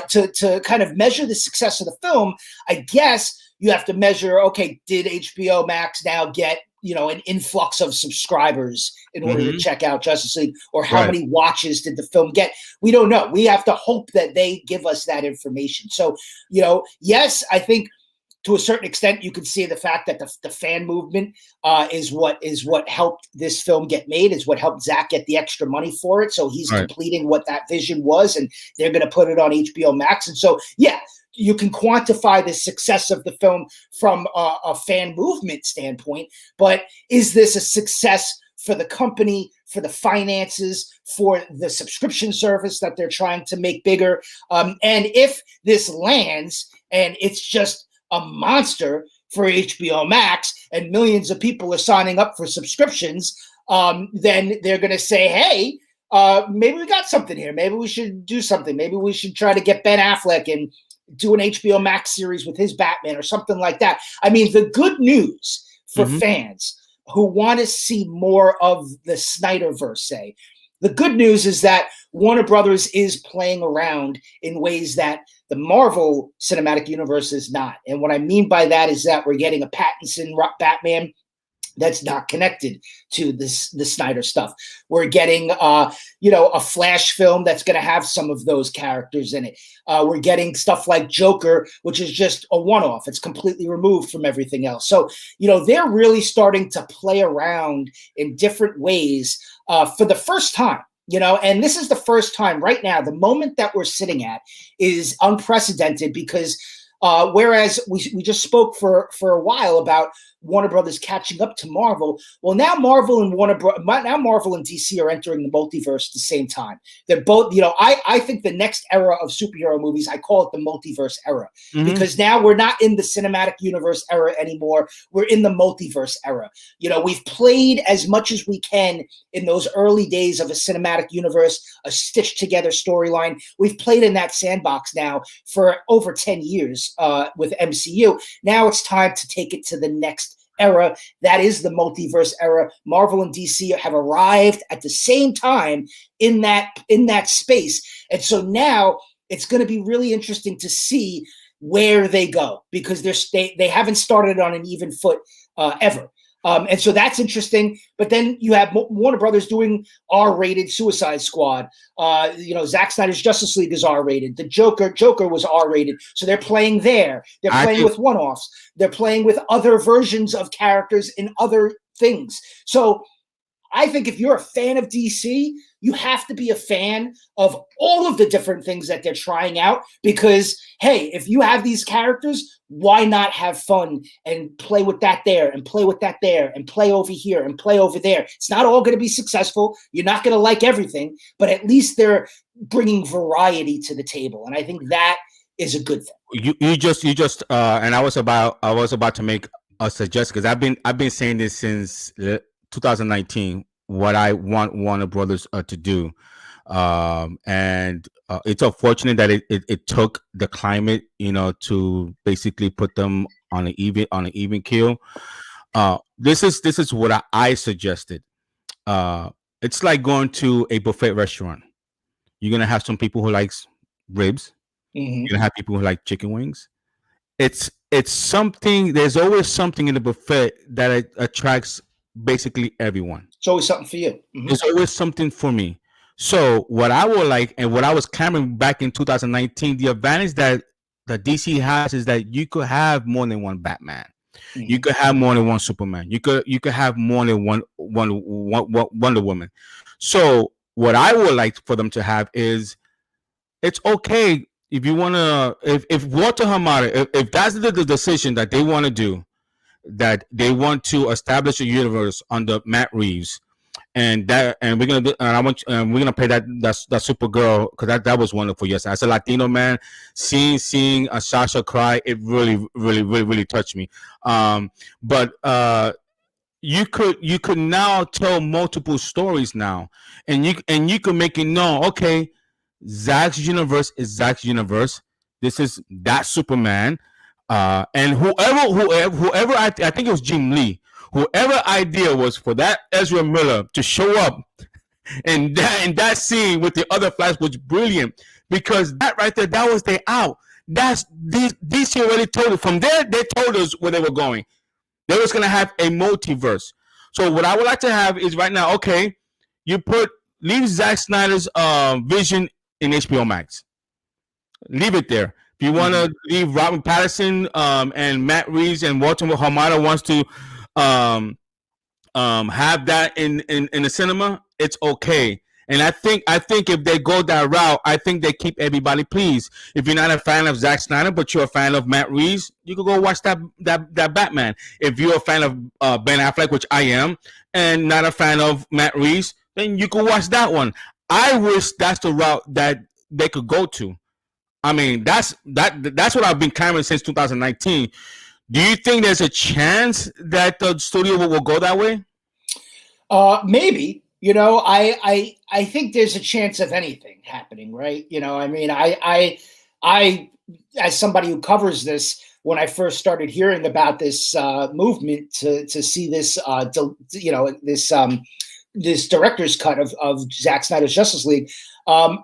to kind of measure the success of the film, I guess you have to measure, okay, did HBO Max now get, an influx of subscribers in order to check out Justice League, or how many watches did the film get? We don't know. We have to hope that they give us that information. So, yes, I think to a certain extent, you can see the fact that the fan movement is what helped this film get made, is what helped Zach get the extra money for it. So he's completing what that vision was, and they're going to put it on HBO Max. And so, yeah, you can quantify the success of the film from a fan movement standpoint. But is this a success for the company, for the finances, for the subscription service that they're trying to make bigger? And if this lands and it's just a monster for HBO Max and millions of people are signing up for subscriptions, then they're going to say, hey, maybe we got something here. Maybe we should do something. Maybe we should try to get Ben Affleck and do an HBO Max series with his Batman or something like that. I mean, the good news for fans who want to see more of the Snyderverse, say, the good news is that Warner Brothers is playing around in ways that the Marvel Cinematic Universe is not. And what I mean by that is that we're getting a Pattinson Batman that's not connected to the Snyder stuff. We're getting, a Flash film that's going to have some of those characters in it. We're getting stuff like Joker, which is just a one-off. It's completely removed from everything else. So, they're really starting to play around in different ways for the first time. And this is the first time right now. The moment that we're sitting at is unprecedented because whereas we just spoke for a while about Warner Brothers catching up to Marvel. Well, now Marvel and DC are entering the multiverse at the same time. They're both, I think the next era of superhero movies, I call it the multiverse era, because now we're not in the cinematic universe era anymore. We're in the multiverse era. We've played as much as we can in those early days of a cinematic universe, a stitched together storyline. We've played in that sandbox now for over 10 years with MCU. Now it's time to take it to the next era. That is the multiverse era. Marvel and DC have arrived at the same time in that space. And so now it's going to be really interesting to see where they go, because they haven't started on an even foot ever. And so that's interesting. But then you have Warner Brothers doing R-rated Suicide Squad. Zack Snyder's Justice League is R-rated. The Joker was R-rated. So they're playing there. They're playing with one-offs. They're playing with other versions of characters in other things. So I think if you're a fan of DC, you have to be a fan of all of the different things that they're trying out, because, hey, if you have these characters, why not have fun and play with that there and play with that there and play over here and play over there? It's not all going to be successful. You're not going to like everything, but at least they're bringing variety to the table. And I think that is a good thing. You just and I was about to make a suggestion, because I've been saying this since 2019, what I want Warner Brothers to do, and it's unfortunate that it took the climate, to basically put them on an even keel. This is what I suggested. It's like going to a buffet restaurant. You're gonna have some people who likes ribs. You're gonna have people who like chicken wings. It's something. There's always something in the buffet that attracts basically everyone. It's always something for you. There's always something for me. So what I would like, and what I was clamoring back in 2019, the advantage that DC has is that you could have more than one Batman. You could have more than one Superman. You could have more than one Wonder Woman. So what I would like for them to have is, it's okay if you want to, if Walter Hamada, if that's the decision that they want to do, that they want to establish a universe under Matt Reeves, and we're gonna do, and we're gonna play that Supergirl, because that was wonderful. Yes, as a Latino man, seeing Sasha cry, it really touched me. But you could now tell multiple stories now, and you could make it known. Okay, Zach's universe is Zach's universe. This is that Superman, and whoever I think it was Jim Lee. Whoever idea was for that Ezra Miller to show up in that scene with the other Flash was brilliant, because that right there, that was their out. That's DC already told it. From there, they told us where they were going. They was gonna have a multiverse. So what I would like to have is right now, okay, you leave Zack Snyder's vision in HBO Max. Leave it there. If you want to leave Robert Pattinson and Matt Reeves and Walter Hamada wants to have that in the cinema, it's okay. And I think if they go that route, I think they keep everybody pleased. If you're not a fan of Zack Snyder, but you're a fan of Matt Reeves, you can go watch that Batman. If you're a fan of Ben Affleck, which I am, and not a fan of Matt Reeves, then you can watch that one. I wish that's the route that they could go to. I mean, that's what I've been clamoring since 2019. Do you think there's a chance that the studio will go that way? Maybe. You know, I think there's a chance of anything happening, right? You know, I mean, I as somebody who covers this, when I first started hearing about this movement to see this, this director's cut of Zack Snyder's Justice League,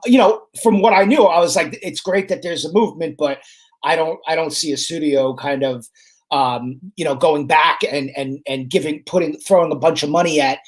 you know, from what I knew, I was like, it's great that there's a movement, but I don't see a studio kind of, you know, going back and throwing a bunch of money at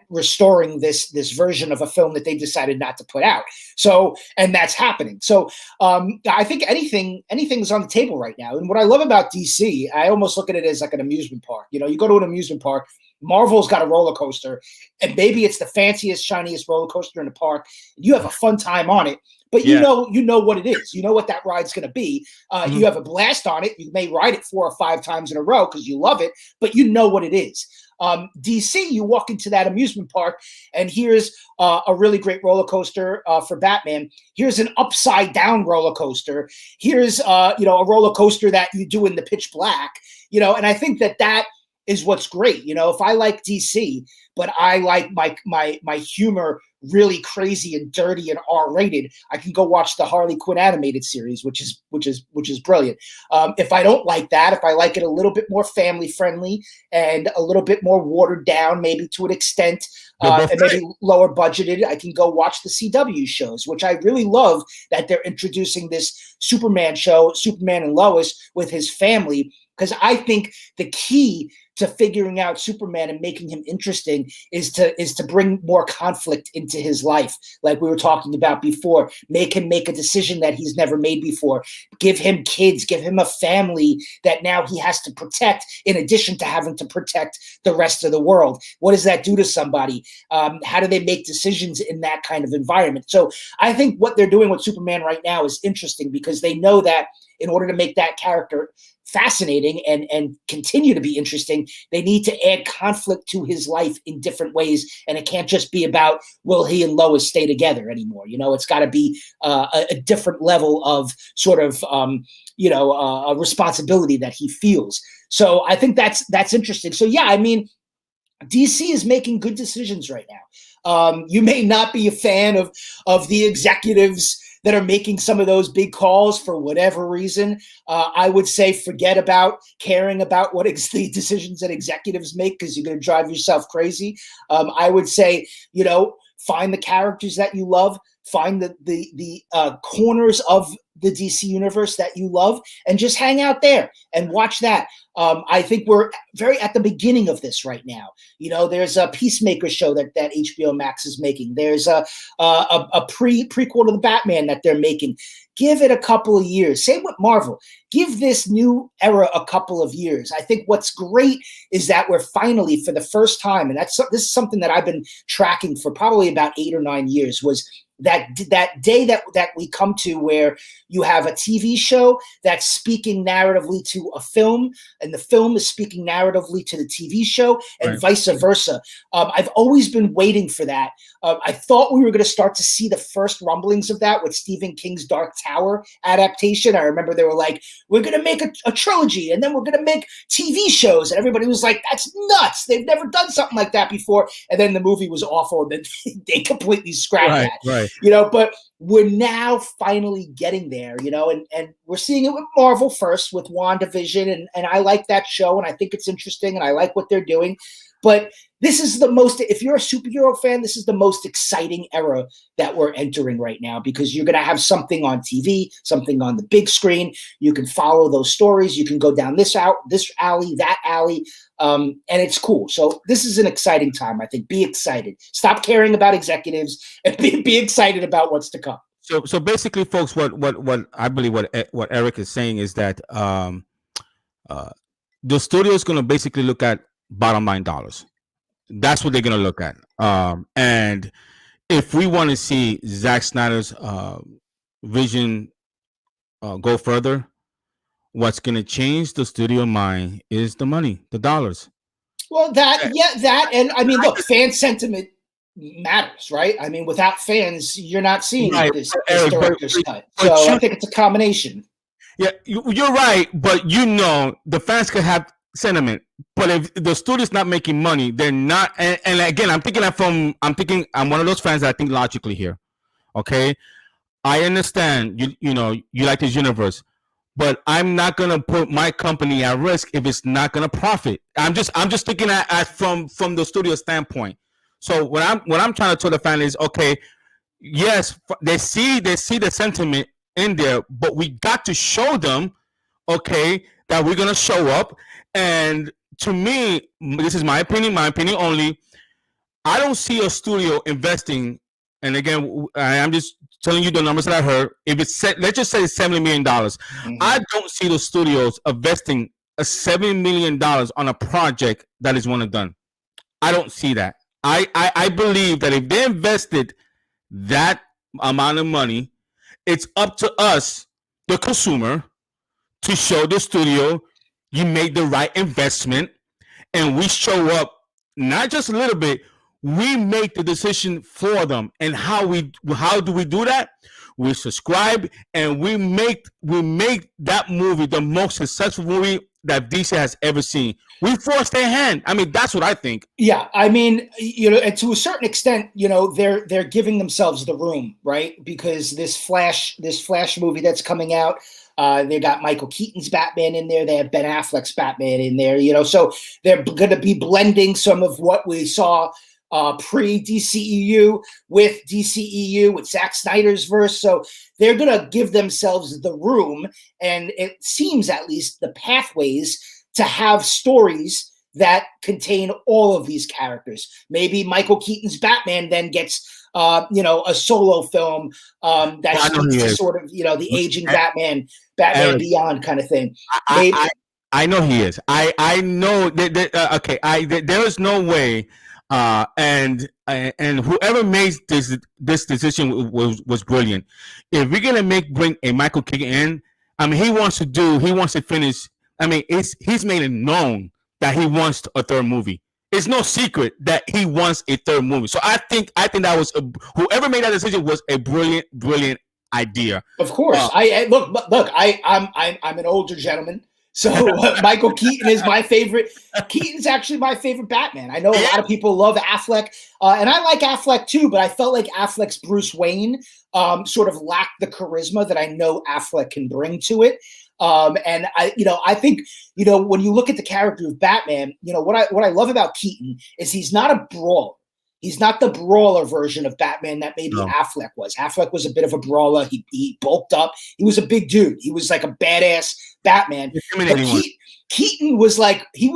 restoring this version of a film that they decided not to put out. So, and that's happening. So, I think anything's on the table right now. And what I love about DC, I almost look at it as like an amusement park. You know, you go to an amusement park, Marvel's got a roller coaster, and maybe it's the fanciest, shiniest roller coaster in the park. You have a fun time on it. But you know what it is. You know what that ride's going to be. You have a blast on it. You may ride it 4 or 5 times in a row because you love it, but you know what it is. DC, you walk into that amusement park, and here's a really great roller coaster for Batman. Here's an upside down roller coaster. Here's a roller coaster that you do in the pitch black. You know, and I think that is what's great. You know, if I like DC, but I like my humor really crazy and dirty and R-rated, I can go watch the Harley Quinn animated series, which is brilliant. If I don't like that, if I like it a little bit more family friendly and a little bit more watered down, maybe to an extent, and maybe lower budgeted, I can go watch the CW shows, which I really love that they're introducing this Superman show, Superman and Lois, with his family, because I think the key to figuring out Superman and making him interesting is to bring more conflict into his life, like we were talking about before. Make him make a decision that he's never made before. Give him kids, give him a family that now he has to protect, in addition to having to protect the rest of the world. What does that do to somebody? How do they make decisions in that kind of environment? So I think what they're doing with Superman right now is interesting, because they know that in order to make that character fascinating and continue to be interesting, they need to add conflict to his life in different ways. And it can't just be about, will he and Lois stay together anymore? You know, it's got to be a different level of sort of, a responsibility that he feels. So I think that's interesting. So yeah, I mean, DC is making good decisions right now. You may not be a fan of the executives that are making some of those big calls for whatever reason. I would say forget about caring about what the decisions that executives make, because you're going to drive yourself crazy. I would say, find the characters that you love, find the corners of the DC universe that you love and just hang out there and watch that. I think we're very at the beginning of this right now. You know, there's a Peacemaker show that HBO Max is making. There's a prequel to the Batman that they're making. Give it a couple of years. Same with Marvel. Give this new era a couple of years. I think what's great is that we're finally, for the first time, and this is something that I've been tracking for probably about 8 or 9 years, was that day that we come to where you have a TV show that's speaking narratively to a film, and the film is speaking narratively to the TV show, and vice versa. I've always been waiting for that. I thought we were going to start to see the first rumblings of that with Stephen King's Dark Tower adaptation. I remember they were like, we're going to make a trilogy, and then we're going to make TV shows, and everybody was like, that's nuts. They've never done something like that before. And then the movie was awful, and then they completely scrapped that. Right. You know, but we're now finally getting there, you know, and we're seeing it with Marvel first with WandaVision, and I like that show, and I think it's interesting, and I like what they're doing. But this is the most, if you're a superhero fan, this is the most exciting era that we're entering right now, because you're going to have something on TV, something on the big screen. You can follow those stories. You can go down this alley, that alley, and it's cool. So this is an exciting time, I think. Be excited. Stop caring about executives and be excited about what's to come. So basically, folks, what I believe what Eric is saying is that the studio is going to basically look at bottom line dollars. That's what they're going to look at. And if we want to see Zack Snyder's vision go further, what's going to change the studio mind is the money, the dollars. Well, that, and I mean, look, fan sentiment matters, right? I mean, without fans, you're not seeing this director's cut. So I think it's a combination. Yeah, you're right, but you know, the fans could have sentiment, but if the studio's not making money, they're not. And again, I'm one of those fans that I think logically here. Okay, I understand you know you like this universe, but I'm not gonna put my company at risk if it's not gonna profit. I'm just thinking at from the studio standpoint. So what I'm trying to tell the fan is, okay, yes, they see the sentiment in there, but we got to show them, okay, that we're gonna show up. And to me, this is my opinion only. I don't see a studio investing. And again, I'm just telling you the numbers that I heard. If it's let's just say it's $70 million, I don't see the studios investing $70 million on a project that is one and done. I don't see that. I believe that if they invested that amount of money, it's up to us, the consumer, to show the studio you made the right investment, and we show up not just a little bit. We make the decision for them. And how do we do that? We subscribe, and we make that movie the most successful movie that DC has ever seen. We force their hand. I mean, that's what I think. Yeah, I mean, you know, and to a certain extent, you know, they're giving themselves the room, right? Because this Flash movie that's coming out, they got Michael Keaton's Batman in there. They have Ben Affleck's Batman in there, you know, so they're going to be blending some of what we saw pre-DCEU with DCEU, with Zack Snyder's verse. So they're going to give themselves the room, and it seems at least the pathways to have stories that contain all of these characters. Maybe Michael Keaton's Batman then gets you know, a solo film that speaks to sort of, you know, the aging Batman Eric, Beyond kind of thing. I know he is. I know that. Okay, there is no way. And whoever made this decision was brilliant. If we're gonna bring a Michael Keaton in, I mean, he wants to finish. I mean, he's made it known that he wants a third movie. It's no secret that he wants a third movie. So I think that was whoever made that decision was a brilliant idea. Of course, I'm an older gentleman, so Michael Keaton is my favorite. Keaton's actually my favorite Batman. I know a lot of people love Affleck, and I like Affleck too, but I felt like Affleck's Bruce Wayne sort of lacked the charisma that I know Affleck can bring to it. And I think, you know, when you look at the character of Batman, you know, what I love about Keaton is he's not a brawler. He's not the brawler version of Batman that maybe No. Affleck was. Affleck was a bit of a brawler. He bulked up. He was a big dude. He was like a badass Batman. But Keaton was like, he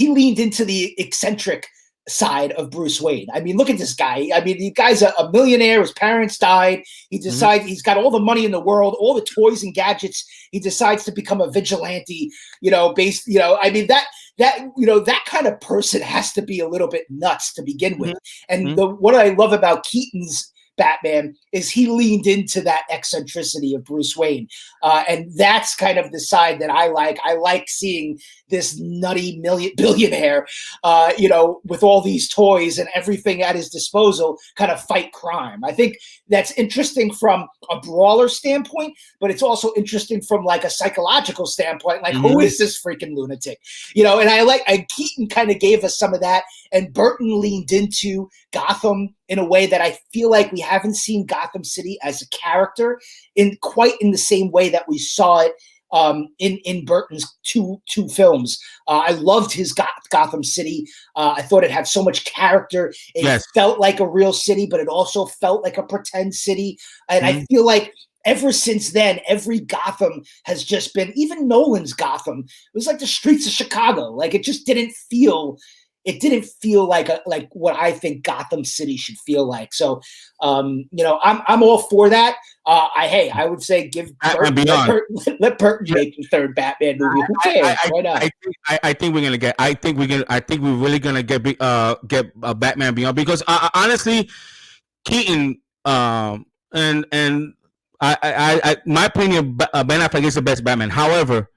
leaned into the eccentric side of Bruce Wayne. I mean, look at this guy. I mean, the guy's a millionaire. His parents died. He decides he's got all the money in the world, all the toys and gadgets. He decides to become a vigilante, I mean, that kind of person has to be a little bit nuts to begin with. And what I love about Keaton's Batman is he leaned into that eccentricity of Bruce Wayne. And that's kind of the side that I like. I like seeing this nutty billionaire, with all these toys and everything at his disposal, kind of fight crime. I think that's interesting from a brawler standpoint, but it's also interesting from like a psychological standpoint. Like, who is this freaking lunatic? And Keaton kind of gave us some of that, and Burton leaned into Gotham in a way that I feel like we haven't seen Gotham City as a character in the same way that we saw it in Burton's two films. I loved his Gotham City. I thought it had so much character. It felt like a real city, but it also felt like a pretend city. And I feel like ever since then, every Gotham has just been, even Nolan's Gotham, it was like the streets of Chicago. Like, it just didn't feel like what I think Gotham City should feel like. So, I'm all for that. I would say let Burton make the third Batman movie. Who cares? Why not? I think we're really gonna get Batman Beyond, because honestly, Keaton and my opinion, Ben Affleck is the best Batman. However,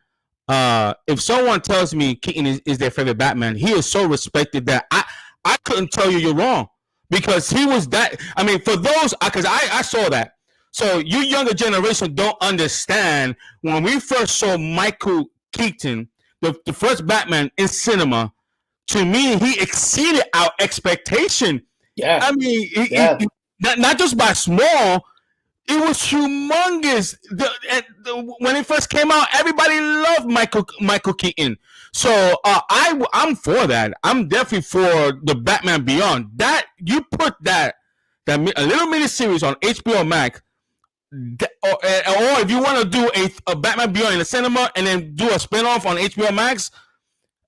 if someone tells me Keaton is their favorite Batman, he is so respected that I couldn't tell you're wrong, because he was that. I mean, for those, because I saw that. So you younger generation don't understand. When we first saw Michael Keaton, the first Batman in cinema, to me, he exceeded our expectation. Yeah. I mean, not just by small. It was humongous. When it first came out, everybody loved Michael Keaton. So I'm for that. I'm definitely for the Batman Beyond. That you put that a little mini series on HBO Max, or if you want to do a Batman Beyond in the cinema and then do a spinoff on HBO Max,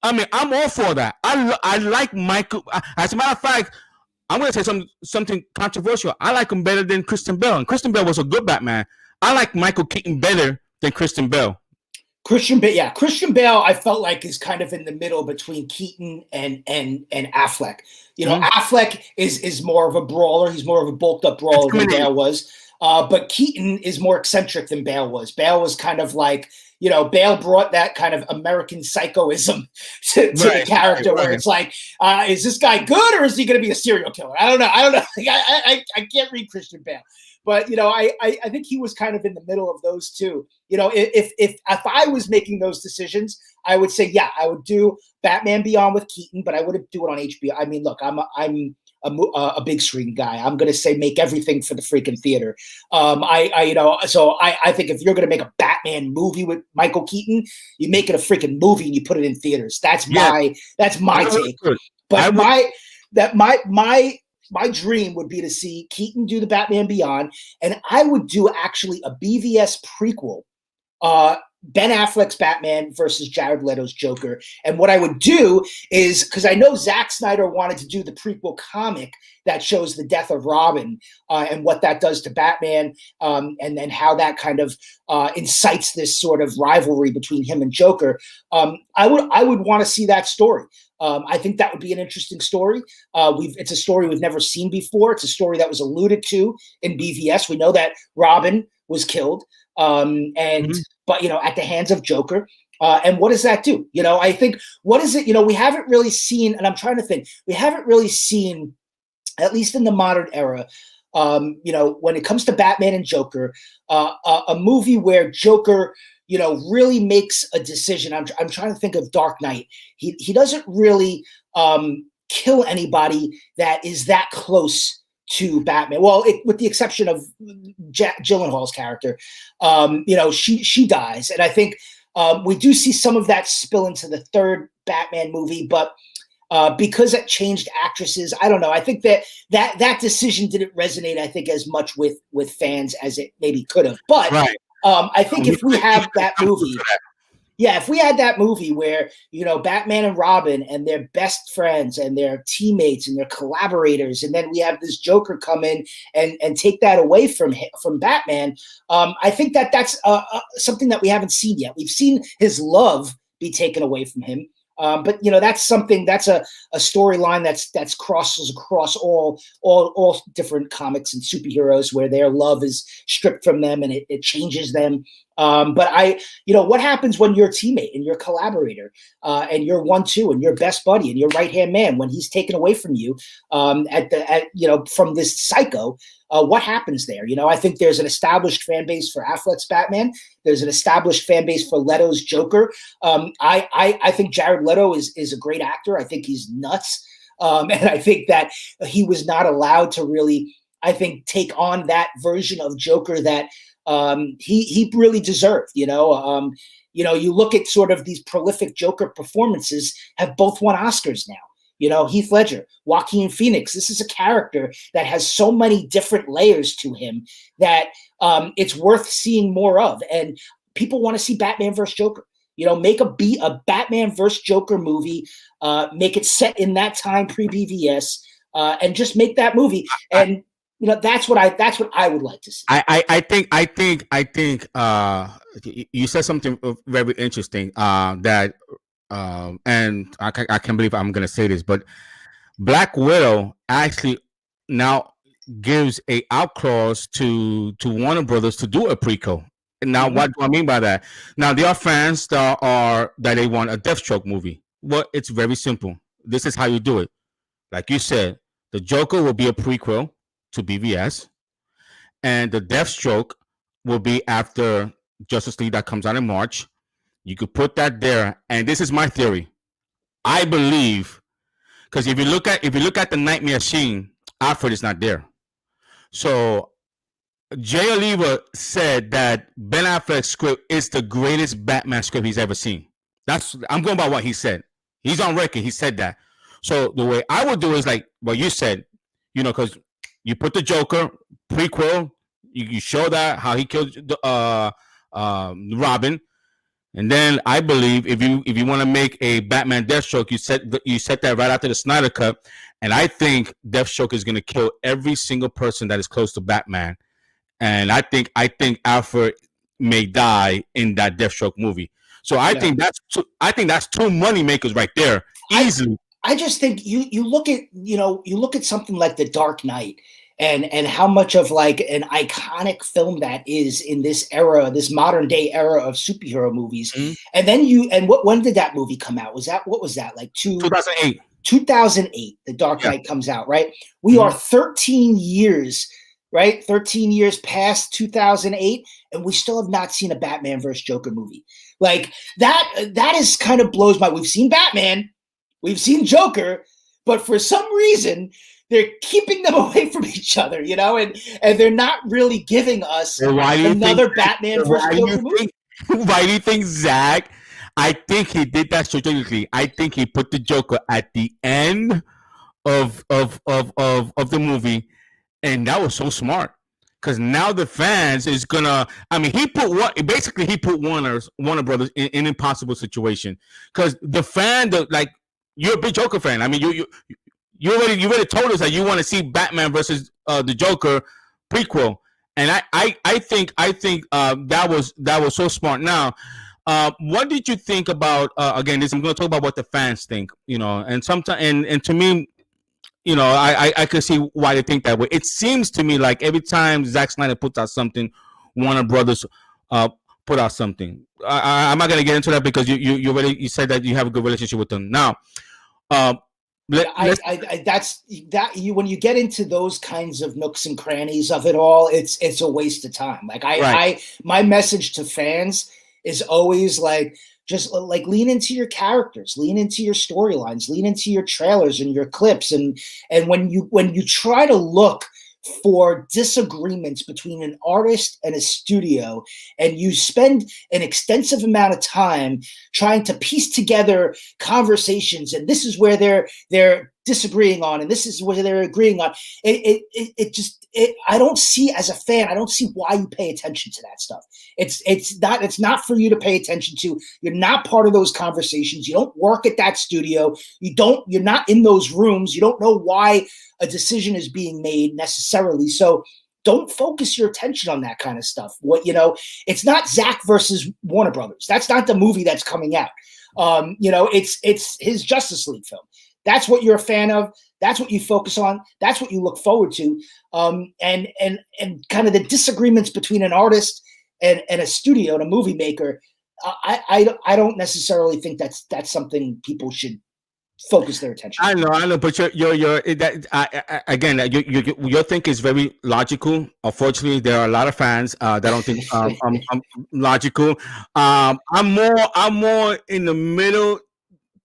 I mean, I'm all for that. I like Michael. As a matter of fact, I'm going to say something controversial. I like him better than Christian Bale. And Christian Bale was a good Batman. I like Michael Keaton better than Christian Bale. Christian Bale, I felt like is kind of in the middle between Keaton and Affleck. Affleck is more of a brawler. He's more of a bulked up brawler than Bale was. But Keaton is more eccentric than Bale was. Bale was kind of like, Bale brought that kind of American psychoism to the character, where it's like, is this guy good, or is he going to be a serial killer? I don't know. I can't read Christian Bale, but I think he was kind of in the middle of those two. If I was making those decisions, I would say, I would do Batman Beyond with Keaton, but I wouldn't do it on HBO. I mean, look, I'm a big screen guy. I'm going to say make everything for the freaking theater. So I think if you're going to make a Batman movie with Michael Keaton, you make it a freaking movie and you put it in theaters. That's my take. But my dream would be to see Keaton do the Batman Beyond, and I would do actually a BVS prequel, Ben Affleck's Batman versus Jared Leto's Joker. And what I would do is, because I know Zack Snyder wanted to do the prequel comic that shows the death of Robin and what that does to Batman, and then how that kind of incites this sort of rivalry between him and Joker. I would want to see that story. I think that would be an interesting story. It's a story we've never seen before. It's a story that was alluded to in BVS. We know that Robin was killed, but at the hands of Joker. And what does that do? I think, what is it? We haven't really seen, and I'm trying to think, we haven't really seen, at least in the modern era, when it comes to Batman and Joker, a movie where Joker, really makes a decision. I'm trying to think of Dark Knight. He doesn't really kill anybody that is that close to Batman. Well, with the exception of Gyllenhaal's character, she dies. And I think we do see some of that spill into the third Batman movie, but because it changed actresses. I don't know. I think that decision didn't resonate, I think, as much with fans as it maybe could have. But Right. I think if we have that movie, yeah, if we had that movie where, you know, Batman and Robin and their best friends and their teammates and their collaborators, and then we have this Joker come in and take that away from Batman, I think that's something that we haven't seen yet. We've seen his love be taken away from him. But you know, that's a storyline that's crosses across all different comics and superheroes, where their love is stripped from them and it changes them. But what happens when your teammate and your collaborator and your 1-2 and your best buddy and your right hand man, when he's taken away from you from this psycho? What happens there? You know, I think there's an established fan base for Affleck's Batman. There's an established fan base for Leto's Joker. I think Jared Leto is a great actor. I think he's nuts. And I think that he was not allowed to really, I think, take on that version of Joker that he really deserved. You look at sort of these prolific Joker performances have both won Oscars now. You know, Heath Ledger, Joaquin Phoenix. This is a character that has so many different layers to him that it's worth seeing more of. And people want to see Batman versus Joker. You know, make a Batman versus Joker movie, make it set in that time pre-BVS, and just make that movie. And you know, that's what I would like to see. I think you said something very interesting that. And I can't believe I'm going to say this, but Black Widow actually now gives a out clause to Warner Brothers to do a prequel. And now, what do I mean by that? Now, there are fans that they want a Deathstroke movie. Well, it's very simple. This is how you do it. Like you said, the Joker will be a prequel to BVS, and the Deathstroke will be after Justice League that comes out in March. You could put that there, and this is my theory. I believe, because if you look at the Nightmare scene, Alfred is not there. So Jay Oliva said that Ben Affleck's script is the greatest Batman script he's ever seen. I'm going by what he said. He's on record. He said that. So the way I would do is like what you said, you know, because you put the Joker prequel, you show that how he killed Robin. And then I believe if you want to make a Batman Deathstroke, you set that right after the Snyder Cut, and I think Deathstroke is going to kill every single person that is close to Batman, and I think Alfred may die in that Deathstroke movie. So I think that's two money makers right there easily. I just think you look at something like The Dark Knight. And how much of like an iconic film that is in this era, this modern day era of superhero movies. Mm-hmm. And then when did that movie come out? What was that? Like 2008. 2008, The Dark Knight comes out, right? We are 13 years, right? 13 years past 2008, and we still have not seen a Batman versus Joker movie. Like that is kind of blows my. We've seen Batman, we've seen Joker, but for some reason they're keeping them away from each other, you know, and they're not really giving us another Batman versus Joker movie. Why do you think, Zach? I think he did that strategically. I think he put the Joker at the end of the movie, and that was so smart. Because now the fans is gonna. I mean, he put Warner Brothers in an impossible situation. Because the fan, you're a big Joker fan. I mean, you already told us that you want to see Batman versus the Joker prequel, and I think that was so smart. Now, what did you think about again? I'm going to talk about what the fans think, you know, and sometimes and to me, you know, I could see why they think that way. It seems to me like every time Zack Snyder puts out something, Warner Brothers put out something. I'm not going to get into that because you said that you have a good relationship with them now. When you get into those kinds of nooks and crannies of it all, it's a waste of time. Like my message to fans is always like, just like lean into your characters, lean into your storylines, lean into your trailers and your clips. And when you try to look for disagreements between an artist and a studio, and you spend an extensive amount of time trying to piece together conversations, and this is where they're disagreeing on, and this is where they're agreeing on. I don't see, as a fan, I don't see why you pay attention to that stuff. It's not for you to pay attention to. You're not part of those conversations. You don't work at that studio. You're not in those rooms. You don't know why a decision is being made necessarily. So don't focus your attention on that kind of stuff. It's not Zack versus Warner Brothers. That's not the movie that's coming out. It's his Justice League film. That's what you're a fan of. That's what you focus on. That's what you look forward to. And kind of the disagreements between an artist and a studio and a movie maker. I don't necessarily think that's something people should focus their attention. I know, but your think is very logical. Unfortunately, there are a lot of fans that don't think I'm logical. I'm more in the middle,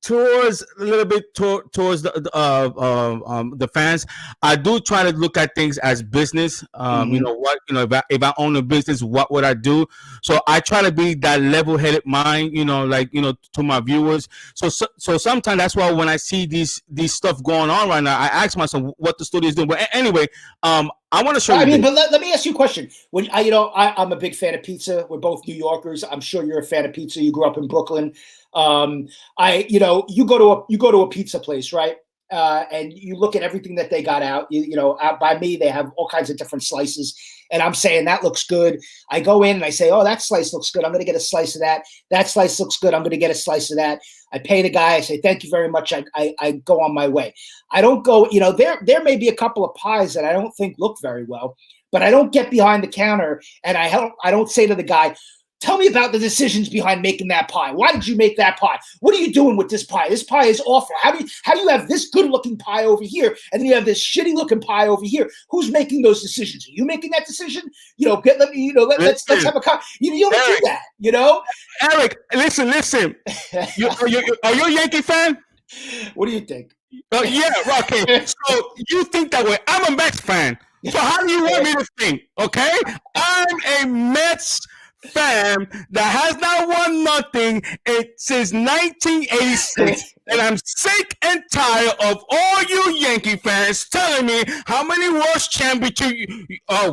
towards a little bit towards the fans. I do try to look at things as business. If I own a business, what would I do? So I try to be that level-headed mind, to my viewers. So sometimes that's why when I see these stuff going on right now, I ask myself what the studio is doing. But anyway, I want to show you. But let me ask you a question. When I'm a big fan of pizza. We're both New Yorkers. I'm sure you're a fan of pizza. You grew up in Brooklyn. You go to a pizza place, right? And you look at everything that they got out. Out by me, they have all kinds of different slices, and I'm saying that looks good. I go in and I say, oh, that slice looks good. I'm going to get a slice of that. That slice looks good. I'm going to get a slice of that. I pay the guy. I say, thank you very much. I go on my way. I don't go. There may be a couple of pies that I don't think look very well, but I don't get behind the counter and I don't say to the guy, tell me about the decisions behind making that pie. Why did you make that pie? What are you doing with this pie? This pie is awful. How do you have this good-looking pie over here, and then you have this shitty-looking pie over here? Who's making those decisions? Are you making that decision? Let's have a you don't Eric, do that. Eric, listen. Are you a Yankee fan? What do you think? Yeah, okay. So you think that way? I'm a Mets fan. So how do you want me to think? Okay, I'm a Mets fan that has not won nothing since 1986, and I'm sick and tired of all you Yankee fans telling me how many World Championships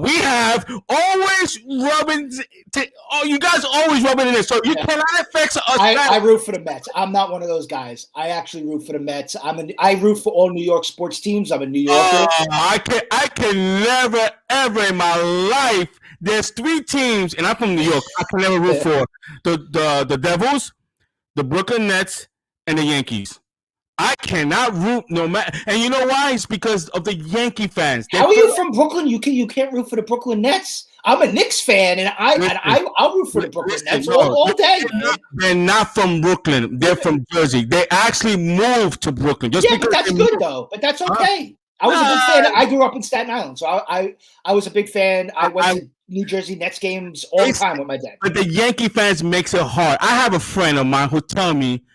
we have. Always rubbing, you guys always rubbing it in. So you cannot affect us. I root for the Mets. I'm not one of those guys. I actually root for the Mets. I root for all New York sports teams. I'm a New Yorker. I can never ever in my life. There's 3 teams, and I'm from New York. I can never root for the Devils, the Brooklyn Nets, and the Yankees. I cannot root no matter, and you know why? It's because of the Yankee fans. How are you from Brooklyn? You can't root for the Brooklyn Nets. I'm a Knicks fan, and I'll root for the Brooklyn Nets all day. They're not from Brooklyn. They're from Jersey. They actually moved to Brooklyn. But that's good though. But that's okay. I was a big fan. I grew up in Staten Island, so I was a big fan. I went to New Jersey Nets games all the time with my dad. But the Yankee fans makes it hard. I have a friend of mine who tell me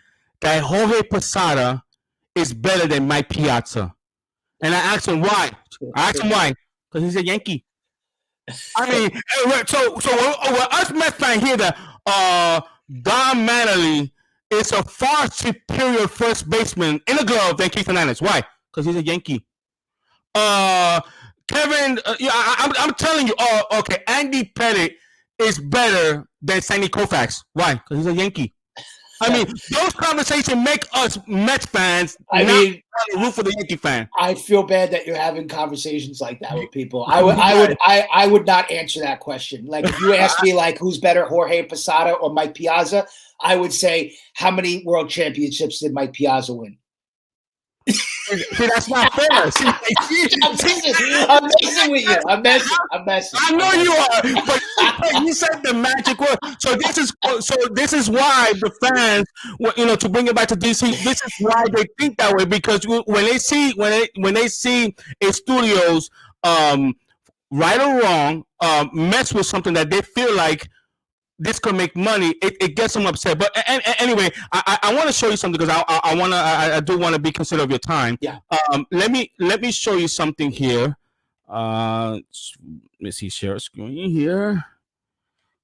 that Jorge Posada is better than Mike Piazza. And I asked him why. Because he's a Yankee. I mean, so when us Mets fans hear that Don Mattingly is a far superior first baseman in the glove than Keith Hernandez. Why? Because he's a Yankee. Kevin, I'm telling you, okay, Andy Pettit is better than Sandy Koufax. Why? Because he's a Yankee. I mean, those conversations make us Mets fans root for the Yankee fan. I feel bad that you're having conversations like that with people. I would not answer that question. Like if you asked me like who's better, Jorge Posada or Mike Piazza, I would say how many world championships did Mike Piazza win? See, that's not fair. I'm messing with you. I'm messing. I know you are, but you said the magic word. So this is why the fans, to bring it back to DC, this is why they think that way, because when they see a studio's right or wrong mess with something that they feel like this could make money, it gets them upset. But anyway, I want to show you something because I do want to be considerate of your time. Yeah. Let me show you something here. Let's see, share screen here.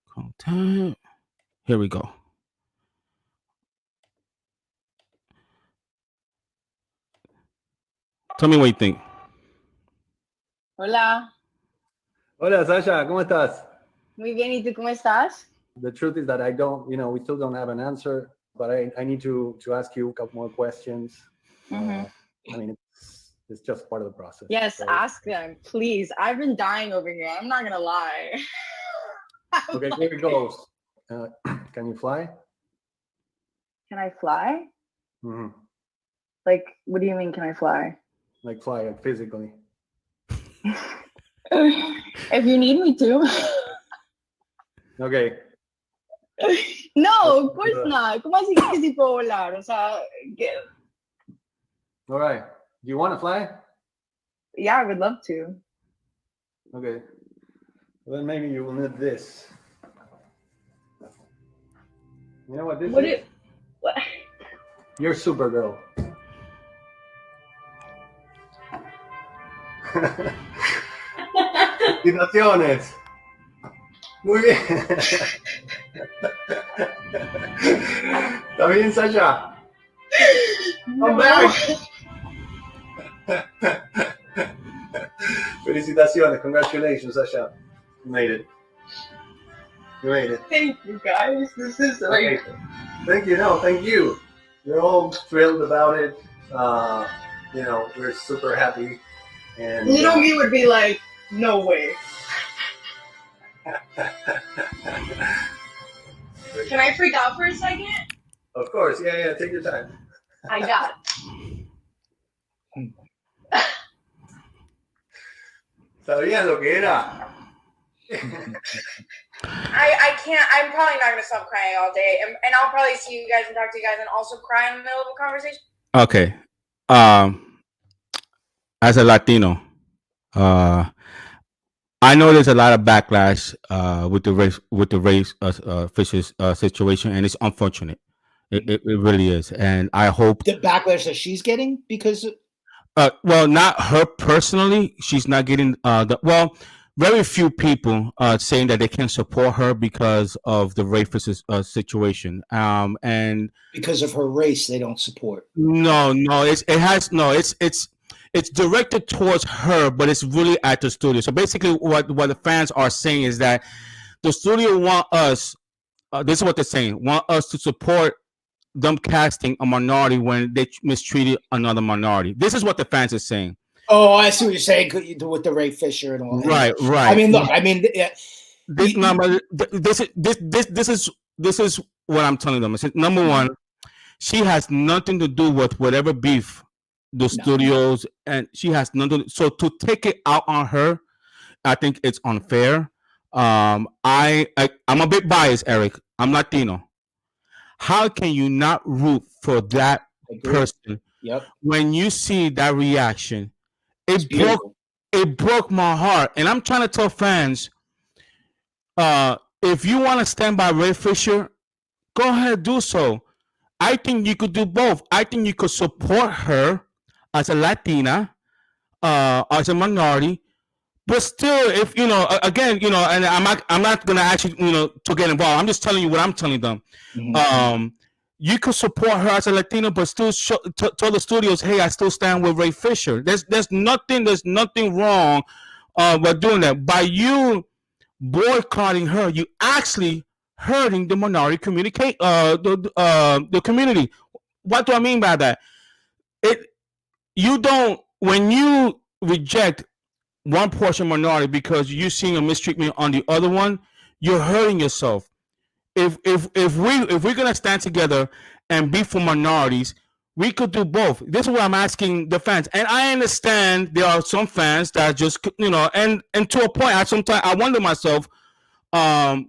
Content. Here we go. Tell me what you think. Hola. Hola, Sasha, ¿cómo estás? Muy bien, ¿y tú cómo estás? The truth is that I don't, we still don't have an answer, but I need to ask you a couple more questions. I mean, it's just part of the process. Yes, so. ask them, please. I've been dying over here. I'm not gonna lie. Okay, here it goes. Can you fly? Can I fly? Mm-hmm. Like, what do you mean, can I fly? Like fly, like physically. If you need me to. Okay. No, of course not. ¿Cómo así que sí puedo volar? O sea, All right. Do you want to fly? yeah, I would love to. Okay. Well, then maybe you will need this. You know what this is? What? You're Supergirl. Felicitaciones. Muy bien. ¿Está bien, Sasha? I'm back. Felicitaciones. Congratulations, Sasha. You made it. You made it. Thank you, guys. This is like... Thank you. No, thank you. We're all thrilled about it. We're super happy. And Little me would be like, no way. Can I freak out for a second? Of course. Yeah. Take your time. I got it. ¿Sabías lo que era? I can't. I'm probably not gonna stop crying all day, and I'll probably see you guys and talk to you guys, and also cry in the middle of a conversation. Okay. As a Latino, I know there's a lot of backlash with the race fishes situation, and it's unfortunate. It really is, and I hope The backlash that she's getting because well, not her personally. She's not getting very few people saying that they can support her because of the racist situation. And because of her race, they don't support. no, it's directed towards her, but it's really at the studio. So basically, what the fans are saying is that the studio want us. This is what they're saying: want us to support them casting a minority when they mistreated another minority. This is what the fans are saying. Oh, I see what you're saying with the Ray Fisher and all that. Right. I mean, look, this is what I'm telling them. Number one, she has nothing to do with whatever beef the studios, and she has nothing. So to take it out on her, I think it's unfair. I'm a bit biased, Eric. I'm Latino. How can you not root for that person? Yep. When you see that reaction, it broke my heart. And I'm trying to tell fans, if you want to stand by Ray Fisher, go ahead, do so. I think you could do both. I think you could support her as a Latina, as a minority, but still, if again, and I'm not gonna actually, to get involved. I'm just telling you what I'm telling them. Mm-hmm. You could support her as a Latino, but still tell the studios, hey, I still stand with Ray Fisher. There's nothing wrong with doing that. By you boycotting her, you actually hurting the minority communicate the community. What do I mean by that? When you reject one portion minority because you're seeing a mistreatment on the other one, you're hurting yourself. If we're gonna stand together and be for minorities, we could do both. This is what I'm asking the fans, and I understand there are some fans that just and to a point, I wonder myself, Warner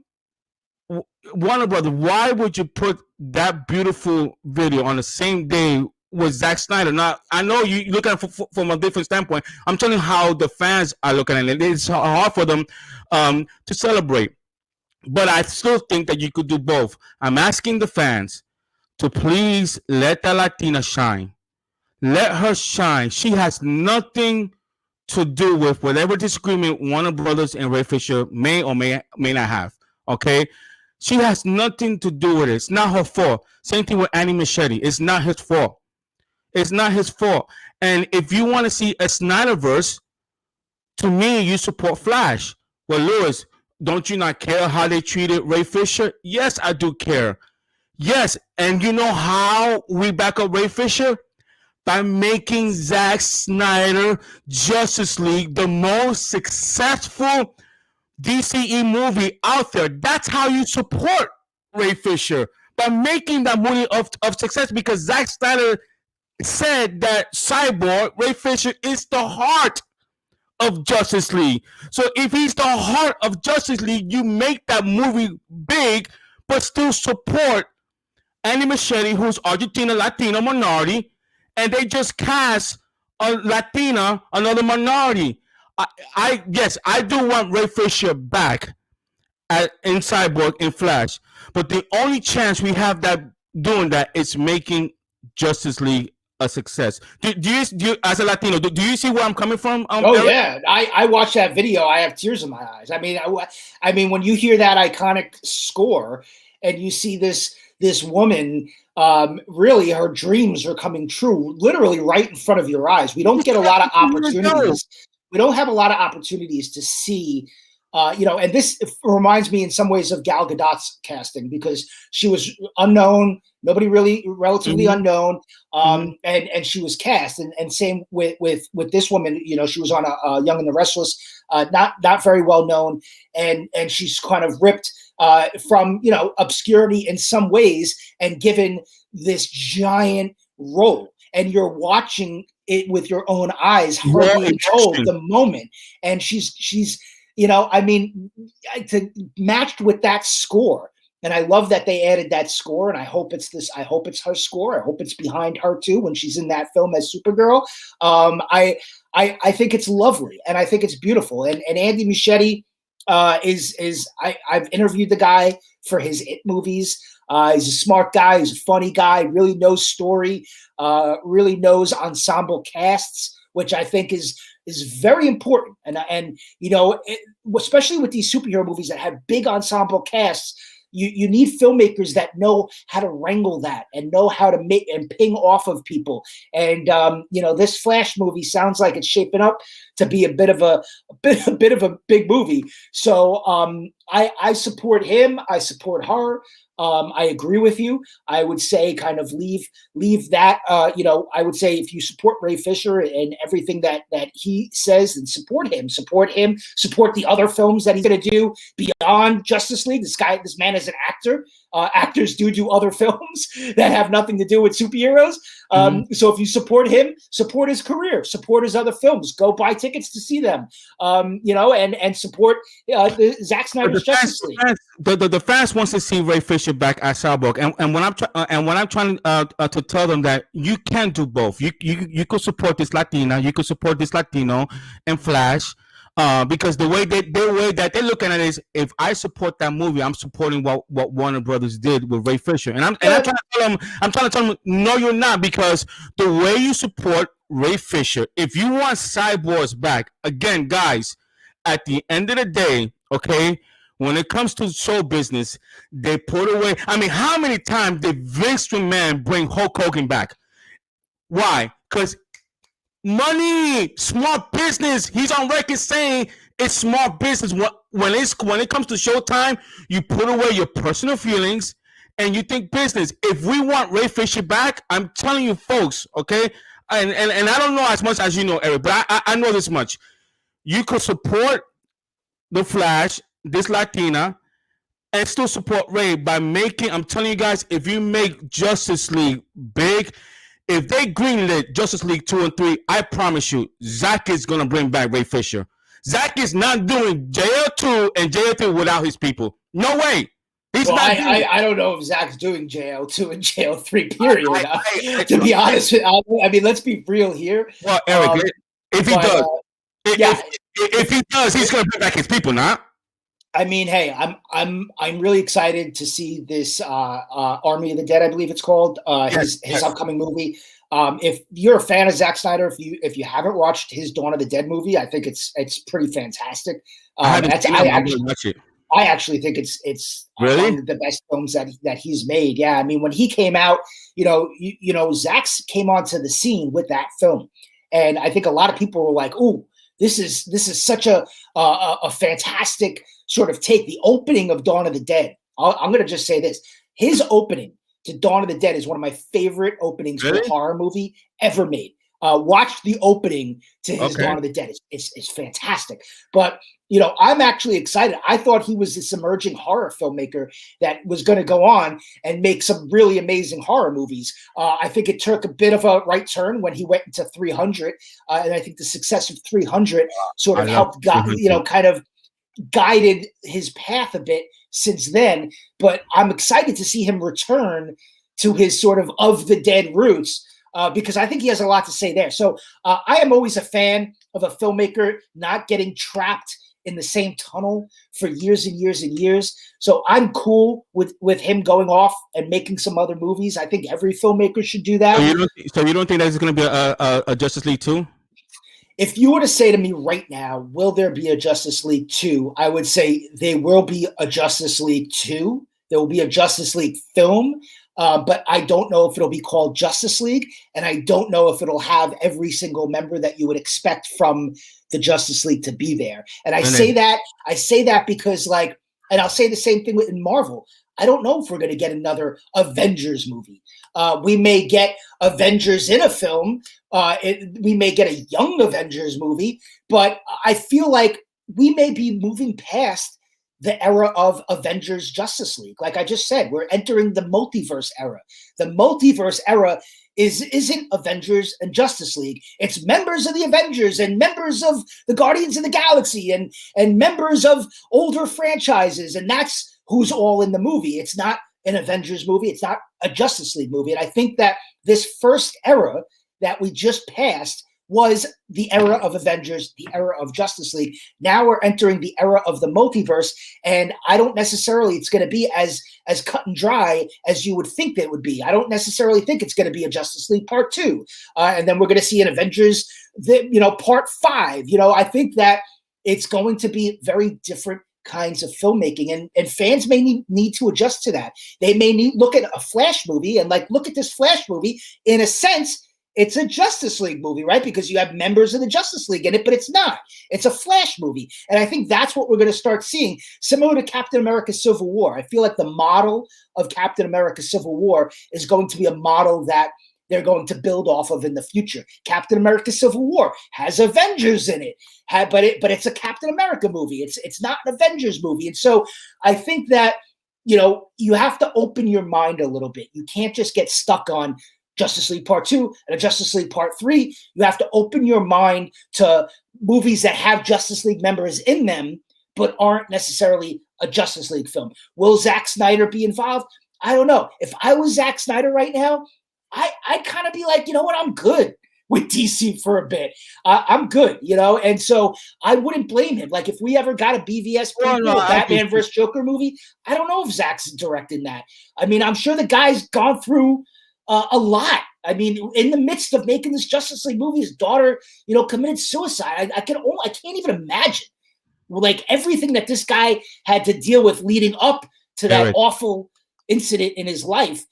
Brother, why would you put that beautiful video on the same day with Zack Snyder? Now, I know you look at it from a different standpoint. I'm telling you how the fans are looking at it. It's hard for them to celebrate. But I still think that you could do both. I'm asking the fans to please let the Latina shine. Let her shine. She has nothing to do with whatever disagreement Warner Brothers and Ray Fisher may or may not have. Okay, she has nothing to do with it. It's not her fault. Same thing with Andy Machete. It's not his fault. It's not his fault. And if you want to see a Snyderverse, to me, you support Flash. Well, Lewis, don't you not care how they treated Ray Fisher? Yes, I do care. Yes, and you know how we back up Ray Fisher? By making Zack Snyder Justice League the most successful DCE movie out there. That's how you support Ray Fisher, by making that movie of success, because Zack Snyder said that Cyborg, Ray Fisher, is the heart of Justice League. So if he's the heart of Justice League, you make that movie big, but still support Andy Machete, who's Argentina Latino minority, and they just cast a Latina, another minority. Yes, I do want Ray Fisher back in Cyborg in Flash, but the only chance we have that doing that is making Justice League a success. Do you as a Latino, do you see where I'm coming from? Eric? Yeah, I watched that video. I have tears in my eyes. I mean, when you hear that iconic score and you see this woman, really her dreams are coming true, literally right in front of your eyes. We don't get a lot of opportunities. We don't have a lot of opportunities to see. And this reminds me in some ways of Gal Gadot's casting, because she was unknown, nobody really, relatively unknown, and she was cast. And same with this woman. She was on a Young and the Restless, not very well known, and she's kind of ripped from obscurity in some ways and given this giant role. And you're watching it with your own eyes, hardly know the moment, and she's. Matched with that score. And I love that they added that score. And I hope it's her score. I hope it's behind her too when she's in that film as Supergirl. I think it's lovely, and I think it's beautiful. And Andy Machete I've interviewed the guy for his It movies. He's a smart guy. He's a funny guy. Really knows story. Really knows ensemble casts, which I think is very important. And especially with these superhero movies that have big ensemble casts, you need filmmakers that know how to wrangle that and know how to make and ping off of people. And this Flash movie sounds like it's shaping up to be a bit of a big movie. So I support him. I support her. I agree with you. I would say kind of leave that. I would say if you support Ray Fisher and everything that he says, and support him, support the other films that he's going to do beyond Justice League. This man is an actor. Actors do other films that have nothing to do with superheroes. So if you support him, support his career, support his other films, go buy tickets to see them, and support Zack Snyder's Justice League. The fans wants to see Ray Fisher back at Cyborg, and when I'm trying to tell them that you can do both. You could support this Latina, you could support this Latino and Flash. Because the way that they're looking at it is, if I support that movie, I'm supporting what Warner Brothers did with Ray Fisher, and I'm trying to tell them, no, you're not, because the way you support Ray Fisher, if you want Cyborgs back, again, guys, at the end of the day, okay, when it comes to show business, they put away. I mean, how many times did Vince McMahon bring Hulk Hogan back? Why? Because money, smart business. He's on record saying it's smart business. When it comes to showtime, you put away your personal feelings and you think business. If we want Ray Fisher back, I'm telling you, folks, okay, and I don't know as much as you know, Eric, but I know this much. You could support the Flash, this Latina, and still support Ray by making. I'm telling you guys, if you make Justice League big. If they greenlit Justice League 2 and 3, I promise you, Zack is going to bring back Ray Fisher. Zack is not doing JL2 and JL3 without his people. No way. I don't know if Zack's doing JL2 and JL3, period. To be honest with you, I mean, let's be real here. Well, Eric, if he does, if he does, he's going to bring back his people, not? I mean, hey, I'm really excited to see this Army of the Dead, I believe it's called, his upcoming movie. If you're a fan of Zack Snyder, if you haven't watched his Dawn of the Dead movie, I think it's pretty fantastic. I haven't seen it. I'm gonna watch it. I actually think it's really among the best films that he's made. Yeah, I mean, when he came out, Zack came onto the scene with that film, and I think a lot of people were like, "Ooh, this is such a fantastic sort of take." The opening of Dawn of the Dead. I'm going to just say this: his opening to Dawn of the Dead is one of my favorite openings for a horror movie ever made. Watch the opening to his Dawn of the Dead. It's fantastic. But, I'm actually excited. I thought he was this emerging horror filmmaker that was going to go on and make some really amazing horror movies. I think it took a bit of a right turn when he went into 300. And I think the success of 300 sort of helped, kind of guided his path a bit since then. But I'm excited to see him return to his sort of the dead roots. Because I think he has a lot to say there. So I am always a fan of a filmmaker not getting trapped in the same tunnel for years and years and years. So I'm cool with him going off and making some other movies. I think every filmmaker should do that. So you don't think there's going to be a Justice League 2? If you were to say to me right now, will there be a Justice League 2? I would say there will be a Justice League 2. There will be a Justice League film. But I don't know if it'll be called Justice League, and I don't know if it'll have every single member that you would expect from the Justice League to be there. And I say that because, like, and I'll say the same thing in Marvel. I don't know if we're going to get another Avengers movie. We may get Avengers in a film. We may get a young Avengers movie, but I feel like we may be moving past the era of Avengers Justice League. Like I just said, we're entering the multiverse era. The multiverse era isn't Avengers and Justice League. It's members of the Avengers and members of the Guardians of the Galaxy and members of older franchises. And that's who's all in the movie. It's not an Avengers movie. It's not a Justice League movie. And I think that this first era that we just passed was the era of Avengers, the era of Justice League. Now we're entering the era of the multiverse, and I don't necessarily it's going to be as cut and dry as you would think that it would be. I don't necessarily think it's going to be a Justice League Part 2, and then we're going to see an Avengers, Part 5. I think that it's going to be very different kinds of filmmaking, and fans may need to adjust to that. They may look at a Flash movie and look at this Flash movie. In a sense, it's a Justice League movie, right? Because you have members of the Justice League in it, but it's not. It's a Flash movie. And I think that's what we're going to start seeing, similar to Captain America Civil War. I feel like the model of Captain America Civil War is going to be a model that they're going to build off of in the future. Captain America Civil War has Avengers in it, but it's a Captain America movie. It's not an Avengers movie. And so I think that, you have to open your mind a little bit. You can't just get stuck on Justice League Part 2 and a Justice League Part 3. You have to open your mind to movies that have Justice League members in them, but aren't necessarily a Justice League film. Will Zack Snyder be involved? I don't know. If I was Zack Snyder right now, I'd kind of be like, you know what? I'm good with DC for a bit. I'm good, and so I wouldn't blame him. Like if we ever got a BVS Batman vs. Joker movie, I don't know if Zack's directing that. I mean, I'm sure the guy's gone through a lot. I mean, in the midst of making this Justice League movie, his daughter, committed suicide. I can't even imagine everything that this guy had to deal with leading up to that awful incident in his life.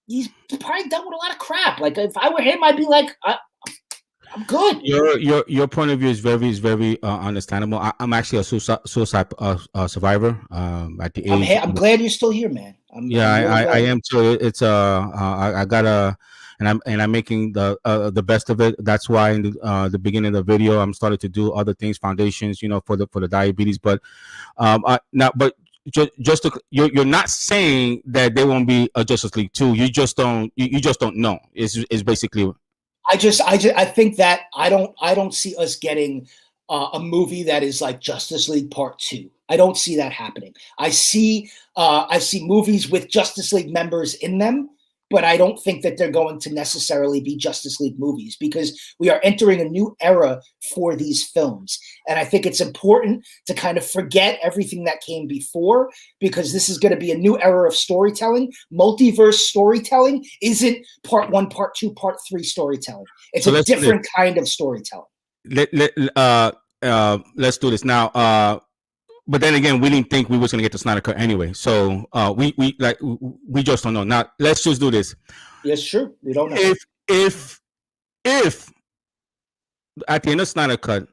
He's probably done with a lot of crap. Like if I were him, I'd be like, I'm good. Your point of view is very understandable. I'm actually a suicide survivor. At the age, I'm glad you're still here, man. I am too. It's I got and I'm making the best of it. That's why in the beginning of the video, I'm starting to do other things, foundations, for the diabetes. But you're not saying that there won't be a Justice League 2. You just don't know. Is basically. I think that I don't see us getting a movie that is like Justice League Part 2. I don't see that happening. I see movies with Justice League members in them, but I don't think that they're going to necessarily be Justice League movies because we are entering a new era for these films. And I think it's important to kind of forget everything that came before because this is going to be a new era of storytelling. Multiverse storytelling isn't part 1, part 2, part 3 storytelling. It's a different kind of storytelling. Let's do this now. But then again, we didn't think we was gonna get the Snyder Cut anyway. So we just don't know. Now let's just do this. Yes, sure. We don't know. If at the end of Snyder Cut,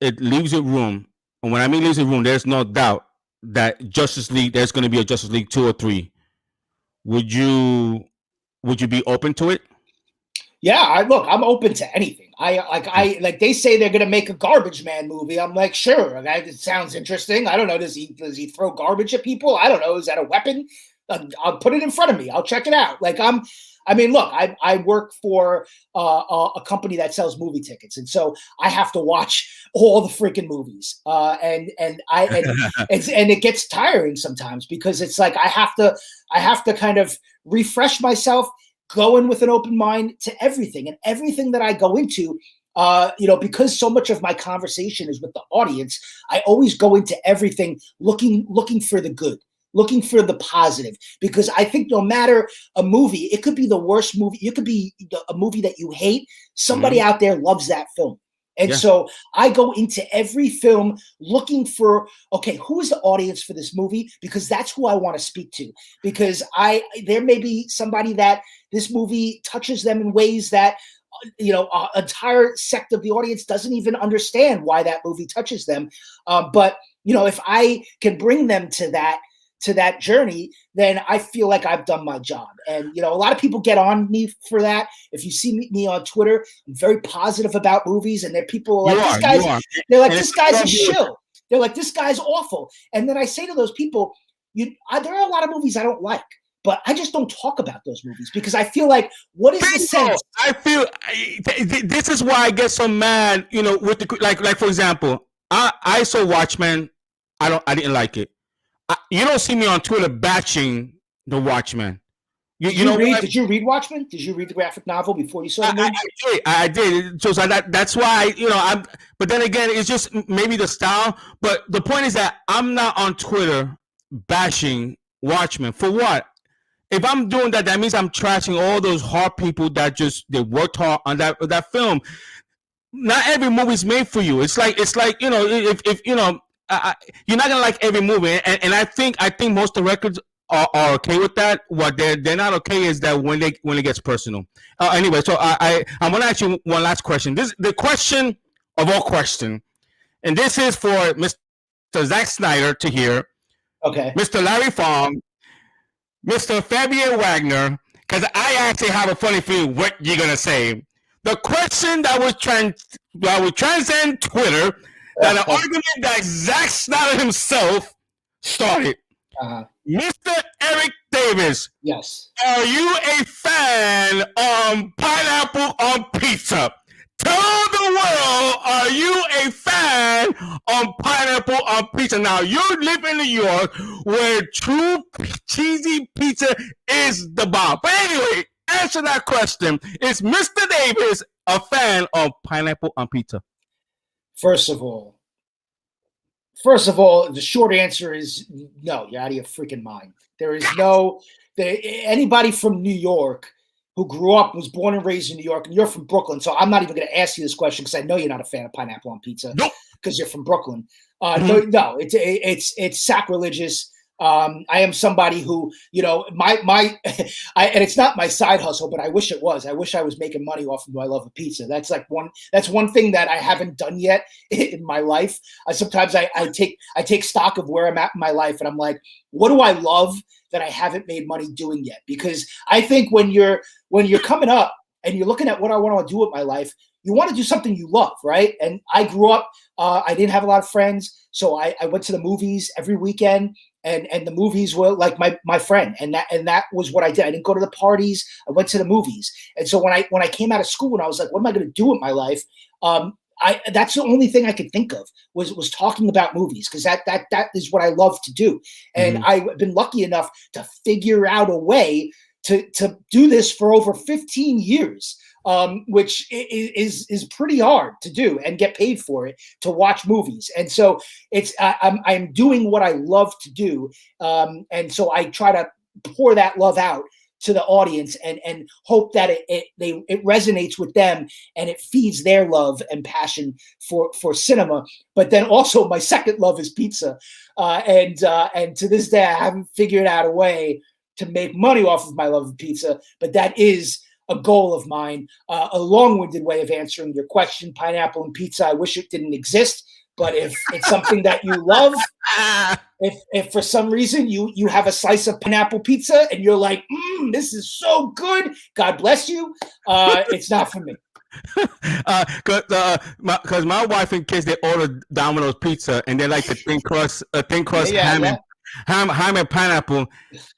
it leaves a room, and when I mean leaves a room, there's no doubt that Justice League, there's gonna be a Justice League 2 or 3. Would you be open to it? Yeah, I'm open to anything. I like they say they're gonna make a Garbage Man movie. I'm like, sure, it sounds interesting. I don't know. Does he throw garbage at people? I don't know. Is that a weapon? I'll put it in front of me. I'll check it out. Look, I work for a company that sells movie tickets, and so I have to watch all the freaking movies. And it gets tiring sometimes because it's like I have to kind of refresh myself, go in with an open mind to everything, and everything that I go into, because so much of my conversation is with the audience, I always go into everything looking for the good, looking for the positive, because I think no matter a movie, it could be the worst movie, it could be a movie that you hate, somebody out there loves that film. And so I go into every film looking for, okay, who is the audience for this movie? Because that's who I want to speak to. Because there may be somebody that this movie touches them in ways that, an entire sect of the audience doesn't even understand why that movie touches them. But if I can bring them to that journey, then I feel like I've done my job. And, a lot of people get on me for that. If you see me on Twitter, I'm very positive about movies, and there are people like, this guy's a shill. They're like, this guy's awful. And then I say to those people, there are a lot of movies I don't like, but I just don't talk about those movies because I feel like, what is the sense? I feel this is why I get so mad, with the, like for example, I saw Watchmen. I didn't like it. You don't see me on Twitter bashing the Watchmen. Did you read Watchmen? Did you read the graphic novel before you saw the movie? I did. So that's why, but then again, it's just maybe the style. But the point is that I'm not on Twitter bashing Watchmen. For what? If I'm doing that, that means I'm trashing all those hard people that they worked hard on that film. Not every movie is made for you. It's like if you're not gonna like every movie, and I think most directors are okay with that. What they're not okay is that when it gets personal. Anyway, so I'm gonna ask you one last question. This the question of all questions, and this is for Mr. Zack Snyder to hear. Okay. Mr. Larry Fong, Mr. Fabian Wagner, because I actually have a funny feeling what you're gonna say. The question that would transcend Twitter. That an argument that Zack Snyder himself started. Mr. Eric Davis. Yes. Are you a fan of pineapple on pizza? Tell the world, are you a fan of pineapple on pizza? Now, you live in New York where true cheesy pizza is the bomb. But anyway, answer that question. Is Mr. Davis a fan of pineapple on pizza? First of all, the short answer is no. You're out of your freaking mind. There is anybody from New York who was born and raised in New York, and you're from Brooklyn, so I'm not even going to ask you this question because I know you're not a fan of pineapple on pizza because you're from Brooklyn. No, it's sacrilegious. I am somebody who, and it's not my side hustle, but I wish it was. I wish I was making money off of my love of pizza. That's one thing that I haven't done yet in my life. Sometimes I take stock of where I'm at in my life, and I'm like, what do I love that I haven't made money doing yet? Because I think when you're coming up and you're looking at what I want to do with my life, you want to do something you love, right? And I grew up, I didn't have a lot of friends, so I went to the movies every weekend. And the movies were like my friend, and that was what I did. I didn't go to the parties. I went to the movies. And so when I came out of school and I was like, what am I going to do with my life? That's the only thing I could think of was talking about movies, because that is what I love to do. And I've been lucky enough to figure out a way to do this for over 15 years, which is pretty hard to do and get paid for it, to watch movies. And so I'm doing what I love to do. And so I try to pour that love out to the audience and hope that it resonates with them and it feeds their love and passion for cinema. But then also my second love is pizza. And to this day, I haven't figured out a way to make money off of my love of pizza, but that is a goal of mine. A long-winded way of answering your question, pineapple and pizza, I wish it didn't exist. But if it's something that you love, if for some reason you have a slice of pineapple pizza and you're like, this is so good, God bless you, it's not for me. Because my wife and kids, they order Domino's pizza and they like the thin crust ham and pineapple,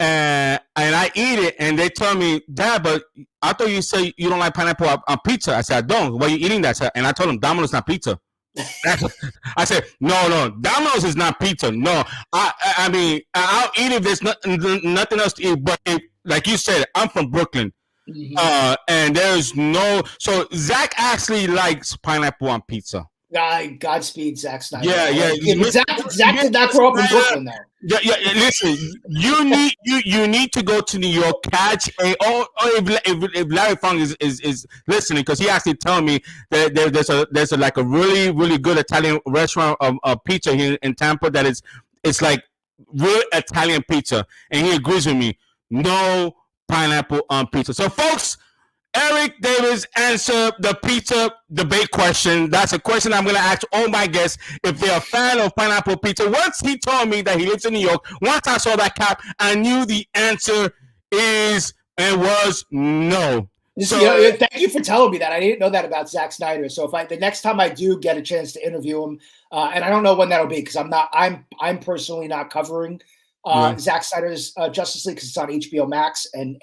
and I eat it, and they tell me, Dad, but I thought you said you don't like pineapple on pizza. I said, I don't. Why are you eating that? And I told them Domino's not pizza. I said, no, Domino's is not pizza. No, I mean, I'll eat if there's nothing else to eat. But like you said, I'm from Brooklyn, and there's no. So Zach actually likes pineapple on pizza. Godspeed, Zack Snyder. Yeah. Zach did not grow up in Brooklyn, though. Yeah. Listen, you need to go to New York, catch if Larry Fong is listening, because he actually told me that there's like a really, really good Italian restaurant of pizza here in Tampa that it's like real Italian pizza, and he agrees with me. No pineapple on pizza. So, folks, Eric Davis answered the pizza debate question. That's a question I'm going to ask all my guests if they're a fan of pineapple pizza. Once he told me that he lives in New York, once I saw that cap, I knew the answer is and was no. So thank you for telling me that. I didn't know that about Zack Snyder. So if the next time I do get a chance to interview him, and I don't know when that'll be, because I'm personally not covering Zack Snyder's Justice League, because it's on HBO Max, and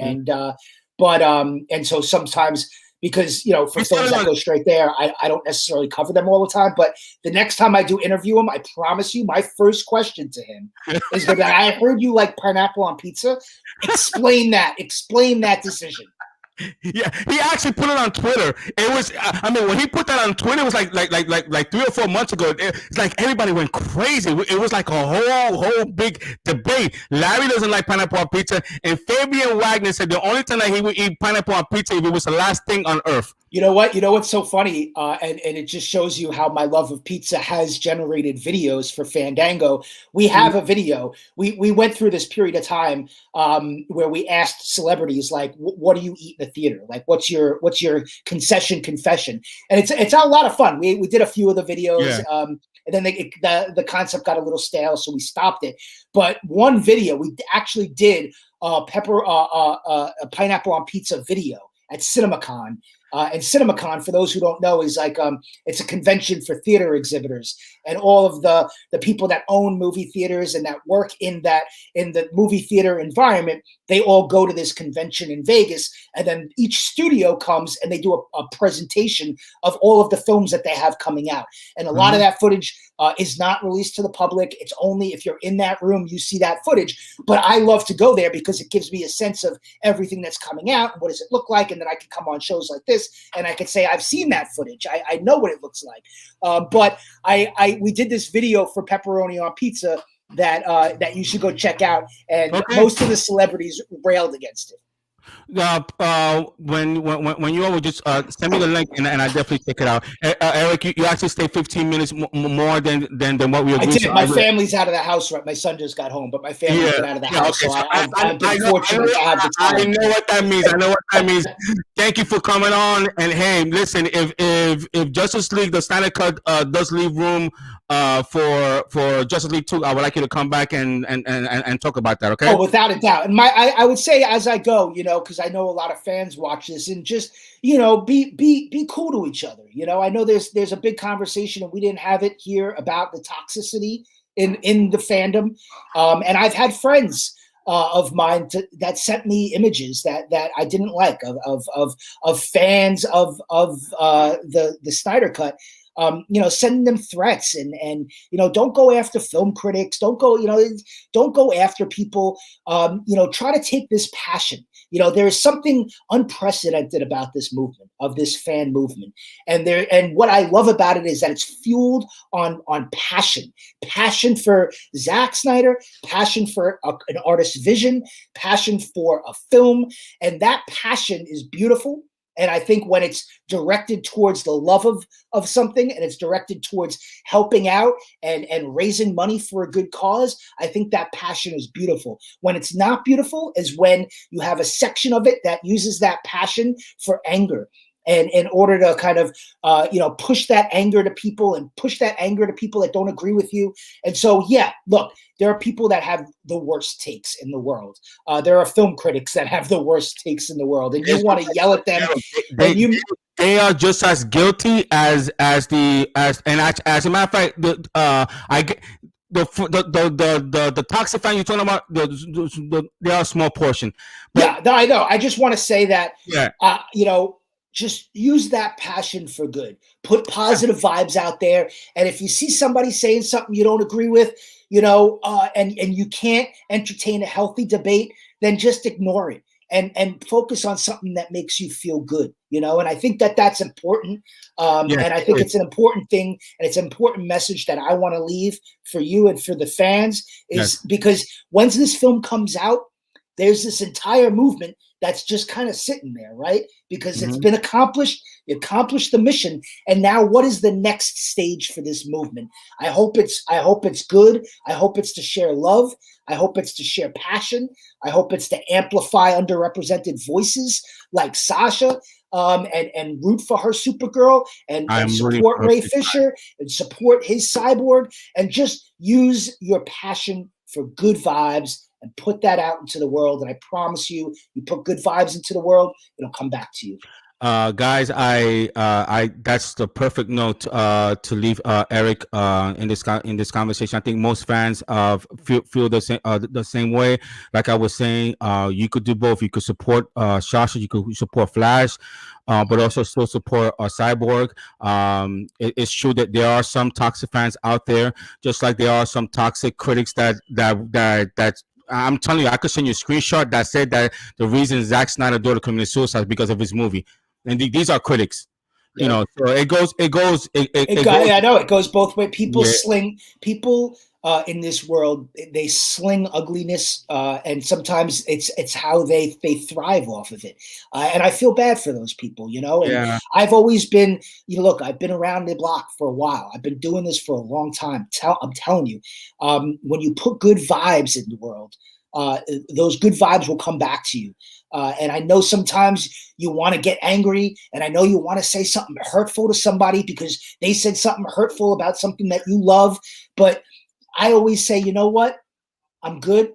so sometimes, because for films that go straight there, I don't necessarily cover them all the time. But the next time I do interview him, I promise you, my first question to him is that I heard you like pineapple on pizza. Explain that decision. Yeah, he actually put it on Twitter. It was, I mean, when he put that on Twitter, it was like 3 or 4 months ago. It's like everybody went crazy. It was like a whole big debate. Larry doesn't like pineapple on pizza, and Fabian Wagner said the only time that he would eat pineapple on pizza if it was the last thing on earth. You know what? You know what's so funny? And it just shows you how my love of pizza has generated videos for Fandango. We have a video. We went through this period of time where we asked celebrities, like, what do you eat in the theater? Like, what's your concession confession? And it's a lot of fun. We did a few of the videos. And then the concept got a little stale, so we stopped it. But one video, we actually did a pineapple on pizza video at CinemaCon. And CinemaCon, for those who don't know, is like it's a convention for theater exhibitors, and all of the people that own movie theaters and that work in the movie theater environment, they all go to this convention in Vegas, and then each studio comes and they do a presentation of all of the films that they have coming out. And a lot of that footage is not released to the public. It's only if you're in that room you see that footage. But I love to go there because it gives me a sense of everything that's coming out. What does it look like? And then I can come on shows like this and I can say, I've seen that footage. I know what it looks like. But we did this video for pepperoni on pizza that you should go check out. And most of the celebrities railed against it. When you all would just send me the link and I definitely check it out. Eric, you actually stay 15 minutes more than what we agreed. I did. My family's out of the house. Right, my son just got home, but my family's been out of the house. Okay. So I've been fortunate to have the time. I know what that means. Thank you for coming on. And hey, listen, if Justice League, the Snyder Cut, does leave room for Justice League 2, I would like you to come back and talk about that. Okay? Oh, without a doubt. And I would say as I go, because I know a lot of fans watch this, and just be cool to each other. I know there's a big conversation, and we didn't have it here, about the toxicity in the fandom. And I've had friends of mine that sent me images that I didn't like of fans of the Snyder Cut. sending them threats and don't go after film critics. Don't go after people. Try to take this passion. There is something unprecedented about this movement, of this fan movement. And what I love about it is that it's fueled on passion for Zack Snyder, passion for an artist's vision, passion for a film. And that passion is beautiful. And I think when it's directed towards the love of something, and it's directed towards helping out and raising money for a good cause, I think that passion is beautiful. When it's not beautiful is when you have a section of it that uses that passion for anger. And in order to kind of, push that anger to people that don't agree with you. And so, yeah, look, there are people that have the worst takes in the world. There are film critics that have the worst takes in the world, and you want to yell at them. They are just as guilty as a matter of fact, the toxic fan you're talking about, they are a small portion. But, yeah, I know. I just want to say that, just use that passion for good. Put positive vibes out there. And if you see somebody saying something you don't agree with, and you can't entertain a healthy debate, then just ignore it and focus on something that makes you feel good, And I think that's important. And I think it's an important thing, and it's an important message that I want to leave for you and for the fans because once this film comes out, there's this entire movement that's just kind of sitting there, right? Because it's been accomplished. You accomplished the mission, and now what is the next stage for this movement? I hope it's good. I hope it's to share love. I hope it's to share passion. I hope it's to amplify underrepresented voices like Sasha, and root for her Supergirl, and support Ray Fisher, and support his Cyborg, and just use your passion for good vibes and put that out into the world. And I promise you put good vibes into the world, it'll come back to you. Guys, I that's the perfect note to leave Eric in this conversation. I think most fans feel the same way. Like I was saying, you could do both. You could support Sasha, you could support Flash, but also still support Cyborg. It's true that there are some toxic fans out there, just like there are some toxic critics that I'm telling you, I could send you a screenshot that said that the reason Zack Snyder daughter committed suicide is because of his movie. And these are critics, so it goes. I know it goes both ways. People in this world, they sling ugliness, and sometimes it's how they thrive off of it. And I feel bad for those people, And I've always been, look, I've been around the block for a while. I've been doing this for a long time. I'm telling you, when you put good vibes in the world, those good vibes will come back to you. And I know sometimes you want to get angry, and I know you want to say something hurtful to somebody because they said something hurtful about something that you love. But I always say, you know what? I'm good.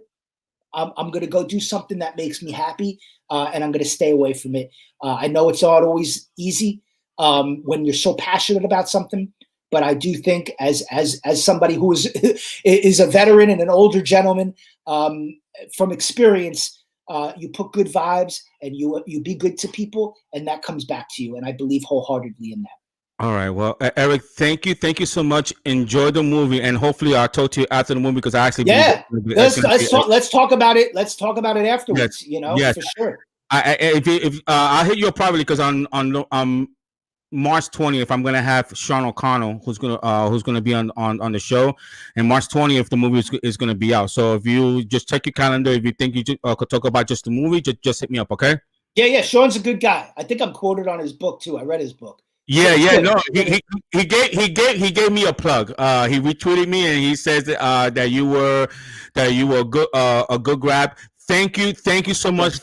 I'm going to go do something that makes me happy, and I'm going to stay away from it. I know it's not always easy when you're so passionate about something, but I do think as somebody who is a veteran and an older gentleman, from experience, you put good vibes and you be good to people, and that comes back to you. And I believe wholeheartedly in that. All right. Well, Eric, thank you so much. Enjoy the movie, and hopefully I'll talk to you after the movie because I actually let's talk about it. Let's talk about it afterwards. For sure. I'll hit you up privately because on March 20th, I'm gonna have Sean O'Connell, who's gonna be on the show, and March 20th the movie is gonna be out. So if you just check your calendar, if you think you could talk about just the movie, just hit me up, okay? Yeah. Sean's a good guy. I think I'm quoted on his book too. I read his book. Yeah. No, he gave me a plug. He retweeted me and he says that you were a good grab. Thank you so much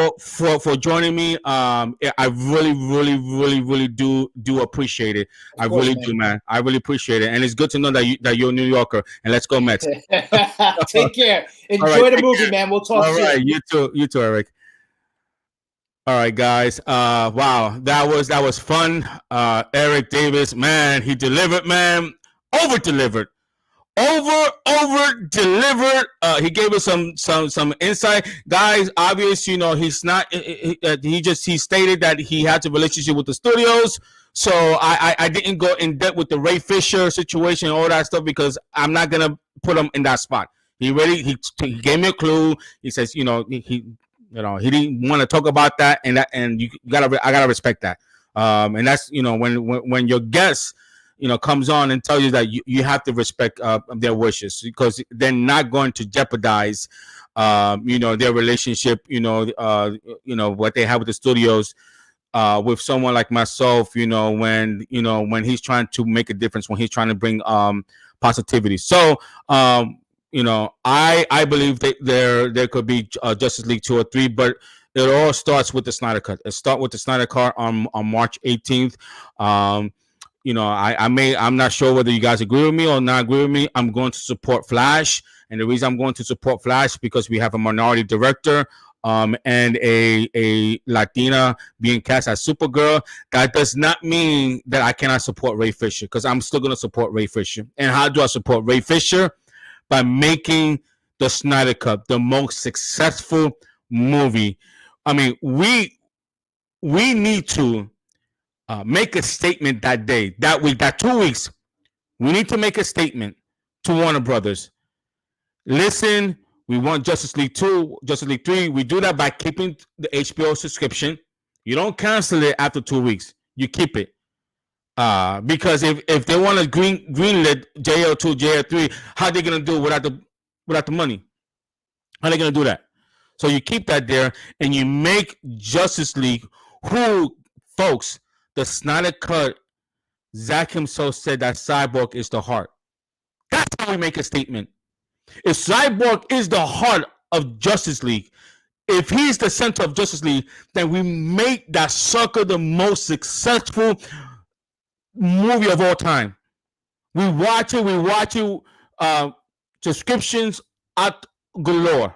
for joining me. I really do appreciate it. I really do, man. I really appreciate it, and it's good to know that you're a New Yorker. And let's go Mets. Take care. Enjoy the movie, man. We'll talk soon. All right, you too, Eric. All right, guys. Wow, that was fun. Eric Davis, man, he delivered, man. Over delivered. He gave us some insight, guys. Obviously, he's not. He stated that he had a relationship with the studios, So I didn't go in depth with the Ray Fisher situation and all that stuff because I'm not gonna put him in that spot. He gave me a clue. He says, he didn't want to talk about that, and I gotta respect that. And that's when your guest comes on and tells you that you have to respect their wishes because they're not going to jeopardize their relationship, what they have with the studios, with someone like myself, when he's trying to make a difference, when he's trying to bring positivity. So I believe that there could be Justice League 2 or 3, but it all starts with the Snyder Cut. It starts with the Snyder Cut on March 18th. I'm not sure whether you guys agree with me or not agree with me. I'm going to support Flash, and the reason I'm going to support Flash because we have a minority director, and a Latina being cast as Supergirl. That does not mean that I cannot support Ray Fisher, because I'm still going to support Ray Fisher. And how do I support Ray Fisher? By making the Snyder Cut the most successful movie. I mean, we need to make a statement that day, that week, that 2 weeks. We need to make a statement to Warner Brothers. Listen, we want Justice League 2, Justice League 3. We do that by keeping the HBO subscription. You don't cancel it after 2 weeks. You keep it. Because if they want to greenlit JL2, JL3, how are they going to do it without the money? How are they going to do that? So you keep that there, and you make Justice League, who, folks, the Snyder Cut, Zack himself said that Cyborg is the heart. That's how we make a statement. If Cyborg is the heart of Justice League, if he's the center of Justice League, then we make that sucker the most successful movie of all time. We watch it, subscriptions at galore.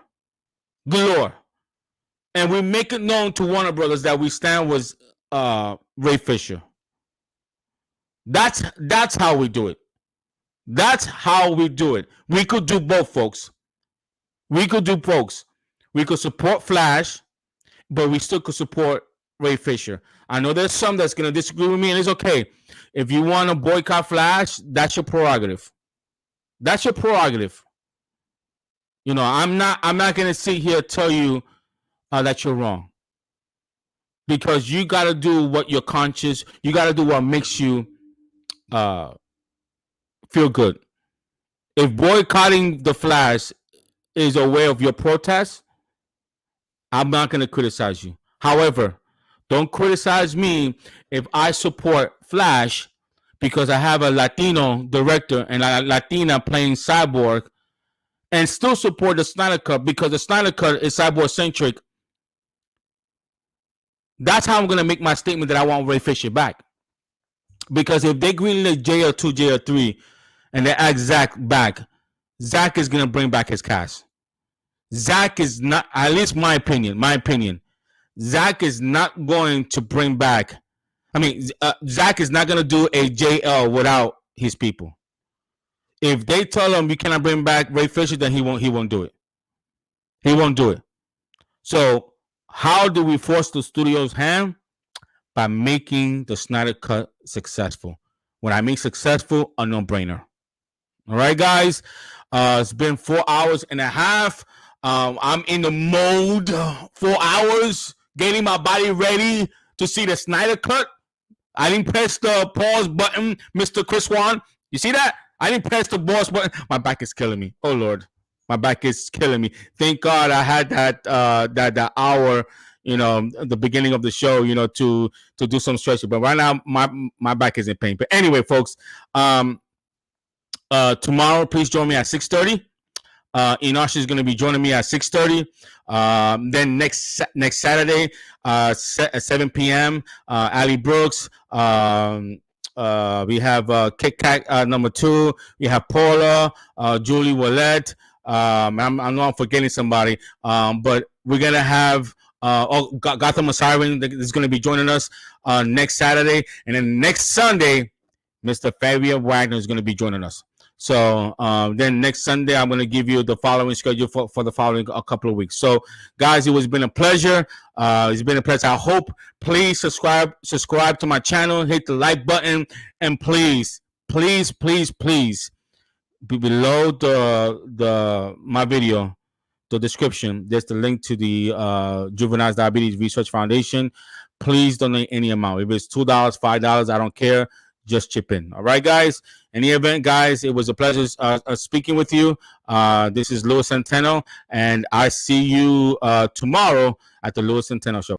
And we make it known to Warner Brothers that we stand with Ray Fisher. That's how we do it. That's how we do it. We could do both, folks. We could support Flash, but we still could support Ray Fisher. I know there's some that's going to disagree with me, and it's okay. If you want to boycott Flash, that's your prerogative. I'm not going to sit here and tell you that you're wrong. Because you got to do what your conscience, you got to do what makes you feel good. If boycotting the Flash is a way of your protest, I'm not going to criticize you. However, don't criticize me if I support Flash because I have a Latino director and a Latina playing Cyborg, and still support the Snyder Cut because the Snyder Cut is Cyborg-centric. That's how I'm going to make my statement that I want Ray Fisher back. Because if they greenlit JL2, JL3, and they add Zack back, Zack is going to bring back his cast. Zack is not, at least my opinion, Zack is not going to bring back, Zack is not going to do a JL without his people. If they tell him we cannot bring back Ray Fisher, then he won't do it. He won't do it. So how do we force the studio's hand? By making the Snyder Cut successful. When I mean successful, a no-brainer. All right, guys. It's been 4 hours and a half. I'm in the mode. 4 hours, getting my body ready to see the Snyder Cut. I didn't press the pause button, Mr. Chris Wan. You see that? I didn't press the pause button. My back is killing me. Oh Lord, my back is killing me. Thank God I had that hour, the beginning of the show, to do some stretching. But right now, my back is in pain. But anyway, folks, tomorrow, please join me at 6:30. Enosh is going to be joining me at 6:30. Then next Saturday, at 7 p.m., Ali Brooks. We have Kit Kat number 2. We have Paula, Julie Willette. I know I'm forgetting somebody, but we're gonna have Gotham Osiris is going to be joining us next Saturday, and then next Sunday, Mr. Fabian Wagner is going to be joining us. So then next Sunday, I'm going to give you the following schedule for the following a couple of weeks. So guys, it's been a pleasure. It's been a pleasure. I hope, please subscribe to my channel, hit the like button, and please below my video, the description, there's the link to the Juvenile Diabetes Research Foundation. Please donate any amount. If it's $2, $5, I don't care. Just chip in. All right, guys. In the event, guys, it was a pleasure speaking with you. This is Louis Centeno, and I see you tomorrow at the Louis Centeno Show.